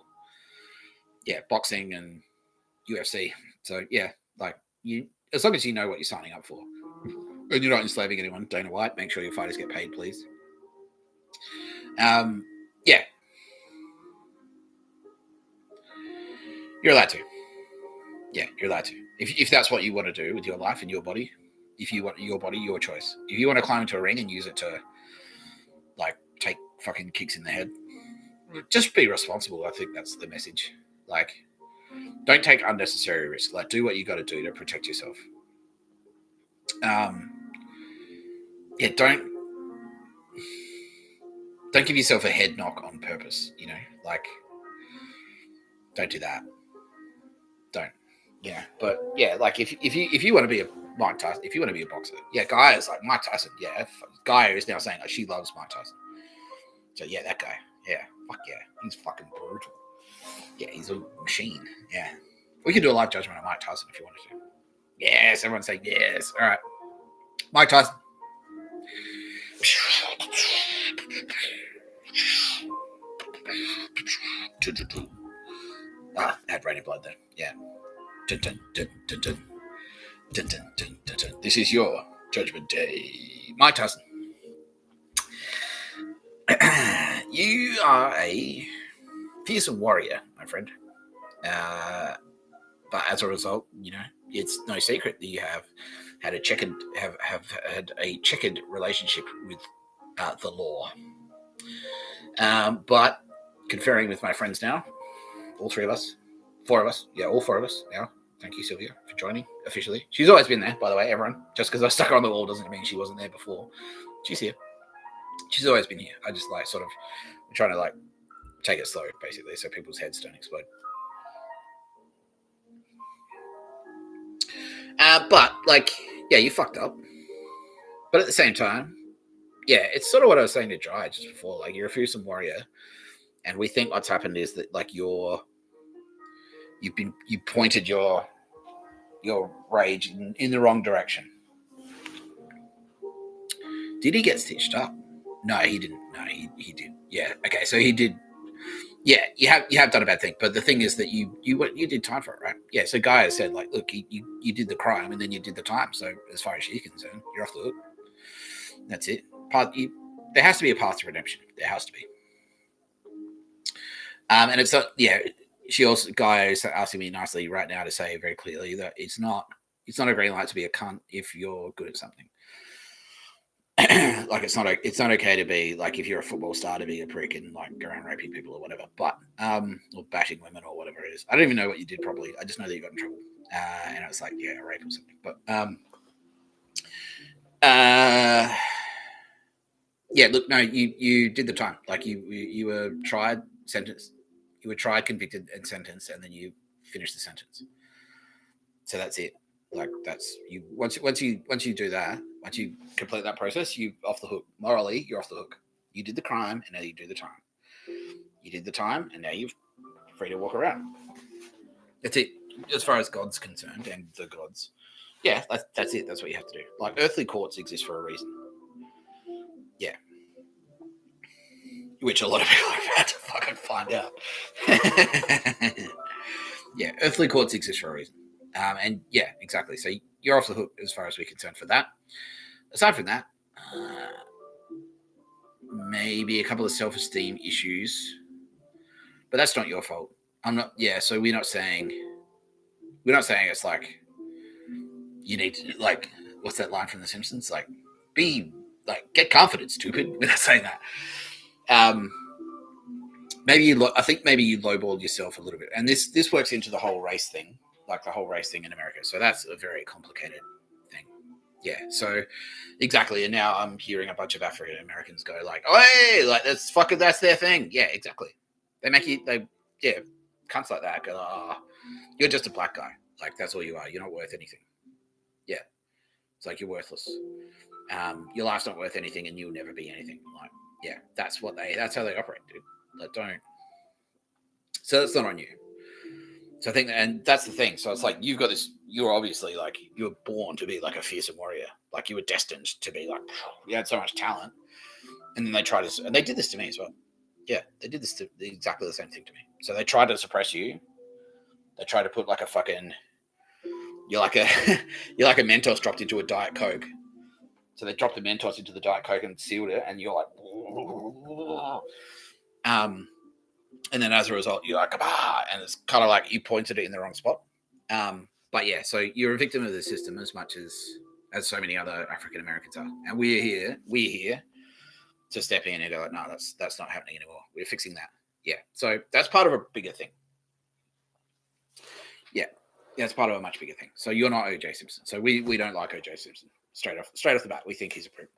Yeah, boxing and UFC. So yeah, like, you, as long as you know what you're signing up for, and you're not enslaving anyone. Dana White, make sure your fighters get paid, please. Yeah, you're allowed to. Yeah, you're allowed to. If that's what you want to do with your life and your body, if you want your body, your choice. If you want to climb into a ring and use it to, like, take fucking kicks in the head, just be responsible. I think that's the message. Like, don't take unnecessary risk. Like, do what you got to do to protect yourself. Yeah, don't give yourself a head knock on purpose. You know, like, don't do that. Don't. Yeah, but yeah, like, if you want to be a Mike Tyson, if you want to be a boxer, yeah, Gaia is like Mike Tyson. Yeah, Gaia is now saying like she loves Mike Tyson. So yeah, that guy. Yeah, fuck yeah, he's fucking brutal. Yeah, he's a machine. Yeah, we could do a live judgment on Mike Tyson if you wanted to. Yes, everyone say yes. All right, Mike Tyson. Ah, had raining blood there. Yeah. Dun, dun, dun, dun, dun. Dun, dun, dun, dun, dun. This is your judgment day. Mike Tyson. You are a fearsome warrior, my friend. But as a result, you know, it's no secret that you have had a checkered relationship with the law. But conferring with my friends now, all four of us now. Thank you, Sylvia, for joining officially. She's always been there, by the way, everyone. Just because I stuck her on the wall doesn't mean she wasn't there before. She's here. She's always been here. I just like sort of trying to like take it slow, basically, so people's heads don't explode. But like, yeah, you fucked up. But at the same time, yeah, it's sort of what I was saying to Jai just before. Like, you're a fearsome warrior, and we think what's happened is that like you pointed your rage in the wrong direction. Did he get stitched up? No, he didn't. No, he did. Yeah. Okay, so he did. Yeah, you have done a bad thing, but the thing is that you did time for it, right? Yeah. So Gaia said, like, look, you did the crime and then you did the time. So as far as she's concerned, you're off the hook. That's it. There has to be a path to redemption. There has to be. And it's not. Yeah. Gaia is asking me nicely right now to say very clearly that it's not a green light to be a cunt if you're good at something. Like, it's not okay to be like, if you're a football star, to be a prick and like go around raping people or whatever, but or bashing women or whatever it is. I don't even know what you did probably. I just know that you got in trouble, and it's like, yeah, rape or something. But yeah, look, no, you did the time. Like, you were tried, sentenced. You were tried, convicted, and sentenced, and then you finished the sentence. So that's it. Like, that's you. Once you do that, once you complete that process, you off the hook. Morally, you're off the hook. You did the crime, and now you do the time. You did the time, and now you're free to walk around. That's it. As far as God's concerned, and the gods, yeah, that's it. That's what you have to do. Like, earthly courts exist for a reason. Yeah. Which a lot of people have had to fucking find out. Yeah, earthly courts exist for a reason. And yeah, exactly. So you're off the hook as far as we're concerned for that. Aside from that, maybe a couple of self-esteem issues, but that's not your fault. I'm not. Yeah, so we're not saying it's like you need to like what's that line from The Simpsons? Like get confident, stupid. We're not saying that. I think maybe you lowballed yourself a little bit, and this works into the whole race thing, like the whole race thing in America. So that's a very complicated thing. Yeah. So exactly, and now I'm hearing a bunch of African Americans go like, "Oh, hey, like that's their thing." Yeah, exactly. They make you cunts like that go, "Oh, you're just a black guy. Like that's all you are. You're not worth anything." Yeah, it's like you're worthless. Your life's not worth anything, and you'll never be anything. Like, yeah, that's how they operate, dude. Like, don't. So that's not on you. So I think, and that's the thing. So it's like you've got this. You're obviously like you were born to be like a fearsome warrior. Like you were destined to be like you had so much talent, and then they tried to, and they did this to me as well. Yeah, they did this exactly the same thing to me. So they tried to suppress you. They tried to put like a fucking. You're like a Mentos dropped into a Diet Coke. So they dropped the Mentos into the Diet Coke and sealed it, and you're like, and then as a result, you're like, and it's kind of like you pointed it in the wrong spot. But yeah, so you're a victim of the system as much as so many other African Americans are, and we're here to step in and go like, no, that's not happening anymore. We're fixing that. Yeah, so that's part of a bigger thing. Yeah, it's part of a much bigger thing. So you're not O.J. Simpson. So we don't like O.J. Simpson straight off the bat. We think he's a prick.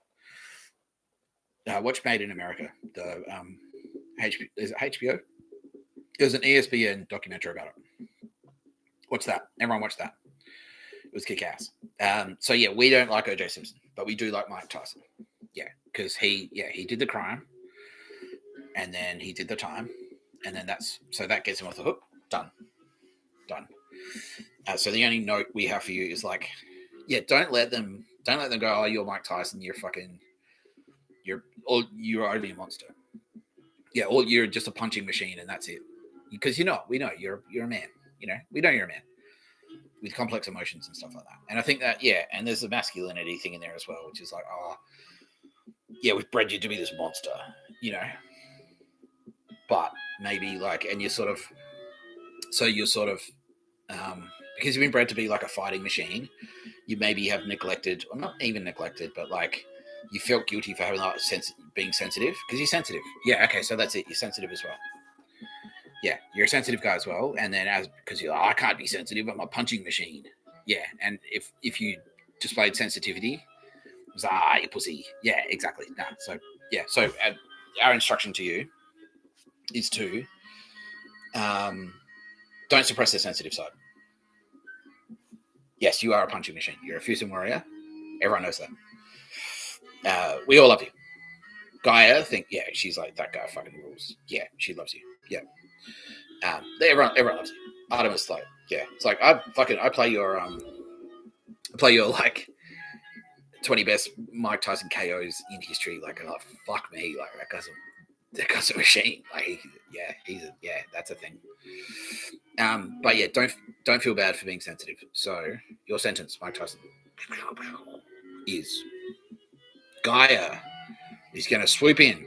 Watch Made in America. The is it HBO? There's an ESPN documentary about it. Watch that. Everyone watch that. It was kick-ass. So yeah, we don't like O.J. Simpson, but we do like Mike Tyson. Yeah, because he did the crime, and then he did the time, and then that gets him off the hook. Done. So the only note we have for you is like, yeah, don't let them go. Oh, you're Mike Tyson. You're only a monster. Yeah, or you're just a punching machine, and that's it. Because we know you're a man. We know you're a man with complex emotions and stuff like that. And I think that and there's a masculinity thing in there as well, which is like, we've bred you to be this monster, But maybe like, and you're sort of because you've been bred to be like a fighting machine, you maybe have neglected, or not even neglected, but like you felt guilty for having that being sensitive because you're sensitive. Yeah, okay, so that's it. You're sensitive as well. Yeah, you're a sensitive guy as well. And then because you're like, I can't be sensitive, I'm a punching machine. Yeah, and if you displayed sensitivity, it was you pussy. Yeah, exactly. Nah, so yeah, so our instruction to you is to don't suppress the sensitive side. Yes, you are a punching machine. You're a fearsome warrior. Everyone knows that. We all love you. Gaia, she's like, that guy fucking rules. Yeah, she loves you. Yeah. Everyone loves you. Artemis, like, yeah. It's like I play your like 20 best Mike Tyson KOs in history. Like, oh, fuck me. Like that guy's a machine. Like, that's a thing. But yeah, don't feel bad for being sensitive. So your sentence, Mike Tyson, is Gaia is going to swoop in.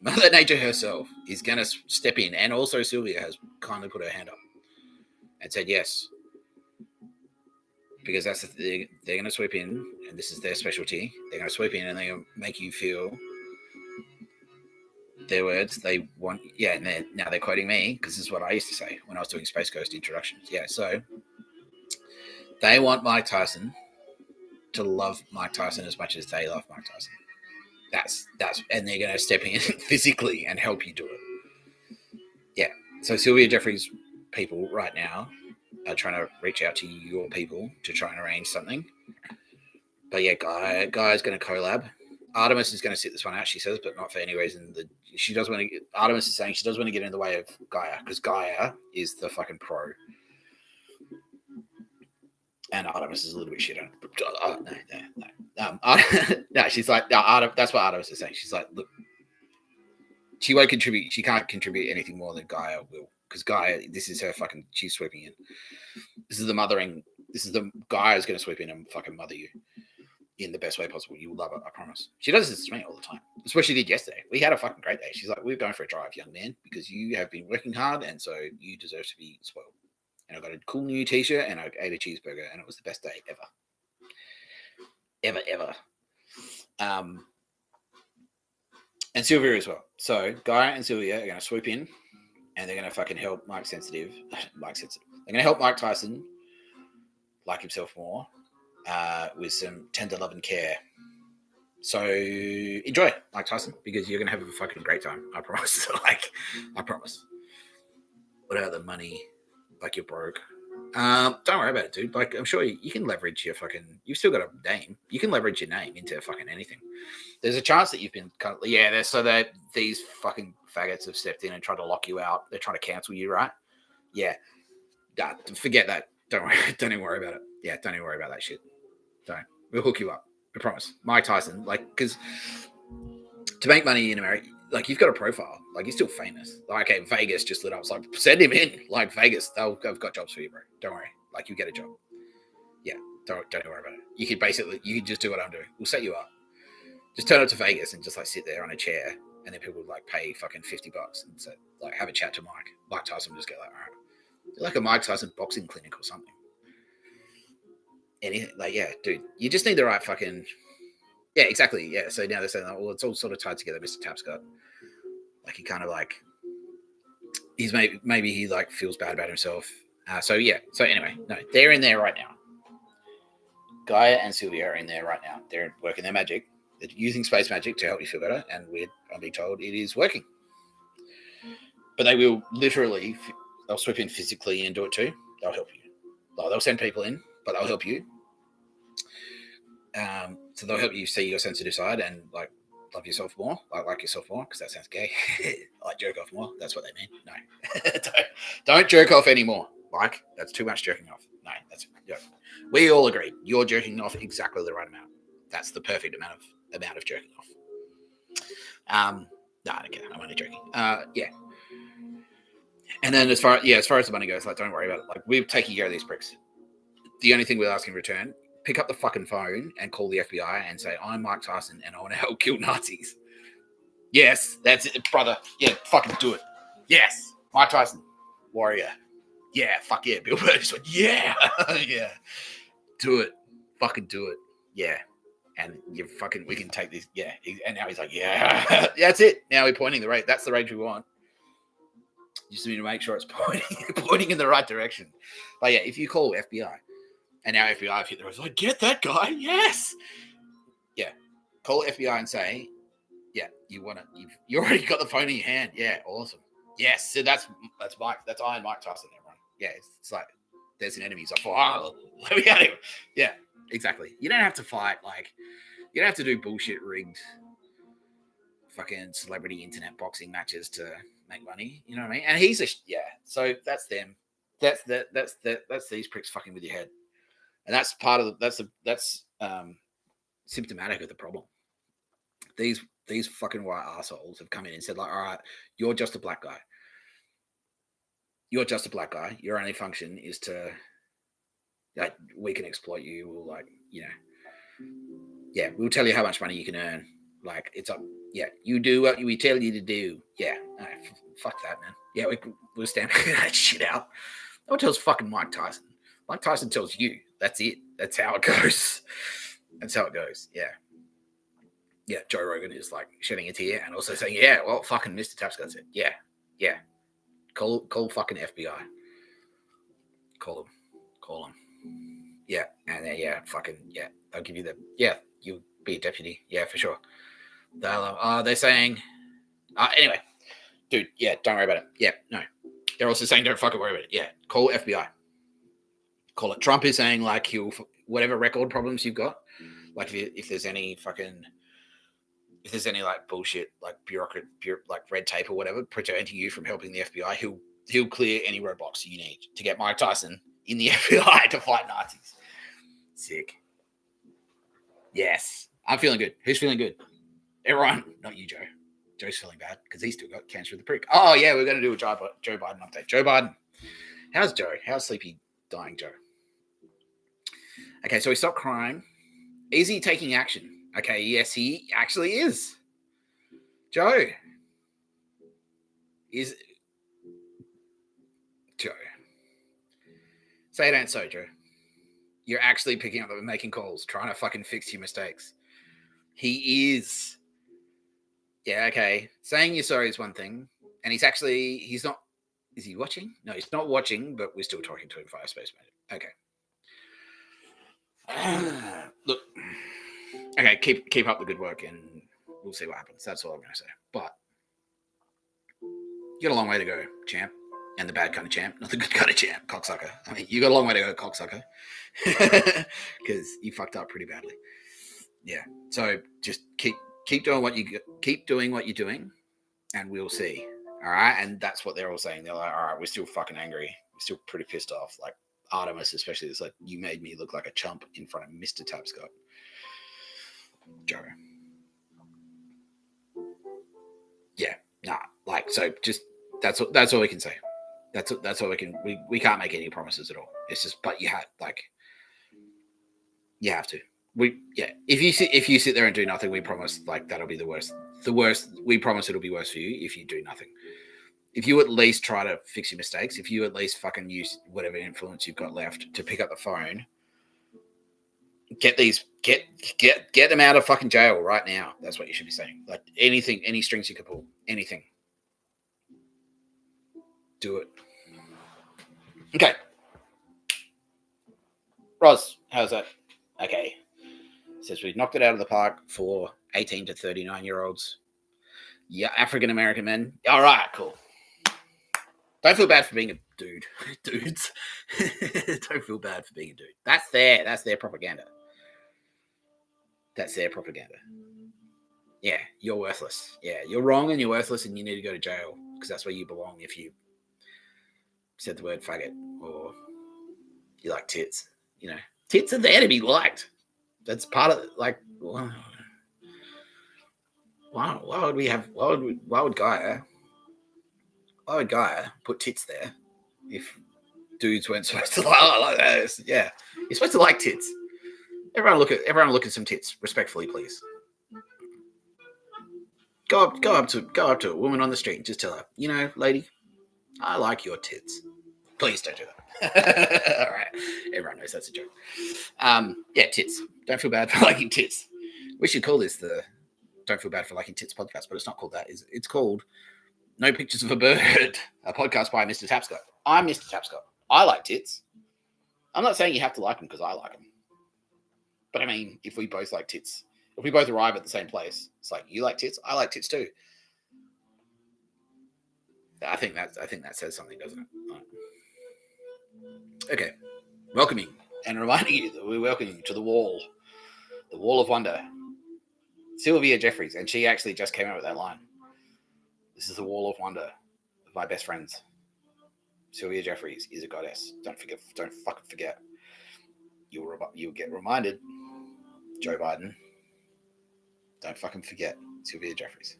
Mother Nature herself is going to step in, and also Sylvia has kind of put her hand up and said yes, because that's they're going to swoop in, and this is their specialty. They're going to swoop in and they're going to make you feel their words. They want, and now they're quoting me because this is what I used to say when I was doing Space Coast introductions. Yeah, so they want Mike Tyson to love Mike Tyson as much as they love Mike Tyson. That's and they're going to step in physically and help you do it. Yeah. So Sylvia Jeffrey's people right now are trying to reach out to your people to try and arrange something. But yeah, Gaia's going to collab. Artemis is going to sit this one out, she says, but not for any reason. Artemis is saying she doesn't want to get in the way of Gaia because Gaia is the fucking pro. And Artemis is a little bit shit on it. No. No, she's like, no, Arda, that's what Arda was saying. She's like, look, she won't contribute. She can't contribute anything more than Gaia will, because Gaia, this is her fucking. She's swooping in. This is the mothering. This is the Gaia's going to swoop in and fucking mother you in the best way possible. You will love it, I promise. She does this to me all the time. That's what she did yesterday. We had a fucking great day. She's like, we're going for a drive, young man, because you have been working hard, and so you deserve to be spoiled. And I got a cool new t-shirt, and I ate a cheeseburger, and it was the best day ever. And Sylvia as well. So Gaia and Sylvia are going to swoop in, and they're going to fucking help Mike Sensitive. They're going to help Mike Tyson like himself more with some tender love and care. So enjoy, Mike Tyson, because you're going to have a fucking great time. I promise. I promise. What about the money? Like, you're broke. Don't worry about it, dude. Like, I'm sure you can leverage your fucking. You've still got a name. You can leverage your name into fucking anything. There's a chance that you've been kind of, these fucking faggots have stepped in and tried to lock you out. They're trying to cancel you, right? Yeah. Forget that. Don't worry. Don't even worry about it. Yeah, don't even worry about that shit. Don't. We'll hook you up. I promise. Mike Tyson, like, because to make money in America, like, you've got a profile. Like, you're still famous. Like, okay, Vegas just lit up. It's like, send him in. Like, Vegas, they've got jobs for you, bro. Don't worry. Like, you get a job. Yeah, don't worry about it. You could just do what I'm doing. We'll set you up. Just turn up to Vegas and just, like, sit there on a chair, and then people would, like, pay fucking $50 and say, like, have a chat to Mike. Mike Tyson would just get like, all right. Do like a Mike Tyson boxing clinic or something. Anything, like, yeah, dude, you just need the right fucking. Yeah, exactly. Yeah. So now they're saying, well, it's all sort of tied together, Mr. Tapscott. Like, he kind of like, he's maybe he like feels bad about himself. So yeah. So anyway, no, they're in there right now. Gaia and Sylvia are in there right now. They're working their magic. They're using space magic to help you feel better, and I'm being told it is working. But they will literally, they'll swoop in physically and do it too. They'll help you. They'll send people in, but they'll help you. So they'll help you see your sensitive side and like love yourself more, like yourself more, because that sounds gay. Like jerk off more. That's what they mean. No, don't jerk off anymore, Mike. That's too much jerking off. No, we all agree. You're jerking off exactly the right amount. That's the perfect amount of jerking off. No, I don't care. I'm only joking. Yeah. And then as far as the money goes, like, don't worry about it. Like, we're taking care of these pricks. The only thing we'll ask in return, pick up the fucking phone and call the FBI and say, I'm Mike Tyson and I want to help kill Nazis. Yes, that's it, brother. Yeah, fucking do it. Yes, Mike Tyson, warrior. Yeah, fuck yeah. Bill Burgess went, yeah, yeah. Do it. Fucking do it. Yeah. And we can take this. Yeah. And now he's like, yeah, that's it. Now we're pointing the rate. That's the range we want. You just need to make sure it's pointing in the right direction. But yeah, if you call FBI, and now FBI hit the road, like, get that guy, yes. Yeah, call FBI and say, yeah, you want to. You already got the phone in your hand. Yeah, awesome. Yes, so that's Mike. That's Iron Mike Tyson. Everyone. Yeah, it's like there's an enemy. He's like, oh, let me at him. Yeah, exactly. You don't have to fight. Like, you don't have to do bullshit rigged fucking celebrity internet boxing matches to make money, you know what I mean? And he's so that's them. That's these pricks fucking with your head, and that's part of that's symptomatic of the problem. These fucking white assholes have come in and said, like, all right, you're just a black guy. You're just a black guy. Your only function is to, like, we can exploit you. We'll, like, you know, yeah, we'll tell you how much money you can earn. Like, it's up. Yeah, you do what we tell you to do. Yeah, no, fuck that, man. Yeah, we'll stand that shit out. No one tells fucking Mike Tyson. Mike Tyson tells you. That's it. That's how it goes. That's how it goes. Yeah. Yeah, Joe Rogan is, like, shedding a tear and also saying, yeah, well, fucking Mr. Tapscott said, yeah. Call fucking FBI. Call them. Yeah, and then, yeah, fucking, yeah, they'll give you you'll be a deputy. Yeah, for sure. They're saying, anyway, dude, yeah, don't worry about it. Yeah, no. They're also saying, don't fucking worry about it. Yeah, call FBI. Call it. Trump is saying, like, whatever record problems you've got, like, if there's any like bullshit, like like red tape or whatever preventing you from helping the FBI, he'll clear any roadblocks you need to get Mike Tyson in the FBI to fight Nazis. Sick. Yes, I'm feeling good. Who's feeling good? Everyone, not you, Joe. Joe's feeling bad because he's still got cancer of the prick. Oh, yeah, we're going to do a Joe Biden update. Joe Biden. How's Joe? How's sleepy dying Joe? Okay, so he stopped crying. Is he taking action? Okay, yes, he actually is. Joe. Is Joe. Say it ain't so, Joe. You're actually picking up and making calls, trying to fucking fix your mistakes. He is. Yeah, okay. Saying you're sorry is one thing. And he's not. Is he watching? No, he's not watching, but we're still talking to him via Space Mate. Okay. Look. Okay, keep up the good work and we'll see what happens. That's all I'm going to say. But you got a long way to go, champ. And the bad kind of champ, not the good kind of champ, cocksucker. I mean, you got a long way to go, cocksucker. Because you fucked up pretty badly. Yeah. So just keep doing what you're doing, and we'll see. All right. And that's what they're all saying. They're like, all right, we're still fucking angry. We're still pretty pissed off. Like Artemis, especially, it's like, you made me look like a chump in front of Mr. Tapscott. Joe. Yeah. Nah. Like, so just that's all we can say. That's all we can't make any promises at all. It's just, but you have to. If you sit there and do nothing, we promise like that'll be the worst. We promise it'll be worse for you if you do nothing. If you at least try to fix your mistakes, if you at least fucking use whatever influence you've got left to pick up the phone, get them out of fucking jail right now. That's what you should be saying. Like anything, any strings you can pull, anything. Do it. Okay. Roz, how's that? Okay. Says we've knocked it out of the park for 18 to 39-year-olds. Yeah, African-American men. All right, cool. Don't feel bad for being a dude. Dudes. Don't feel bad for being a dude. That's their propaganda. That's their propaganda. Yeah, you're worthless. Yeah, you're wrong and you're worthless and you need to go to jail because that's where you belong if you said the word faggot or you like tits. You know, tits are there to be liked. That's part of like. Why would Gaia put tits there if dudes weren't supposed to like that? Yeah, you're supposed to like tits. Everyone look at some tits, respectfully, please. Go up to a woman on the street and just tell her, you know, lady, I like your tits. Please don't do that. All right, everyone knows that's a joke. Yeah, tits. Don't feel bad for liking tits. We should call this the Don't Feel Bad for Liking Tits podcast, but it's not called that. It's called No Pictures of a Bird, a podcast by Mr. Tapscott. I'm Mr. Tapscott. I like tits. I'm not saying you have to like them because I like them. But I mean, if we both like tits, if we both arrive at the same place, it's like, you like tits, I like tits too. I think that says something, doesn't it? Okay. Welcoming and reminding you that we're welcoming you to the wall of wonder. Sylvia Jeffries, and she actually just came out with that line. This is the wall of wonder of my best friends. Sylvia Jeffries is a goddess. Don't fucking forget. You'll get reminded. Joe Biden. Don't fucking forget Sylvia Jeffries.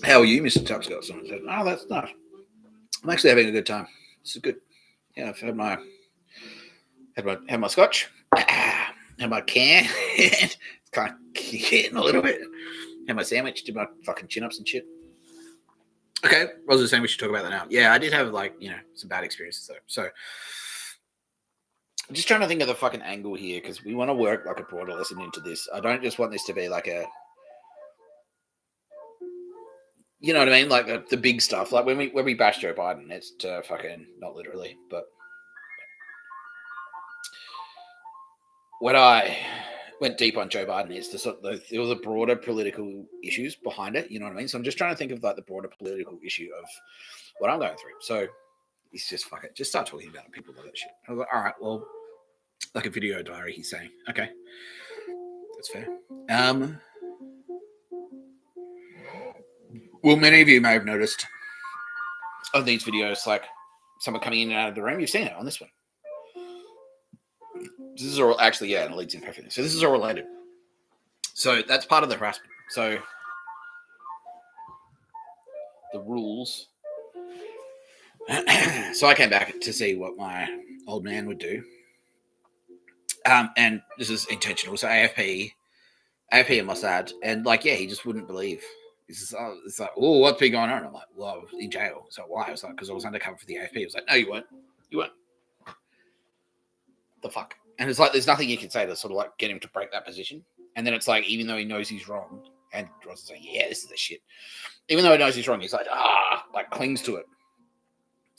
How are you, Mr. Tapscott? Someone said, oh, that's nice. I'm actually having a good time. This is good. Yeah, I've had my scotch. Had my can. It's kind of getting a little bit. Had my sandwich. Did my fucking chin-ups and shit. Okay, Roz was saying we should talk about that now. Yeah, I did have some bad experiences though. So I'm just trying to think of the fucking angle here because we want to work like a broader lesson into this. I don't just want this to be like a, you know what I mean, like the big stuff. Like when we bash Joe Biden, it's to fucking, not literally, but when I went deep on Joe Biden, is there was a broader political issues behind it. You know what I mean? So I'm just trying to think of like the broader political issue of what I'm going through. So it's just fuck it. Just start talking about it. People love that shit. I was like, all right, well, like a video diary, he's saying. Okay. That's fair. Well, many of you may have noticed on these videos, like someone coming in and out of the room. You've seen it on this one. This is all actually, yeah, and it leads in perfectly. So this is all related. So that's part of the harassment. So the rules. So I came back to see what my old man would do. And this is intentional. So AFP and Mossad, and like, yeah, he just wouldn't believe. It's like, oh, what's been going on? I'm like, well, I was in jail. So why? I was like, because I was undercover for the AFP. I was like, no, you weren't. You weren't. The fuck? And it's like, there's nothing you can say to sort of like get him to break that position. And then it's like, even though he knows he's wrong, and Ross is like, yeah, this is the shit. Even though he knows he's wrong, he's like, like clings to it.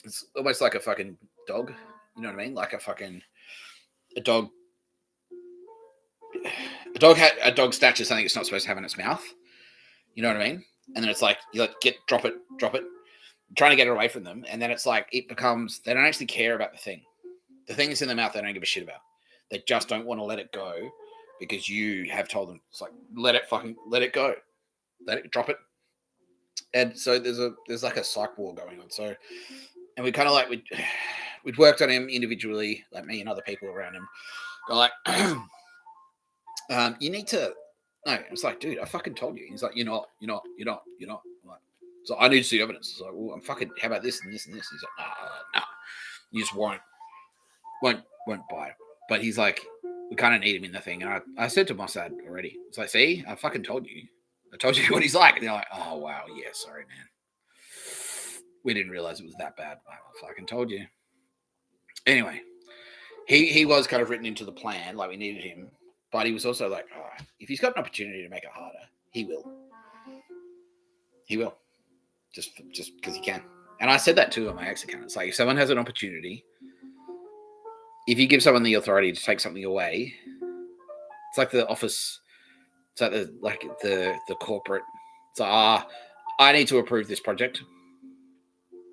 It's almost like a fucking dog. You know what I mean? Like a dog. A dog snatches something it's not supposed to have in its mouth. You know what I mean? And then it's like, you like, drop it, trying to get it away from them. And then it's like, it becomes, they don't actually care about the thing. The thing that's in their mouth, they don't give a shit about. They just don't want to let it go because you have told them. It's like, let it go. Drop it. And so there's like a psych war going on. So, and we kind of like, we'd worked on him individually, like me and other people around him. Go like, you need to, no, it's like, dude, I fucking told you. He's like, you're not. I'm like, so I need to see evidence. It's like, well, I'm fucking, how about this and this and this? He's like, no, you just won't buy it. But he's like, we kind of need him in the thing. And I said to Mossad already, it's like, see, I fucking told you. I told you what he's like. And they're like, oh, wow, yeah, sorry, man. We didn't realize it was that bad. I fucking told you. Anyway, he was kind of written into the plan, like we needed him. But he was also like, oh, if he's got an opportunity to make it harder, he will. He will. Just because he can. And I said that too on my ex account. It's like, if someone has an opportunity, if you give someone the authority to take something away, it's like the office, it's like the corporate. It's like, I need to approve this project.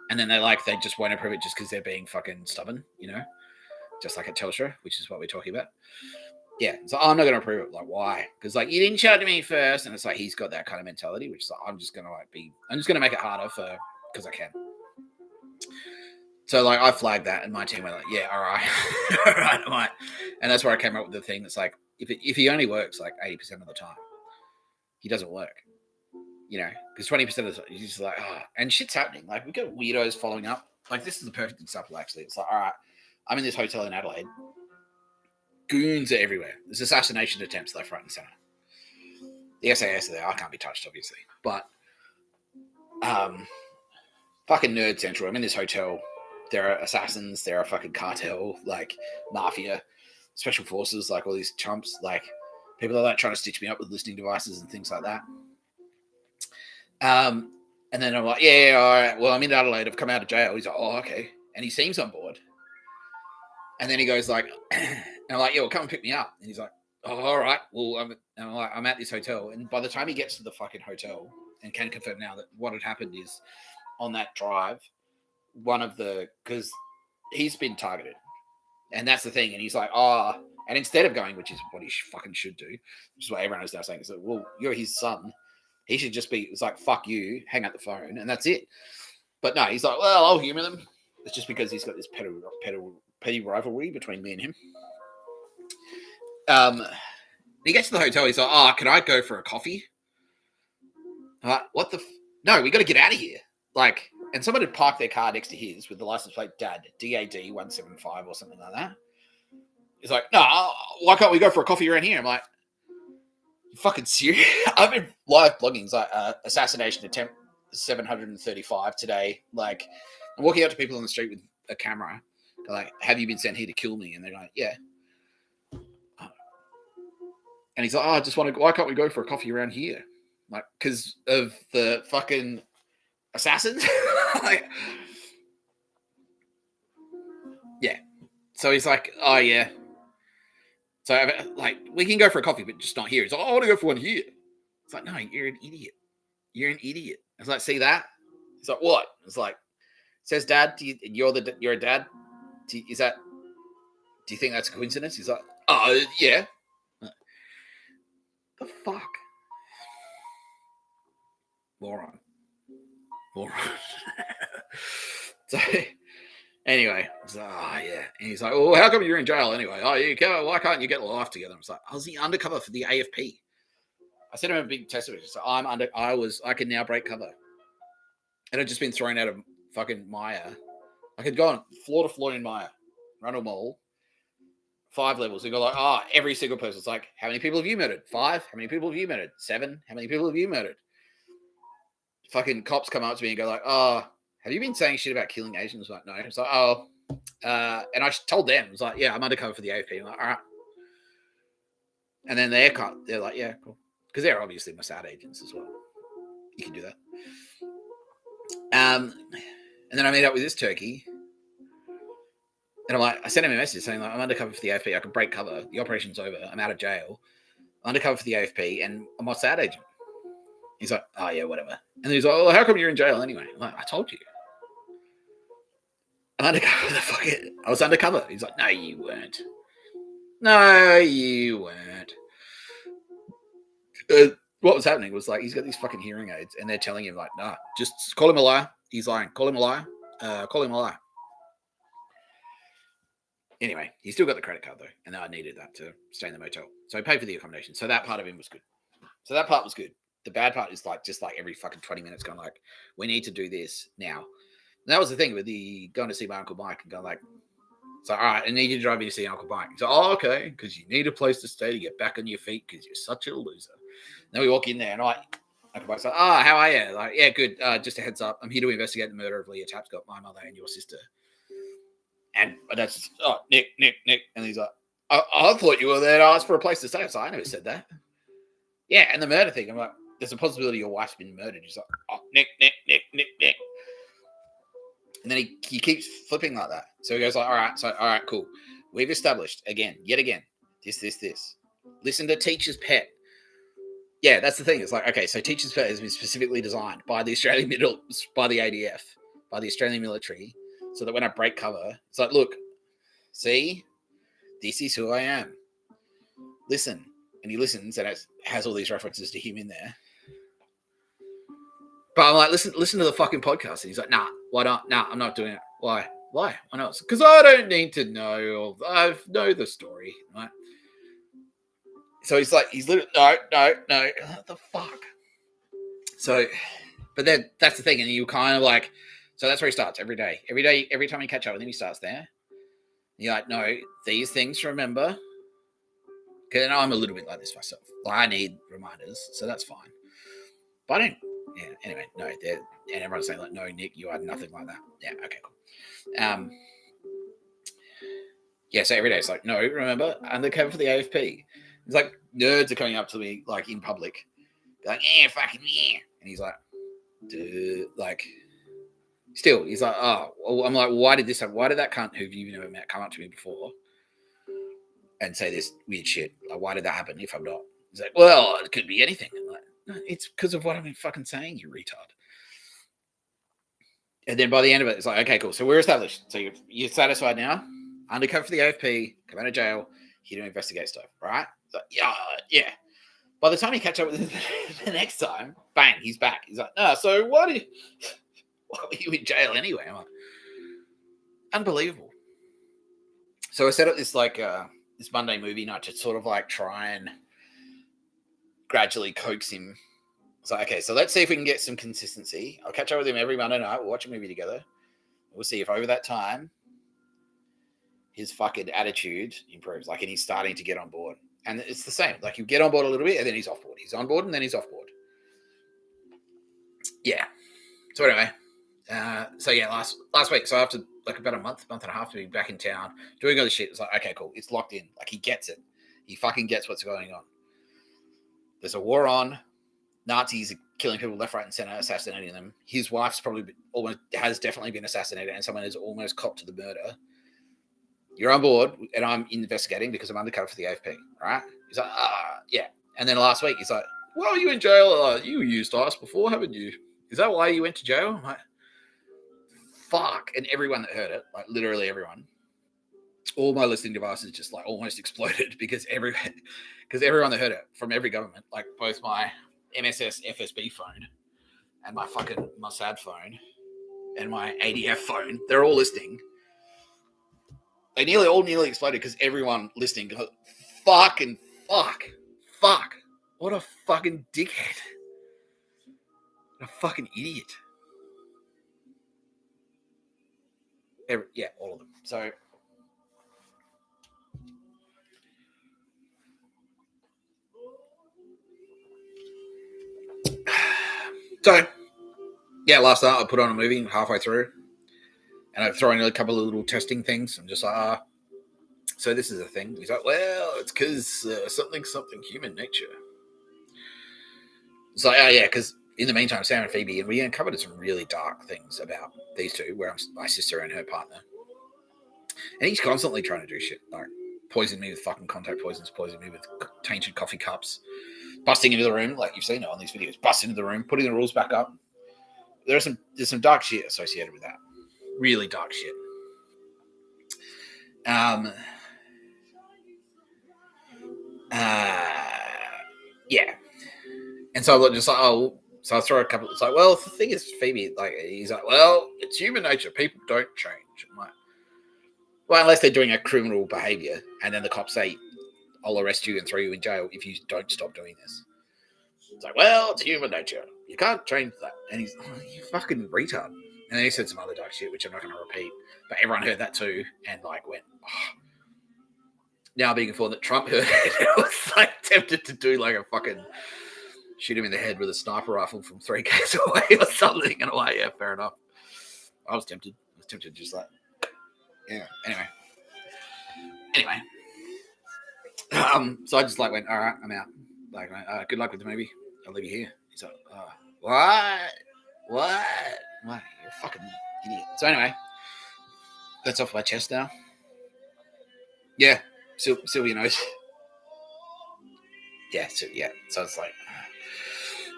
And then they just won't approve it just because they're being fucking stubborn, you know? Just like at Telstra, which is what we're talking about. Yeah, so I'm not going to approve it. Like, why? Because like, you didn't show it to me first, and it's like he's got that kind of mentality, which is like, I'm just going to make it harder because I can. So like, I flagged that, and my team were like, yeah, all right, all right, I might. And that's where I came up with the thing that's like, if he only works like 80% of the time, he doesn't work. You know, because 20% of the time, he's just like, and shit's happening. Like, we got weirdos following up. Like, this is the perfect example, actually. It's like, all right, I'm in this hotel in Adelaide. Goons are everywhere. There's assassination attempts left, right, and center. The SAS are there. I can't be touched, obviously. But fucking nerd central. I'm in this hotel. There are assassins. There are fucking cartel, like mafia, special forces, like all these chumps. Like, people are like trying to stitch me up with listening devices and things like that. And then I'm like, yeah, all right. Well, I'm in Adelaide. I've come out of jail. He's like, oh, okay. And he seems on board. And then he goes like, and I'm like, yeah, well, come and pick me up. And he's like, oh, all right. Well, I'm at this hotel. And by the time he gets to the fucking hotel, and can confirm now that what had happened is on that drive, because he's been targeted. And that's the thing. And he's like, and instead of going, which is what he fucking should do, which is what everyone is now saying, is that, well, you're his son. He should just be, it's like, fuck you, hang up the phone, and that's it. But no, he's like, well, I'll humor them. It's just because he's got this petty rivalry between me and him. He gets to the hotel. He's like, can I go for a coffee? I'm like, what the? No, we got to get out of here. Like, and someone had parked their car next to his with the license plate DAD 175 or something like that. He's like, no, why can't we go for a coffee around here? I'm like, you fucking serious? I've been live blogging. It's like assassination attempt 735 today. Like, I'm walking up to people on the street with a camera. They're like, have you been sent here to kill me? And they're like, yeah. And he's like, I just want to, why can't we go for a coffee around here? Like, because of the fucking assassins? Like, yeah. So he's like, oh, yeah. So, like, we can go for a coffee, but just not here. He's like, I want to go for one here. It's like, no, you're an idiot. You're an idiot. It's like, see that? It's like, what? It's like, says dad, you're a dad? Do you think that's a coincidence? He's like, oh, yeah. The fuck? Moron. So Anyway, I was like, oh, yeah. And he's like, well, how come you're in jail anyway? Oh, why can't you get life together? I was like, I was the undercover for the AFP. I sent him a big text message. So I can now break cover. And I'd just been thrown out of fucking Maya. I could go on floor to floor in Maya, run a mall, 5 levels, and go like, oh, every single person's like, how many people have you murdered? 5? How many people have you murdered? 7? How many people have you murdered? Fucking cops come up to me and go like, oh, have you been saying shit about killing Asians? I was like, no. It's like, oh. And I told them, I was like, yeah, I'm undercover for the AFP. I'm like, all right. And then they're like, yeah, cool. Because they're obviously Mossad agents as well. You can do that. And then I meet up with this turkey. And I'm like, I sent him a message saying, like, I'm undercover for the AFP. I can break cover. The operation's over. I'm out of jail. I'm undercover for the AFP, and I'm a Mossad agent. He's like, oh, yeah, whatever. And he's like, well, how come you're in jail anyway? I'm like, I told you. I'm undercover. I was undercover. He's like, no, you weren't. No, you weren't. What was happening was like, he's got these fucking hearing aids, and they're telling him, like, nah, just call him a liar. He's lying. Call him a liar. Call him a liar. Anyway, he still got the credit card, though, and I needed that to stay in the motel. So I paid for the accommodation. So that part of him was good. So that part was good. The bad part is like just like every fucking 20 minutes going like, we need to do this now. And that was the thing with the going to see my Uncle Mike and going like, so all right, I need you to drive me to see Uncle Mike. So, oh, okay, because you need a place to stay to get back on your feet because you're such a loser. And then we walk in there and Uncle Mike's like, oh, how are you? Like, yeah, good. Just a heads up. I'm here to investigate the murder of Leah Tapscott, my mother and your sister. And that's just, oh, Nick. And he's like, I thought you were there to ask for a place to stay. So I never said that. Yeah, and the murder thing, I'm like, there's a possibility your wife's been murdered. He's like, oh, Nick. And then he keeps flipping like that. So he goes like, all right, cool. We've established yet again, this. Listen to Teacher's Pet. Yeah, that's the thing. It's like, okay, so Teacher's Pet has been specifically designed by the by the ADF, by the Australian military, so that when I break cover, it's like, look, see, this is who I am. Listen. And he listens and it has all these references to him in there. But I'm like, listen to the fucking podcast. And he's like, nah, why not? Nah, I'm not doing it. Why? Why not? Because I don't need to know. I know the story. Right? So he's literally, no. What the fuck? So, but then that's the thing. And you kind of like, so that's where he starts every day. Every time you catch up with him, he starts there. And you're like, no, these things to remember. Because I'm a little bit like this myself. Like, I need reminders, so that's fine. But I don't. Yeah. Anyway, no. And everyone's saying like, no, Nick, you are nothing like that. Yeah. Okay. Cool. Yeah. So every day it's like, no, remember, undercover for the AFP. It's like nerds are coming up to me like in public, going, yeah, fucking yeah, and he's like, dude, like, still, he's like, oh, well, I'm like, why did this happen? Why did that cunt who you've never met come up to me before and say this weird shit? Like, why did that happen if I'm not? He's like, well, it could be anything. I'm like, no, it's because of what I've been fucking saying, you retard. And then by the end of it, it's like, okay, cool. So we're established. So you're satisfied now? Undercover for the AFP, come out of jail, here to investigate stuff, right? Like, yeah. By the time you catch up with him the next time, bang, he's back. He's like, no, so why were you in jail anyway? I'm like, unbelievable. So I set up this like this Monday movie night to sort of like try and gradually coax him. It's like, okay, so let's see if we can get some consistency. I'll catch up with him every Monday night. We'll watch a movie together. We'll see if over that time his fucking attitude improves. Like, and he's starting to get on board. And it's the same. Like, you get on board a little bit, and then he's off board. He's on board, and then he's off board. Yeah. So anyway, last week. So after like about a month and a half to be back in town, doing all this shit, it's like, okay, cool. It's locked in. Like, he gets it. He fucking gets what's going on. There's a war on. Nazis are killing people left, right, and center, assassinating them. His wife's has definitely been assassinated, and someone has almost copped to the murder. You're on board, and I'm investigating because I'm undercover for the AFP, right? He's like, yeah. And then last week, he's like, well, you in jail? You used ICE before, haven't you? Is that why you went to jail? I'm like, fuck. And everyone that heard it, like literally everyone, all my listening devices just like almost exploded because everyone that heard it from every government, like both my MSS FSB phone and my fucking Mossad phone and my ADF phone, they're all listening. They nearly exploded because everyone listening goes, fucking fuck. What a fucking dickhead. What a fucking idiot. Yeah, all of them. So yeah, last night I put on a movie halfway through, and I've thrown in a couple of little testing things. I'm just like, so this is a thing. He's like, well, it's because something human nature. It's like, oh yeah, because in the meantime, Sam and Phoebe, and we uncovered some really dark things about these two, where I'm my sister and her partner, and he's constantly trying to do shit, like poison me with fucking contact poisons, poison me with tainted coffee cups, busting into the room, like you've seen it on these videos, busting into the room, putting the rules back up. There's some dark shit associated with that, really dark shit. Yeah. And so I'm just like, so I throw a couple. It's like, well, the thing is, Phoebe, like, he's like, well, it's human nature. People don't change. I'm like, well, unless they're doing a criminal behavior, and then the cops say, I'll arrest you and throw you in jail if you don't stop doing this. It's like, well, it's human nature. You can't change that. And he's, you fucking retard. And then he said some other dark shit, which I'm not going to repeat. But everyone heard that too, and like went, Now being informed that Trump heard it, I was like tempted to do like a fucking shoot him in the head with a sniper rifle from 3 k's away or something. And I'm like, yeah, fair enough. I was tempted. Just like, yeah. Anyway. So I just like went, all right, I'm out. Like, good luck with the movie. I'll leave you here. He's like, what? You're a fucking idiot. So anyway, that's off my chest now. Yeah, Sylvia knows. Yeah, so it's like,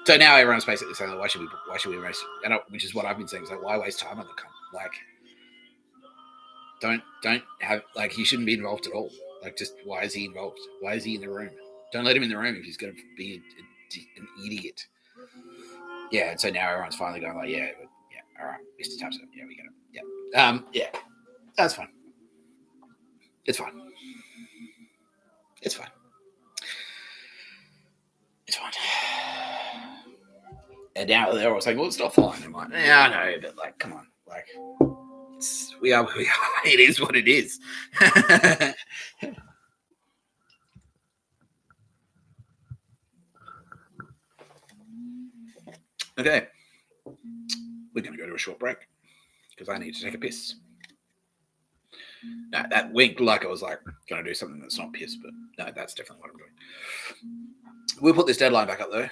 so now everyone's basically saying, why should we race? And which is what I've been saying. It's like, why waste time on the cunt? Like, don't have, like, he shouldn't be involved at all. Like, just why is he involved? Why is he in the room? Don't let him in the room if he's going to be an idiot. Yeah, and so now everyone's finally going like, yeah, all right, Mr. Tapscott, yeah, we get it. Yeah, that's fine. It's fine. And now they're all saying, well, it's not fine. I'm like, yeah, I know, but like, come on, like, we are. It is what it is. Okay, we're going to go to a short break because I need to take a piss. No, that winked like I was like going to do something that's not piss, but no, that's definitely what I'm doing. We'll put this deadline back up though.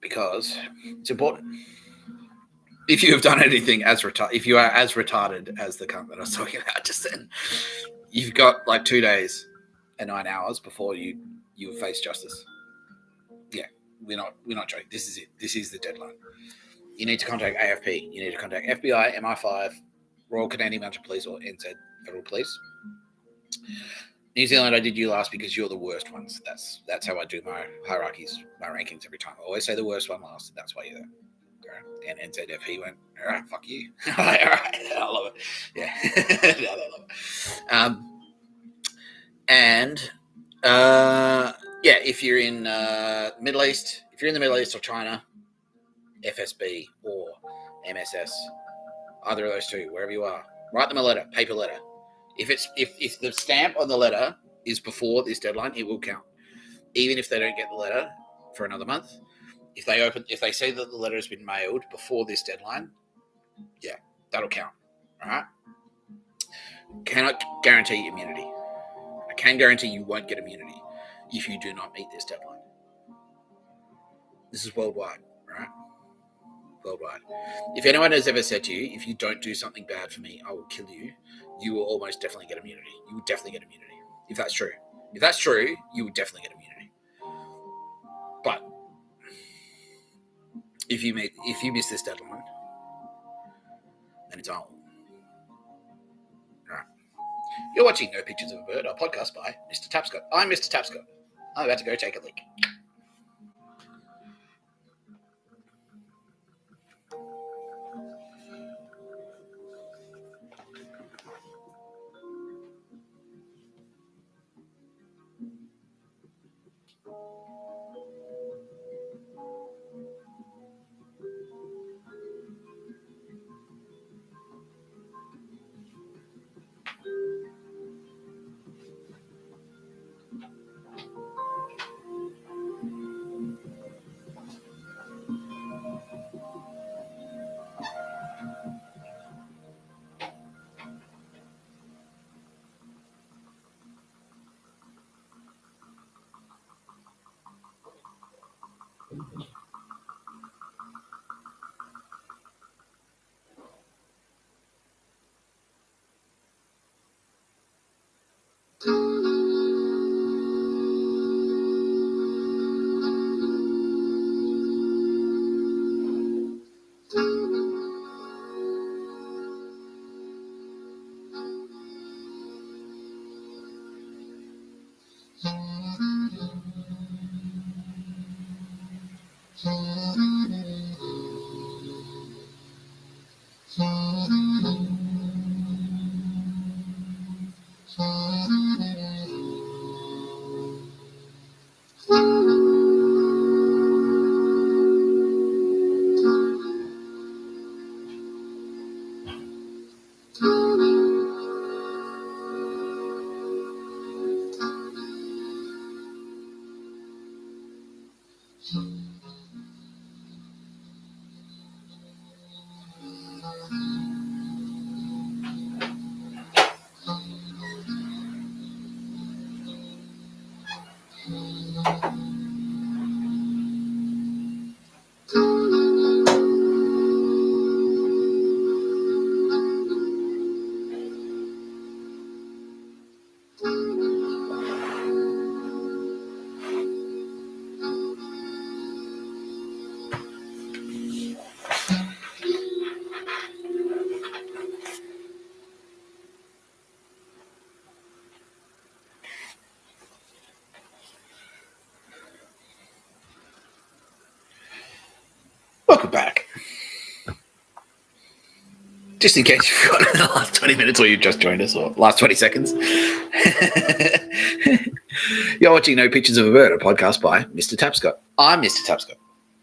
Because it's important. If you have done anything if you are as retarded as the cunt that I was talking about just then, you've got like 2 days and 9 hours before you face justice. Yeah, we're not joking. This is it. This is the deadline. You need to contact AFP. You need to contact FBI, MI5, Royal Canadian Mounted Police, or NZ Federal Police. New Zealand, I did you last because you're the worst ones. That's how I do my hierarchies, my rankings every time. I always say the worst one last, and that's why you're there. And NZFP went, all right, fuck you. All right, I love it. Yeah, I love it. And yeah, if you're in Middle East, if you're in the Middle East or China, FSB or MSS, either of those two, wherever you are, write them a letter, paper letter. If the stamp on the letter is before this deadline, it will count. Even if they don't get the letter for another month, if they say that the letter has been mailed before this deadline, yeah, that'll count. All right. Cannot guarantee immunity. I can guarantee you won't get immunity if you do not meet this deadline. This is worldwide, right? Worldwide. If anyone has ever said to you, if you don't do something bad for me, I will kill you, you will almost definitely get immunity. You will definitely get immunity. If that's true. If that's true, you will definitely get immunity. But if you miss this deadline, then it's on. All right. You're watching No Pictures of a Bird, a podcast by Mr. Tapscott. I'm Mr. Tapscott. I'm about to go take a leak. Welcome back. Just in case you've forgotten the last 20 minutes or you've just joined us, or last 20 seconds. You're watching No Pictures of a Bird, a podcast by Mr. Tapscott. I'm Mr. Tapscott.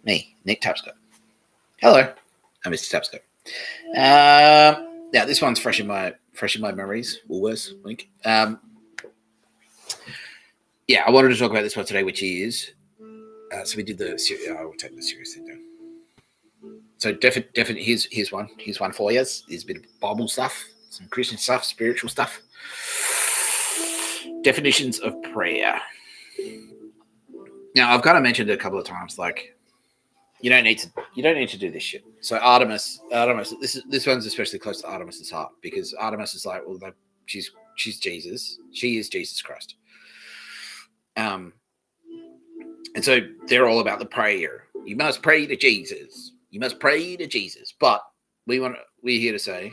Me, Nick Tapscott. Hello, I'm Mr. Tapscott. Now, this one's fresh in my memories, Woolworths link. I wanted to talk about this one today, which is, so we did the, we'll take the serious thing down. So definitely, here's one for you. There's a bit of Bible stuff, some Christian stuff, spiritual stuff. Definitions of prayer. Now, I've got to mention it a couple of times, like, you don't need to do this shit. So Artemis, this one's especially close to Artemis's heart, because Artemis is like, well, she's Jesus. She is Jesus Christ. And so they're all about the prayer. You must pray to Jesus. You must pray to Jesus. But we're here to say,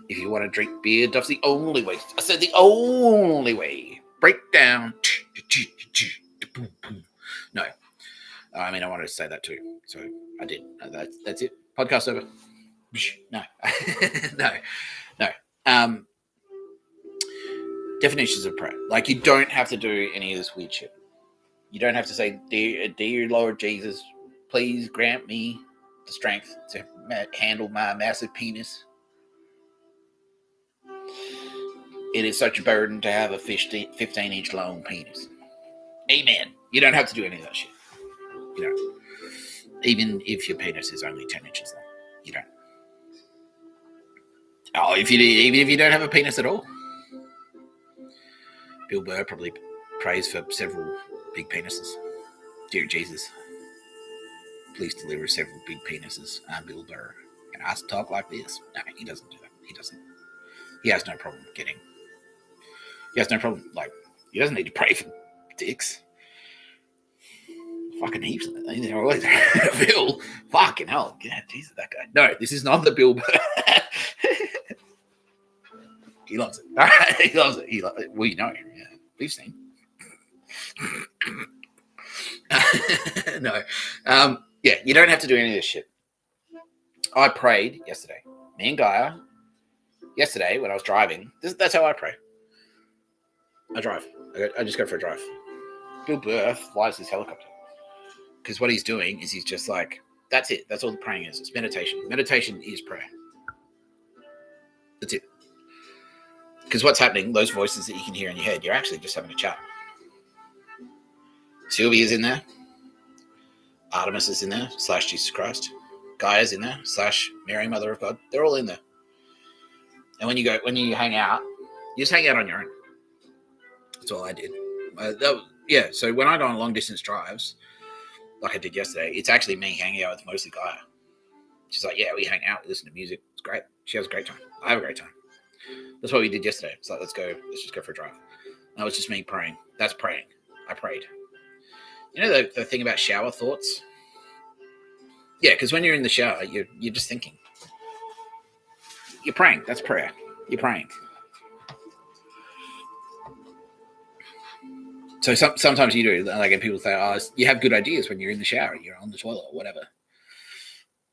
if you want to drink beer, that's the only way. I said the only way. Break down. No. I mean, I wanted to say that too. So I did. That's it. Podcast over. No. No. Definitions of prayer. Like, you don't have to do any of this weird shit. You don't have to say, dear Lord Jesus, please grant me the strength to handle my massive penis. It is such a burden to have a 15-inch long penis. Amen. You don't have to do any of that shit. You know, even if your penis is only 10 inches long, you don't. Oh, even if you don't have a penis at all. Bill Burr probably prays for several big penises. Dear Jesus, please deliver several big penises. I'm Bill Burr. Can I talk like this? No, he doesn't do that. He doesn't. He has no problem getting. He has no problem. Like, he doesn't need to pray for dicks. Fucking heaps of them. They're always Bill. Fucking hell. Yeah, Jesus, that guy. No, this is not the Bill Burr. He loves it. All right, he loves it. Well, you know, yeah, we've seen. No. Yeah, you don't have to do any of this shit. I prayed yesterday. Me and Gaia, yesterday when I was driving, that's how I pray. I drive. I just go for a drive. Bill Burr flies his helicopter. Because what he's doing is he's just like, that's it. That's all the praying is. It's meditation. Meditation is prayer. That's it. Because what's happening, those voices that you can hear in your head, you're actually just having a chat. Sylvia's in there. Artemis is in there, / Jesus Christ. Gaia's in there, / Mary, Mother of God. They're all in there. And when you hang out, you just hang out on your own. That's all I did. So when I go on long distance drives, like I did yesterday. It's actually me hanging out with mostly Gaia. She's like, yeah, we hang out, we listen to music. It's great. She has a great time. I have a great time. That's what we did yesterday. It's like, let's just go for a drive. And that was just me praying. That's praying. I prayed. You know the thing about shower thoughts? Yeah, because when you're in the shower, you're just thinking. You're praying. That's prayer. You're praying. So sometimes you do, like, and people say, oh, you have good ideas when you're in the shower, you're on the toilet or whatever.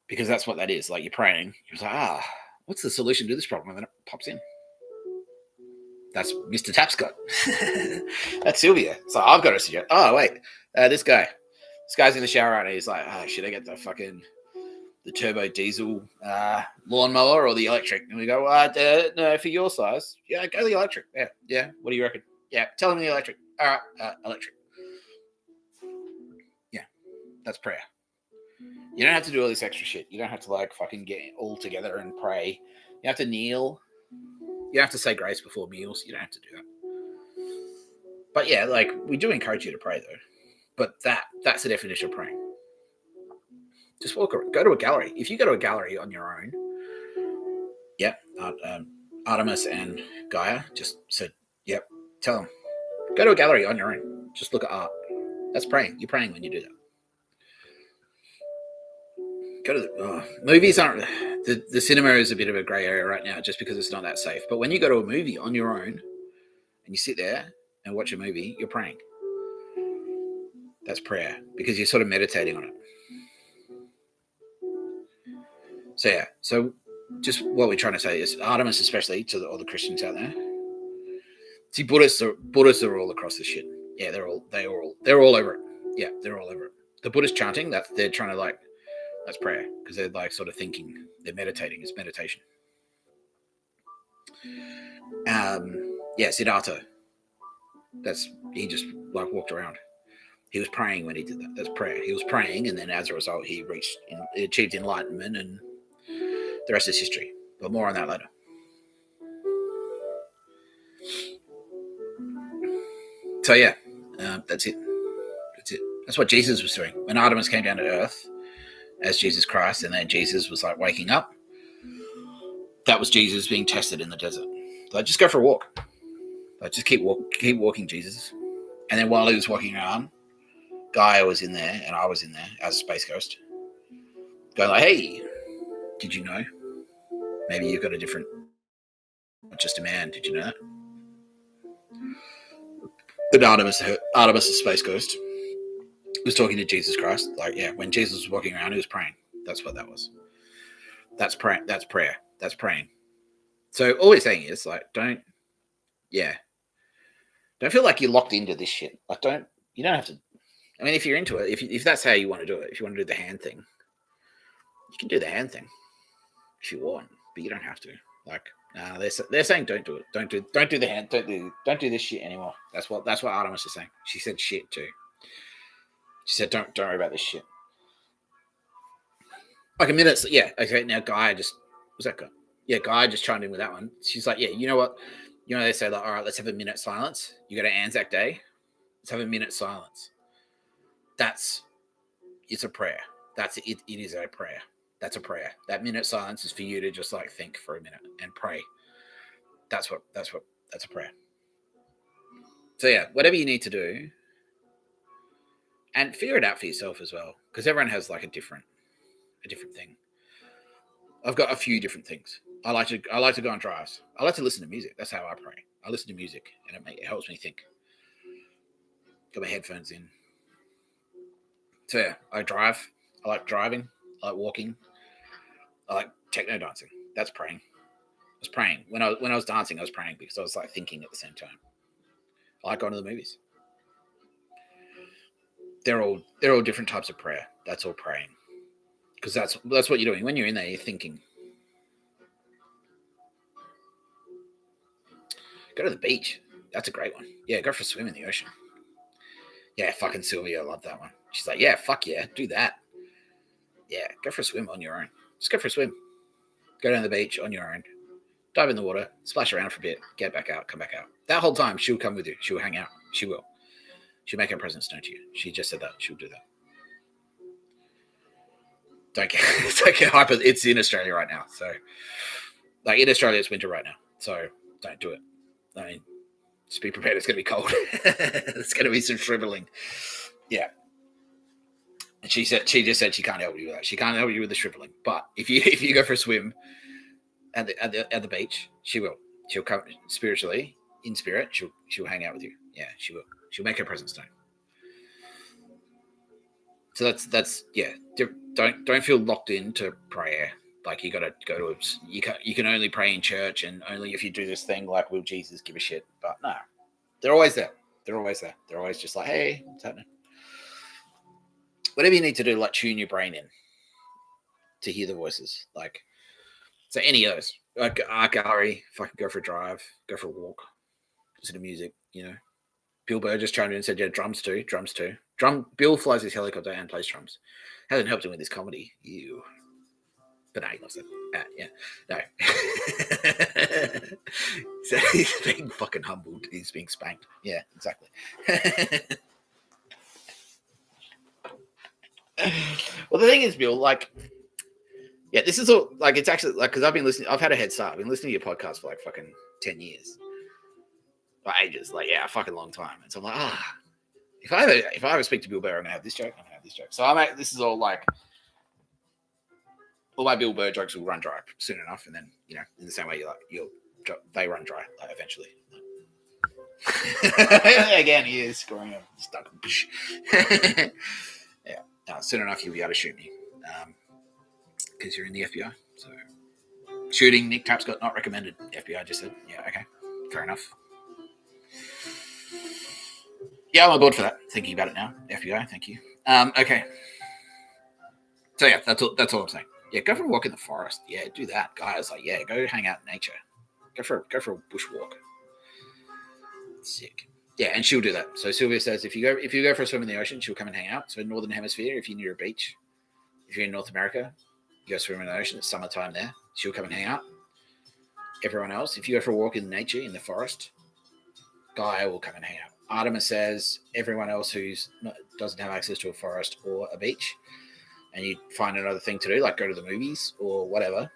Because that's what that is. Like, you're praying. You're like, what's the solution to this problem? And then it pops in. That's Mr. Tapscott. That's Sylvia. So I've got to suggest. Oh, wait. This guy's in the shower and he's like, should I get the turbo diesel lawnmower or the electric? And we go, no, for your size. Yeah, go the electric. Yeah. What do you reckon? Yeah, tell him the electric. All right, electric. Yeah, that's prayer. You don't have to do all this extra shit. You don't have to like fucking get all together and pray. You have to kneel. You have to say grace before meals. You don't have to do that. But yeah, like, we do encourage you to pray though. But that's the definition of praying. Just walk around. Go to a gallery. If you go to a gallery on your own, Artemis and Gaia just said, yep, tell them. Go to a gallery on your own. Just look at art. That's praying. You're praying when you do that. Go to the movies aren't the cinema is a bit of a grey area right now just because it's not that safe. But when you go to a movie on your own and you sit there and watch a movie, you're praying. That's prayer because you're sort of meditating on it. So yeah, so just what we're trying to say is Artemis, especially to all the Christians out there. See, Buddhists are all across this shit. Yeah, they're all over it. Yeah, they're all over it. The Buddhist chanting, that they're trying to like, that's prayer because they're like sort of thinking, they're meditating. It's meditation. Siddhartha. He just like walked around. He was praying when he did that. That's prayer. He was praying, and then as a result, he achieved enlightenment, and the rest is history. But more on that later. So yeah, that's it. That's what Jesus was doing when Artemis came down to earth as Jesus Christ, and then Jesus was like waking up. That was Jesus being tested in the desert. Like, just go for a walk. Like, just keep walking, Jesus. And then while he was walking around, Gaia was in there, and I was in there as a space ghost, going like, "Hey, did you know? Maybe you've got a different, not just a man. Did you know that?" But Artemis, the space ghost, was talking to Jesus Christ. Like, yeah, when Jesus was walking around, he was praying. That's what that was. That's prayer. That's prayer. That's praying. So all we're saying is, like, don't feel like you're locked into this shit. Like, you don't have to. I mean, if you're into it, if that's how you want to do it, if you want to do the hand thing, you can do the hand thing if you want, but you don't have to. Like, they're saying don't do it. Don't do the hand. Don't do this shit anymore. That's what Artemis is saying. She said shit too. She said don't worry about this shit. Like a minute. Yeah. Okay. Now Gaia just was that guy? Yeah. Gaia just chimed in with that one. She's like, yeah. You know what? You know they say like, all right, let's have a minute silence. You go to Anzac Day. Let's have a minute silence. It's a prayer. That's it. It is a prayer. That's a prayer. That minute silence is for you to just like think for a minute and pray. That's a prayer. So yeah, whatever you need to do, and figure it out for yourself as well, because everyone has like a different thing. I've got a few different things. I like to go on drives. I like to listen to music. That's how I pray. I listen to music, and it helps me think. Got my headphones in. So yeah, I drive. I like driving. I like walking. I like techno dancing. That's praying. I was praying when I was dancing. I was praying because I was like thinking at the same time. I like going to the movies. They're all different types of prayer. That's all praying, because that's what you're doing when you're in there. You're thinking. Go to the beach. That's a great one. Yeah, go for a swim in the ocean. Yeah, fucking Sylvia, I love that one. She's like, yeah, fuck yeah, do that. Yeah, go for a swim on your own. Just go for a swim. Go down the beach on your own. Dive in the water, splash around for a bit, get back out, come back out. That whole time, she'll come with you. She'll hang out. She will. She'll make her presence known to you. She just said that. She'll do that. don't get hyper. It's in Australia right now, so like in Australia it's winter right now, so don't do it. I mean, just be prepared. It's going to be cold. It's going to be some shriveling. Yeah. And she just said she can't help you with that. She can't help you with the shriveling. But if you go for a swim at the beach, she will. She'll come spiritually, in spirit. She'll hang out with you. Yeah, she will. She'll make her presence known. So that's yeah. Don't feel locked into prayer. Like you got to go to you can only pray in church, and only if you do this thing like, will Jesus give a shit? But no, they're always there. They're always there. They're always just like, hey, what's happening? Whatever you need to do, like tune your brain in to hear the voices. Like, so any of those, like art gallery, if I could go for a drive, go for a walk, listen to music, you know. Bill Burgess chimed in and said, yeah, drums too. Bill flies his helicopter and plays drums. Hasn't helped him with his comedy. Ew. But no, he loves it. Yeah, no. So he's being fucking humbled. He's being spanked. Yeah, exactly. Well, the thing is, Bill, like, yeah, this is all, like, it's actually, like, because I've had a head start. I've been listening to your podcast for, like, fucking 10 years. For ages. Like, yeah, a fucking long time. And so I'm like, if I ever speak to Bill Burr, I'm going to have this joke, So this is all, like, all my Bill Burr jokes will run dry soon enough, and then, you know, in the same way they run dry, like, eventually. Again, he is scoring a stuck. Yeah. No, soon enough, you'll be able to shoot me. Because you're in the FBI. So, shooting Nick Tapscott not recommended. The FBI just said, yeah, okay, fair enough. Yeah, I'm on board for that. Thinking about it now. FBI, thank you. Okay. So yeah, that's all I'm saying. Yeah, go for a walk in the forest. Yeah, do that. Guys, like, yeah, go hang out in nature. Go for a bush walk. Sick. Yeah, and she'll do that. So Sylvia says if you go for a swim in the ocean, she'll come and hang out. So Northern Hemisphere, if you're near a beach, if you're in North America, you go swim in the ocean. It's summertime there. She'll come and hang out. Everyone else, if you go for a walk in nature in the forest, Gaia will come and hang out. Artemis says everyone else doesn't have access to a forest or a beach, and you find another thing to do, like go to the movies or whatever.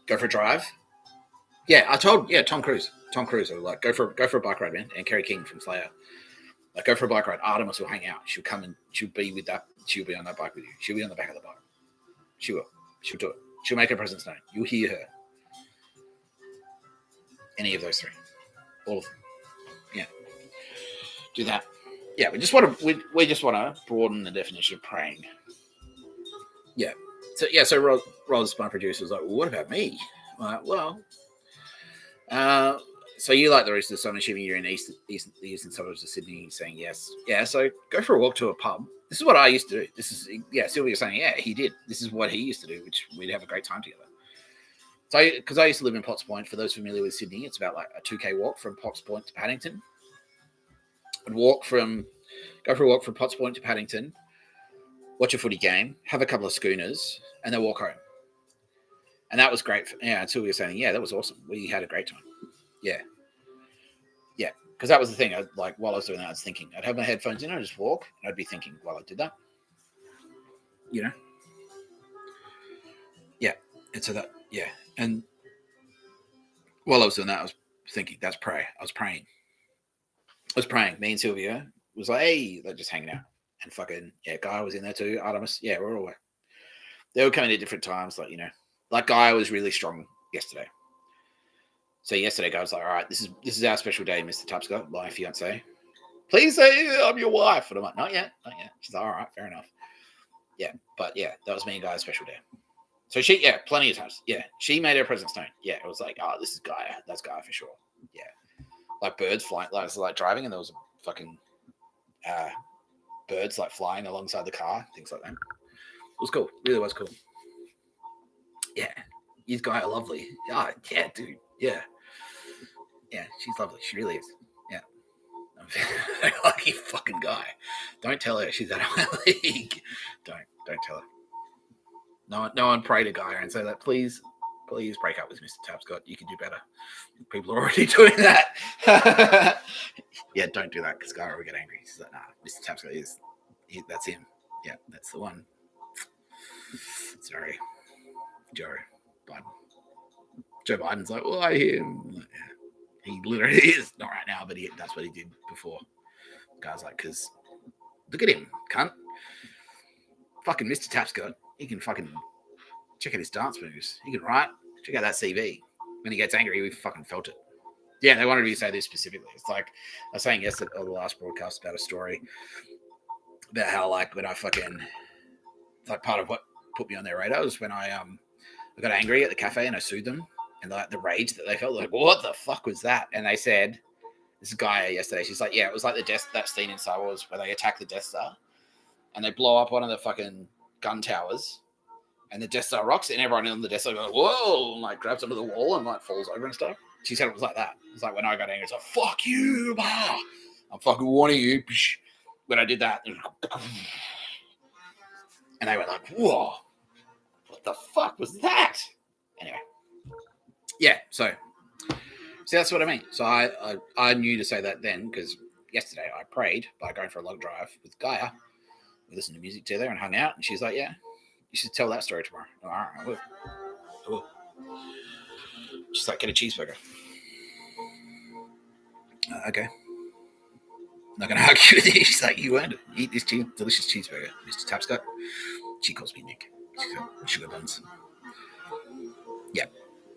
Go for a drive. Yeah, Tom Cruise. Or like go for a bike ride, man. And Kerry King from Slayer. Like go for a bike ride. Artemis will hang out. She'll come and she'll be with that. She'll be on that bike with you. She'll be on the back of the bike. She will. She'll do it. She'll make her presence known. You'll hear her. Any of those three. All of them. Yeah. Do that. Yeah, we just want to broaden the definition of praying. Yeah. So Roz, my producer, was like, well, what about me? I'm like, well, so you like the Roosters, so I'm assuming you're in the eastern suburbs of Sydney. He's saying yes. Yeah, so go for a walk to a pub. This is what I used to do. Sylvia's saying, yeah, he did. This is what he used to do, which we'd have a great time together. So, because I used to live in Potts Point, for those familiar with Sydney, it's about like a 2K walk from Potts Point to Paddington. I'd go for a walk from Potts Point to Paddington, watch a footy game, have a couple of schooners, and then walk home. And that was great. Until we were saying, yeah, that was awesome. We had a great time. Yeah. Yeah. Because that was the thing. While I was doing that, I was thinking, I'd have my headphones in, I'd just walk, and I'd be thinking while I did that. You know? Yeah. And so that, yeah. And while I was doing that, I was thinking, that's prayer. I was praying. Me and Sylvia was like, hey, they're just hanging out. And fucking, yeah, Guy was in there too. Artemis. Yeah, we're all there. They were coming at different times, like, you know. Like, Guy was really strong yesterday. So yesterday, Guy was like, all right, this is our special day, Mr. Tapscott, my fiance. Please say I'm your wife. And I'm like, not yet. She's like, all right, fair enough. Yeah, but yeah, that was me and Guy's special day. So she, yeah, plenty of times. Yeah, she made her presence known. Yeah, it was like, oh, this is Guy. That's Guy for sure. Yeah. Like birds flying, like driving, and there was a fucking birds like flying alongside the car, things like that. It was cool. Really was cool. Yeah. You Guy are lovely. Oh, yeah, dude. Yeah. Yeah, she's lovely. She really is. Yeah. I'm very lucky fucking Guy. Don't tell her she's out of my league. Don't tell her. No one pray to Guy and say that, please break up with Mr. Tapscott. You can do better. People are already doing that. Yeah, don't do that because Guy will get angry. He's like, nah, Mr. Tapscott that's him. Yeah, that's the one. Sorry, Joe Biden. Joe Biden's like, well, I hear him. Like, yeah. He literally is. Not right now, but that's what he did before. The guy's like, because look at him, cunt. Fucking Mr. Tapscott. He can fucking check out his dance moves. He can write. Check out that CV. When he gets angry, we fucking felt it. Yeah, they wanted me to say this specifically. It's like I was saying yesterday, or the last broadcast, about a story about how, like, when I fucking, like, part of what put me on their radar was when I got angry at the cafe and I sued them, and like the rage that they felt, like, what the fuck was that? And they said, this guy yesterday, she's like, yeah, it was like that scene in Star Wars where they attack the Death Star and they blow up one of the fucking gun towers, and the Death Star rocks, and everyone on the Death Star goes, whoa, and like grabs onto the wall and like falls over and stuff. She said it was like that. It's like when I got angry, it's like, fuck you, bah! I'm fucking warning you. When I did that, and they were like, whoa, what the fuck was that? Anyway, yeah, so that's what I mean. So I knew to say that then, because yesterday I prayed by going for a long drive with Gaia. We listened to music together and hung out, and she's like, yeah, you should tell that story tomorrow. All right, I will. She's like, get a cheeseburger. Okay. I'm not going to argue with you. She's like, you earned it. Eat this delicious cheeseburger, Mr. Tapscott. She calls me Nick. She's got sugar buns. Yeah.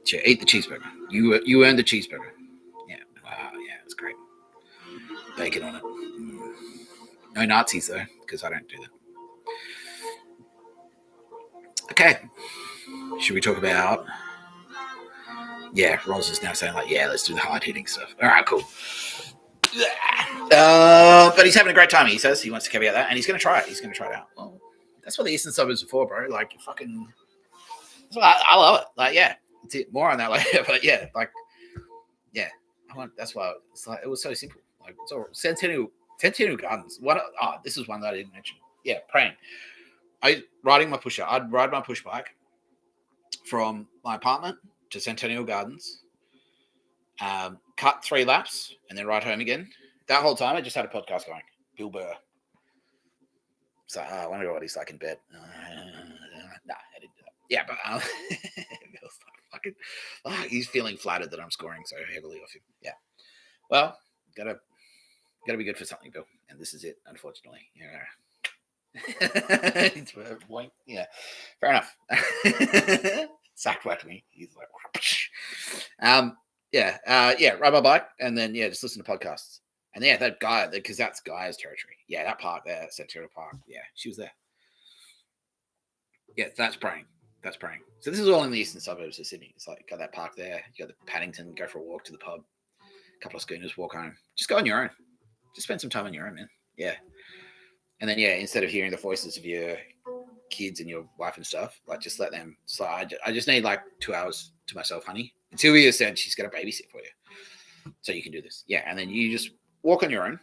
Sure, eat the cheeseburger. You earned the cheeseburger. Yeah. Yeah, it's great. Bacon on it. No Nazis, though, because I don't do that. Okay. Should we talk about... Yeah, Roz is now saying, like, yeah, let's do the hard-hitting stuff. All right, cool. But he's having a great time, he says. He wants to caveat that, and he's going to try it. He's going to try it out. Well, that's what the Eastern Suburbs are for, bro. Like, you fucking... I love it. Like, yeah. That's it. More on that later, but yeah, like, yeah. That's why it's like, it was so simple. Like, it's all Centennial Gardens. This is one that I didn't mention. Yeah, praying. I'd ride my push bike from my apartment to Centennial Gardens, cut 3 laps, and then ride home again. That whole time, I just had a podcast going. Bill Burr. So I wonder what he's like in bed. Nah, I didn't do that. Yeah, but Bill's like fucking. He's feeling flattered that I'm scoring so heavily off him. Yeah. Well, gotta be good for something, Bill, and this is it. Unfortunately, yeah. It's point. Yeah, fair enough. Sacked whacked me. He's like, ride my bike and then just listen to podcasts. And yeah, that guy, because that's Gaia's territory. Yeah, that park there, Centennial Park. Yeah, she was there. Yeah, that's praying. So this is all in the eastern suburbs of Sydney. It's like got that park there. You got the Paddington. Go for a walk to the pub. A couple of schooners. Walk home. Just go on your own. Just spend some time on your own, man. Yeah. And then instead of hearing the voices of your kids and your wife and stuff, like just let them. So I just need like 2 hours to myself, honey. And Sylvia said she's got a babysit for you, so you can do this. Yeah, and then you just walk on your own.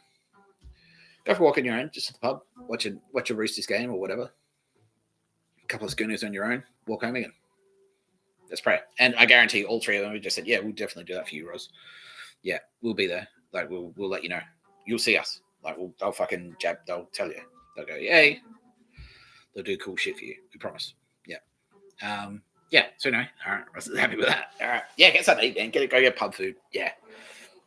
Go for a walk on your own, just at the pub. Watch a Roosters game or whatever. A couple of schooners on your own. Walk home again. Let's pray. And I guarantee all 3 of them. We just said, yeah, we'll definitely do that for you, Ros. Yeah, we'll be there. Like we'll let you know. You'll see us. Like they'll fucking jab. They'll tell you. They'll go, yay. They'll do cool shit for you. We promise. Yeah. So anyway, all right. I was happy with that. All right. Yeah, get something to eat, man. Go get pub food. Yeah.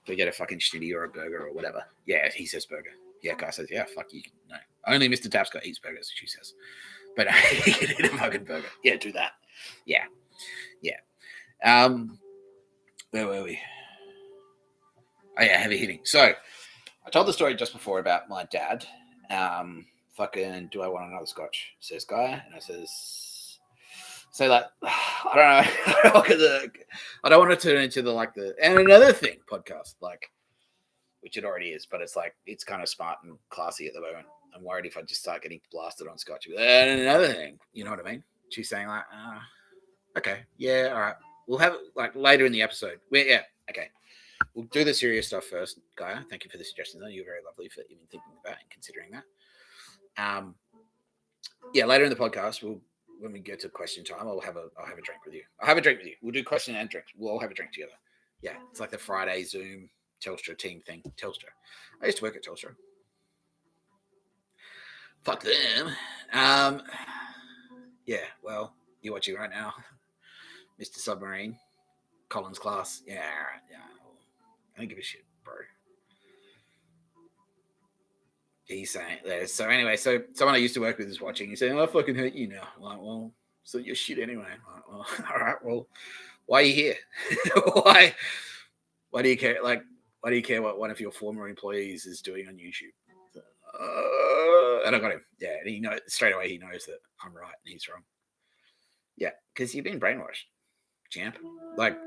Go get a fucking shitty or a burger or whatever. Yeah, he says burger. Yeah, guy says, yeah, fuck you. No. Only Mr. Tapscott eats burgers, she says. But he can eat a fucking burger. Yeah, do that. Yeah. Where were we? Oh yeah, heavy hitting. So I told the story just before about my dad. Fucking, do I want another scotch? Says Guy, and I says, so like, I don't know. I don't want to turn into the and another thing podcast, like, which it already is, but it's like it's kind of smart and classy at the moment. I'm worried if I just start getting blasted on scotch. And another thing, you know what I mean? She's saying like, okay, yeah, all right, we'll have it like later in the episode. Okay. We'll do the serious stuff first, Gaia. Thank you for the suggestion, though. You're very lovely for even thinking about and considering that. Later in the podcast, when we get to question time, I'll have a drink with you. I'll have a drink with you. We'll do question and drinks. We'll all have a drink together. Yeah, it's like the Friday Zoom Telstra team thing. Telstra. I used to work at Telstra. Fuck them. Yeah. well, you're watching right now, Mr. Submarine, Collins class. Yeah, right, yeah. I don't give a shit, bro. He's saying that. So anyway, so someone I used to work with is watching. He's saying, "I fucking hate you now." I'm like, well, so you're shit anyway. I'm like, well, all right. Well, why are you here? why? Why do you care? Like, why do you care what one of your former employees is doing on YouTube? And I got him. Yeah, and he knows straight away. He knows that I'm right and he's wrong. Yeah, because you've been brainwashed, champ. Like,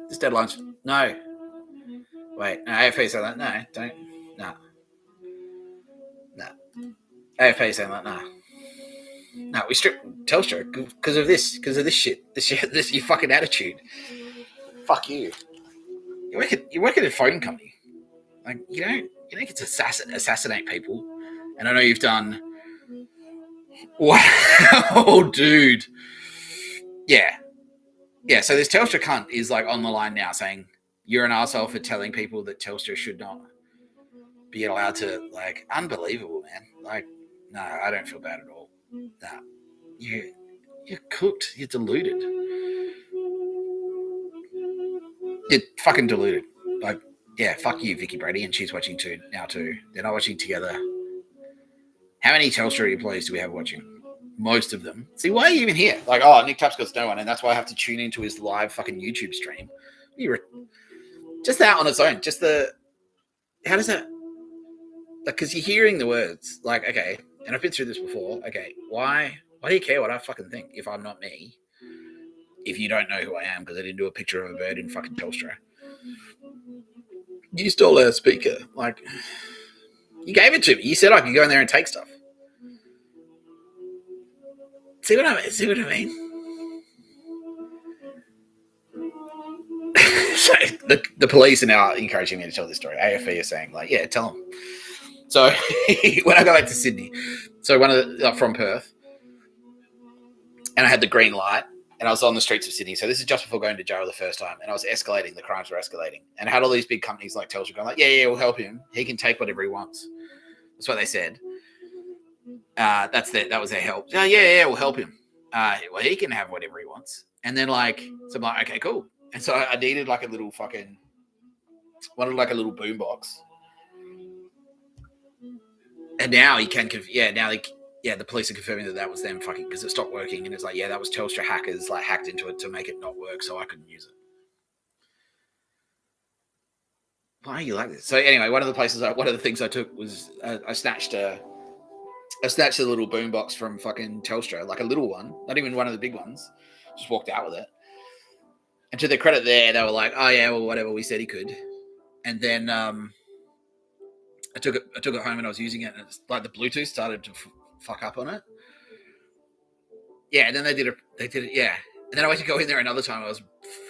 this deadline's no. Wait, no, AFP saying that. No, don't. No. No. AFP saying that. No. No, we stripped Telstra because of this shit. This your fucking attitude. Fuck you. You work at a phone company. Like, you don't get to assassinate people. And I know you've done. Wow, dude. Yeah. So this Telstra cunt is like on the line now saying you're an asshole for telling people that Telstra should not be allowed to. Like, unbelievable, man. Like, no, I don't feel bad at all. No, you're cooked. You're deluded. You're fucking deluded. Like, yeah, fuck you, Vicky Brady, and she's watching too now too. They're not watching together. How many Telstra employees do we have watching? Most of them. See, why are you even here? Like, oh, Nick Tapscott's no one, and that's why I have to tune into his live fucking YouTube stream. Just that on its own. Just the. How does that? Like, because you're hearing the words. Like, okay, and I've been through this before. Okay, why do you care what I fucking think if I'm not me? If you don't know who I am because I didn't do a picture of a bird in fucking Telstra. You stole our speaker. Like, you gave it to me. You said I could go in there and take stuff. See what I mean? So the police are now encouraging me to tell this story. AFE is saying, like, yeah, tell them. So when I got back to Sydney, so one of the, from Perth, and I had the green light, and I was on the streets of Sydney. So this is just before going to jail the first time, and I was escalating. The crimes were escalating, and I had all these big companies like Telstra going, like, yeah, we'll help him. He can take whatever he wants. That's what they said. That was their help. Oh, yeah, we'll help him. Well, he can have whatever he wants. And then, like, so I'm like, okay, cool. And so I needed like a little wanted like a little boombox. And now he can, the police are confirming that was them fucking, because it stopped working. And it's like, yeah, that was Telstra hackers like hacked into it to make it not work, so I couldn't use it. Why are you like this? So anyway, one of the things I took was I snatched a little boombox from fucking Telstra, like a little one, not even one of the big ones. Just walked out with it. And to their credit there, they were like, oh yeah, well, whatever, we said he could. And then I took it home and I was using it, and it's like the Bluetooth started to fuck up on it. Yeah, and then they did it, yeah. And then I went to go in there another time. I was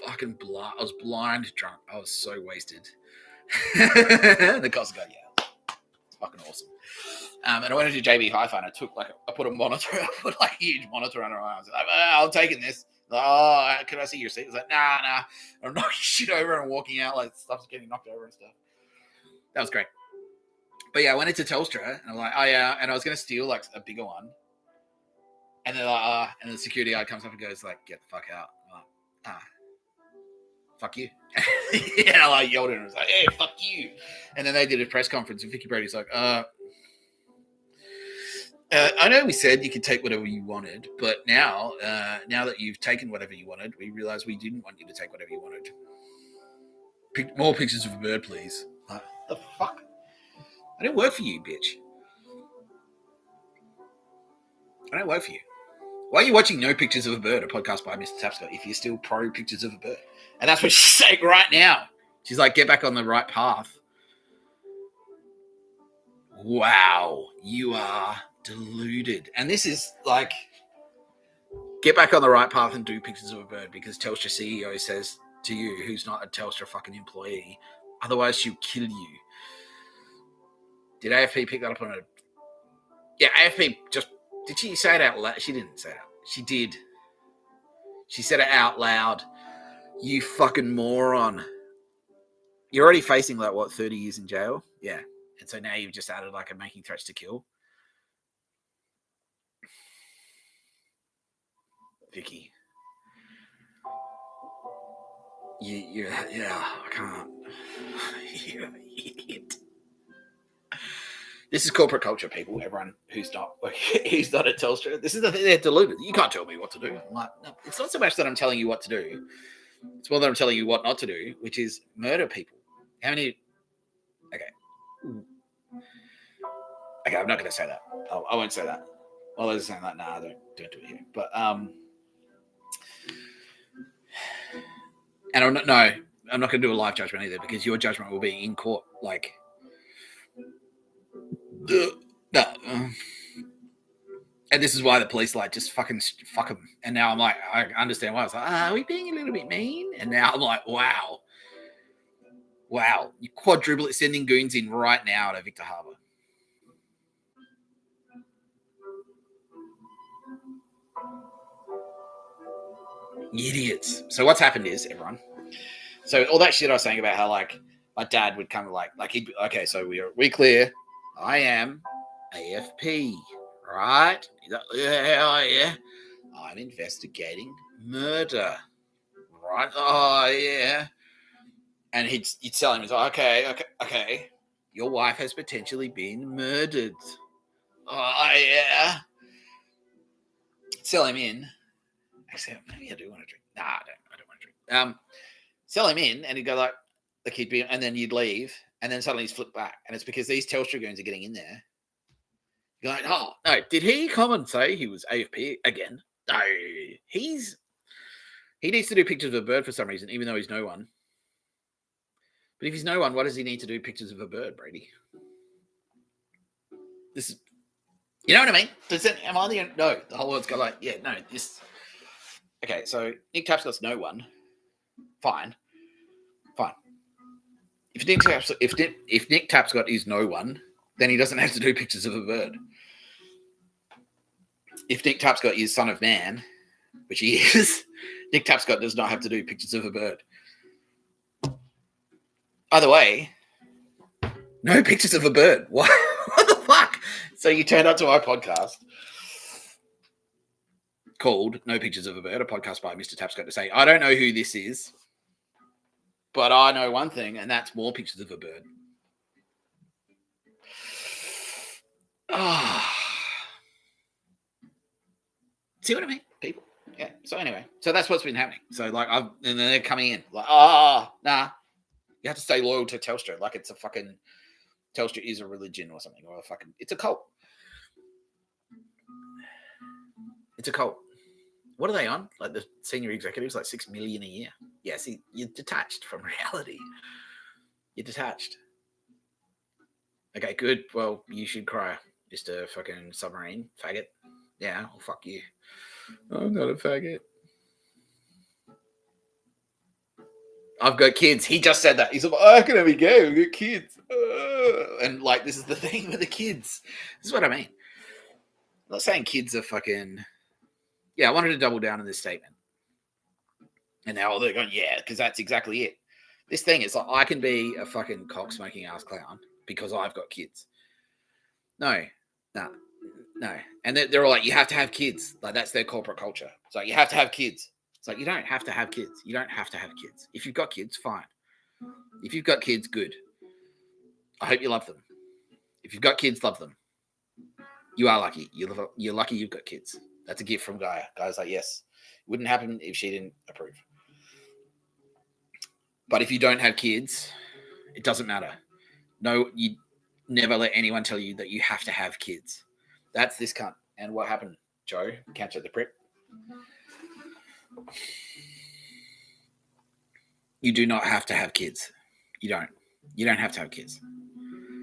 fucking blind. I was blind drunk. I was so wasted. The cops go, yeah, it's fucking awesome. And I went into JB Hi-Fi and I put a huge monitor on her arm. I was like, I'm taking this. Like, oh, can I see your seat? I was like, nah. I'm knocking shit over and walking out, like stuff's getting knocked over and stuff. That was great. But yeah, I went into Telstra and I'm like, oh yeah, and I was gonna steal like a bigger one. And they're like, and the security guy comes up and goes like, get the fuck out. I'm like, fuck you. And I like yelled at him. I was like, hey, fuck you. And then they did a press conference and Vicky Brady's like, I know we said you could take whatever you wanted, but now that you've taken whatever you wanted, we realize we didn't want you to take whatever you wanted. More pictures of a bird, please. Like, the fuck? I don't work for you, bitch. I don't work for you. Why are you watching No Pictures of a Bird, a podcast by Mr. Tapscott, if you're still pro pictures of a bird? And that's what she's saying right now. She's like, get back on the right path. Wow, you are deluded. And this is like, get back on the right path and do pictures of a bird, because Telstra CEO says to you, who's not a Telstra fucking employee, otherwise she'll kill you. Did AFP pick that up on it? Yeah, AFP did she say it out loud? She didn't say it out. She did. She said it out loud. You fucking moron. You're already facing 30 years in jail? Yeah. And so now you've just added making threats to kill. Vicky. Yeah, I can't. You're an idiot. This is corporate culture, people. Everyone who's not at Telstra. This is the thing, they're deluded. You can't tell me what to do. I'm like, no, it's not so much that I'm telling you what to do. It's more that I'm telling you what not to do, which is murder people. How many? Okay, I'm not going to say that. I won't say that. Well, I was saying that. Nah, don't do it here. But and I'm not going to do a live judgment either, because your judgment will be in court. Like, no. And this is why the police like just fuck them. And now I'm like, I understand why. I was like, are we being a little bit mean? And now I'm like, wow, you quadruple it, sending goons in right now to Victor Harbour. Idiots. So what's happened is, everyone. So all that shit I was saying about how like my dad would come like he'd be, okay, so we clear. I am AFP, right? Yeah. I'm investigating murder, right? Oh yeah. And he'd tell him, he's like, okay. Your wife has potentially been murdered. Oh yeah. Sell him in. Actually, maybe I do want to drink. Nah, I don't want to drink. Sell him in, and he'd go like he'd be, and then you'd leave, and then suddenly he's flipped back, and it's because these Telstra goons are getting in there. You're like, oh no, did he come and say he was AFP again? No, he needs to do pictures of a bird for some reason, even though he's no one. But if he's no one, why does he need to do pictures of a bird, Brady? This is, you know what I mean? Am I the no? The whole world's got like, yeah, no, this. Okay, so Nick Tapscott's no one. Fine. If Nick Tapscott is no one, then he doesn't have to do pictures of a bird. If Nick Tapscott is son of man, which he is, Nick Tapscott does not have to do pictures of a bird. Either way, no pictures of a bird. What the fuck? So you turned up to our podcast called No Pictures of a Bird, a podcast by Mr. Tapscott, to say, I don't know who this is, but I know one thing, and that's more pictures of a bird. See what I mean, people? Yeah. So anyway, so that's what's been happening. So like, and then they're coming in like, nah, you have to stay loyal to Telstra. Like it's a fucking Telstra is a religion or something, or it's a cult. It's a cult. What are they on? Like the senior executives, like 6 million a year. Yeah, see, you're detached from reality. You're detached. Okay, good. Well, you should cry, Mr. fucking submarine faggot. Yeah, well, fuck you. I'm not a faggot. I've got kids. He just said that. He's like, I can be gay. I've got kids. And like, this is the thing with the kids. This is what I mean. I'm not saying kids are fucking... Yeah, I wanted to double down on this statement. And now they're going, yeah, because that's exactly it. This thing is like, I can be a fucking cock-smoking ass clown because I've got kids. No. And they're all like, you have to have kids. Like, that's their corporate culture. It's like, you have to have kids. It's like, you don't have to have kids. You don't have to have kids. If you've got kids, fine. If you've got kids, good. I hope you love them. If you've got kids, love them. You are lucky. You're lucky you've got kids. That's a gift from Gaia. Gaia's like, yes. It wouldn't happen if she didn't approve. But if you don't have kids, it doesn't matter. No, you never let anyone tell you that you have to have kids. That's this cunt. And what happened, Joe? Catch at the prep. You do not have to have kids. You don't. You don't have to have kids.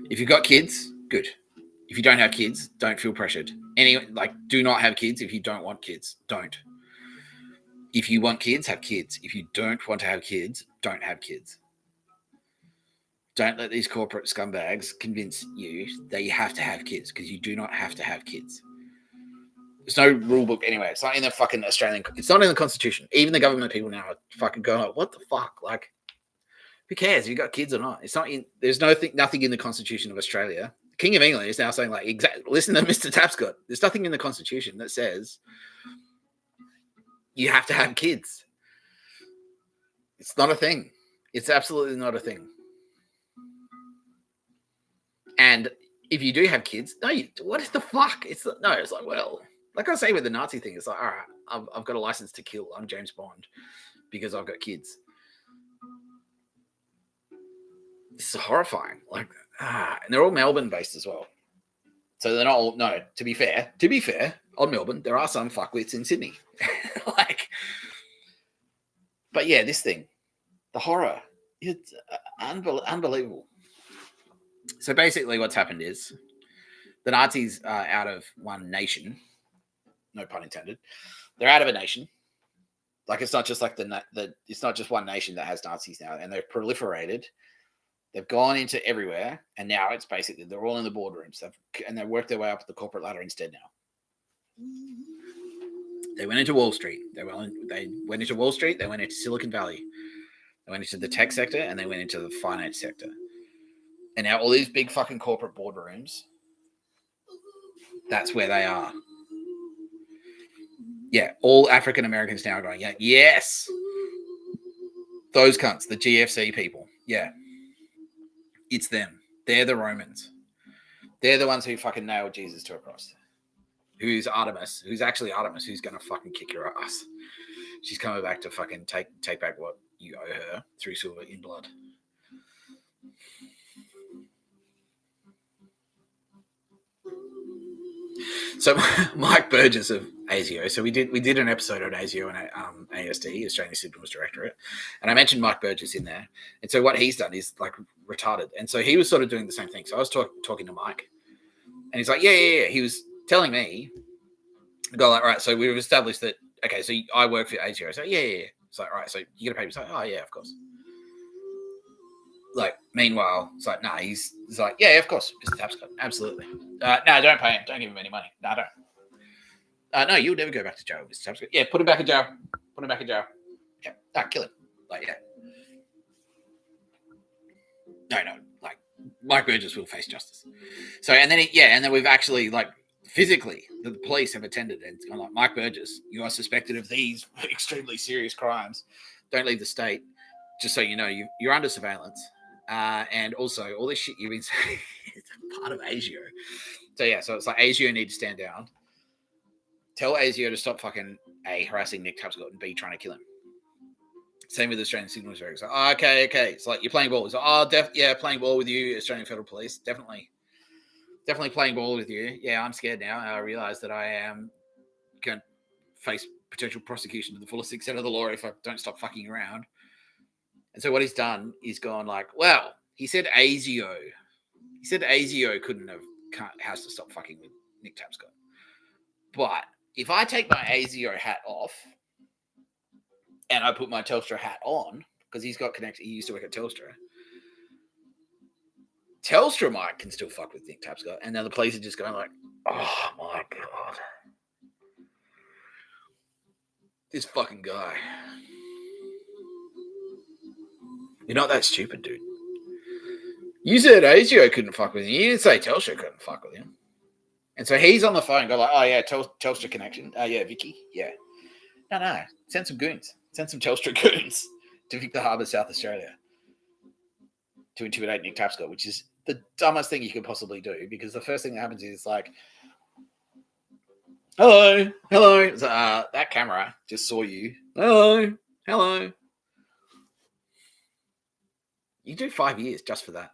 If you've got kids, good. If you don't have kids, don't feel pressured. Do not have kids if you don't want kids. Don't. If you want kids, have kids. If you don't want to have kids, don't have kids. Don't let these corporate scumbags convince you that you have to have kids, because you do not have to have kids. There's no rule book anyway. It's not in the fucking Australian... It's not in the Constitution. Even the government people now are fucking going like, what the fuck? Like, who cares if you got kids or not? It's not in... There's nothing in the Constitution of Australia. The King of England is now saying like, listen to Mr. Tapscott. There's nothing in the Constitution that says You have to have kids. It's not a thing. It's absolutely not a thing. And if you do have kids, no, what the fuck? It's like, well, like I say with the Nazi thing, it's like, all right, I've got a license to kill. I'm James Bond because I've got kids. This is horrifying. Like, and they're all Melbourne based as well. So they're not all, no, to be fair, on Melbourne, there are some fuckwits in Sydney. Like, but yeah, this thing, the horror, it's unbelievable. So basically what's happened is the Nazis are out of one nation, no pun intended. They're out of a nation. Like, it's not just like it's not just one nation that has Nazis now, and they've proliferated. They've gone into everywhere, and now it's basically they're all in the boardrooms, and they worked their way up the corporate ladder instead now. They went into Wall Street. They went into Wall Street. They went into Silicon Valley. They went into the tech sector, and they went into the finance sector. And now all these big fucking corporate boardrooms, that's where they are. Yeah, all African Americans now are going, yeah, yes. Those cunts, the GFC people. Yeah. It's them. They're the Romans. They're the ones who fucking nailed Jesus to a cross. Who's Artemis? Who's actually Artemis? Who's going to fucking kick your ass? She's coming back to fucking take back what you owe her through silver in blood. So Mike Burgess of ASIO. So we did an episode on ASIO and ASD, Australian Signals Directorate, and I mentioned Mike Burgess in there. And so what he's done is like retarded. And so he was sort of doing the same thing. So I was talking to Mike, and he's like, yeah. He was telling me, go like, all right. So we've established that. Okay, so I work for ASIO. So yeah. It's like, all right. So you get a pay. He's like, oh yeah, of course. Like, meanwhile, it's like, nah, he's like, yeah, of course, Mr. Tapscott, absolutely. No, don't pay him. Don't give him any money. No, don't. No, you'll never go back to jail, Mr. Tapscott. Yeah, put him back in jail. Yeah, no, kill him. Like, yeah. No, like, Mike Burgess will face justice. So, and then we've actually, like, physically, the police have attended and gone like, Mike Burgess, you are suspected of these extremely serious crimes. Don't leave the state. Just so you know, you're under surveillance. And also, all this shit you've been saying is part of ASIO. So, yeah, so it's like ASIO need to stand down. Tell ASIO to stop fucking A, harassing Nick Tapscott, and B, trying to kill him. Same with Australian Signals Directorate. So, oh, okay. It's like, you're playing ball. It's like, playing ball with you, Australian Federal Police. Definitely playing ball with you. Yeah, I'm scared now. I realise that I am going to face potential prosecution to the fullest extent of the law if I don't stop fucking around. And so what he's done is gone like, well, he said ASIO. He said ASIO has to stop fucking with Nick Tapscott. But if I take my ASIO hat off and I put my Telstra hat on, because he's got connected, he used to work at Telstra. Telstra can still fuck with Nick Tapscott. And now the police are just going like, oh my God. This fucking guy. You're not that stupid, dude. You said ASIO couldn't fuck with him. You didn't say Telstra couldn't fuck with him. And so he's on the phone, go like, oh yeah, Telstra connection. Yeah, Vicky. Yeah. No. Send some goons. Send some Telstra goons to Victor Harbour, South Australia, to intimidate Nick Tapscott, which is the dumbest thing you could possibly do, because the first thing that happens is like, hello. So, that camera just saw you. Hello. You do 5 years just for that.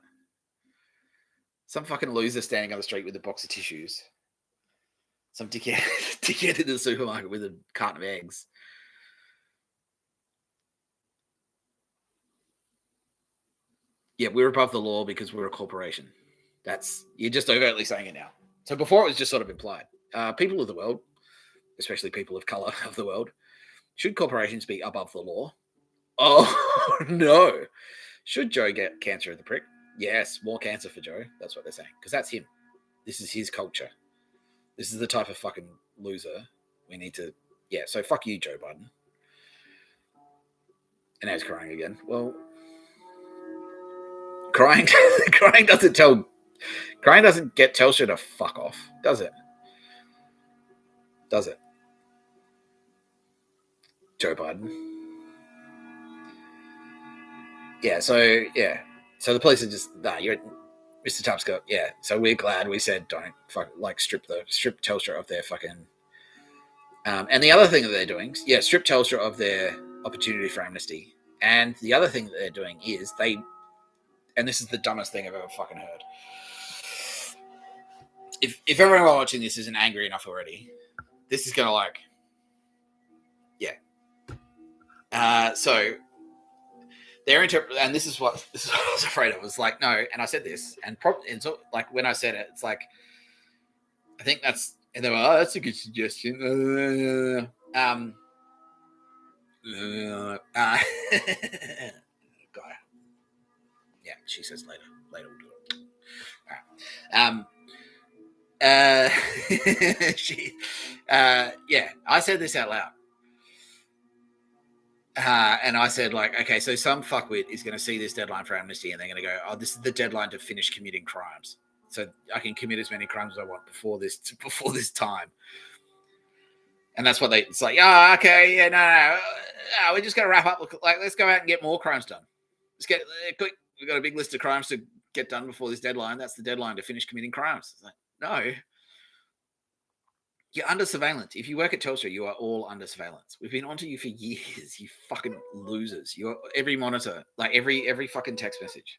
Some fucking loser standing on the street with a box of tissues. Some dickhead in the supermarket with a carton of eggs. Yeah, we're above the law because we're a corporation. You're just overtly saying it now. So before it was just sort of implied. People of the world, especially people of colour of the world, should corporations be above the law? Oh, no. Should Joe get cancer of the prick? Yes, more cancer for Joe. That's what they're saying. Because that's him. This is his culture. This is the type of fucking loser we need to... Yeah, so fuck you, Joe Biden. And now he's crying again. Well, crying doesn't get Telstra to fuck off, does it? Joe Biden. Yeah, so the police are just you're Mr. Tapscott. Yeah, so we're glad we said don't strip Telstra of their fucking. And the other thing that they're doing, strip Telstra of their opportunity for amnesty. And the other thing that they're doing is and this is the dumbest thing I've ever fucking heard. If everyone watching this isn't angry enough already, this is gonna so their and this is what I was afraid of. Was like, no, and I said this, and so like when I said it, it's like I think that's, and they were, oh, that's a good suggestion. Guy. Yeah, she says later. Later we'll do it. All right. I said this out loud. And I said, like, okay, so some fuckwit is going to see this deadline for amnesty and they're going to go, oh, this is the deadline to finish committing crimes. So I can commit as many crimes as I want before this time. And that's what it's like, oh, okay, yeah, no, we're just going to wrap up. Like, let's go out and get more crimes done. Let's get quick. We've got a big list of crimes to get done before this deadline. That's the deadline to finish committing crimes. It's like, no. You're under surveillance. If you work at Telstra, you are all under surveillance. We've been onto you for years, you fucking losers. You're every monitor, like every fucking text message,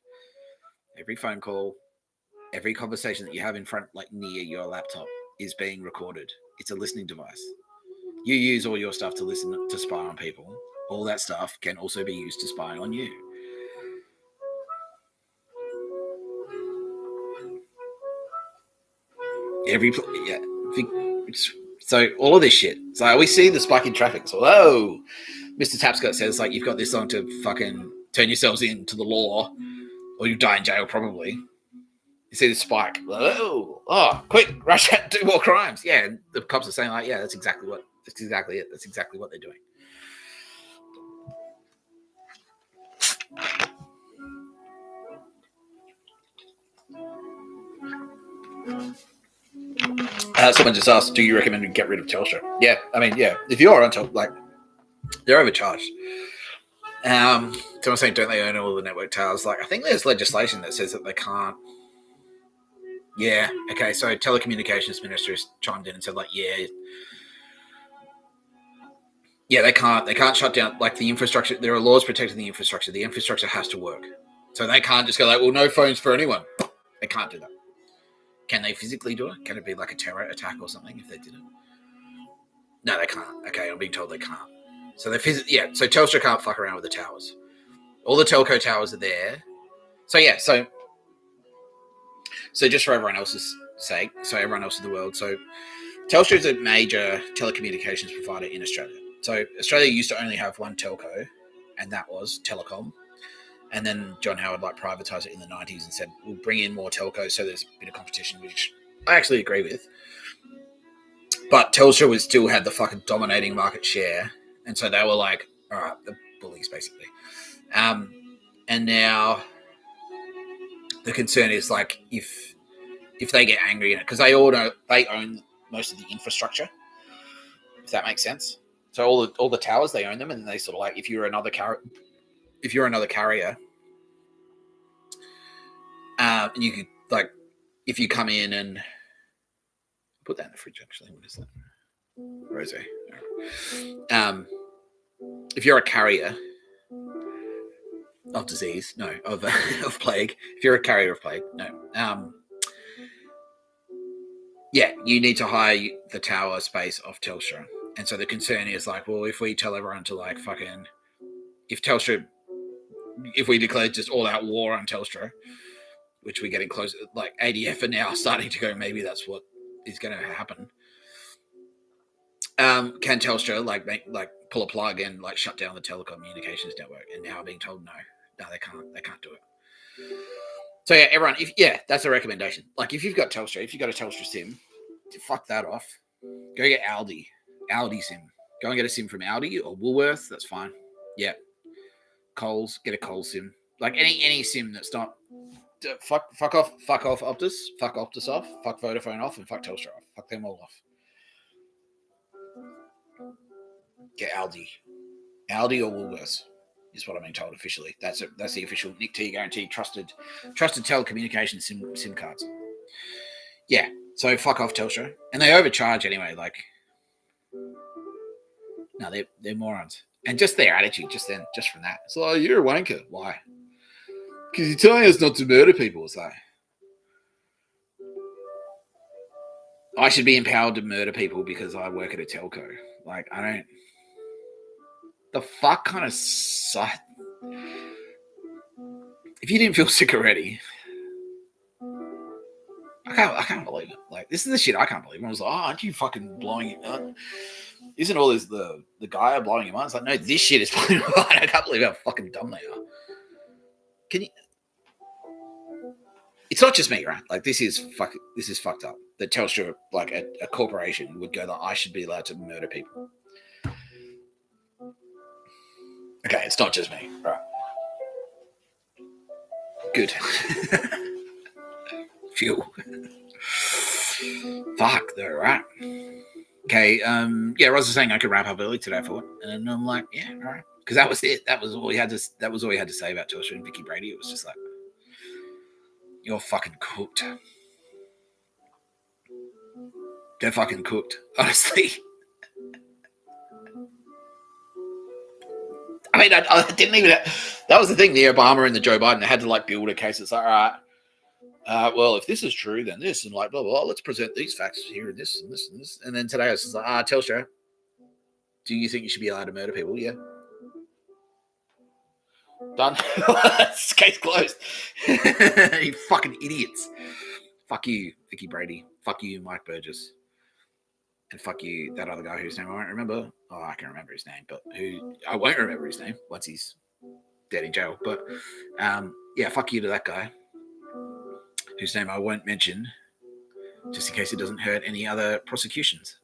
every phone call, every conversation that you have in front, like near your laptop, is being recorded. It's a listening device. You use all your stuff to listen, to spy on people. All that stuff can also be used to spy on you. So all of this shit. So we see the spike in traffic. So, oh, Mr. Tapscott says, like, you've got this long to fucking turn yourselves in to the law, or you die in jail probably. You see the spike. Oh, quick, rush out and do more crimes. Yeah, and the cops are saying, like, yeah, that's exactly it. That's exactly what they're doing. Someone just asked, do you recommend we get rid of Telstra? Yeah, I mean, yeah. If you're on Telstra, like, they're overcharged. Someone's saying, don't they own all the network towers? Like, I think there's legislation that says that they can't. Yeah, okay, so telecommunications minister has chimed in and said, like, yeah, they can't shut down, like, the infrastructure. There are laws protecting the infrastructure. The infrastructure has to work. So they can't just go like, well, no phones for anyone. They can't do that. Can they physically do it? Can it be like a terror attack or something if they did it? No, they can't. Okay, I'm being told they can't. So so Telstra can't fuck around with the towers. All the telco towers are there. So yeah, so just for everyone else's sake, so everyone else in the world, so Telstra is a major telecommunications provider in Australia. So Australia used to only have one telco, and that was Telecom. And then John Howard privatised it in the 90s and said, we'll bring in more telcos so there's a bit of competition, which I actually agree with. But Telstra still had the fucking dominating market share. And so they were like, all right, the bullies basically. And now the concern is like if they get angry in it, because they own most of the infrastructure, if that makes sense. So all the towers, they own them, and they sort of like, if you're another carrier, and you could, like, if you come in and put that in the fridge, actually, what is that? Rose. If you're a carrier of disease, no, of plague. If you're a carrier of plague, no. You need to hire the tower space of Telstra. And so the concern is like, well, if we tell everyone to like fucking, if we declare just all out war on Telstra, which we're getting close, like ADF are now starting to go, maybe that's what is going to happen. Can Telstra pull a plug and like shut down the telecommunications network? And now I'm being told no, they can't do it. So yeah, everyone, that's a recommendation. Like if you've got Telstra, if you've got a Telstra SIM, fuck that off. Go get Aldi SIM. Go and get a SIM from Aldi or Woolworths. That's fine. Yeah. Coles, get a Coles SIM. Like any SIM that's not. Fuck off Optus. Fuck Optus off. Fuck Vodafone off, and fuck Telstra off. Fuck them all off. Get Aldi or Woolworths is what I'm being told officially. That's the official Nick T guarantee trusted telecommunications SIM cards. Yeah, so fuck off Telstra, and they overcharge anyway. Like, no, they're morons, and just their attitude, just from that, it's like, you're a wanker. Why? Because you're telling us not to murder people. It's like, I should be empowered to murder people because I work at a telco. Like, I don't. The fuck kind of suck. If you didn't feel sick already, I can't believe it. Like, this is the shit I can't believe. I was like, oh, aren't you fucking blowing it up? Isn't all this the guy blowing him on? It's like, no, this shit is blowing him on. I can't believe how fucking dumb they are. Can you? It's not just me, right? Like, this is fucked up. That Telstra, like a corporation, would go that I should be allowed to murder people. Okay, it's not just me, right? Good. Phew. Fuck, though, right? Okay, yeah, Roz was saying I could wrap up early today for it, and I'm like, yeah, all right, because that was it. That was all he had to say about Telstra and Vicky Brady. It was just like, you're fucking cooked. They're fucking cooked, honestly. I mean, I didn't even. That was the thing. The Obama and the Joe Biden, they had to like build a case. It's like, all right. Well, if this is true, then this, and like blah blah. Let's present these facts here, and this and this and this. And then today I was just like, Telstra, do you think you should be allowed to murder people? Yeah. Done. Case closed. You fucking idiots. Fuck you, Vicky Brady. Fuck you, Mike Burgess. And fuck you, that other guy whose name I won't remember. Oh, I can remember his name, but I won't remember his name once he's dead in jail. But yeah, fuck you to that guy, whose name I won't mention, just in case it doesn't hurt any other prosecutions.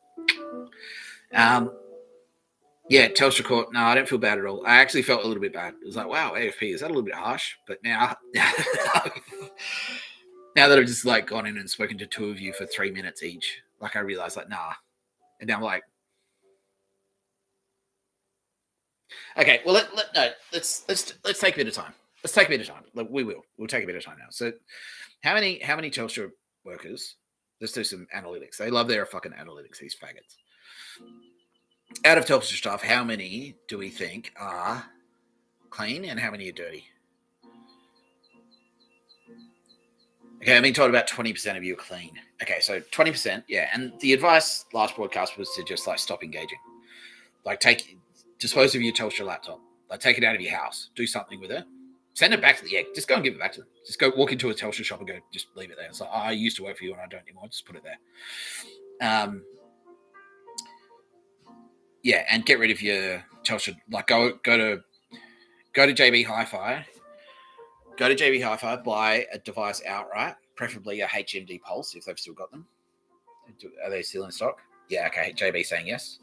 Yeah, Telstra Court. No, I don't feel bad at all. I actually felt a little bit bad. It was like, wow, AFP, is that a little bit harsh? But now that I've just like gone in and spoken to two of you for 3 minutes each, like I realized, like, nah. And now I'm like, okay, well, let's take a bit of time. Let's take a bit of time. Like, we'll take a bit of time now. So, how many Telstra workers? Let's do some analytics. They love their fucking analytics. These faggots. Out of Telstra staff, how many do we think are clean, and how many are dirty? Okay, I've been told about 20% of you are clean. Okay, so 20%, yeah. And the advice last broadcast was to just like stop engaging. Like dispose of your Telstra laptop. Like take it out of your house. Do something with it. Send it back to just go and give it back to them. Just go walk into a Telstra shop and go, just leave it there. It's like, I used to work for you and I don't anymore. Just put it there. Yeah, and get rid of your Telstra. Like go to JB Hi-Fi. Go to JB Hi-Fi, buy a device outright, preferably a HMD Pulse if they've still got them. Are they still in stock? Yeah, okay. JB saying yes.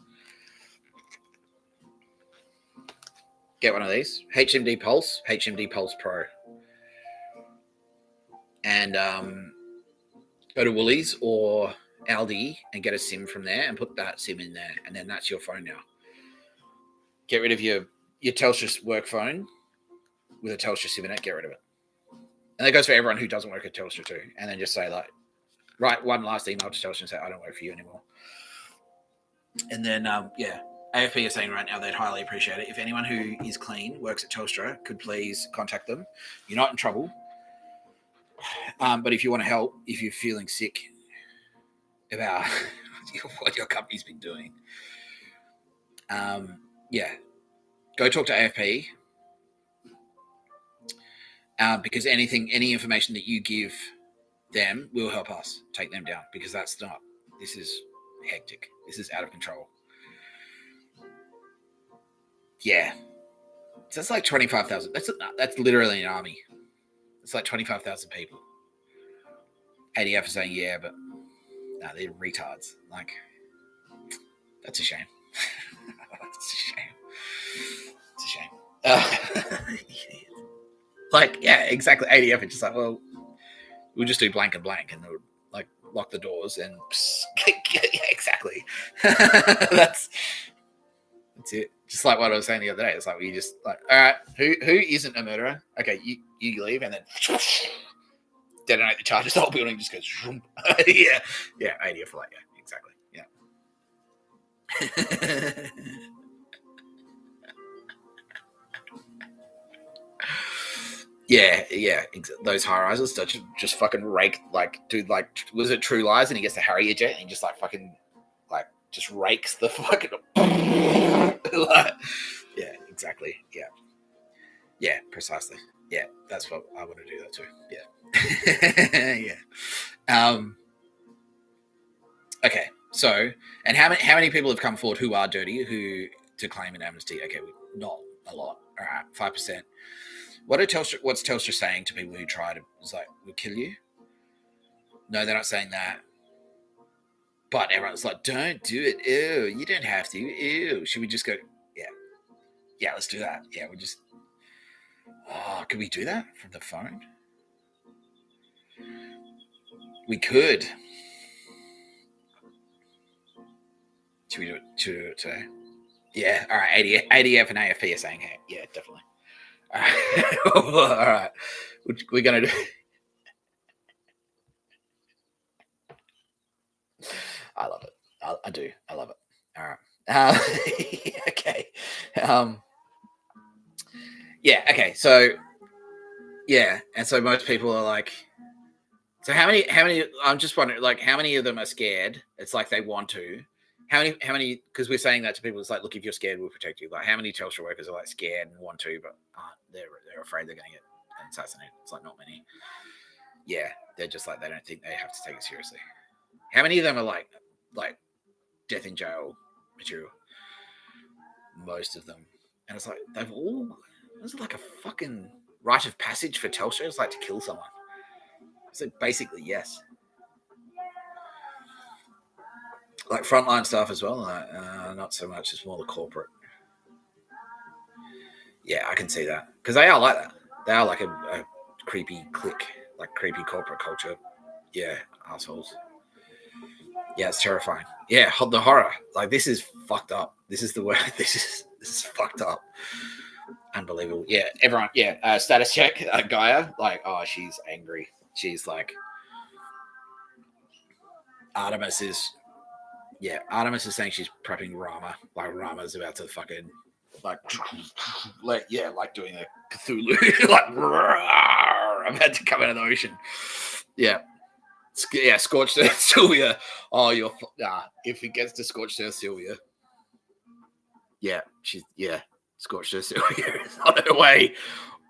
Get one of these. HMD Pulse Pro. And go to Woolies or Aldi and get a SIM from there and put that SIM in there. And then that's your phone now. Get rid of your Telstra work phone with a Telstra SIM in it. Get rid of it. And that goes for everyone who doesn't work at Telstra too. And then just say like, write one last email to Telstra and say, I don't work for you anymore. And then, yeah, AFP is saying right now they'd highly appreciate it. If anyone who is clean, works at Telstra, could please contact them. You're not in trouble. But if you want to help, if you're feeling sick about what your company's been doing, yeah, go talk to AFP. Because any information that you give them will help us take them down, because this is hectic. This is out of control. Yeah. So that's like 25,000. That's literally an army. It's like 25,000 people. ADF is saying, yeah, but no, they're retards. Like, that's a shame. That's a shame. Like, yeah, exactly. ADF is just like, well, we'll just do blank and blank, and they'll like lock the doors and yeah, exactly. That's That's it. Just like what I was saying the other day. It's like you just like, all right, who isn't a murderer? Okay, you leave and then detonate the charges. The whole building just goes. yeah, idea for that. Yeah, exactly. Yeah. yeah. Those high rises just fucking rake like, dude. Like, was it True Lies? And he gets the Harrier jet and he just like fucking like just rakes the fucking. Like, yeah, exactly. Yeah, precisely. Yeah, that's what I want to do that too. Yeah, yeah. Okay, so and how many people have come forward who are dirty to claim an amnesty? Okay, not a lot. All right, 5%. What's Telstra saying to people who try to we'll kill you? No, they're not saying that. But everyone's like, don't do it. Ew, you don't have to. Ew. Should we just go? Yeah, let's do that. Yeah, could we do that from the phone? We could. Should we do it today? Yeah, all right. ADF and AFP are saying, hey, yeah, definitely. All right. All right. We're going to do. I love it. I do. I love it. All right. Okay. Yeah. Okay. So, yeah. And so most people are like, so how many, I'm just wondering, like, how many of them are scared? It's like they want to. How many, because we're saying that to people, it's like, look, if you're scared, we'll protect you. Like, how many Telstra workers are like scared and want to, but they're afraid they're going to get assassinated? It's like not many. Yeah. They're just like, they don't think they have to take it seriously. How many of them are like death in jail material? Most of them. And it's like, this is like a fucking rite of passage for Telstra. It's like to kill someone. So basically, yes. Like frontline staff as well. Not so much. It's more the corporate. Yeah, I can see that. Because they are like that. They are like a creepy clique. Like creepy corporate culture. Yeah, assholes. Yeah, it's terrifying. Yeah, the horror. Like, this is fucked up. This is the word. This is fucked up. Unbelievable. Yeah, everyone. Yeah, status check. Gaia. Like, oh, she's angry. She's like, Artemis is saying she's prepping Rama. Like, Rama's about to fucking like doing a Cthulhu. Like, about to come out of the ocean. Yeah. Yeah, Scorched Earth Sylvia. Oh, if it gets to Scorched Earth Sylvia. Yeah, Scorched Earth Sylvia is on her way.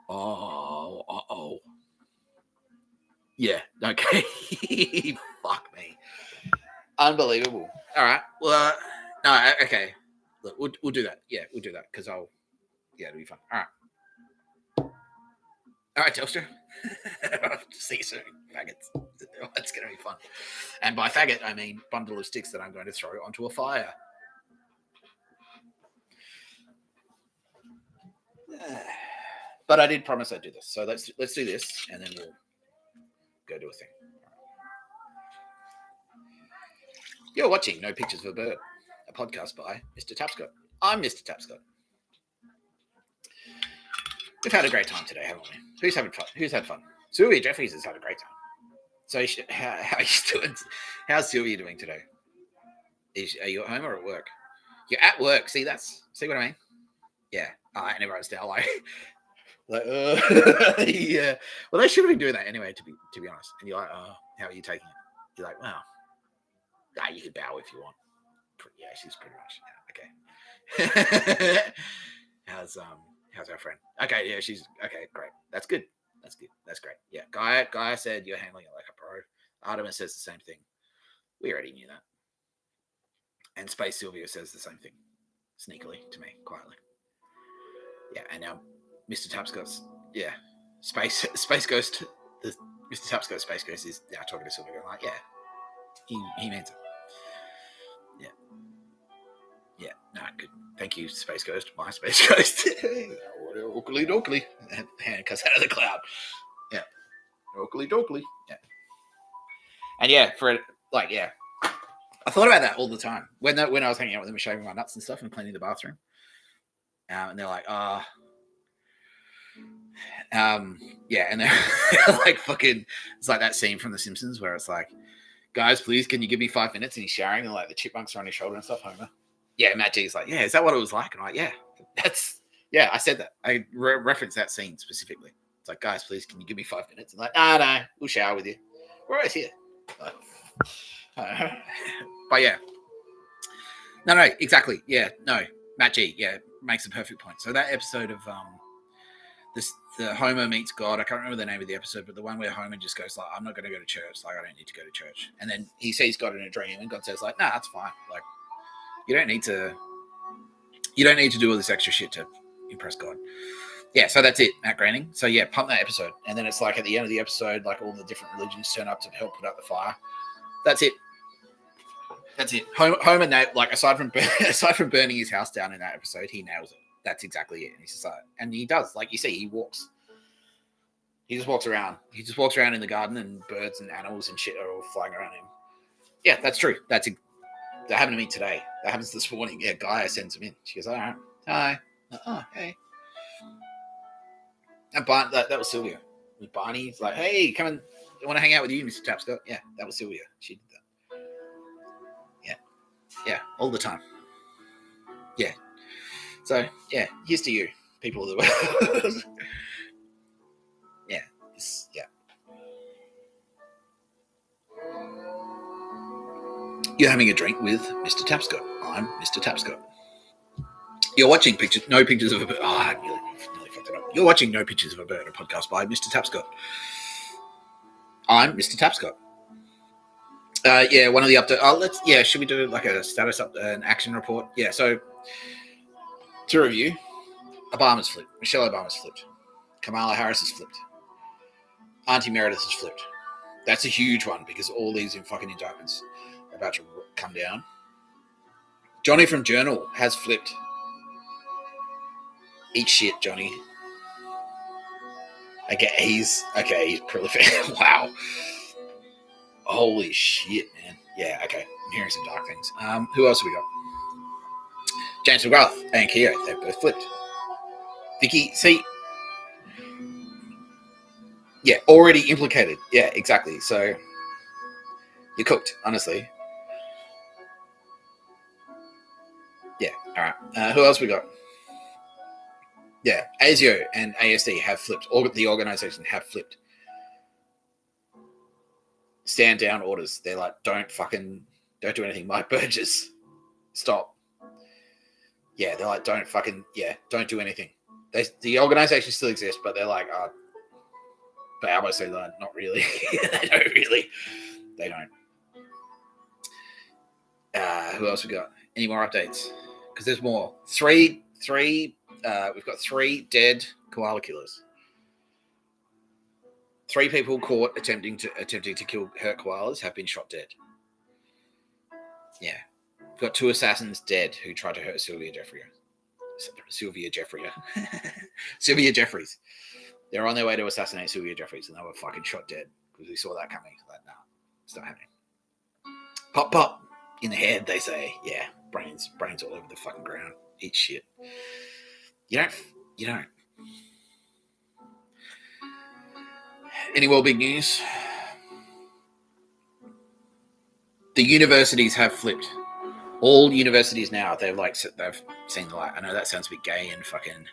Oh. Yeah, okay. Fuck me. Unbelievable. All right. Well, no, okay. Look, we'll do that. Yeah, we'll do that because it'll be fun. All right, Telstra. See you soon, faggots. It's going to be fun. And by faggot, I mean bundle of sticks that I'm going to throw onto a fire. But I did promise I'd do this. So let's do this, and then we'll go do a thing. You're watching No Pictures of a Bird, a podcast by Mr. Tapscott. I'm Mr. Tapscott. We've had a great time today, haven't we? Who's having fun? Who's had fun? Sylvia Jeffries has had a great time. So how are you doing? How's Sylvia doing today? Are you at home or at work? You're at work. See what I mean? Yeah. And everyone's now like yeah. Well, they should have been doing that anyway, to be honest. And you're like, how are you taking it? You're like, well, you can bow if you want. Yeah, she's pretty much. Yeah, okay. How's our friend? Okay, yeah, she's okay. Great. That's good. That's great. Yeah, Gaia said you're handling it like a pro. Artemis says the same thing. We already knew that. And Space Sylvia says the same thing, sneakily to me, quietly. Yeah, and now Mr. Tapscott's Space Ghost. Mr. Tapscott Space Ghost is now talking to Sylvia. I'm like, yeah, he means it. Yeah, no, good. Thank you, Space Ghost. My Space Ghost. Oakley dokley. Hand cuts out of the cloud. Yeah. Oakley dokley. Yeah. And yeah, I thought about that all the time. When I was hanging out with him, shaving my nuts and stuff and cleaning the bathroom. and they're like, yeah, and they're like fucking. It's like that scene from The Simpsons where it's like, guys, please, can you give me 5 minutes? And he's showering, and like the chipmunks are on his shoulder and stuff. Homer, yeah, Matt G's like, yeah, is that what it was like? And I'm like, yeah, I said that. I referenced that scene specifically. It's like, guys, please, can you give me 5 minutes? And like, no, we'll shower with you. We're always here. But yeah, no, exactly. Yeah, no, Matt G, yeah, makes a perfect point. So that episode of the Homer meets God. I can't remember the name of the episode, but the one where Homer just goes like, I'm not going to go to church. Like, I don't need to go to church. And then he sees God in a dream, and God says like, nah, that's fine. Like, you don't need to do all this extra shit to impress God. Yeah, so that's it, Matt Groening. So yeah, pump that episode. And then it's like at the end of the episode, like all the different religions turn up to help put out the fire. That's it. Homer, like aside from burning his house down in that episode, he nails it. That's exactly it. And he's just like, and he does, like you see, he just walks around. He just walks around in the garden, and birds and animals and shit are all flying around him. Yeah, that's true. That happened to me today. That happens this morning. Yeah, Gaia sends him in. She goes, all right, hi. Oh, hey. And that was Sylvia. With Barney, he's like, hey, come and I want to hang out with you, Mr. Tapscott. Yeah, that was Sylvia. She did that. Yeah, all the time. Yeah. So, yeah, here's to you, people of the world. Yeah. You're having a drink with Mr. Tapscott. I'm Mr. Tapscott. You're watching No Pictures of a Bird. Oh, I nearly fucked it up. You're watching No Pictures of a Bird, a podcast by Mr. Tapscott. I'm Mr. Tapscott. Yeah, one of the updates. Should we do like a status an action report? Yeah, so to review, Obama's flipped. Michelle Obama's flipped. Kamala Harris is flipped. Auntie Meredith is flipped. That's a huge one because all these fucking indictments are about to come down. Johnny from Journal has flipped. Eat shit, Johnny. Okay, he's prolific. Wow. Holy shit, man. Yeah, okay. I'm hearing some dark things. Who else have we got? James McGrath and Keogh. They've both flipped. Vicky, see. Yeah, already implicated. Yeah, exactly. So you're cooked, honestly. Yeah, all right. Who else we got? Yeah, ASIO and ASD have flipped. The organization have flipped. Stand down orders. They're like, don't do anything. Mike Burgess, stop. Yeah, they're like, don't do anything. The organization still exists, but they're like, but I would say that not really. They don't. Who else we got? Any more updates? Because there's more. We've got 3 dead koala killers. 3 people caught attempting to hurt koalas have been shot dead. Yeah. We've got 2 assassins dead who tried to hurt Sylvia Jeffries. They're on their way to assassinate Sylvia Jeffries, and they were fucking shot dead because we saw that coming. Like, no, it's not happening. Pop, pop in the head, they say. Yeah, brains all over the fucking ground. Eat shit. You don't. Any more big news? The universities have flipped. All universities now, they've seen the light. I know that sounds a bit gay and fucking.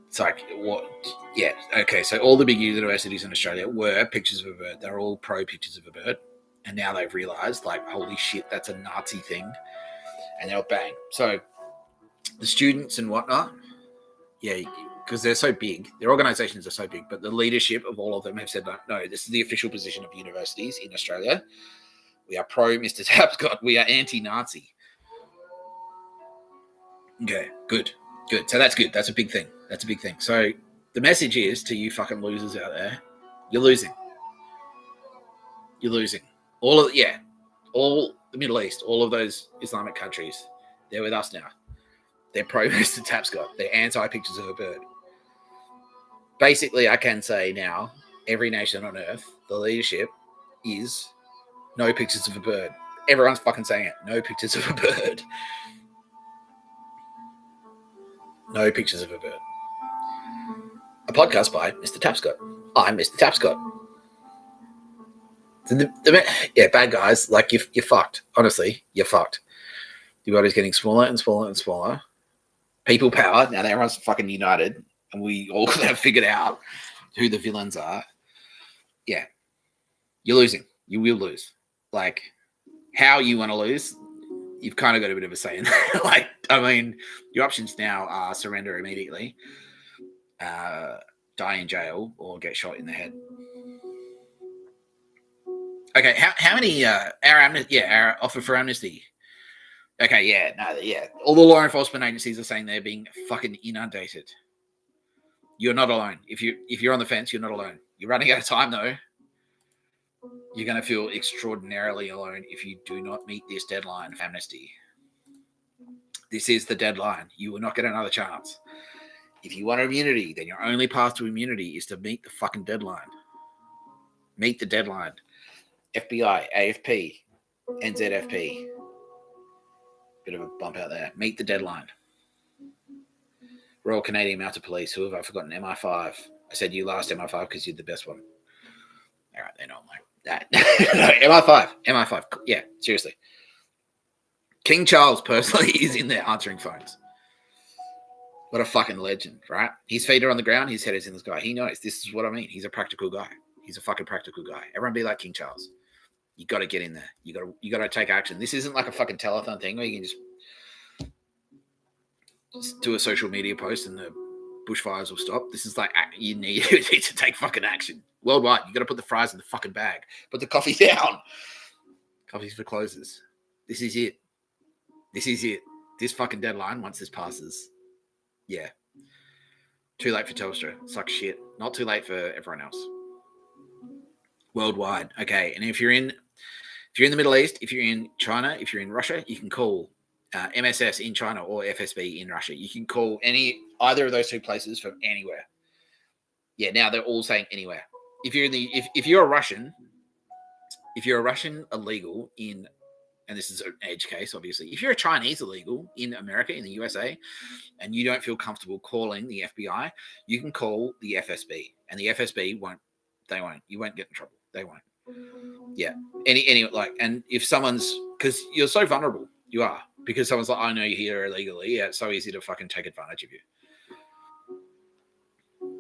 It's like, what? Yeah, okay. So all the big universities in Australia were pictures of a bird. They're all pro pictures of a bird, and now they've realised, like, holy shit, that's a Nazi thing, and they'll bang. So the students and whatnot, yeah, because they're so big, their organisations are so big, but the leadership of all of them have said, no, this is the official position of universities in Australia. We are pro Mr. Tapscott. We are anti-Nazi. Okay, good. So that's good. That's a big thing. So the message is to you fucking losers out there, you're losing. All the Middle East, all of those Islamic countries, they're with us now. They're pro Mr. Tapscott. They're anti-pictures of a bird. Basically, I can say now, every nation on earth, the leadership is no pictures of a bird. Everyone's fucking saying it. No pictures of a bird. No pictures of a bird. A podcast by Mr. Tapscott. I'm Mr. Tapscott. Yeah, bad guys, like you're fucked. Honestly, you're fucked. The world is getting smaller and smaller and smaller. People power. Now everyone's fucking united, and we all have figured out who the villains are. Yeah, you're losing. You will lose. Like, how you want to lose, you've kind of got a bit of a say in that. Like, I mean, your options now are surrender immediately, die in jail, or get shot in the head. Okay, how many our offer for amnesty? Okay, yeah. All the law enforcement agencies are saying they're being fucking inundated. You're not alone. If you're on the fence, you're not alone. You're running out of time though. You're going to feel extraordinarily alone if you do not meet this deadline for amnesty. This is the deadline. You will not get another chance. If you want immunity, then your only path to immunity is to meet the fucking deadline. Meet the deadline. FBI, AFP, NZFP. Bit of a bump out there. Meet the deadline. Royal Canadian Mounted Police. Who have I forgotten? MI5. I said you last MI5 because you're the best one. All right, they're not like that. No, MI5. Yeah, seriously. King Charles personally is in there answering phones. What a fucking legend, right? His feet are on the ground. His head is in the sky. He knows. This is what I mean. He's a practical guy. He's a fucking practical guy. Everyone be like King Charles. You got to get in there. You got to take action. This isn't like a fucking telethon thing where you can just do a social media post and the bushfires will stop. This is like you need to take fucking action worldwide. You got to put the fries in the fucking bag. Put the coffee down. Coffee's for closers. This is it. This is it. This fucking deadline. Once this passes, yeah. Too late for Telstra. Sucks shit. Not too late for everyone else. Worldwide. Okay, and if you're in the Middle East, if you're in China, if you're in Russia, you can call MSS in China or FSB in Russia. You can call either of those two places from anywhere. Yeah, now they're all saying anywhere. If you're a Russian illegal in, and this is an edge case, obviously. If you're a Chinese illegal in America, in the USA, and you don't feel comfortable calling the FBI, you can call the FSB, and the FSB won't. They won't. You won't get in trouble. They won't. Yeah. And if someone's, because you're so vulnerable, you are, because someone's like, I know you're here illegally. Yeah, it's so easy to fucking take advantage of you.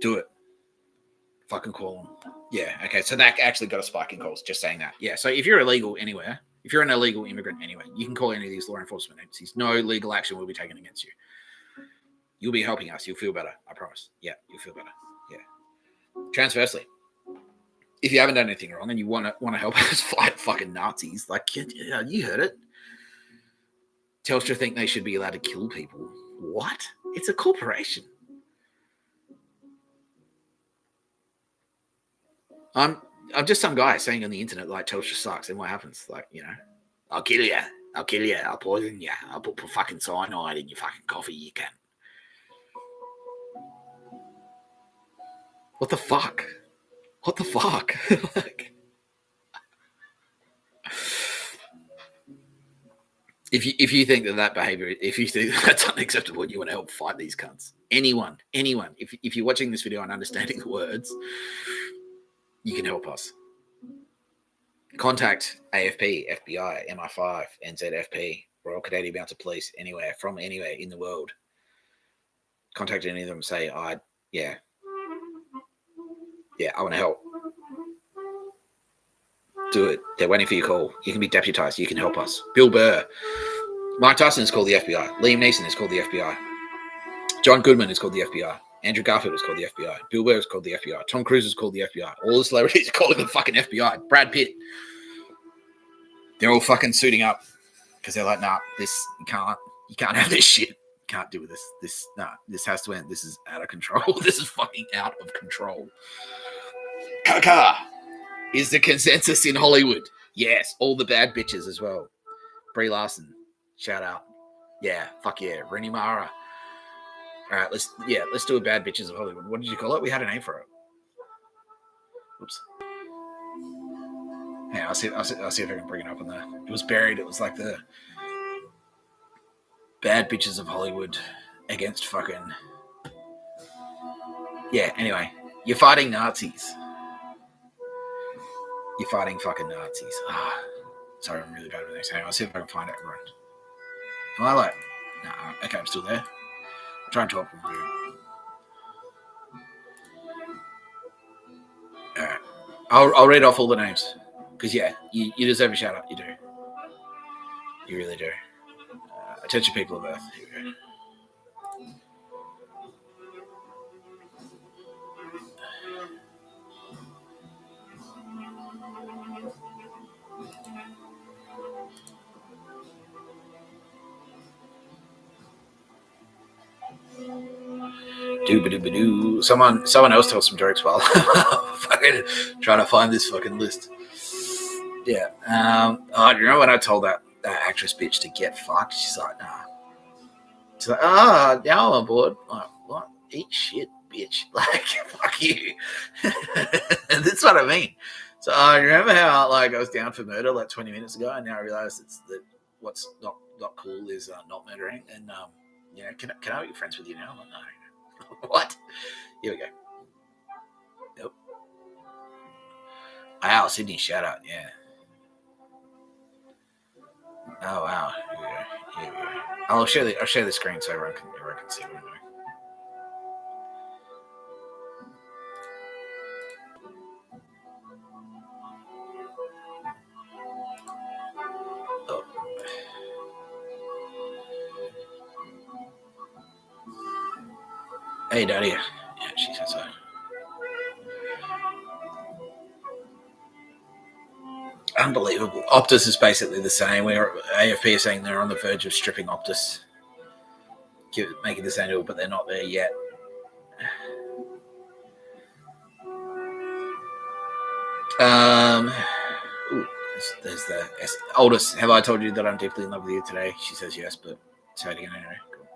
Do it. Fucking call them. Yeah. Okay. So that actually got a spike in calls. Just saying that. Yeah. So if you're illegal anywhere, if you're an illegal immigrant anywhere, you can call any of these law enforcement agencies. No legal action will be taken against you. You'll be helping us. You'll feel better. I promise. Yeah. You'll feel better. Yeah. Transversely, if you haven't done anything wrong and you want to help us fight fucking Nazis, like, yeah, you heard it. Telstra think they should be allowed to kill people. What? It's a corporation. I'm just some guy saying on the internet like Telstra sucks, and what happens? Like, I'll kill you. I'll poison you. I'll put fucking cyanide in your fucking coffee. You can. What the fuck? What the fuck? Like, if you think that behavior, if you think that's unacceptable, and you want to help fight these cunts, anyone, if you're watching this video and understanding the words, you can help us. Contact AFP, FBI, MI5, NZFP, Royal Canadian Mounted Police, from anywhere in the world. Contact any of them and say, I want to help. Do it. They're waiting for your call. You can be deputized. You can help us. Bill Burr. Mike Tyson is called the FBI. Liam Neeson is called the FBI. John Goodman is called the FBI. Andrew Garfield is called the FBI. Bill Burr is called the FBI. Tom Cruise is called the FBI. All the celebrities are calling the fucking FBI. Brad Pitt. They're all fucking suiting up because they're like, nah, you can't have this shit. You can't do this. This has to end. This is out of control. This is fucking out of control. Kaka is the consensus in Hollywood. Yes, all the bad bitches as well. Brie Larson, shout out. Yeah, fuck yeah. Rooney Mara. All right, let's do a bad bitches of Hollywood. What did you call it? We had a name for it. Oops. Yeah, I'll see if I can bring it up on there. It was buried. It was like the bad bitches of Hollywood against fucking. Yeah, anyway, you're fighting Nazis. You're fighting fucking Nazis. Sorry, I'm really bad with this. Hang on, I'll see if I can find it. Right. Am I like. No, okay, I'm still there. I'm trying to talk. Alright. I'll read off all the names. Because, yeah, you deserve a shout out. You do. You really do. Attention, people of Earth. Here we go. Doo-ba-doo-ba-doo. Someone else tell some jokes while I'm fucking trying to find this fucking list. Yeah. Do you remember when I told that actress bitch to get fucked? She's like, nah. She's like, now I'm on board. I'm like, what? Eat shit, bitch. Like, fuck you. And that's what I mean. So you remember how like I was down for murder like 20 minutes ago, and now I realise it's that what's not cool is not murdering. And can I be friends with you now? I'm like, no. What? Here we go. Nope. Wow, Sydney, shout out, yeah. Oh wow. Here we go. I'll share the screen so everyone can see what I'm doing. Oh. Hey, Daddy. Yeah, she said so. Unbelievable. Optus is basically the same. Where AFP is saying they're on the verge of stripping Optus, making this annual, but they're not there yet. There's the oldest. Have I told you that I'm deeply in love with you today? She says yes, but say it again anyway. Cool.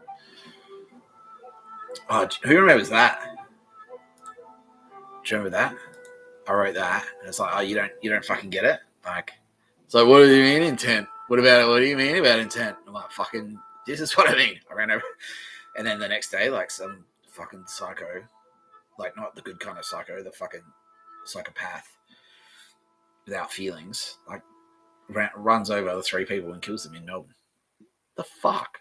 Oh, who remembers that? Do you remember that? I wrote that, and it's like, oh, you don't fucking get it. Like, it's like, what do you mean intent? What do you mean about intent? I'm like, fucking, this is what I mean. I ran over, and then the next day, like some fucking psycho, like not the good kind of psycho, the fucking psychopath without feelings, like runs over the 3 people and kills them in Melbourne. The fuck?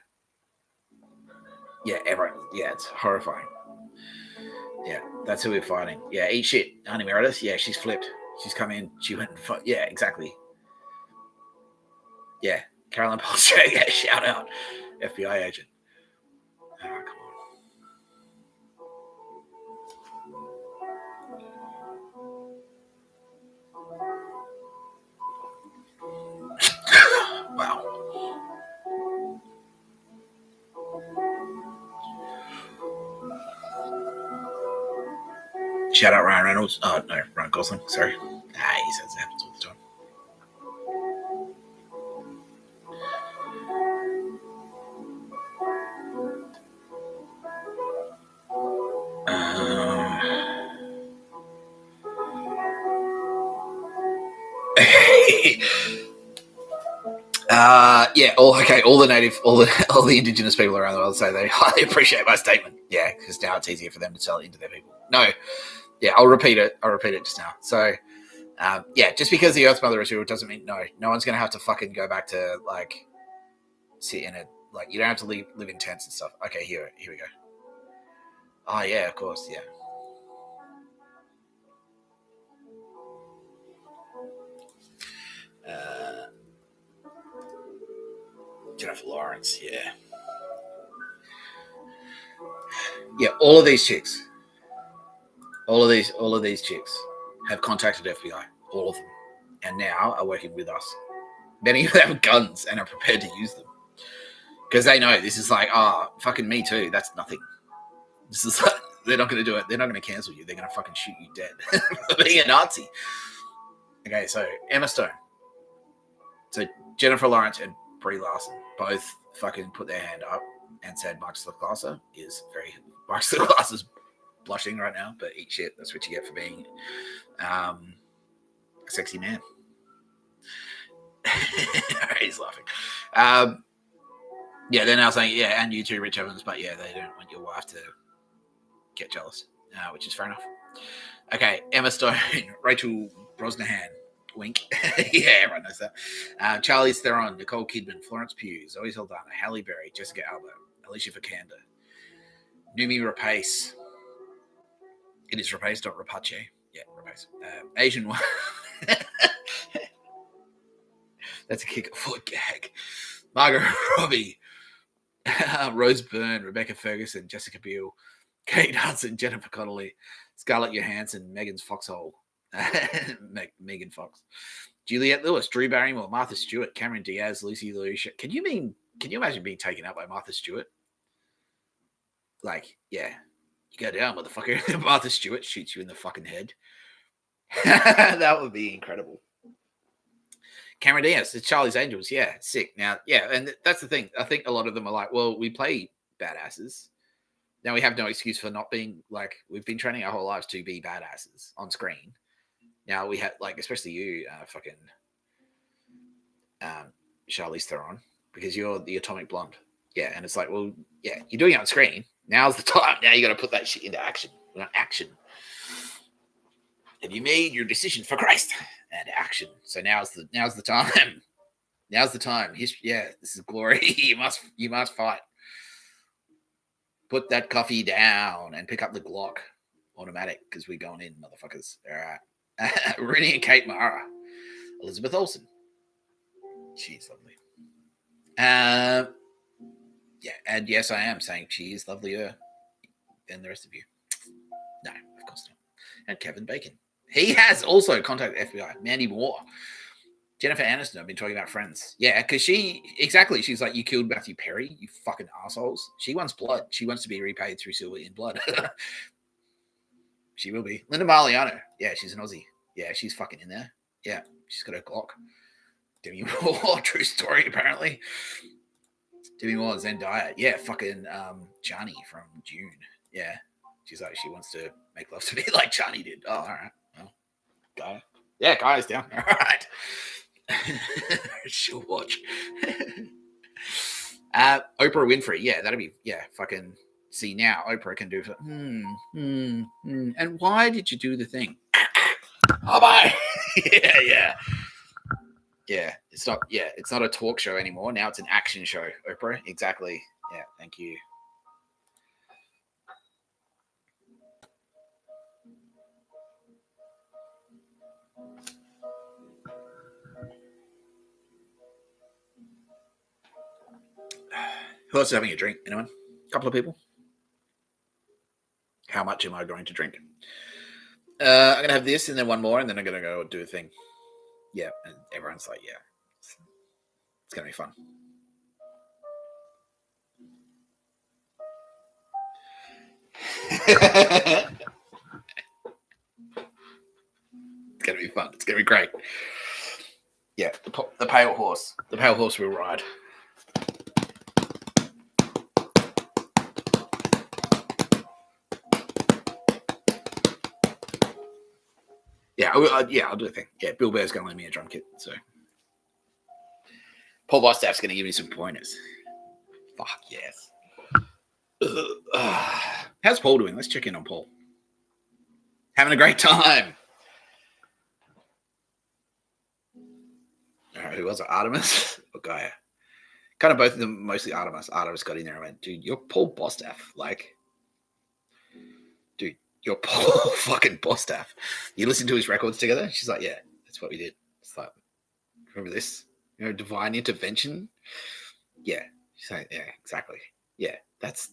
Yeah, everyone. Yeah, it's horrifying. Yeah, that's who we're fighting. Yeah, eat shit. Honey Meredith, yeah, she's flipped. She's come in. She went and fought. Yeah, exactly. Yeah, Carolyn Polster, yeah, shout out. FBI agent. Oh, come on. Wow. Shout out Ryan Reynolds. Oh, no, Ryan Gosling. Sorry. He says it happens all the time. Yeah. All the indigenous people around the world say they highly appreciate my statement. Yeah, because now it's easier for them to sell it into their people. No. Yeah, I'll repeat it just now. So, just because the Earth Mother is real doesn't mean no one's going to have to fucking go back to, like, sit in it. Like, you don't have to live in tents and stuff. Okay, here we go. Oh, yeah, of course, yeah. Jennifer Lawrence, yeah. Yeah, all of these chicks have contacted FBI, all of them, and now are working with us. Many of them have guns and are prepared to use them because they know this is like, fucking me too. That's nothing. This is like, they're not going to do it. They're not going to cancel you. They're going to fucking shoot you dead for being a Nazi. Okay, so Emma Stone, so Jennifer Lawrence and Brie Larson both fucking put their hand up and said Mark Slaglasser is blushing right now, but eat shit. That's what you get for being a sexy man. He's laughing. Yeah, they're now saying, yeah, and you too, Rich Evans, but yeah, they don't want your wife to get jealous, which is fair enough. Okay, Emma Stone, Rachel Brosnahan, wink. Yeah, everyone knows that. Charlize Theron, Nicole Kidman, Florence Pugh, Zoe Saldana, Halle Berry, Jessica Alba, Alicia Vikander, Noomi Rapace. It is Rapace, not Rapace. Yeah, Rapace. Asian one. That's a kick-a-foot gag. Margot Robbie, Rose Byrne, Rebecca Ferguson, Jessica Biel, Kate Hudson, Jennifer Connelly, Scarlett Johansson, Megan's Foxhole, Megan Fox, Juliette Lewis, Drew Barrymore, Martha Stewart, Cameron Diaz, Lucy Liu. Can you imagine being taken out by Martha Stewart? Like, yeah, you go down, motherfucker. Martha Stewart shoots you in the fucking head. That would be incredible. Cameron Diaz, it's Charlie's Angels. Yeah, sick. Now, yeah, and that's the thing. I think a lot of them are like, well, we play badasses. Now we have no excuse for not being like, we've been training our whole lives to be badasses on screen. Now we have, like, especially you, fucking Charlize Theron, because you're the atomic blonde. Yeah, and it's like, well, yeah, you're doing it on screen. Now's the time. Now you got to put that shit into action. Action. Have you made your decision for Christ? And action. So now's the time. Now's the time. Yeah, this is glory. you must fight. Put that coffee down and pick up the Glock. Automatic, because we're going in, motherfuckers. All right. Rooney and Kate Mara. Elizabeth Olsen. She's lovely. Yeah, and yes, I am saying she is lovelier than the rest of you. No, of course not. And Kevin Bacon. He has also contacted FBI. Mandy Moore. Jennifer Aniston, I've been talking about Friends. Yeah, because she's like, you killed Matthew Perry, you fucking assholes. She wants blood. She wants to be repaid through silver in blood. She will be. Linda Marliano. Yeah, she's an Aussie. Yeah, she's fucking in there. Yeah, she's got her Glock. Demi Moore, true story, apparently. Demi Moore, Zendaya. Yeah, fucking Johnny from June. Yeah. She's like, she wants to make love to me like Johnny did. Oh, all right. Well, Gaia. Yeah, Gaia's down. All right. She'll watch. Oprah Winfrey. Yeah, that'd be, yeah, fucking. See, now Oprah can do. And why did you do the thing? Oh, bye. Yeah. It's not a talk show anymore. Now it's an action show, Oprah. Exactly. Yeah, thank you. Who else is having a drink? Anyone? A couple of people? How much am I going to drink? I'm going to have this and then one more, and then I'm going to go do a thing. Yeah, and everyone's like, yeah. It's going to be fun. It's going to be fun. It's going to be great. Yeah, the pale horse. The pale horse will ride. Yeah, I'll do a thing. Yeah, Bill Burr's going to lend me a drum kit. So Paul Bostap's going to give me some pointers. Fuck yes. How's Paul doing? Let's check in on Paul. Having a great time. All right, who was it? Artemis or Gaia? Kind of both of them, mostly Artemis. Artemis got in there and went, dude, you're Paul Bostap. Like, dude, you're Paul fucking Bostap. You listen to his records together? She's like, yeah, that's what we did. It's like, remember this? You know, divine intervention? Yeah. She's like, yeah, exactly. Yeah, that's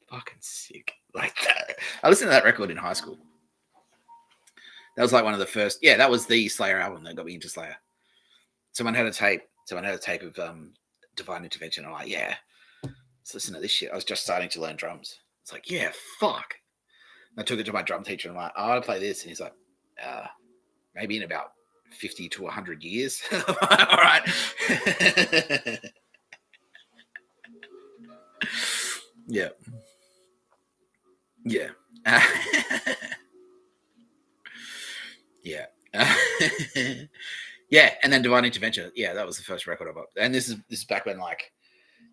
fucking sick. Like that. I listened to that record in high school. That was like one of the first. Yeah, that was the Slayer album that got me into Slayer. Someone had a tape of Divine Intervention. I'm like, yeah, let's listen to this shit. I was just starting to learn drums. It's like, yeah, fuck. And I took it to my drum teacher and I'm like, I want to play this. And he's like, maybe in about 50 to 100 years. All right. Yeah. Yeah. Yeah. Yeah, and then Divine Intervention. Yeah, that was the first record I bought. And this is back when, like,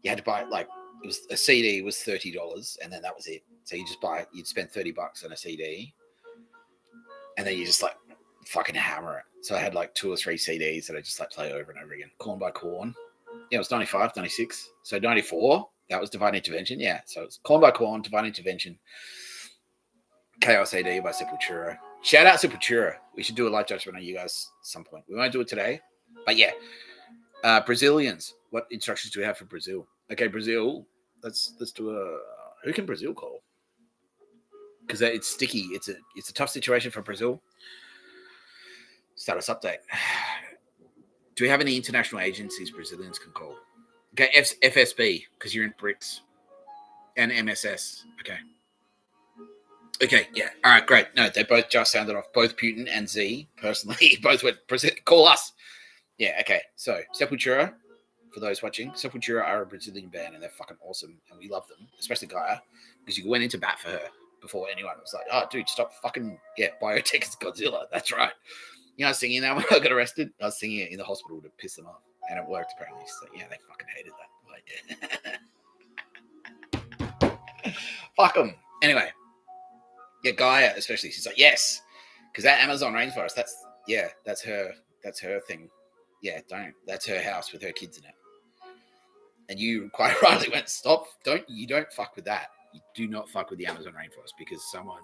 you had to buy like it was a CD was $30, and then that was it. So you'd spend $30 on a CD, and then you just like fucking hammer it. So I had like 2 or 3 CDs that I just like play over and over again. Corn by Corn. Yeah, it was 95, 96. So 94, that was Divine Intervention. Yeah, so it's Corn by Corn, Divine Intervention, Chaos AD by Sepultura. Shout out Sepultura. We should do a live judgment on you guys at some point. We won't do it today, but yeah. Brazilians. What instructions do we have for Brazil? Okay, Brazil. Let's do a. Who can Brazil call? Because it's sticky. It's a tough situation for Brazil. Status update. Do we have any international agencies Brazilians can call? Okay, FSB, because you're in BRICS. And MSS. Okay, yeah. All right, great. No, they both just sounded off. Both Putin and Z, personally, both went, call us. Yeah, okay. So, Sepultura, for those watching, Sepultura are a Brazilian band, and they're fucking awesome, and we love them, especially Gaia, because you went into bat for her before anyone was like, oh, dude, stop fucking, Biotech is Godzilla. That's right. You know, I was singing that when I got arrested. I was singing it in the hospital to piss them off, and it worked apparently. So yeah, they fucking hated that. Like, fuck them. Anyway, yeah, Gaia especially. She's like, yes, because that Amazon rainforest. That's her thing. Yeah, that's her house with her kids in it. And you quite rightly went, stop. You don't fuck with that. You do not fuck with the Amazon rainforest because someone.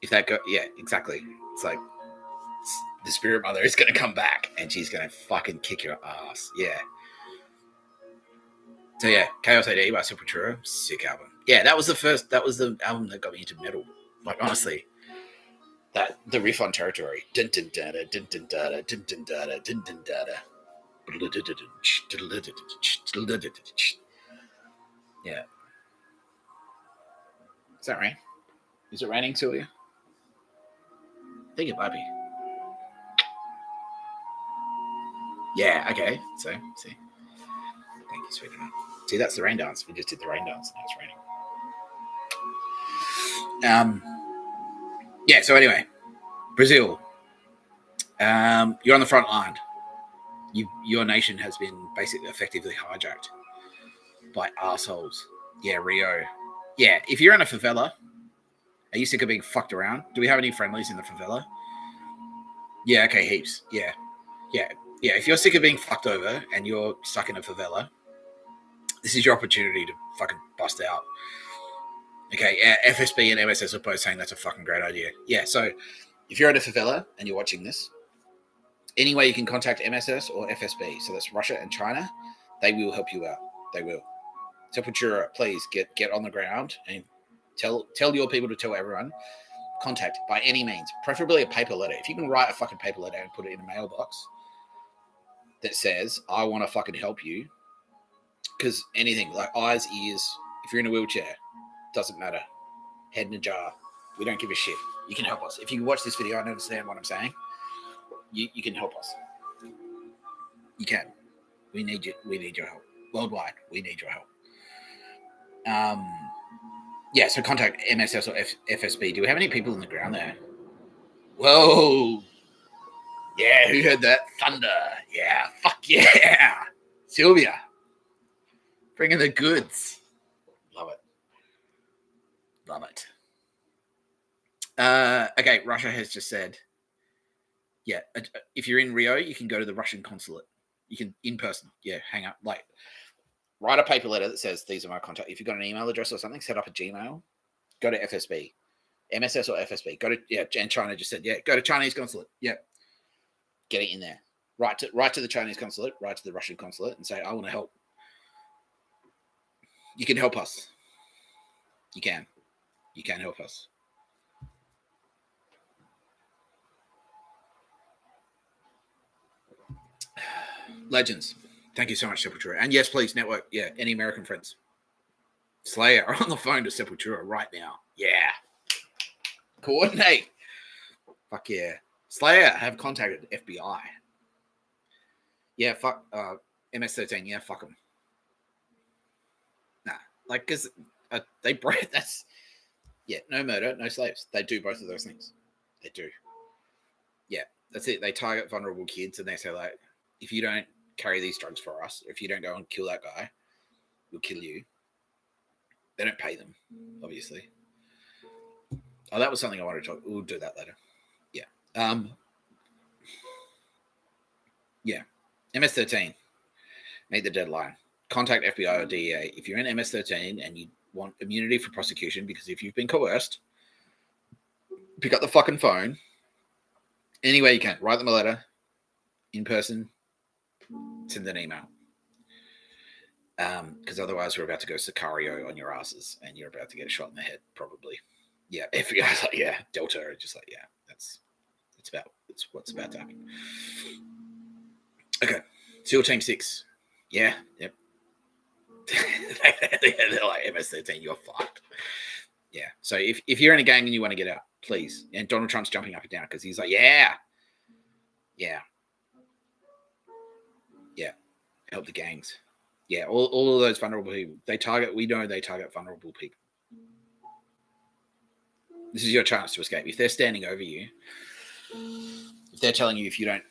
If that go, yeah, exactly. It's like the spirit mother is going to come back and she's going to fucking kick your ass. Yeah. So yeah, Chaos AD by Sepultura, sick album. Yeah, that was the album that got me into metal. Like honestly, that the riff on Territory. Dun dun da da dun dun da da dun dun da da dun dun da da. Yeah. Is that rain? Is it raining, Sylvia? I think it might be. Yeah, okay. So, see. Thank you, sweetheart. See, that's the rain dance. We just did the rain dance. Now it's raining. Yeah, so anyway. Brazil. You're on the front line. Your nation has been basically effectively hijacked by assholes. Yeah, Rio. Yeah, if you're in a favela, are you sick of being fucked around? Do we have any friendlies in the favela? Yeah, okay, heaps. Yeah. If you're sick of being fucked over and you're stuck in a favela, this is your opportunity to fucking bust out. Okay, FSB and MSS are both saying that's a fucking great idea. Yeah, so if you're in a favela and you're watching this, any way you can contact MSS or FSB, so that's Russia and China, they will help you out. They will. Sepultura, please get on the ground and tell your people to tell everyone. Contact by any means, preferably a paper letter. If you can write a fucking paper letter and put it in a mailbox that says, I want to fucking help you, because anything, like eyes, ears, if you're in a wheelchair, doesn't matter. Head in a jar. We don't give a shit. You can help us. If you can watch this video and understand what I'm saying, you can help us. You can. We need you. We need your help. Worldwide, we need your help. Yeah, so contact MSS or FSB. Do we have any people on the ground there? Whoa. Yeah, who heard that? Thunder. Yeah, fuck yeah. Sylvia. Bringing the goods. Love it. Okay, Russia has just said, yeah, if you're in Rio, you can go to the Russian consulate. You can, in person, hang up. Like, write a paper letter that says, these are my contact. If you've got an email address or something, set up a Gmail. Go to FSB. MSS or FSB. Go to, and China just said, go to Chinese consulate. Yeah. Get it in there. Write to the Chinese consulate, write to the Russian consulate and say, I want to help. You can help us. You can help us. Legends. Thank you so much, Sepultura. And yes, please, network. Yeah, any American friends. Slayer are on the phone to Sepultura right now. Yeah. Coordinate. Fuck yeah. Slayer have contacted FBI. Yeah, fuck MS-13. Yeah, fuck them. Nah, like, because they break. That's, no murder, no slaves. They do both of those things. They do. Yeah, that's it. They target vulnerable kids and they say, like, if you don't carry these drugs for us, if you don't go and kill that guy, we'll kill you. They don't pay them, obviously. Oh, that was something I wanted to talk. We'll do that later. Yeah. Yeah. MS-13. Meet the deadline. Contact FBI or DEA if you're in MS-13 and you want immunity for prosecution, because if you've been coerced, pick up the fucking phone any way you can. Write them a letter in person. Send an email. Because otherwise we're about to go Sicario on your asses and you're about to get a shot in the head, probably. Yeah, FBI's like, yeah. Delta are just like, yeah, that's what's about to happen. Okay. SEAL Team 6. Yeah, yep. They're like, MS-13, you're fucked. Yeah. So if you're in a gang and you want to get out, please. And Donald Trump's jumping up and down because he's like, yeah. Help the gangs. Yeah, all of those vulnerable people. We know they target vulnerable people. This is your chance to escape. If they're standing over you, if they're telling you if you don't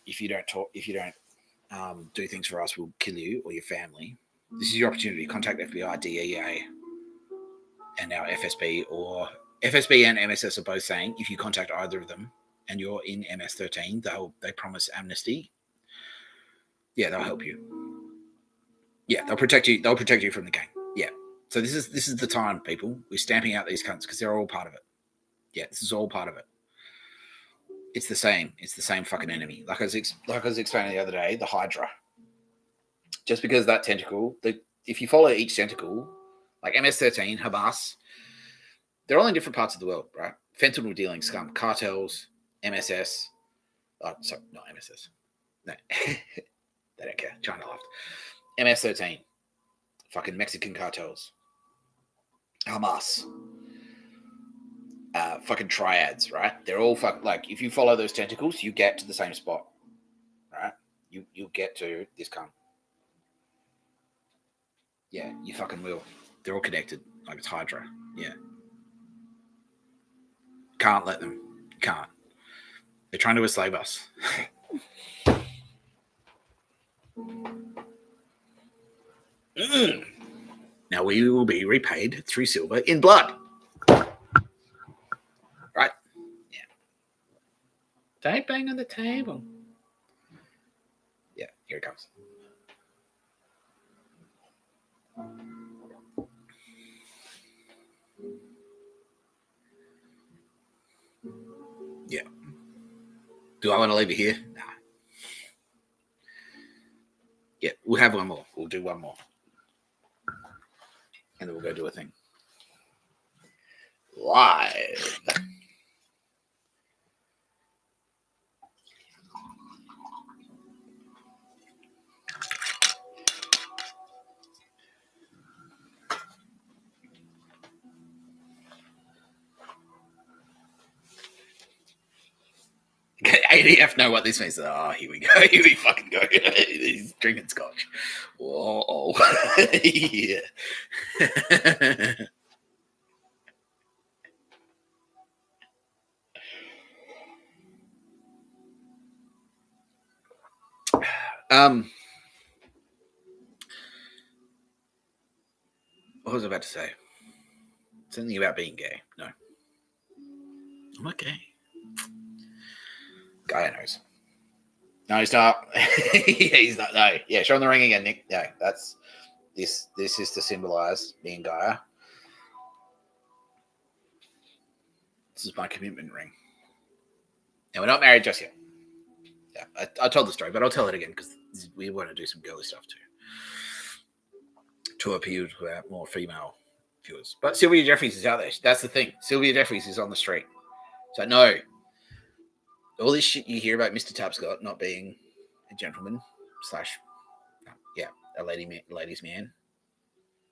do things for us, we'll kill you or your family. This is your opportunity. Contact FBI, DEA, and now FSB, or FSB and MSS are both saying if you contact either of them and you're in MS-13, they promise amnesty. Yeah, they'll help you. Yeah, they'll protect you. They'll protect you from the gang. Yeah. So this is the time, people. We're stamping out these cunts because they're all part of it. Yeah, this is all part of it. It's the same. It's the same fucking enemy. Like I was explaining the other day, the Hydra. Just because that tentacle, if you follow each tentacle, like MS-13, Hamas, they're all in different parts of the world, right? Fentanyl dealing scum, cartels, MSS. Oh, sorry, not MSS. No, they don't care. China left. MS-13, fucking Mexican cartels, Hamas, fucking triads, right? They're all like, if you follow those tentacles, you get to the same spot, right? You'll get to this cunt. Yeah, you fucking will. They're all connected, like it's Hydra. Yeah. Can't let them. Can't. They're trying to enslave us. Now we will be repaid through silver in blood. Right? Yeah. Don't bang on the table. Yeah, here it comes. Yeah. Do I want to leave it here? Nah. Yeah, we'll have one more. We'll do one more. And then we'll go do a thing. Live. ADF know what this means. Oh, here we go. Here we fucking go. He's drinking scotch. Whoa. Yeah. What was I about to say? Something about being gay. No. I'm not gay. Guy knows. No, he's not. He's not. No. Yeah, show him the ring again, Nick. No, that's this. This is to symbolize me and Gaia. This is my commitment ring. Now we're not married just yet. Yeah, I told the story, but I'll tell it again because we want to do some girly stuff too, to appeal to our more female viewers. But Sylvia Jeffries is out there. That's the thing. Sylvia Jeffries is on the street. So no. All this shit you hear about Mr. Tapscott not being a gentleman / a ladies man.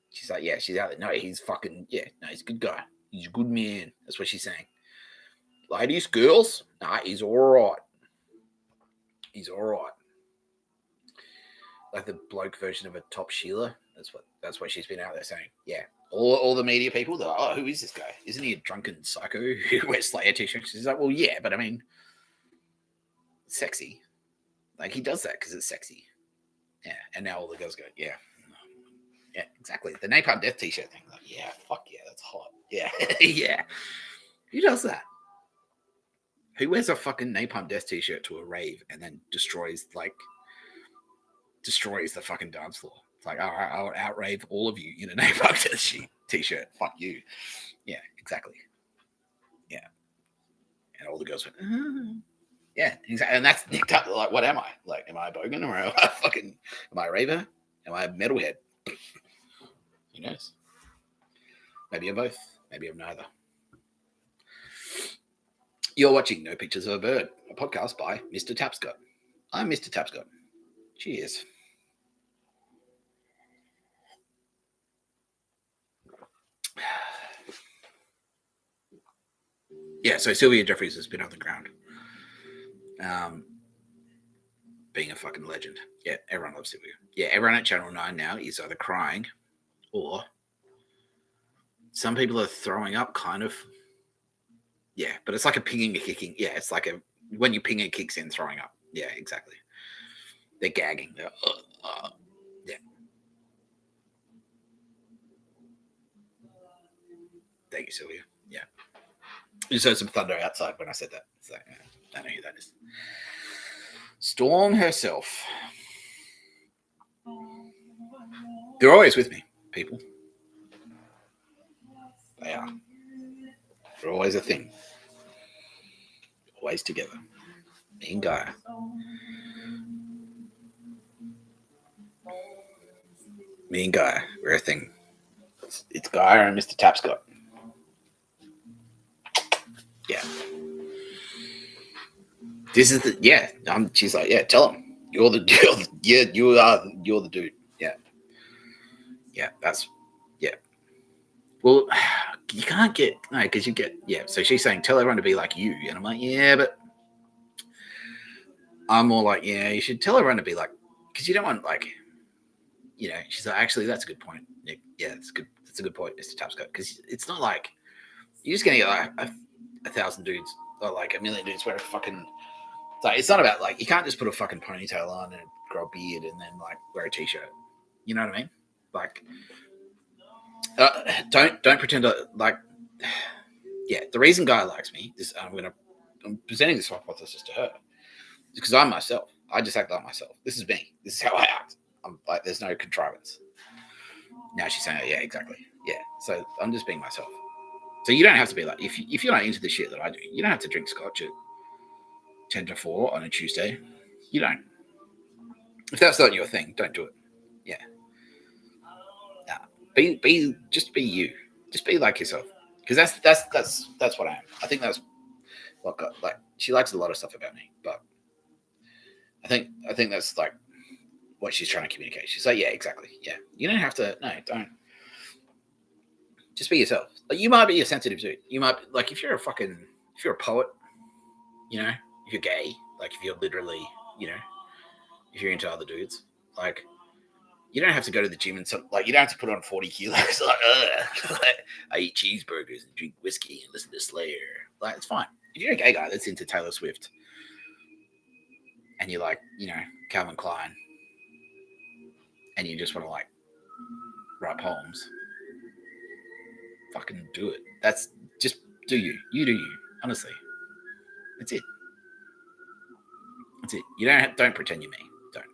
She's like, yeah, she's out there. No, he's fucking, yeah, no, he's a good guy. He's a good man. That's what she's saying. Ladies, girls, nah, he's all right. He's all right. Like the bloke version of a Top Sheila. That's what she's been out there saying. Yeah. All the media people, they're like, oh, who is this guy? Isn't he a drunken psycho who wears Slayer t-shirts? She's like, well, yeah, but I mean, sexy. Like he does that because it's sexy. Yeah, and now all the girls go, yeah, exactly. The Napalm Death T-shirt thing, like, yeah, fuck yeah, that's hot. Yeah, yeah. Who does that? Who wears a fucking Napalm Death T-shirt to a rave and then destroys the fucking dance floor? It's like, all right, I'll outrave all of you in a Napalm Death T-shirt. Fuck you. Yeah, exactly. Yeah, and all the girls went, yeah, exactly. And that's nicked up. Like, what am I? Like, am I a bogan or am I a raver? Am I a metalhead? Who knows? Maybe I'm both. Maybe I'm neither. You're watching No Pictures of a Bird, a podcast by Mr. Tapscott. I'm Mr. Tapscott. Cheers. Yeah, so Sylvia Jeffries has been on the ground. Being a fucking legend. Yeah, everyone loves Sylvia. Yeah, everyone at Channel 9 now is either crying or some people are throwing up, kind of. Yeah, but it's like a pinging, a kicking. Yeah, it's like when you ping and kicks in, throwing up. Yeah, exactly. They're gagging. They're, yeah. Thank you, Sylvia. Yeah. You just heard some thunder outside when I said that. So, yeah, I don't know who that is. Storm herself. They're always with me, people. They are. They're always a thing. Always together. Me and Gaia. Me and Gaia. We're a thing. It's Gaia and Mr. Tapscott. Yeah. This is the she's like, yeah, tell him. You're the dude. Yeah. Yeah, that's well, you can't get because you get so she's saying tell everyone to be like you. And I'm like, yeah, but I'm more like, yeah, you should tell everyone to be like, because you don't want like, she's like, actually that's a good point, Nick. Yeah, that's a good point, Mr. Tapscott, because it's not like you're just gonna get like 1,000 dudes or like 1 million dudes wearing fucking. Like, it's not about like you can't just put a fucking ponytail on and grow a beard and then like wear a t-shirt. You know what I mean? Like, don't pretend to like. Yeah, the reason Guy likes me is I'm presenting this hypothesis to her because I'm myself. I just act like myself. This is me. This is how I act. I'm like, there's no contrivance. Now she's saying, oh, yeah, exactly. Yeah, so I'm just being myself. So you don't have to be like if you're not into the shit that I do, you don't have to drink scotch at 10 to 4 on a Tuesday. You don't. If that's not your thing, don't do it. Yeah. Just be you. Just be like yourself. Because that's what I am. I think that's what got like she likes a lot of stuff about me, but I think that's like what she's trying to communicate. She's like, yeah, exactly. Yeah. You don't have to don't. Just be yourself. Like, you might be a sensitive dude. You might like if you're a poet, if you're gay, like if you're literally, if you're into other dudes, like you don't have to go to the gym and like you don't have to put on 40 kilos. Like, I eat cheeseburgers and drink whiskey and listen to Slayer. Like, it's fine. If you're a gay guy that's into Taylor Swift and you like, Calvin Klein and you just want to like write poems, fucking do it. That's just do you. You do you. Honestly, that's it. That's it. You don't pretend you're me. Don't.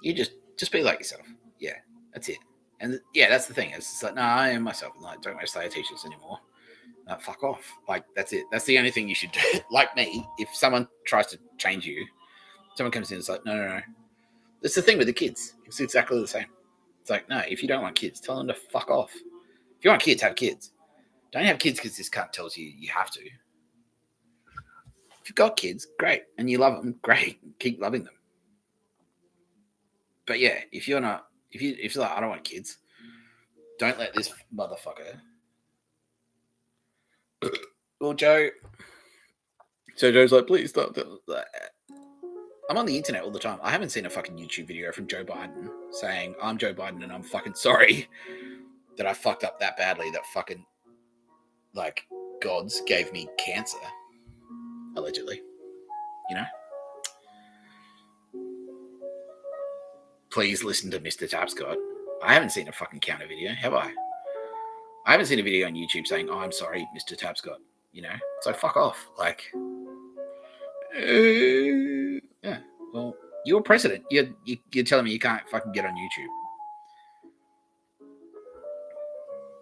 You just be like yourself. Yeah, that's it. And yeah, that's the thing. It's just like, no, I am myself. I'm like, don't wear Slayer t-shirts anymore. Fuck off. Like, that's it. That's the only thing you should do. Like me, if someone tries to change you, someone comes in and it's like, no. That's the thing with the kids. It's exactly the same. It's like, no, if you don't want kids, tell them to fuck off. If you want kids, have kids. Don't have kids because this cunt tells you you have to. If you've got kids, great. And you love them, great. Keep loving them. But yeah, if you're like, I don't want kids, don't let this motherfucker. Well, Joe. So Joe's like, please stop. I'm on the internet all the time. I haven't seen a fucking YouTube video from Joe Biden saying, I'm Joe Biden and I'm fucking sorry that I fucked up that badly that fucking, like, gods gave me cancer. Allegedly. please listen to Mr. Tapscott. I haven't seen a fucking counter video, have I? I haven't seen a video on YouTube saying, "Oh, I'm sorry, Mr. Tapscott." You know, so fuck off. Like, yeah. Well, you're president. You're telling me you can't fucking get on YouTube.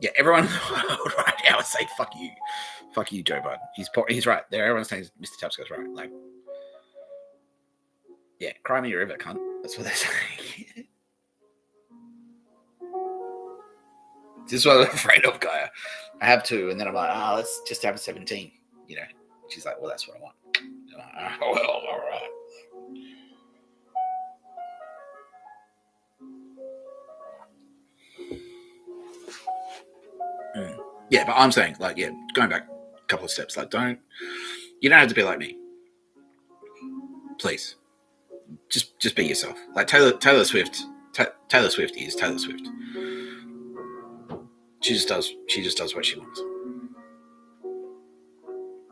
Yeah, everyone in the world right now is saying, fuck you, Joe Biden. He's right there. Everyone's saying Mr. Tapscott's right. Like, yeah, cry me a river, cunt. That's what they're saying. This is what I'm afraid of, Gaia. I have 2, and then I'm like, let's just have a 17. You know, she's like, well, that's what I want. I'm like, oh, well, all right. Yeah, but I'm saying, like, yeah, going back a couple of steps, like, you don't have to be like me. Please. Just be yourself. Like Taylor Swift is Taylor Swift. She just does what she wants.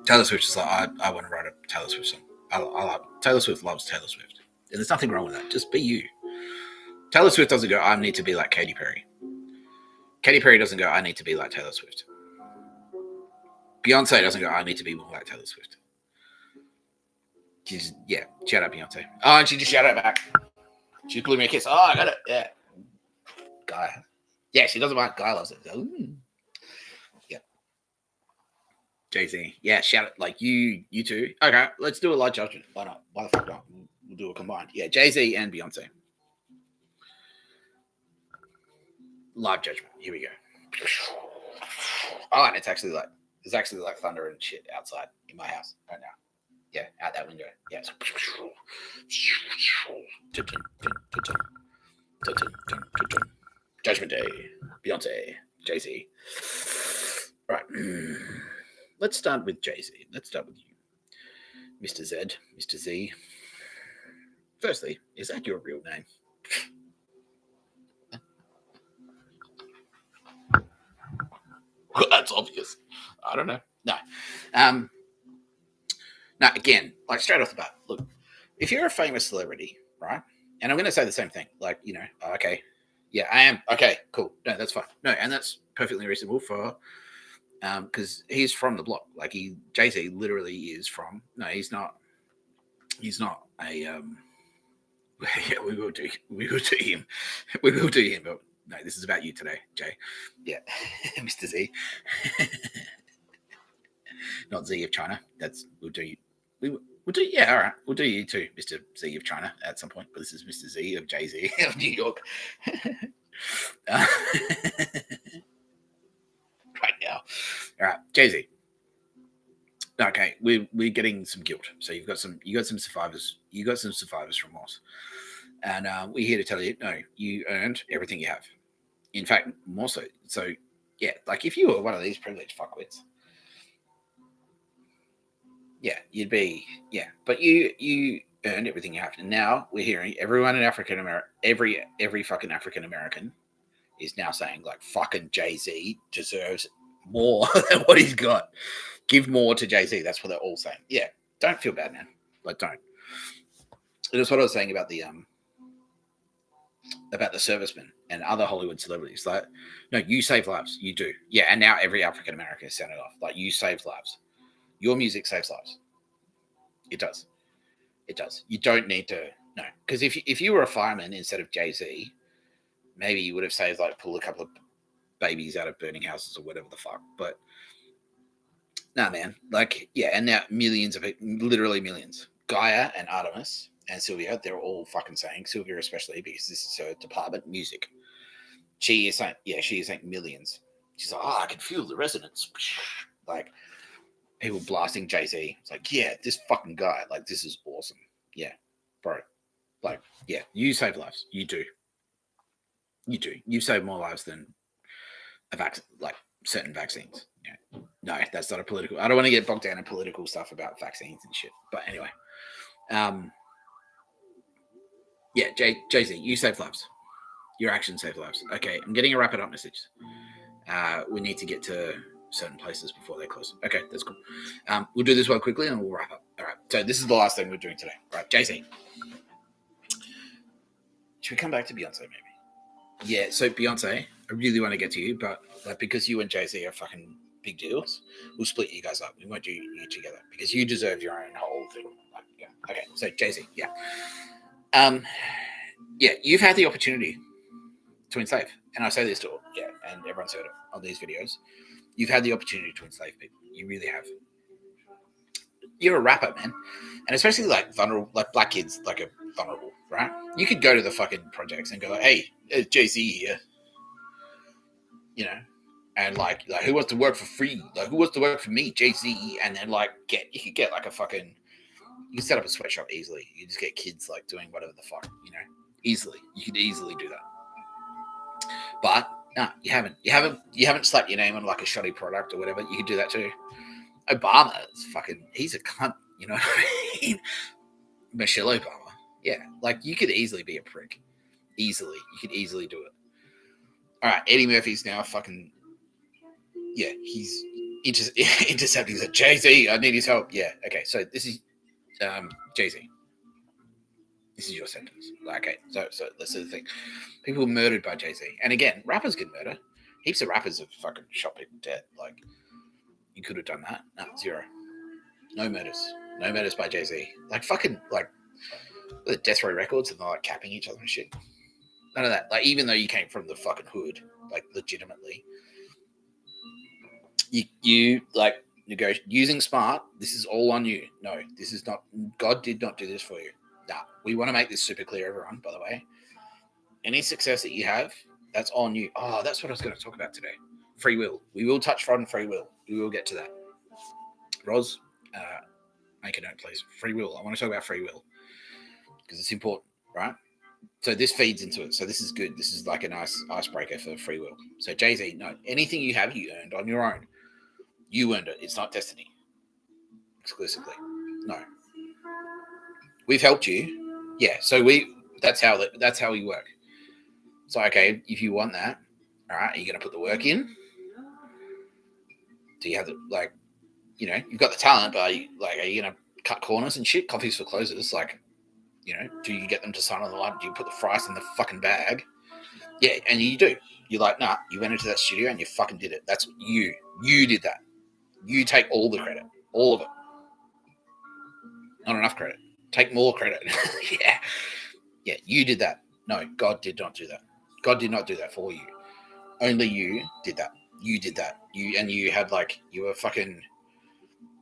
Taylor Swift is like, I want to write a Taylor Swift song. Taylor Swift loves Taylor Swift. And there's nothing wrong with that. Just be you. Taylor Swift doesn't go, I need to be like Katy Perry. Katy Perry doesn't go, I need to be like Taylor Swift. Beyonce doesn't go, I need to be more like Taylor Swift. Shout out Beyonce. Oh, and she just shouted back. She blew me a kiss. Oh, I got it. Yeah. Guy. Yeah, she doesn't mind. Guy loves it. Ooh. Yeah. Jay-Z. Yeah, shout it. Like you two. Okay, let's do a light judgment. Why not? Why the fuck not? We'll do a combined. Yeah, Jay-Z and Beyonce. Live judgment. Here we go. Oh, and it's actually like thunder and shit outside in my house right now. Yeah, out that window. Yeah. Judgment Day. Beyonce. Jay-Z. Right. Let's start with Jay-Z. Let's start with you. Mr. Z. Mr. Z. Firstly, is that your real name? Well, that's obvious. I don't know. No. No, again, like straight off the bat, look, if you're a famous celebrity, right? And I'm going to say the same thing, like, you know, okay, yeah, I am. Okay, cool. No, that's fine. No, and that's perfectly reasonable for, because he's from the block. Like Jay-Z literally is from, no, he's not a, yeah, we will do him. But no, this is about you today, Jay. Yeah, Mr. Z. Not Z of China. We'll do you. We'll do, yeah, all right. We'll do you too, Mr. Z of China at some point. But this is Mr. Z of Jay-Z of New York. Right now. All right, Jay-Z. Okay, we're getting some guilt. So you got some survivors. You got some survivors remorse, and we're here to tell you, no, you earned everything you have. In fact, more so. So yeah, like if you were one of these privileged fuckwits, yeah, you'd be, yeah. But you earned everything you have, and now we're hearing everyone in every fucking African American is now saying like fucking Jay-Z deserves more than what he's got. Give more to Jay-Z. That's what they're all saying. Yeah, don't feel bad, man. Like, don't. And that's what I was saying about the servicemen and other Hollywood celebrities. Like, no, you save lives. You do. Yeah, and now every African American is sounded off. Like, you saved lives. Your music saves lives. It does. It does. You don't need to, no. Because if you were a fireman instead of Jay-Z, maybe you would have saved, like, pulled a couple of babies out of burning houses or whatever the fuck. But, nah, man. Like, yeah, and now millions of people, literally millions. Gaia and Artemis and Sylvia, they're all fucking saying, Sylvia especially, because this is her department, music. She is saying millions. She's like, I can feel the resonance. Like, people blasting Jay-Z. It's like, yeah, this fucking guy, like, this is awesome. Yeah, bro. Like, yeah, you save lives. You do. You do. You save more lives than like certain vaccines. Yeah. No, that's not a political. I don't want to get bogged down in political stuff about vaccines and shit. But anyway, yeah, Jay-Z, you save lives. Your actions save lives. Okay, I'm getting a wrap it up message. We need to get to certain places before they close. Okay, that's cool. We'll do this one quickly and we'll wrap up. All right. So this is the last thing we're doing today. All right, Jay-Z. Should we come back to Beyonce maybe? Yeah, so Beyonce, I really want to get to you, but like because you and Jay-Z are fucking big deals, we'll split you guys up. We won't do you together because you deserve your own whole thing. Like, yeah. Okay, so Jay-Z, yeah. Yeah, you've had the opportunity to enslave. And I say this to all, yeah, and everyone's heard it on these videos. You've had the opportunity to enslave people. You really have. You're a rapper, man. And especially like vulnerable, like black kids, like are vulnerable, right? You could go to the fucking projects and go, like, hey, it's Jay-Z here. You know? And like who wants to work for free? Like who wants to work for me? Jay-Z. And then like you could get like a fucking, you can set up a sweatshop easily. You just get kids like doing whatever the fuck, you know? Easily. You could easily do that. But no, you haven't. You haven't slapped your name on like a shoddy product or whatever. You could do that too. Obama is fucking, he's a cunt, you know what I mean? Michelle Obama. Yeah, like you could easily be a prick. Easily. You could easily do it. All right, Eddie Murphy's now fucking, yeah, he's intercepting. He's like, Jay-Z, I need his help. Yeah, okay, so this is Jay-Z. This is your sentence. Okay, so this is the thing. People murdered by Jay-Z. And again, rappers can murder. Heaps of rappers have fucking shot people dead. Like, you could have done that. No, zero. No murders. No murders by Jay-Z. Like, fucking, like, the Death Row Records and they're, like, capping each other and shit. None of that. Like, even though you came from the fucking hood, like, legitimately. You like, using smart, this is all on you. No, this is not, God did not do this for you. Nah, we want to make this super clear, everyone, by the way. Any success that you have, that's on you. Oh, that's what I was going to talk about today. Free will. We will touch on free will. We will get to that. Roz, make a note, please. Free will. I want to talk about free will because it's important, right? So this feeds into it. So this is good. This is like a nice icebreaker for free will. So Jay-Z, no, anything you have, you earned on your own. You earned it. It's not destiny. Exclusively. No. We've helped you. Yeah. So that's how we work. So, okay, if you want that, all right, are you going to put the work in? Do you have the, like, you know, you've got the talent, but are you going to cut corners and shit? Coffees for closers. Like, you know, do you get them to sign on the line? Do you put the fries in the fucking bag? Yeah, and you do. You're like, nah, you went into that studio and you fucking did it. That's you. You did that. You take all the credit. All of it. Not enough credit. Take more credit. Yeah. Yeah, you did that. No, God did not do that. God did not do that for you. Only you did that. You did that. You had like, you were fucking,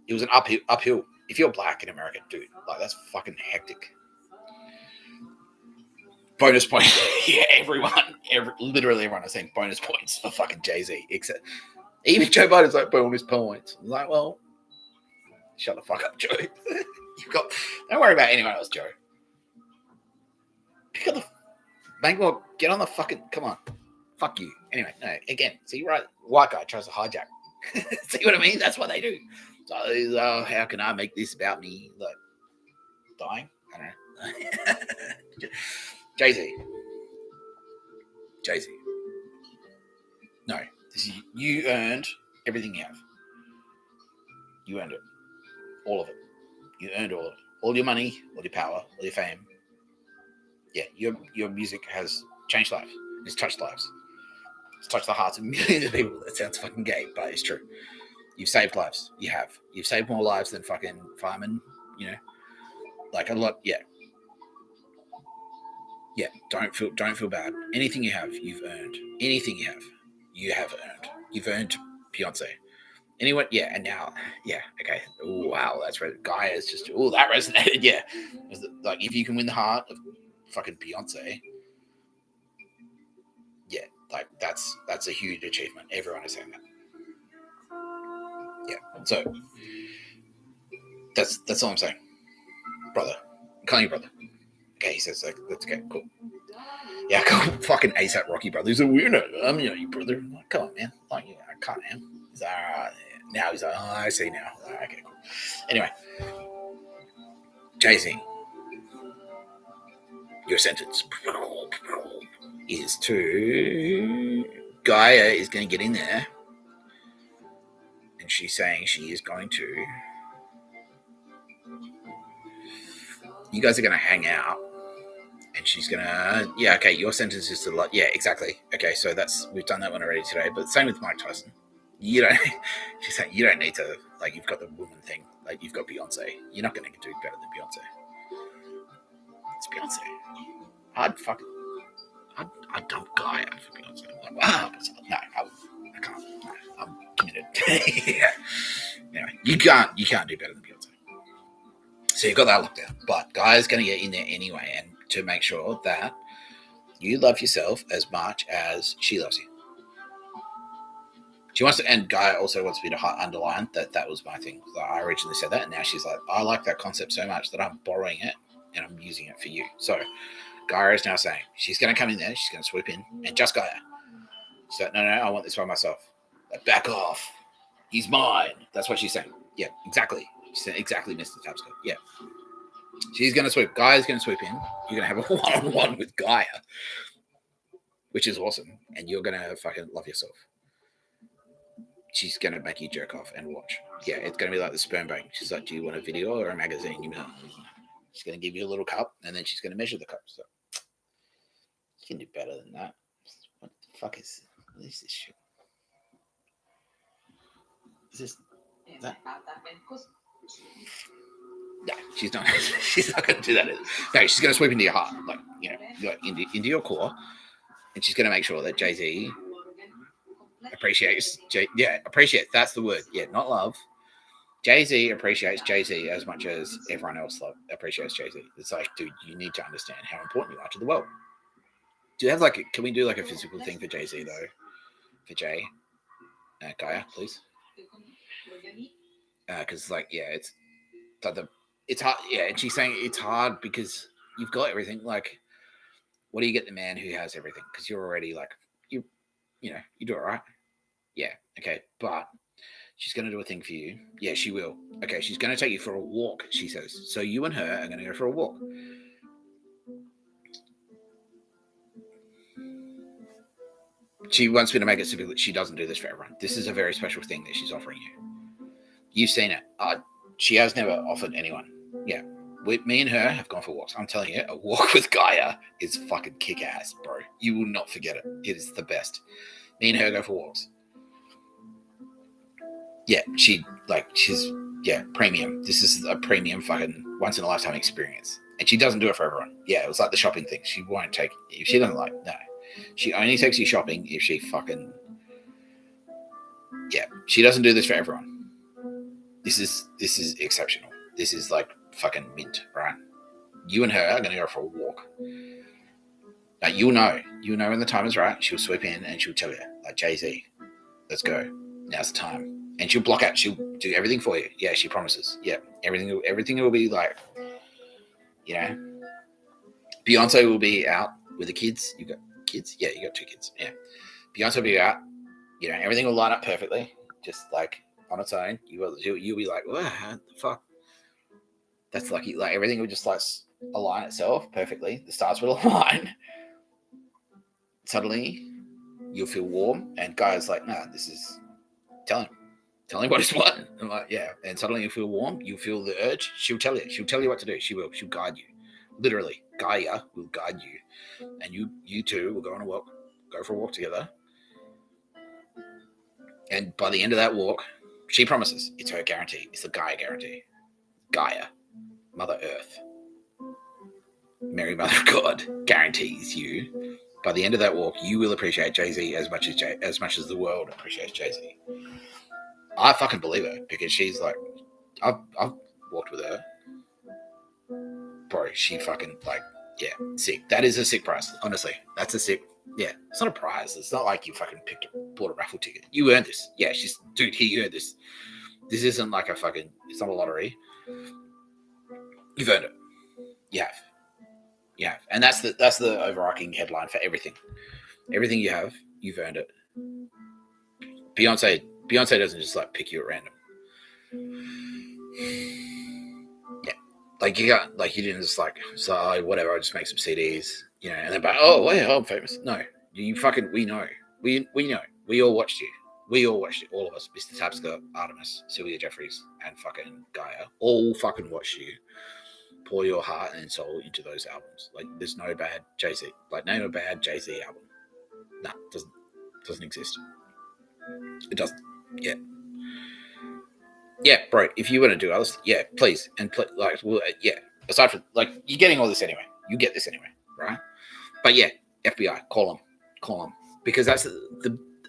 it was an uphill. If you're black in America, dude, like that's fucking hectic. Bonus point. Yeah, literally everyone is saying bonus points for fucking Jay-Z. Except even Joe Biden's like bonus points. I'm like, well, shut the fuck up, Joe. Don't worry about anyone else, Joe. Pick up the Bankmore, get on the fucking, come on. Fuck you. Anyway, no, again, see, right, white guy tries to hijack. See what I mean? That's what they do. So, how can I make this about me? Like, dying? I don't know. Jay-Z. No, this is, you earned everything you have. You earned it. All of it. You earned all of it. All your money, all your power, all your fame. Yeah, your music has changed lives. It's touched lives. It's touched the hearts of millions of people. That sounds fucking gay, but it's true. You've saved lives. You have. You've saved more lives than fucking firemen, you know? Like a lot, yeah. Yeah, don't feel bad. Anything you have, you've earned. Anything you have earned. You've earned Beyonce. Anyone, yeah, and now, yeah, okay. Ooh, wow, that's right. Guy is just, oh, that resonated, yeah. Like, if you can win the heart of fucking Beyonce, yeah, like that's a huge achievement. Everyone is saying that. Yeah, so that's all I'm saying, brother. I'm calling you brother. Okay, he says like, that's okay, cool. Yeah, cool. Fucking ASAP Rocky brother. He's like, we're not. I'm your brother. I'm like, come on, man. Like, yeah, I can't, man. He's like, now he's like, oh, I see now. Okay, cool. Anyway, Jay-Z, your sentence is to Gaia is going to get in there, and she's saying she is going to. You guys are going to hang out, And she's gonna, yeah, okay, your sentence is to like, yeah, exactly. Okay, so we've done that one already today. But same with Mike Tyson. You don't, she's saying you don't need to, like, you've got the woman thing, like you've got Beyonce. You're not gonna do better than Beyonce. It's Beyonce. I'd dump Guy out for Beyonce. Like, wow, no, I can't. No, I'm committed. Yeah. Anyway, you can't do better than Beyonce. So you've got that locked down. But Guy's going to get in there anyway, and to make sure that you love yourself as much as she loves you. She wants to, and Guy also wants me to underline that was my thing. Like, I originally said that, and now she's like, I like that concept so much that I'm borrowing it and I'm using it for you. So Gaia is now saying she's going to come in there, she's going to swoop in, and just Gaia. She's like, no, I want this by myself. Like, back off. He's mine. That's what she's saying. Yeah, exactly. She said, exactly, Mr. Tapscott. Yeah. She's going to swoop. Gaia's going to swoop in. You're going to have a one-on-one with Gaia, which is awesome. And you're going to fucking love yourself. She's going to make you jerk off and watch. Yeah, it's going to be like the sperm bank. She's like, do you want a video or a magazine? You know, she's going to give you a little cup, and then she's going to measure the cup. So you can do better than that. What the fuck is this shit? Is this that? No, she's not. She's not going to do that. No, she's going to sweep into your heart, like, you know, into your core, and she's going to make sure that Jay-Z appreciates. Appreciate. That's the word. Yeah, not love. Jay-Z appreciates Jay-Z as much as everyone else appreciates Jay-Z. It's like, dude, you need to understand how important you are to the world. Do you have can we do like a physical thing for Jay-Z though? For Jay, Gaia, please. Because it's hard. Yeah, and she's saying it's hard because you've got everything. Like, what do you get the man who has everything? Because you're already like you do it right. Yeah, okay, but she's going to do a thing for you. Yeah, she will. Okay, she's going to take you for a walk, she says. So you and her are going to go for a walk. She wants me to make it simple that she doesn't do this for everyone. This is a very special thing that she's offering you. You've seen it. She has never offered anyone. Yeah. Me and her have gone for walks. I'm telling you, a walk with Gaia is fucking kick-ass, bro. You will not forget it. It is the best. Me and her go for walks. Yeah, she's premium. This is a premium fucking once-in-a-lifetime experience. And she doesn't do it for everyone. Yeah, it was like the shopping thing. She won't take... If she doesn't like... No. She only takes you shopping if she fucking... Yeah, she doesn't do this for everyone. This is exceptional. This is like fucking mint, right? You and her are going to go for a walk. Now, you'll know when the time is right. She'll swoop in and she'll tell you, like, Jay-Z, let's go. Now's the time. And she'll block out. She'll do everything for you. Yeah, she promises. Yeah, everything will be like, you know, Beyonce will be out with the kids. You got kids? Yeah, you got 2 kids. Yeah. Beyonce will be out. You know, everything will line up perfectly. Just like on its own. You'll be like, what the fuck? That's lucky. Like, everything will just like align itself perfectly. The stars will align. Suddenly, you'll feel warm, and Guy's like, nah, this is... Tell him what he's wanting. I'm like, yeah. And suddenly you feel warm. You feel the urge. She'll tell you. She'll tell you what to do. She will. She'll guide you. Literally, Gaia will guide you, and you two will go on a walk. Go for a walk together. And by the end of that walk, she promises. It's her guarantee. It's the Gaia guarantee. Gaia, Mother Earth, Mary Mother of God, guarantees you. By the end of that walk, you will appreciate Jay-Z as much as the world appreciates Jay-Z. I fucking believe her, because she's like, I've walked with her, bro. She fucking, like, yeah, sick. That is a sick prize, honestly. That's a sick. Yeah, it's not a prize. It's not like you fucking bought a raffle ticket. You earned this. Yeah, dude, you earned this. This isn't like it's not a lottery. You've earned it. You have. Yeah, and that's the overarching headline for everything. Everything you have, you've earned it. Beyonce doesn't just like pick you at random. Yeah, like you didn't just like, so whatever, I'll just make some CDs, you know, and then I'm famous. No, we know, we know, we all watched it, all of us, Mr. Tapscott, Artemis, Sylvia Jeffries, and fucking Gaia, all fucking watched you pour your heart and soul into those albums. Like, there's no bad Jay-Z. Like, name a bad Jay-Z album. Nah, doesn't exist. It doesn't. Yeah. Yeah, bro, if you want to do others, yeah, please. And yeah. Aside from, like, you're getting all this anyway. You get this anyway, right? But yeah, FBI, call them. Because that's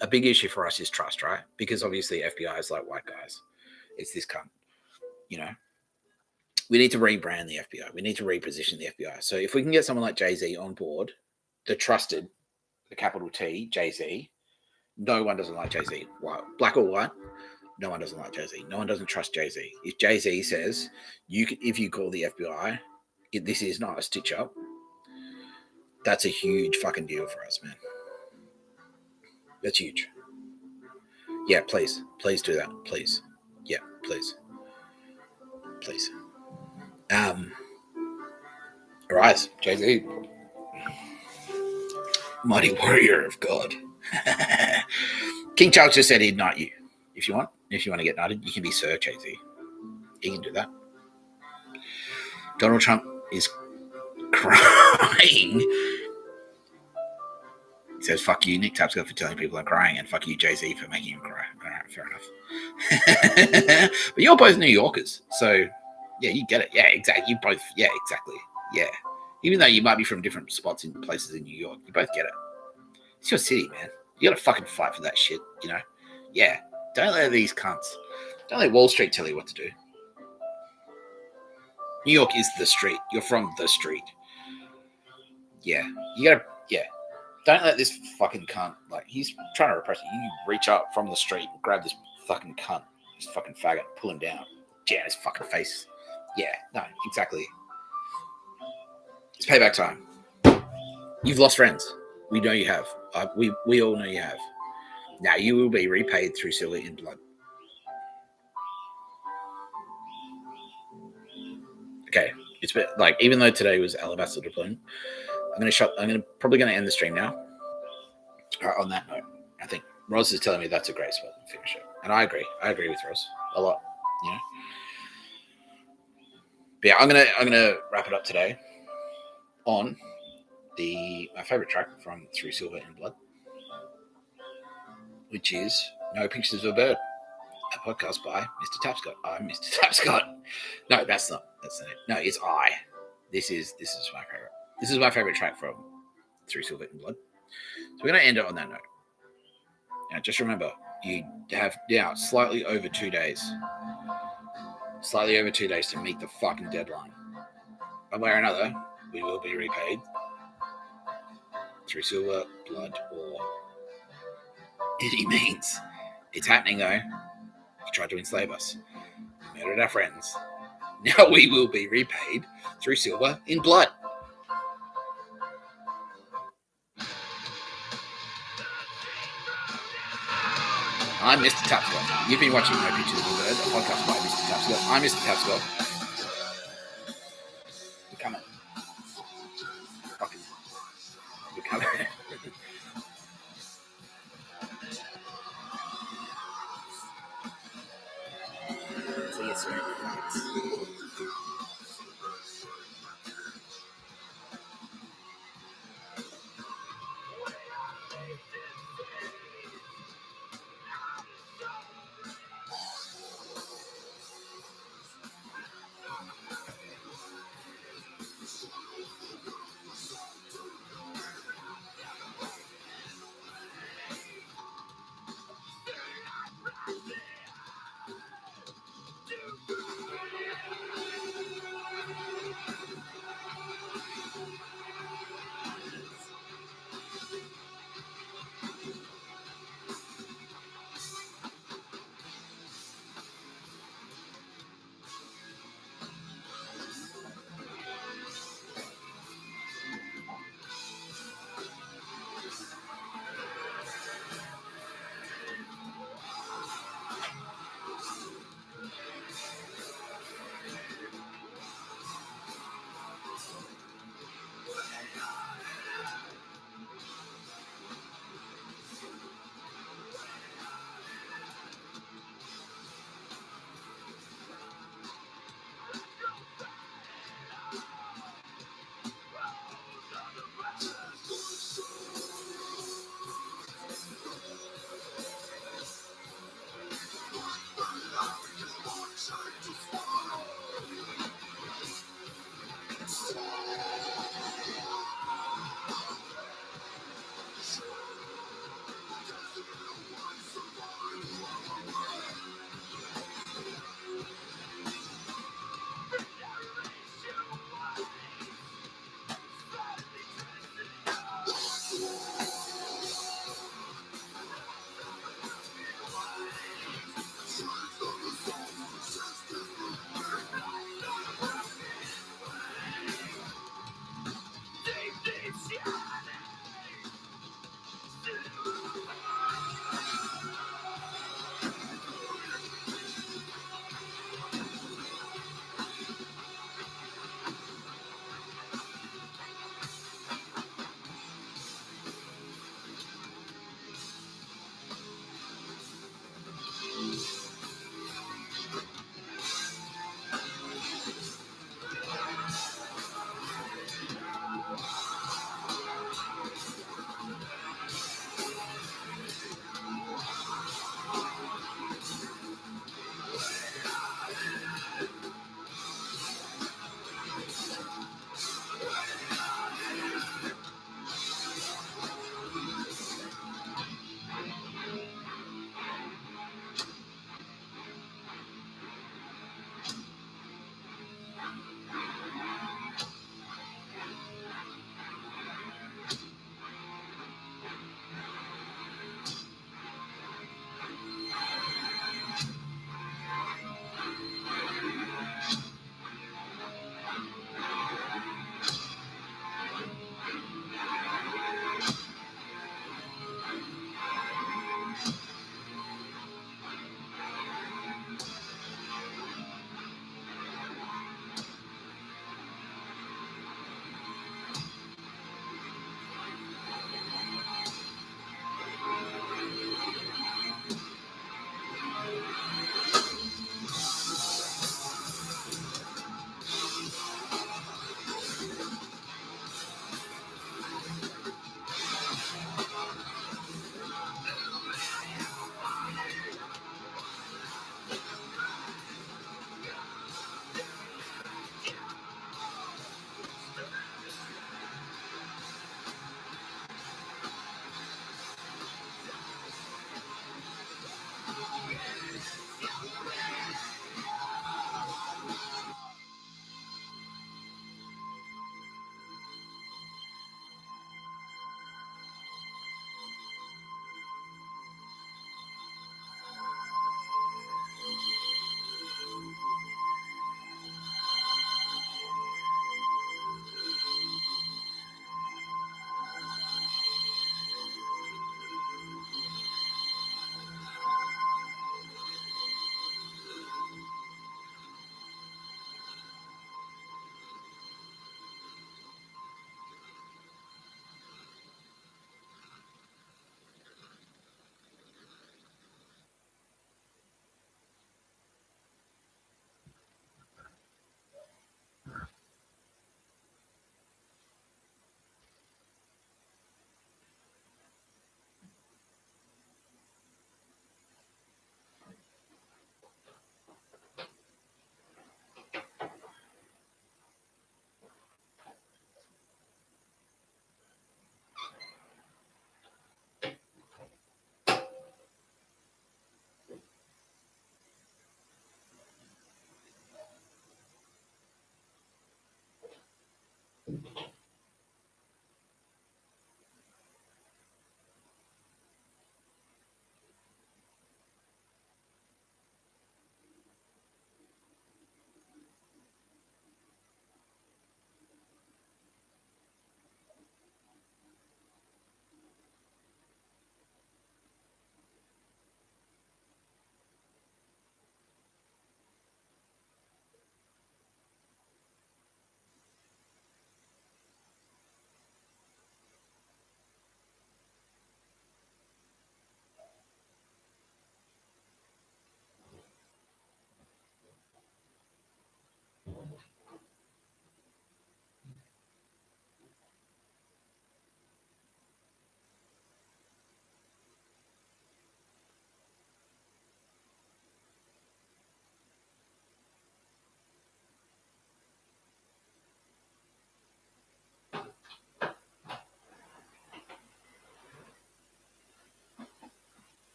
a big issue for us is trust, right? Because obviously FBI is like white guys. It's this cunt, you know? We need to rebrand the FBI. We need to reposition the FBI. So if we can get someone like Jay-Z on board, the trusted, the capital T, Jay-Z, no one doesn't like Jay-Z. White, black or white, no one doesn't like Jay-Z. No one doesn't trust Jay-Z. If Jay-Z says, if you call the FBI, this is not a stitch-up, that's a huge fucking deal for us, man. That's huge. Yeah, please. Please do that. Please. Yeah, please. Please. Arise, Jay-Z. Mighty warrior of God. King Charles just said he'd knight you. If you want to get knighted, you can be Sir Jay-Z. You can do that. Donald Trump is crying. He says, fuck you, Nick Tapscott, for telling people I'm crying, and fuck you, Jay-Z, for making him cry. All right, fair enough. But you're both New Yorkers, so yeah, you get it. Yeah, exactly. You both, yeah, exactly. Yeah. Even though you might be from different spots in places in New York, you both get it. It's your city, man. You got to fucking fight for that shit, you know? Yeah. Don't let these cunts. Don't let Wall Street tell you what to do. New York is the street. You're from the street. Yeah. You got to, yeah. Don't let this fucking cunt, like, he's trying to repress you. You reach up from the street and grab this fucking cunt, this fucking faggot, pull him down, jam his fucking face. Yeah, no, exactly. It's payback time. You've lost friends. We know you have. We all know you have. Now you will be repaid through silver in blood. Okay, it's been, like, even though today was Alabaster Deployment, I'm probably gonna end the stream now. On that note, I think Roz is telling me that's a great spot to finish it, and I agree. I agree with Roz a lot. You know. But yeah, I'm gonna wrap it up today on my favorite track from Through Silver and Blood, which is No Pictures of a Bird, a podcast by Mr. Tapscott. I'm Mr. Tapscott. No, that's not it. No, it's I. This is my favorite. This is my favorite track from Through Silver and Blood. So we're going to end it on that note. Now, just remember, you have now slightly over 2 days. Slightly over 2 days to meet the fucking deadline. One way or another, we will be repaid through silver, blood, or any means. It's happening, though. You tried to enslave us. You murdered our friends. Now we will be repaid through silver in blood. I'm Mr. Tapscott. You've been watching No Pictures of a Bird, a podcast by Mr. Tapscott. I'm Mr. Tapscott.